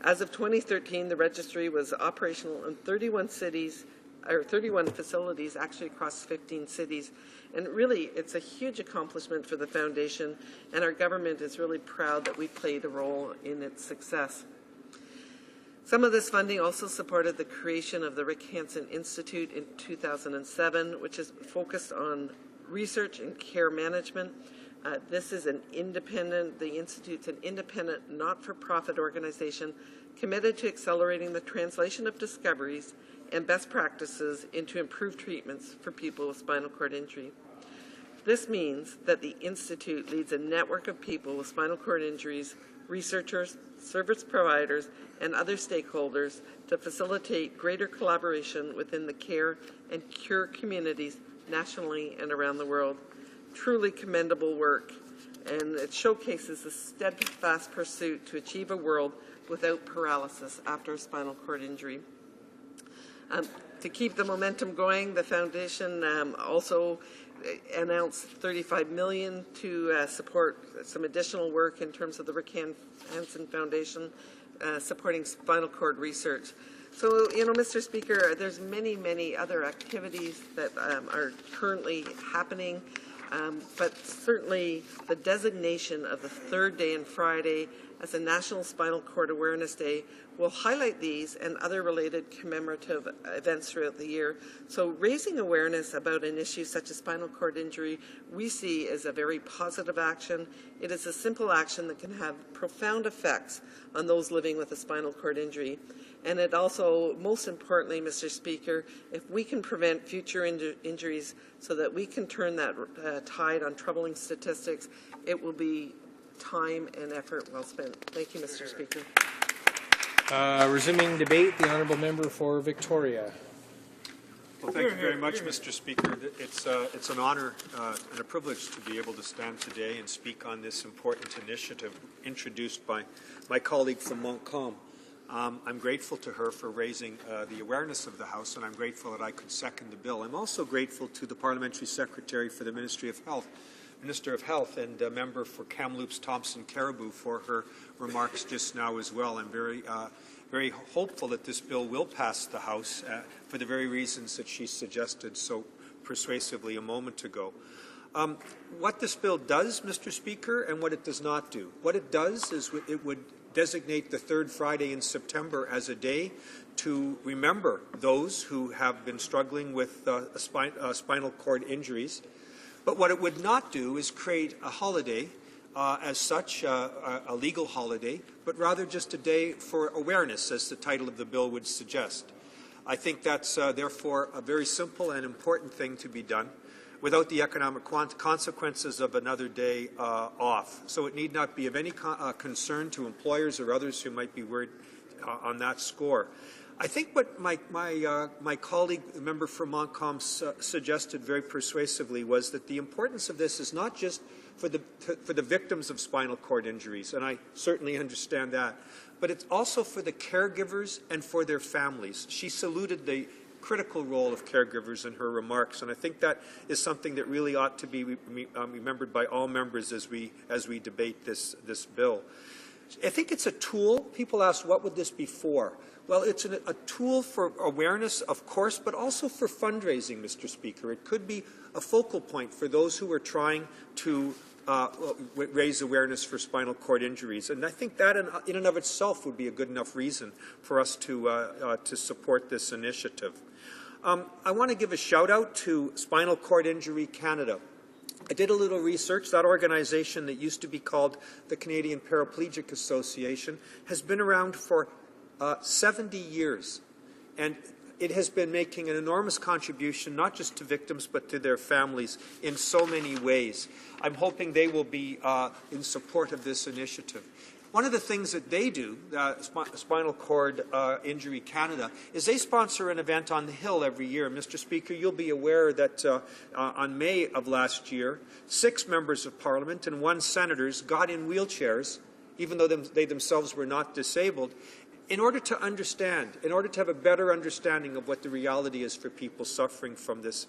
As of 2013, the registry was operational in 31 facilities, actually across 15 cities. And really, it's a huge accomplishment for the foundation, and our government is really proud that we played a role in its success. Some of this funding also supported the creation of the Rick Hansen Institute in 2007, which is focused on research and care management. This is the Institute's an independent, not-for-profit organization committed to accelerating the translation of discoveries and best practices into improved treatments for people with spinal cord injury. This means that the Institute leads a network of people with spinal cord injuries, researchers, service providers, and other stakeholders to facilitate greater collaboration within the care and cure communities nationally and around the world. Truly commendable work, and it showcases the steadfast pursuit to achieve a world without paralysis after a spinal cord injury. To keep the momentum going, the foundation also announced $35 million to support some additional work in terms of the Rick Hansen Foundation supporting spinal cord research. So, Mr. Speaker, there's many, many other activities that are currently happening, but certainly the designation of the third day and Friday as a National Spinal Cord Awareness Day will highlight these and other related commemorative events throughout the year. So raising awareness about an issue such as spinal cord injury we see as a very positive action. It is a simple action that can have profound effects on those living with a spinal cord injury. And it also, most importantly, Mr. Speaker, if we can prevent future injuries so that we can turn that tide on troubling statistics, it will be time and effort well spent. Thank you, Mr. Speaker. Resuming debate, the honourable member for Victoria. Well, thank you very much, Mr. Speaker. It's an honour and a privilege to be able to stand today and speak on this important initiative introduced by my colleague from Montcalm. I'm grateful to her for raising the awareness of the House, and I'm grateful that I could second the bill. I'm also grateful to the Parliamentary Secretary for the Minister of Health, and member for Kamloops Thompson Caribou for her remarks just now as well. I'm very hopeful that this bill will pass the House for the very reasons that she suggested so persuasively a moment ago. What this bill does, Mr. Speaker, and what it does not do. What it does is it would designate the third Friday in September as a day to remember those who have been struggling with spinal cord injuries. But what it would not do is create a holiday as such, a legal holiday, but rather just a day for awareness, as the title of the bill would suggest. I think that's therefore a very simple and important thing to be done without the economic consequences of another day off. So it need not be of any concern to employers or others who might be worried on that score. I think what my colleague, the member for Montcalm, suggested very persuasively was that the importance of this is not just for the victims of spinal cord injuries, and I certainly understand that, but it's also for the caregivers and for their families. She saluted the critical role of caregivers in her remarks, and I think that is something that really ought to be remembered by all members as we debate this bill. I think it's a tool. People ask, what would this be for? Well, it's a tool for awareness, of course, but also for fundraising, Mr. Speaker. It could be a focal point for those who are trying to raise awareness for spinal cord injuries. And I think that in and of itself would be a good enough reason for us to support this initiative. I want to give a shout out to Spinal Cord Injury Canada. I did a little research. That organization that used to be called the Canadian Paraplegic Association has been around for 70 years. And it has been making an enormous contribution, not just to victims, but to their families in so many ways. I'm hoping they will be in support of this initiative. One of the things that they do, Spinal Cord Injury Canada, is they sponsor an event on the Hill every year. Mr. Speaker, you'll be aware that on May of last year, 6 members of Parliament and 1 senator got in wheelchairs, even though they themselves were not disabled, in order to understand, in order to have a better understanding of what the reality is for people suffering from this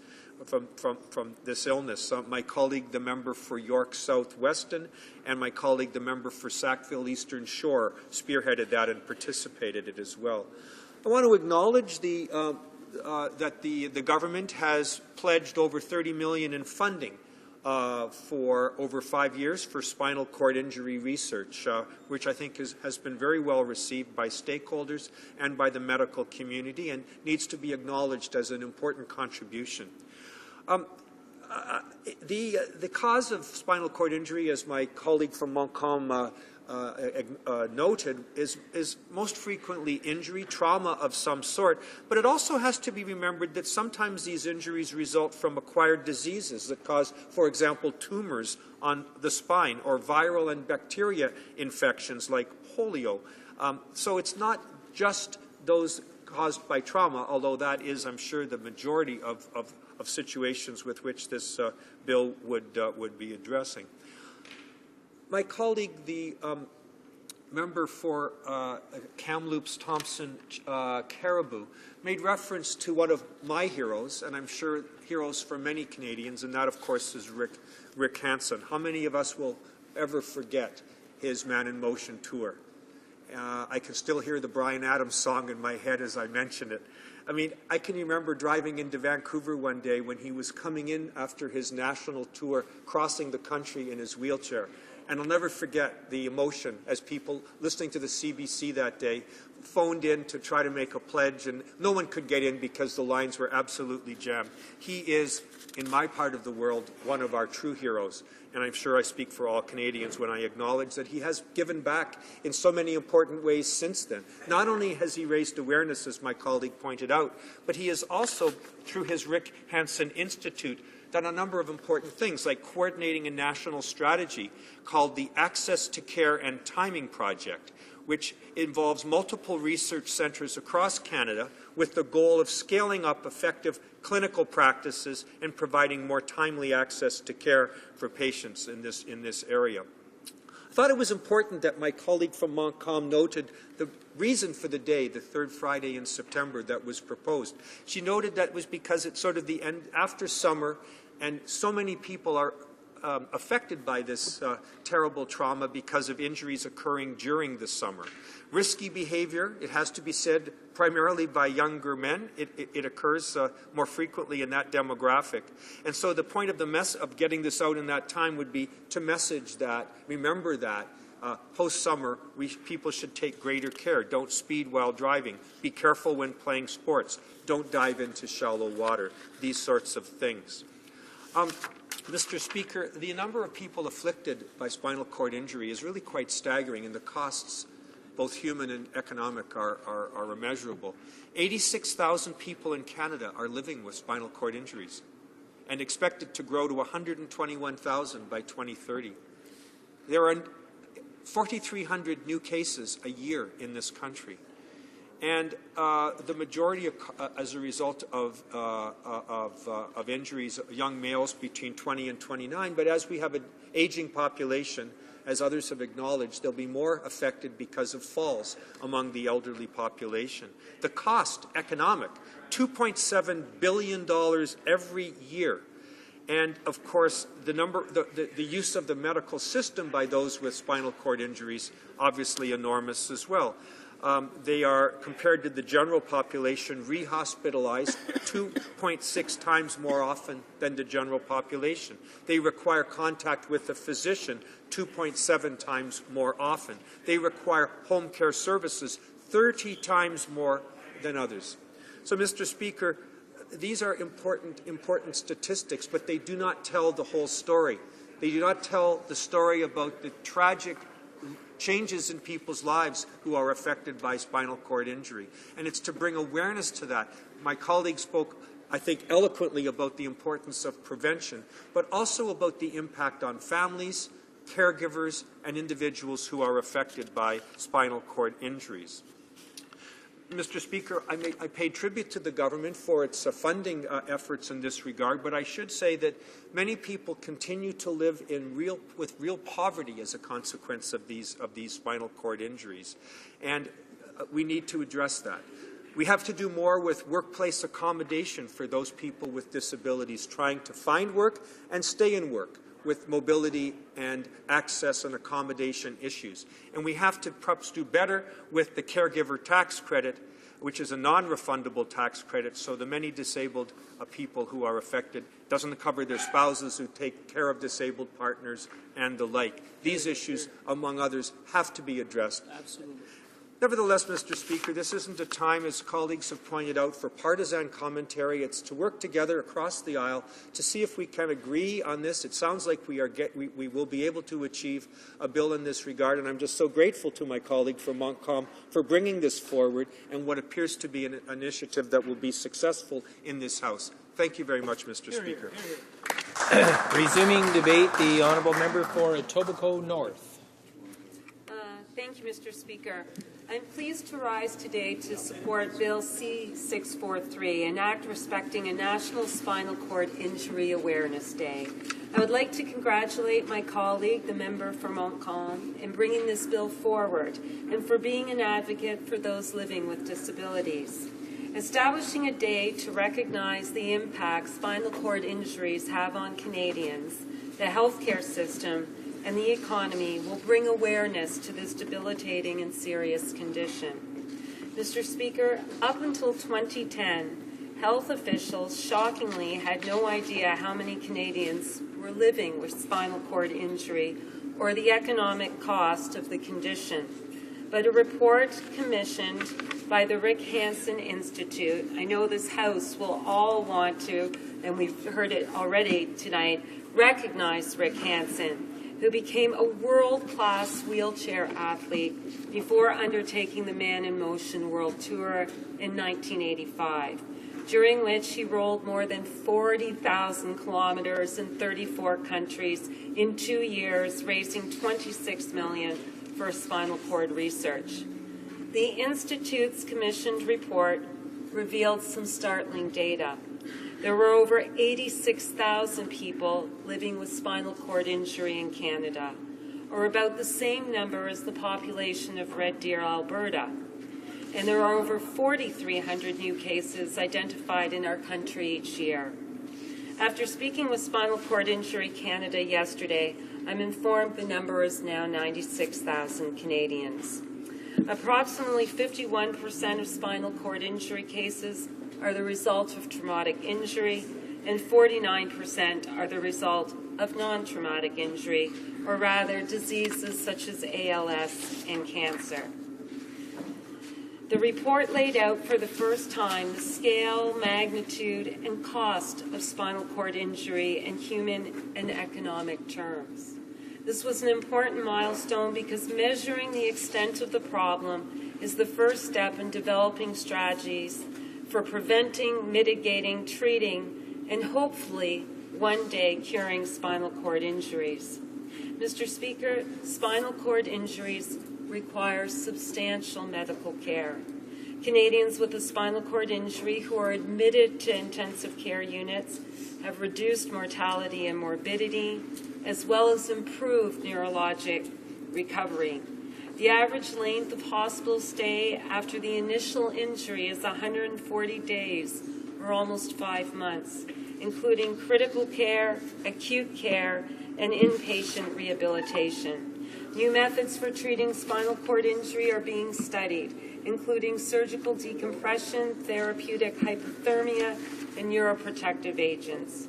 illness. My colleague, the member for York South Weston, and my colleague, the member for Sackville Eastern Shore, spearheaded that and participated in it as well. I want to acknowledge that the government has pledged over $30 million in funding for over 5 years for spinal cord injury research, which I think has been very well received by stakeholders and by the medical community and needs to be acknowledged as an important contribution. The cause of spinal cord injury, as my colleague from Montcalm noted, is most frequently injury, trauma of some sort, but it also has to be remembered that sometimes these injuries result from acquired diseases that cause, for example, tumors on the spine or viral and bacteria infections like polio. So it's not just those caused by trauma, although that is, I'm sure, the majority of situations with which this bill would be addressing. My colleague, the member for Kamloops Thompson Caribou, made reference to one of my heroes, and I'm sure heroes for many Canadians, and that, of course, is Rick Hansen. How many of us will ever forget his Man in Motion tour? I can still hear the Bryan Adams song in my head as I mention it. I mean, I can remember driving into Vancouver one day when he was coming in after his national tour, crossing the country in his wheelchair. And I'll never forget the emotion as people listening to the CBC that day phoned in to try to make a pledge, and no one could get in because the lines were absolutely jammed. He is, in my part of the world, one of our true heroes, and I'm sure I speak for all Canadians when I acknowledge that he has given back in so many important ways since then. Not only has he raised awareness, as my colleague pointed out, but he has also, through his Rick Hansen Institute, done a number of important things, like coordinating a national strategy called the Access to Care and Timing Project, which involves multiple research centres across Canada with the goal of scaling up effective clinical practices and providing more timely access to care for patients in this area. I thought it was important that my colleague from Montcalm noted the reason for the day, the third Friday in September, that was proposed. She noted that it was because it's sort of the end after summer, and so many people are affected by this terrible trauma because of injuries occurring during the summer. Risky behavior, it has to be said, primarily by younger men. It occurs more frequently in that demographic. And so the point of of getting this out in that time would be to message that, remember that, post-summer, people should take greater care. Don't speed while driving. Be careful when playing sports. Don't dive into shallow water. These sorts of things. Mr. Speaker, the number of people afflicted by spinal cord injury is really quite staggering, and the costs both human and economic, are immeasurable. 86,000 people in Canada are living with spinal cord injuries, and expected to grow to 121,000 by 2030. There are 4,300 new cases a year in this country, and the majority as a result of injuries, young males between 20 and 29. But as we have an aging population, as others have acknowledged, they'll be more affected because of falls among the elderly population. The cost, economic, $2.7 billion every year. And, of course, the use of the medical system by those with spinal cord injuries, obviously enormous as well. They are, compared to the general population, re-hospitalized 2.6 times more often than the general population. They require contact with a physician 2.7 times more often. They require home care services 30 times more than others. So, Mr. Speaker, these are important statistics, but they do not tell the whole story. They do not tell the story about the tragic changes in people's lives who are affected by spinal cord injury. And it's to bring awareness to that. My colleague spoke, I think, eloquently about the importance of prevention, but also about the impact on families, caregivers, and individuals who are affected by spinal cord injuries. Mr. Speaker, I paid tribute to the government for its funding efforts in this regard, but I should say that many people continue to live with real poverty as a consequence of these spinal cord injuries, and we need to address that. We have to do more with workplace accommodation for those people with disabilities, trying to find work and stay in work with mobility and access and accommodation issues. And we have to perhaps do better with the caregiver tax credit, which is a non-refundable tax credit, so the many disabled people who are affected doesn't cover their spouses who take care of disabled partners and the like. These issues, among others, have to be addressed. Absolutely. Nevertheless, Mr. Speaker, this isn't a time, as colleagues have pointed out, for partisan commentary. It's to work together across the aisle to see if we can agree on this. It sounds like we will be able to achieve a bill in this regard, and I'm just so grateful to my colleague from Montcalm for bringing this forward and what appears to be an initiative that will be successful in this House. Thank you very much, Mr. Speaker. Resuming debate, the honourable member for Etobicoke North. Thank you, Mr. Speaker. I'm pleased to rise today to support Bill C-643, an act respecting a National Spinal Cord Injury Awareness Day. I would like to congratulate my colleague, the member for Montcalm, in bringing this bill forward and for being an advocate for those living with disabilities. Establishing a day to recognize the impact spinal cord injuries have on Canadians, the healthcare system, and the economy will bring awareness to this debilitating and serious condition. Mr. Speaker, up until 2010, health officials shockingly had no idea how many Canadians were living with spinal cord injury or the economic cost of the condition. But a report commissioned by the Rick Hansen Institute, I know this House will all want to, and we've heard it already tonight, recognize Rick Hansen, who became a world-class wheelchair athlete before undertaking the Man in Motion World Tour in 1985, during which he rolled more than 40,000 kilometers in 34 countries in 2 years, raising $26 million for spinal cord research. The Institute's commissioned report revealed some startling data. There were over 86,000 people living with spinal cord injury in Canada, or about the same number as the population of Red Deer, Alberta. And there are over 4,300 new cases identified in our country each year. After speaking with Spinal Cord Injury Canada yesterday, I'm informed the number is now 96,000 Canadians. Approximately 51% of spinal cord injury cases are the result of traumatic injury, and 49% are the result of non-traumatic injury, or rather diseases such as ALS and cancer. The report laid out for the first time the scale, magnitude, and cost of spinal cord injury in human and economic terms. This was an important milestone because measuring the extent of the problem is the first step in developing strategies for preventing, mitigating, treating, and hopefully one day curing spinal cord injuries. Mr. Speaker, spinal cord injuries require substantial medical care. Canadians with a spinal cord injury who are admitted to intensive care units have reduced mortality and morbidity, as well as improved neurologic recovery. The average length of hospital stay after the initial injury is 140 days, or almost 5 months, including critical care, acute care, and inpatient rehabilitation. New methods for treating spinal cord injury are being studied, including surgical decompression, therapeutic hypothermia, and neuroprotective agents.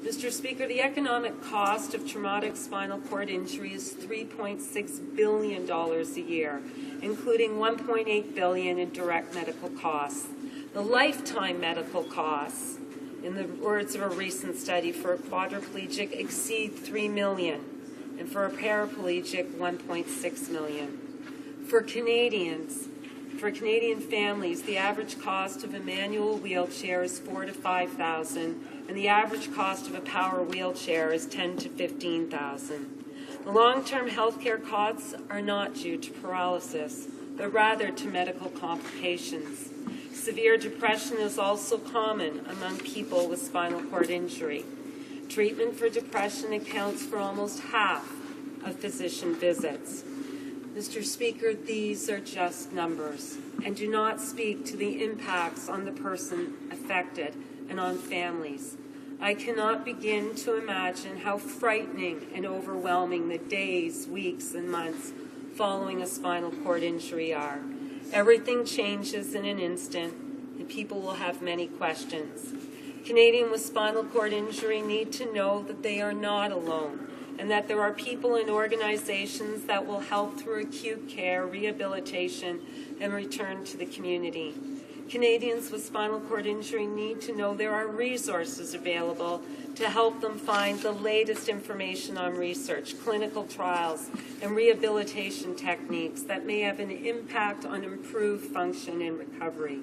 Mr. Speaker, the economic cost of traumatic spinal cord injury is $3.6 billion a year, including $1.8 billion in direct medical costs. The lifetime medical costs, in the words of a recent study, for a quadriplegic exceed $3 million, and for a paraplegic, $1.6 million. For Canadian families, the average cost of a manual wheelchair is $4,000 to $5,000, and the average cost of a power wheelchair is $10,000 to $15,000. The long-term health care costs are not due to paralysis, but rather to medical complications. Severe depression is also common among people with spinal cord injury. Treatment for depression accounts for almost half of physician visits. Mr. Speaker, these are just numbers and do not speak to the impacts on the person affected and on families. I cannot begin to imagine how frightening and overwhelming the days, weeks, and months following a spinal cord injury are. Everything changes in an instant, and people will have many questions. Canadians with spinal cord injury need to know that they are not alone, and that there are people and organizations that will help through acute care, rehabilitation, and return to the community. Canadians with spinal cord injury need to know there are resources available to help them find the latest information on research, clinical trials, and rehabilitation techniques that may have an impact on improved function and recovery.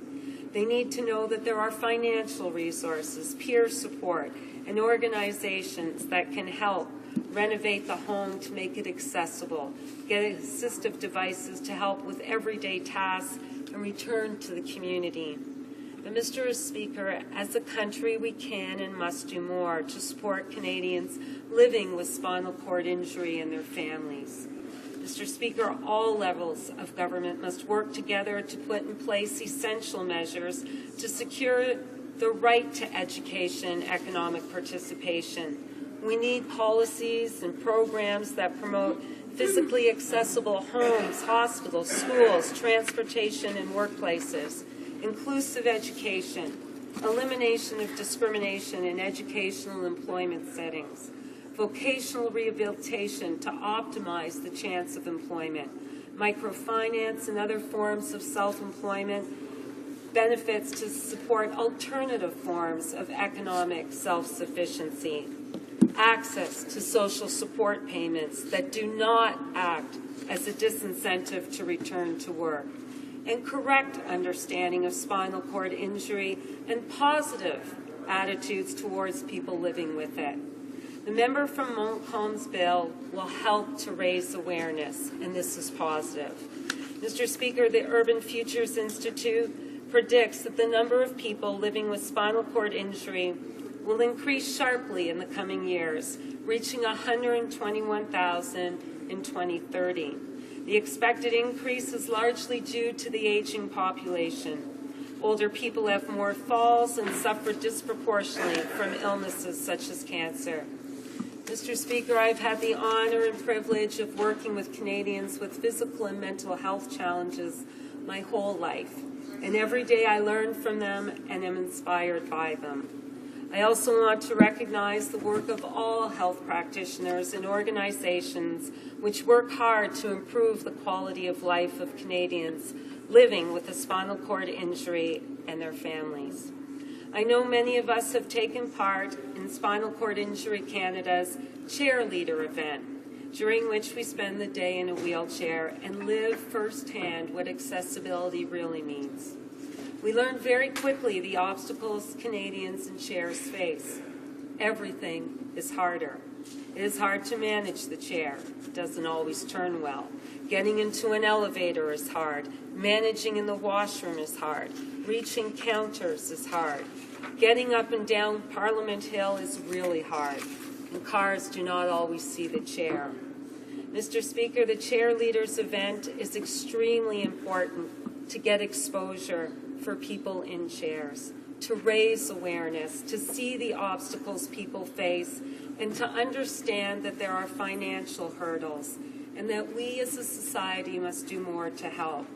They need to know that there are financial resources, peer support, and organizations that can help renovate the home to make it accessible, get assistive devices to help with everyday tasks, and return to the community. But, Mr. Speaker, as a country, we can and must do more to support Canadians living with spinal cord injury and their families. Mr. Speaker, all levels of government must work together to put in place essential measures to secure the right to education, economic participation. We need policies and programs that promote physically accessible homes, hospitals, schools, transportation, and workplaces, inclusive education, elimination of discrimination in educational and employment settings, vocational rehabilitation to optimize the chance of employment, microfinance and other forms of self-employment, benefits to support alternative forms of economic self-sufficiency, access to social support payments that do not act as a disincentive to return to work, and correct understanding of spinal cord injury and positive attitudes towards people living with it. The member from Montcalm's bill will help to raise awareness, and this is positive. Mr. Speaker, the Urban Futures Institute predicts that the number of people living with spinal cord injury will increase sharply in the coming years, reaching 121,000 in 2030. The expected increase is largely due to the aging population. Older people have more falls and suffer disproportionately from illnesses such as cancer. Mr. Speaker, I've had the honor and privilege of working with Canadians with physical and mental health challenges my whole life, and every day I learn from them and am inspired by them. I also want to recognize the work of all health practitioners and organizations which work hard to improve the quality of life of Canadians living with a spinal cord injury and their families. I know many of us have taken part in Spinal Cord Injury Canada's cheerleader event, during which we spend the day in a wheelchair and live firsthand what accessibility really means. We learn very quickly the obstacles Canadians in chairs face. Everything is harder. It is hard to manage the chair. It doesn't always turn well. Getting into an elevator is hard. Managing in the washroom is hard. Reaching counters is hard. Getting up and down Parliament Hill is really hard. And cars do not always see the chair. Mr. Speaker, the Chair Leaders event is extremely important to get exposure for people in chairs, to raise awareness, to see the obstacles people face, and to understand that there are financial hurdles and that we as a society must do more to help.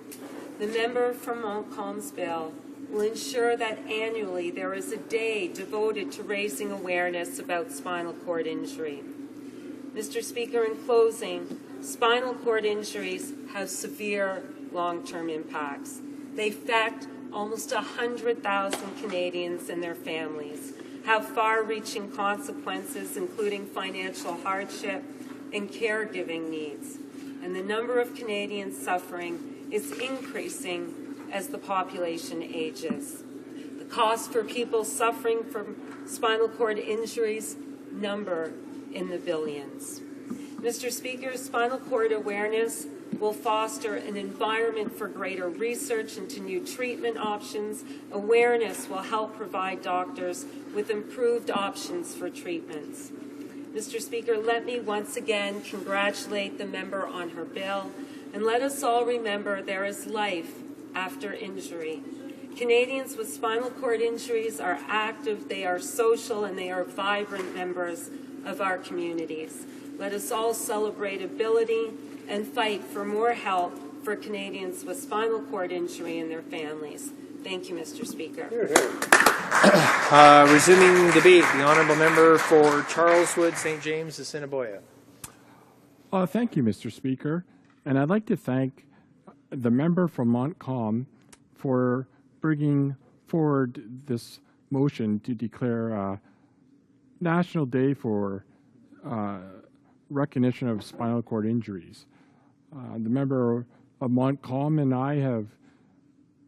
The member from Montcalm's bill will ensure that annually there is a day devoted to raising awareness about spinal cord injury. Mr. Speaker, in closing, spinal cord injuries have severe long-term impacts. They affect almost 100,000 Canadians and their families, have far-reaching consequences, including financial hardship and caregiving needs. And the number of Canadians suffering is increasing as the population ages. The costs for people suffering from spinal cord injuries number in the billions. Mr. Speaker, spinal cord awareness will foster an environment for greater research into new treatment options. Awareness will help provide doctors with improved options for treatments. Mr. Speaker, let me once again congratulate the member on her bill, and let us all remember there is life after injury. Canadians with spinal cord injuries are active, they are social, and they are vibrant members of our communities. Let us all celebrate ability and fight for more help for Canadians with spinal cord injury and their families. Thank you, Mr. Speaker. Resuming debate, the honourable member for Charleswood, St. James, Assiniboia. Thank you, Mr. Speaker. And I'd like to thank the member from Montcalm for bringing forward this motion to declare National Day for recognition of spinal cord injuries. The member of Montcalm and I have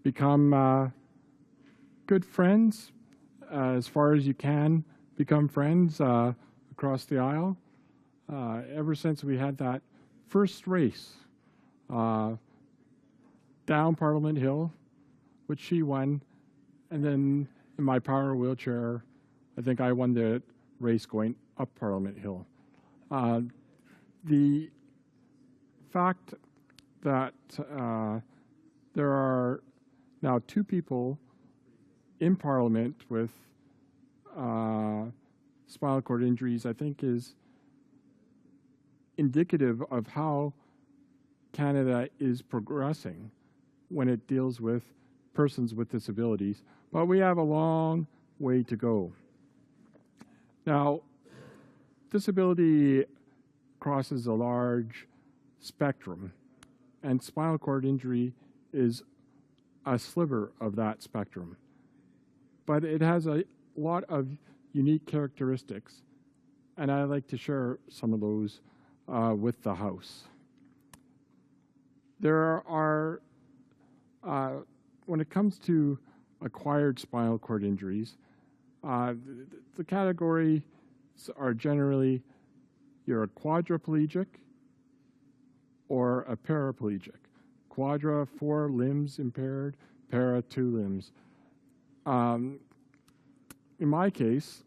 become good friends, as far as you can become friends across the aisle, ever since we had that first race down Parliament Hill, which she won, and then in my power wheelchair, I think I won the race going up Parliament Hill. The fact that there are now 2 people in Parliament with spinal cord injuries, I think, is indicative of how Canada is progressing when it deals with persons with disabilities. But we have a long way to go. Now, disability crosses a large spectrum, and spinal cord injury is a sliver of that spectrum. But it has a lot of unique characteristics, and I'd like to share some of those with the House. There are, when it comes to acquired spinal cord injuries, the categories are generally you're a quadriplegic or a paraplegic. Quadra, 4 limbs impaired, para, 2 limbs. In my case,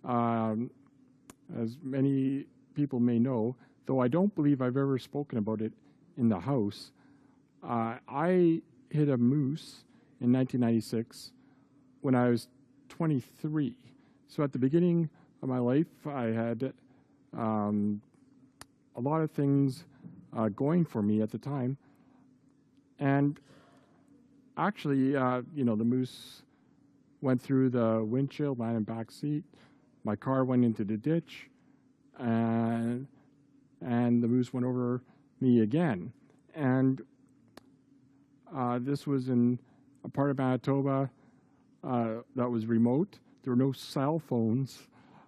as many people may know, though I don't believe I've ever spoken about it in the House, I hit a moose in 1996 when I was 23. So at the beginning of my life, I had a lot of things going for me at the time. And actually, the moose went through the windshield, landed in the back seat. My car went into the ditch, and the moose went over me again. And this was in a part of Manitoba that was remote. There were no cell phones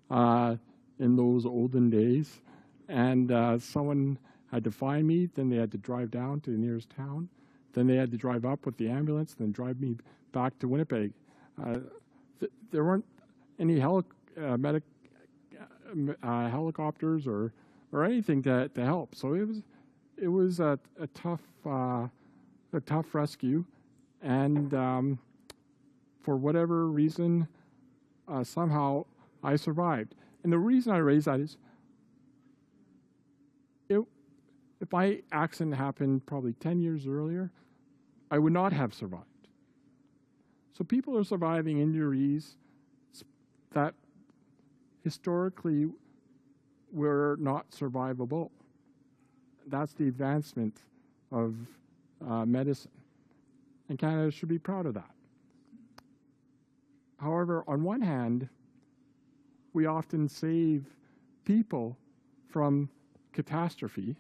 in those olden days. and someone had to find me. Then they had to drive down to the nearest town. Then they had to drive up with the ambulance, then drive me back to Winnipeg. There weren't any helicopters or anything to help. So it was a tough rescue, and for whatever reason, somehow I survived. And the reason I raise that is, if my accident happened probably 10 years earlier, I would not have survived. So people are surviving injuries that historically were not survivable. That's the advancement of medicine. And Canada should be proud of that. However, on one hand, we often save people from catastrophe,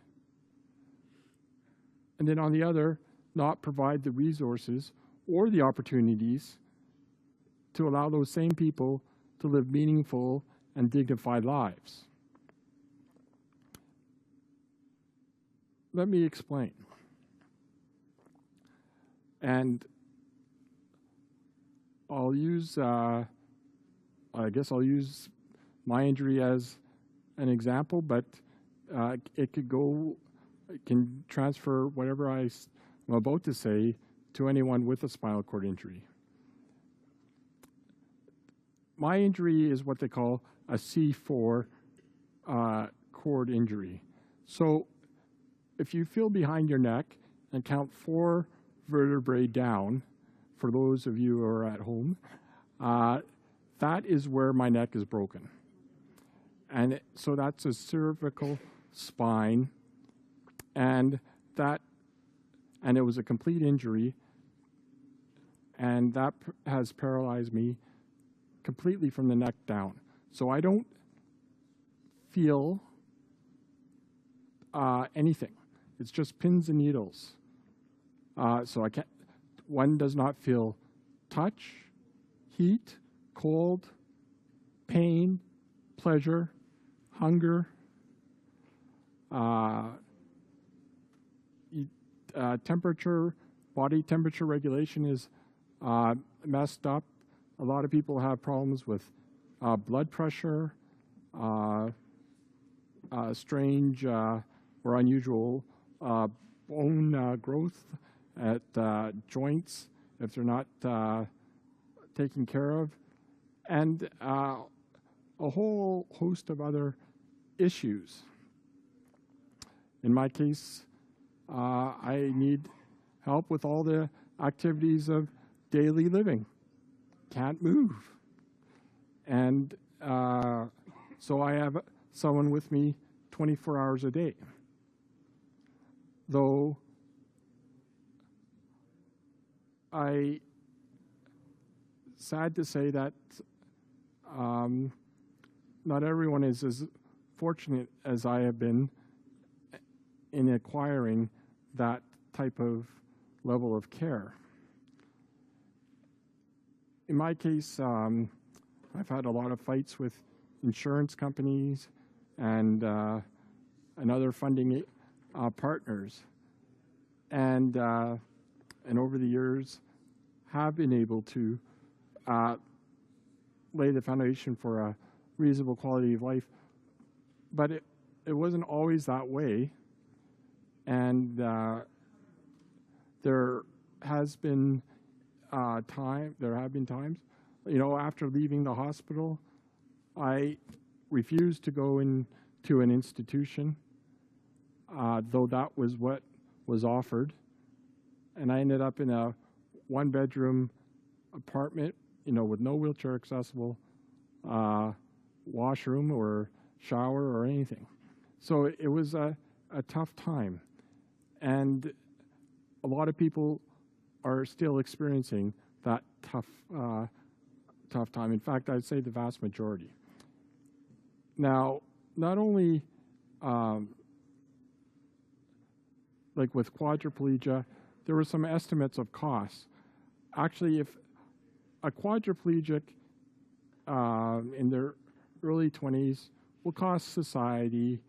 and then on the other, not provide the resources or the opportunities to allow those same people to live meaningful and dignified lives. Let me explain. And I'll use, I guess I'll use my injury as an example, but it can transfer whatever I'm about to say to anyone with a spinal cord injury. My injury is what they call a C4 cord injury. So if you feel behind your neck and count 4 vertebrae down, for those of you who are at home, that is where my neck is broken. And so that's a cervical spine, and it was a complete injury, and that has paralyzed me completely from the neck down. So I don't feel anything. It's just pins and needles. So one does not feel touch, heat, cold, pain, pleasure, hunger, temperature, body temperature regulation is messed up. A lot of people have problems with blood pressure, strange or unusual bone growth at joints if they're not taken care of, and a whole host of other issues. In my case, I need help with all the activities of daily living. Can't move. And so I have someone with me 24 hours a day. Though sad to say that not everyone is as fortunate as I have been in acquiring that type of level of care. In my case, I've had a lot of fights with insurance companies and other funding partners, and over the years have been able to lay the foundation for a reasonable quality of life. But it wasn't always that way, and there have been times, after leaving the hospital, I refused to go into an institution, though that was what was offered, and I ended up in a one-bedroom apartment, with no wheelchair accessible washroom or shower or anything. So it was a tough time, and a lot of people are still experiencing that tough time. In fact, I'd say the vast majority. Now, not only like with quadriplegia, there were some estimates of costs. Actually, if a quadriplegic in their early 20s will cost society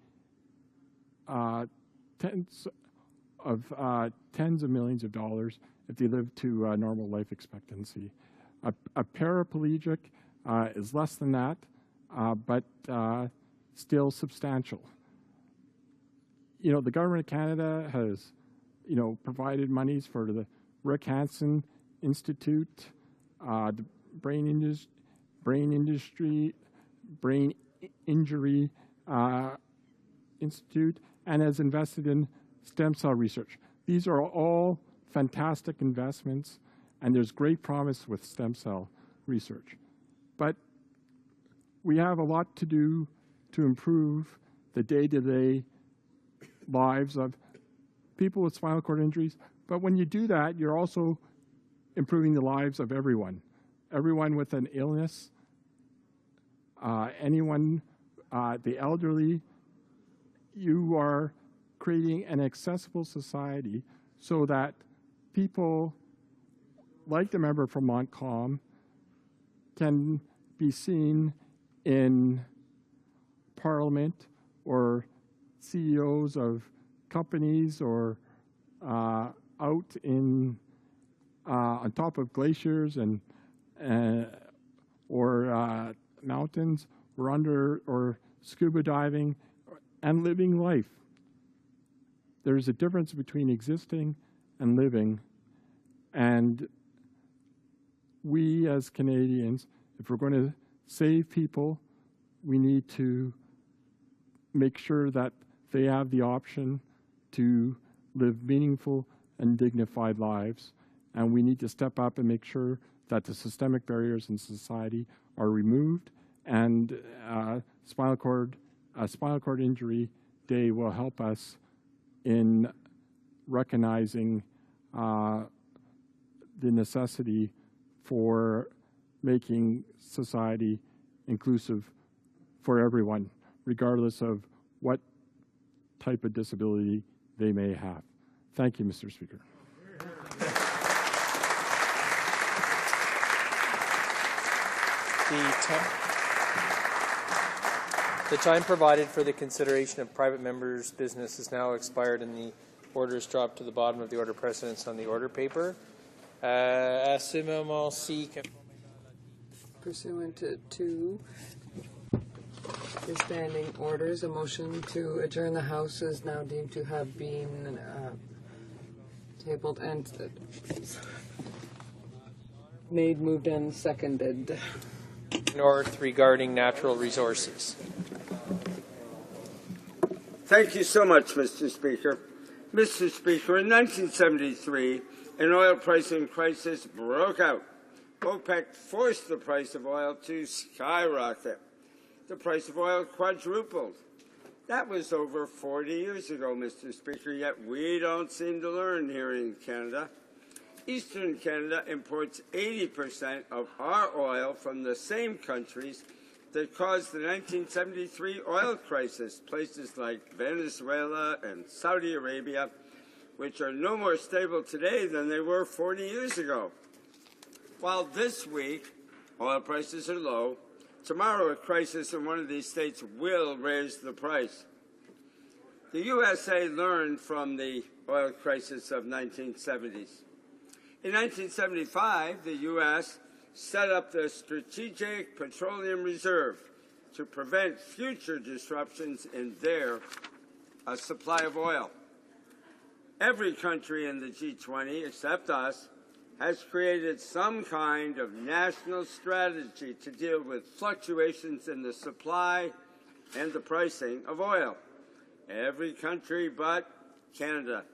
tens of millions of dollars if they live to normal life expectancy. A paraplegic is less than that, but still substantial. You know, the government of Canada has, you know, provided monies for the Rick Hansen Institute, the Brain Injury Institute, and has invested in stem cell research. These are all fantastic investments, and there's great promise with stem cell research. But we have a lot to do to improve the day-to-day lives of people with spinal cord injuries. But when you do that, you're also improving the lives of everyone. Everyone with an illness, anyone, the elderly. You are creating an accessible society so that people like the member from Montcalm can be seen in Parliament or CEOs of companies or out in on top of glaciers and or mountains or under or scuba diving and living life. There's a difference between existing and living, and we as Canadians, if we're going to save people, we need to make sure that they have the option to live meaningful and dignified lives, and we need to step up and make sure that the systemic barriers in society are removed, and Spinal Cord Injury Day will help us in recognizing the necessity for making society inclusive for everyone, regardless of what type of disability they may have. Thank you, Mr. Speaker. The time provided for the consideration of private members' business is now expired, and the order is dropped to the bottom of the order precedence on the order paper. À ce moment-ci, pursuant to the standing orders, a motion to adjourn the House is now deemed to have been tabled and made, moved, and seconded. North regarding natural resources. Thank you so much, Mr. Speaker. Mr. Speaker, in 1973, an oil pricing crisis broke out. OPEC forced the price of oil to skyrocket. The price of oil quadrupled. That was over 40 years ago, Mr. Speaker, yet we don't seem to learn here in Canada. Eastern Canada imports 80% of our oil from the same countries that caused the 1973 oil crisis, places like Venezuela and Saudi Arabia, which are no more stable today than they were 40 years ago. While this week oil prices are low, tomorrow a crisis in one of these states will raise the price. The USA learned from the oil crisis of 1970s. In 1975, the U.S. set up the Strategic Petroleum Reserve to prevent future disruptions in their supply of oil. Every country in the G20, except us, has created some kind of national strategy to deal with fluctuations in the supply and the pricing of oil. Every country but Canada.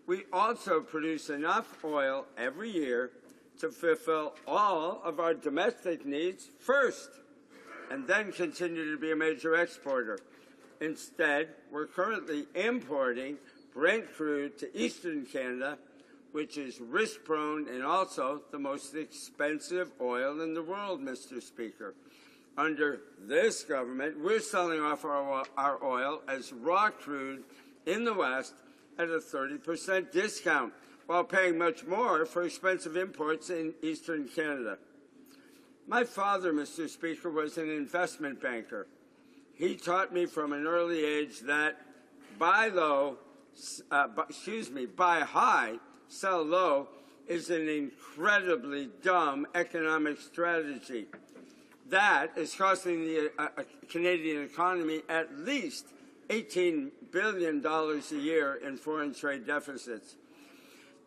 We also produce enough oil every year to fulfill all of our domestic needs first, and then continue to be a major exporter. Instead, we're currently importing Brent crude to Eastern Canada, which is risk-prone and also the most expensive oil in the world, Mr. Speaker. Under this government, we're selling off our oil as raw crude in the West at a 30% discount, while paying much more for expensive imports in Eastern Canada. My father, Mr. Speaker, was an investment banker. He taught me from an early age that buy high, sell low is an incredibly dumb economic strategy. That is costing the Canadian economy at least $18 billion a year in foreign trade deficits.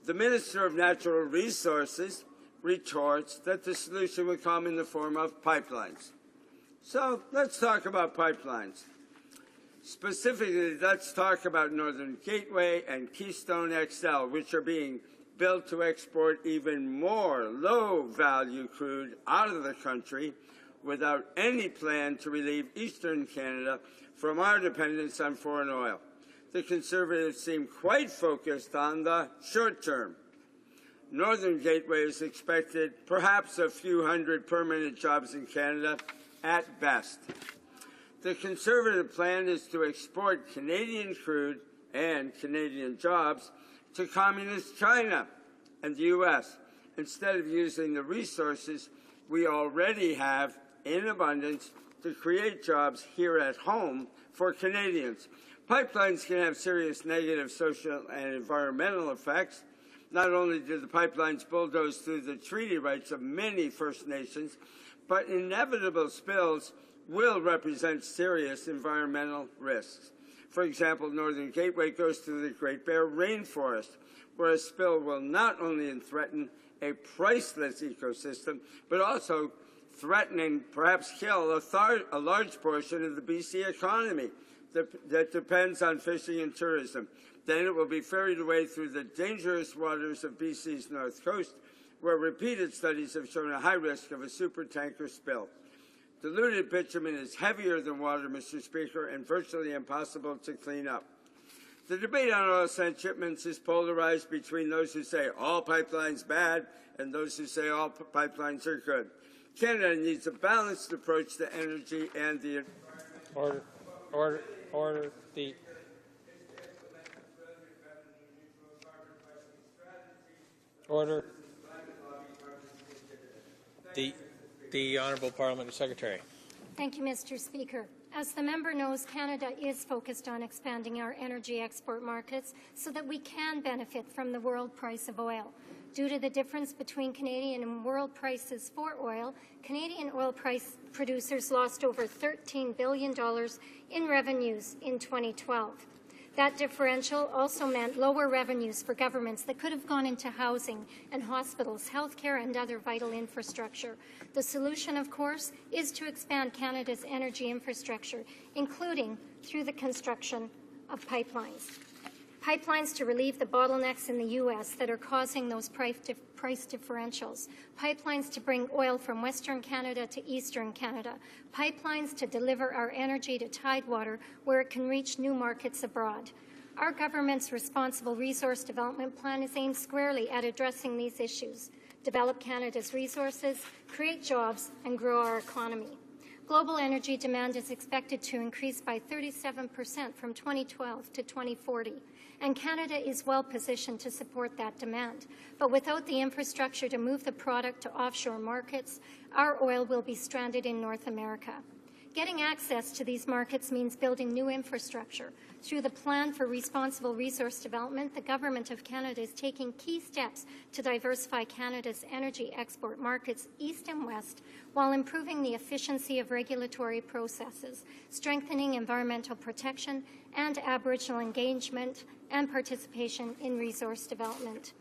The Minister of Natural Resources retorts that the solution would come in the form of pipelines. So let's talk about pipelines. Specifically, let's talk about Northern Gateway and Keystone XL, which are being built to export even more low-value crude out of the country without any plan to relieve Eastern Canada from our dependence on foreign oil. The Conservatives seem quite focused on the short term. Northern Gateway is expected perhaps a few hundred permanent jobs in Canada at best. The Conservative plan is to export Canadian crude and Canadian jobs to communist China and the U.S. instead of using the resources we already have in abundance to create jobs here at home for Canadians. Pipelines can have serious negative social and environmental effects. Not only do the pipelines bulldoze through the treaty rights of many First Nations, but inevitable spills will represent serious environmental risks. For example, Northern Gateway goes through the Great Bear Rainforest, where a spill will not only threaten a priceless ecosystem, but also threaten and perhaps kill a large portion of the BC economy that depends on fishing and tourism. Then it will be ferried away through the dangerous waters of BC's north coast, where repeated studies have shown a high risk of a supertanker spill. Diluted bitumen is heavier than water, Mr. Speaker, and virtually impossible to clean up. The debate on oil sands shipments is polarized between those who say all pipelines bad and those who say all pipelines are good. Canada needs a balanced approach to energy and the Order. The Honourable Parliamentary Secretary. Thank you, Mr. Speaker. As the member knows, Canada is focused on expanding our energy export markets so that we can benefit from the world price of oil. Due to the difference between Canadian and world prices for oil, Canadian oil price producers lost over $13 billion in revenues in 2012. That differential also meant lower revenues for governments that could have gone into housing and hospitals, healthcare, and other vital infrastructure. The solution, of course, is to expand Canada's energy infrastructure, including through the construction of pipelines. Pipelines to relieve the bottlenecks in the U.S. that are causing those price differentials. Pipelines to bring oil from Western Canada to Eastern Canada. Pipelines to deliver our energy to Tidewater where it can reach new markets abroad. Our government's responsible resource development plan is aimed squarely at addressing these issues, develop Canada's resources, create jobs, and grow our economy. Global energy demand is expected to increase by 37% from 2012 to 2040, and Canada is well positioned to support that demand. But without the infrastructure to move the product to offshore markets, our oil will be stranded in North America. Getting access to these markets means building new infrastructure. Through the Plan for Responsible Resource Development, the Government of Canada is taking key steps to diversify Canada's energy export markets east and west while improving the efficiency of regulatory processes, strengthening environmental protection, and Aboriginal engagement and participation in resource development.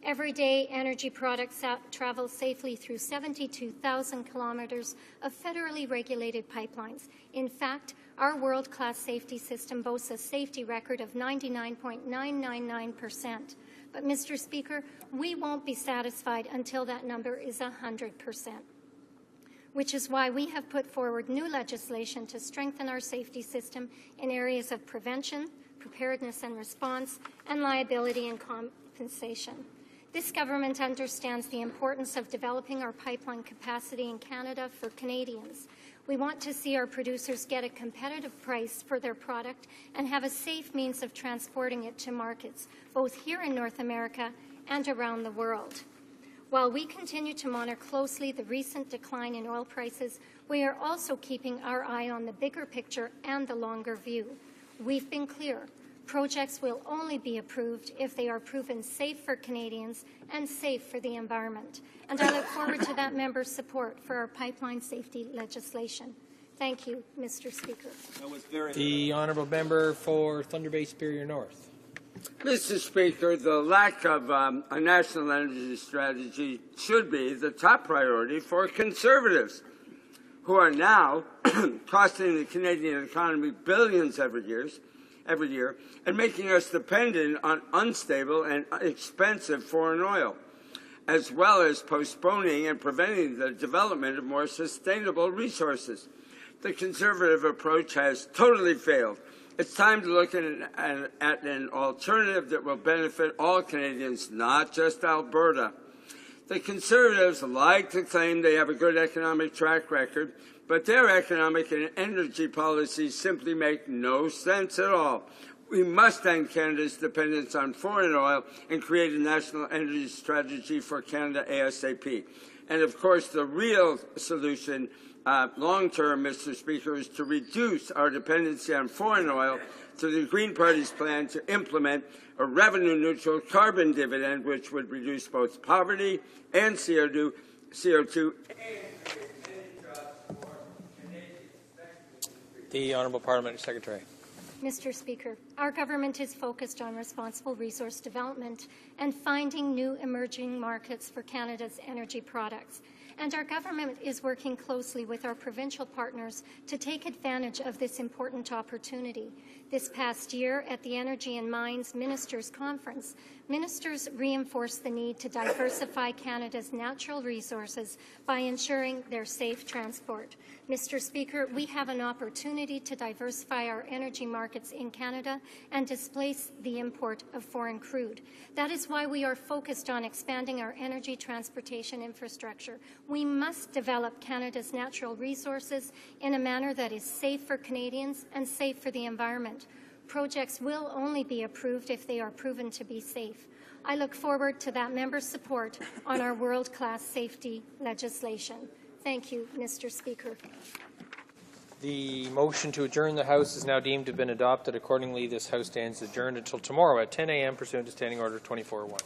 Every day, energy products travel safely through 72,000 kilometres of federally regulated pipelines. In fact, our world-class safety system boasts a safety record of 99.999%. But, Mr. Speaker, we won't be satisfied until that number is 100%, which is why we have put forward new legislation to strengthen our safety system in areas of prevention, preparedness and response, and liability and compensation. This government understands the importance of developing our pipeline capacity in Canada for Canadians. We want to see our producers get a competitive price for their product and have a safe means of transporting it to markets, both here in North America and around the world. While we continue to monitor closely the recent decline in oil prices, we are also keeping our eye on the bigger picture and the longer view. We've been clear. Projects will only be approved if they are proven safe for Canadians and safe for the environment. And I look forward to that member's support for our pipeline safety legislation. Thank you, Mr. Speaker. The honourable member for Thunder Bay Superior North. Mr. Speaker, the lack of a national energy strategy should be the top priority for Conservatives, who are now costing the Canadian economy billions every year and making us dependent on unstable and expensive foreign oil, as well as postponing and preventing the development of more sustainable resources. The Conservative approach has totally failed. It's time to look at an alternative that will benefit all Canadians, not just Alberta. The Conservatives like to claim they have a good economic track record, but their economic and energy policies simply make no sense at all. We must end Canada's dependence on foreign oil and create a national energy strategy for Canada ASAP. And of course, the real solution long-term, Mr. Speaker, is to reduce our dependency on foreign oil through the Green Party's plan to implement a revenue-neutral carbon dividend, which would reduce both poverty and CO2. The Honourable Parliamentary Secretary. Mr. Speaker, our government is focused on responsible resource development and finding new emerging markets for Canada's energy products. And our government is working closely with our provincial partners to take advantage of this important opportunity. This past year, at the Energy and Mines Ministers' Conference, ministers reinforced the need to diversify Canada's natural resources by ensuring their safe transport. Mr. Speaker, we have an opportunity to diversify our energy markets in Canada and displace the import of foreign crude. That is why we are focused on expanding our energy transportation infrastructure. We must develop Canada's natural resources in a manner that is safe for Canadians and safe for the environment. Projects will only be approved if they are proven to be safe. I look forward to that member's support on our world-class safety legislation. Thank you, Mr. Speaker. The motion to adjourn the House is now deemed to have been adopted. Accordingly, this House stands adjourned until tomorrow at 10 a.m. pursuant to Standing Order 24-1.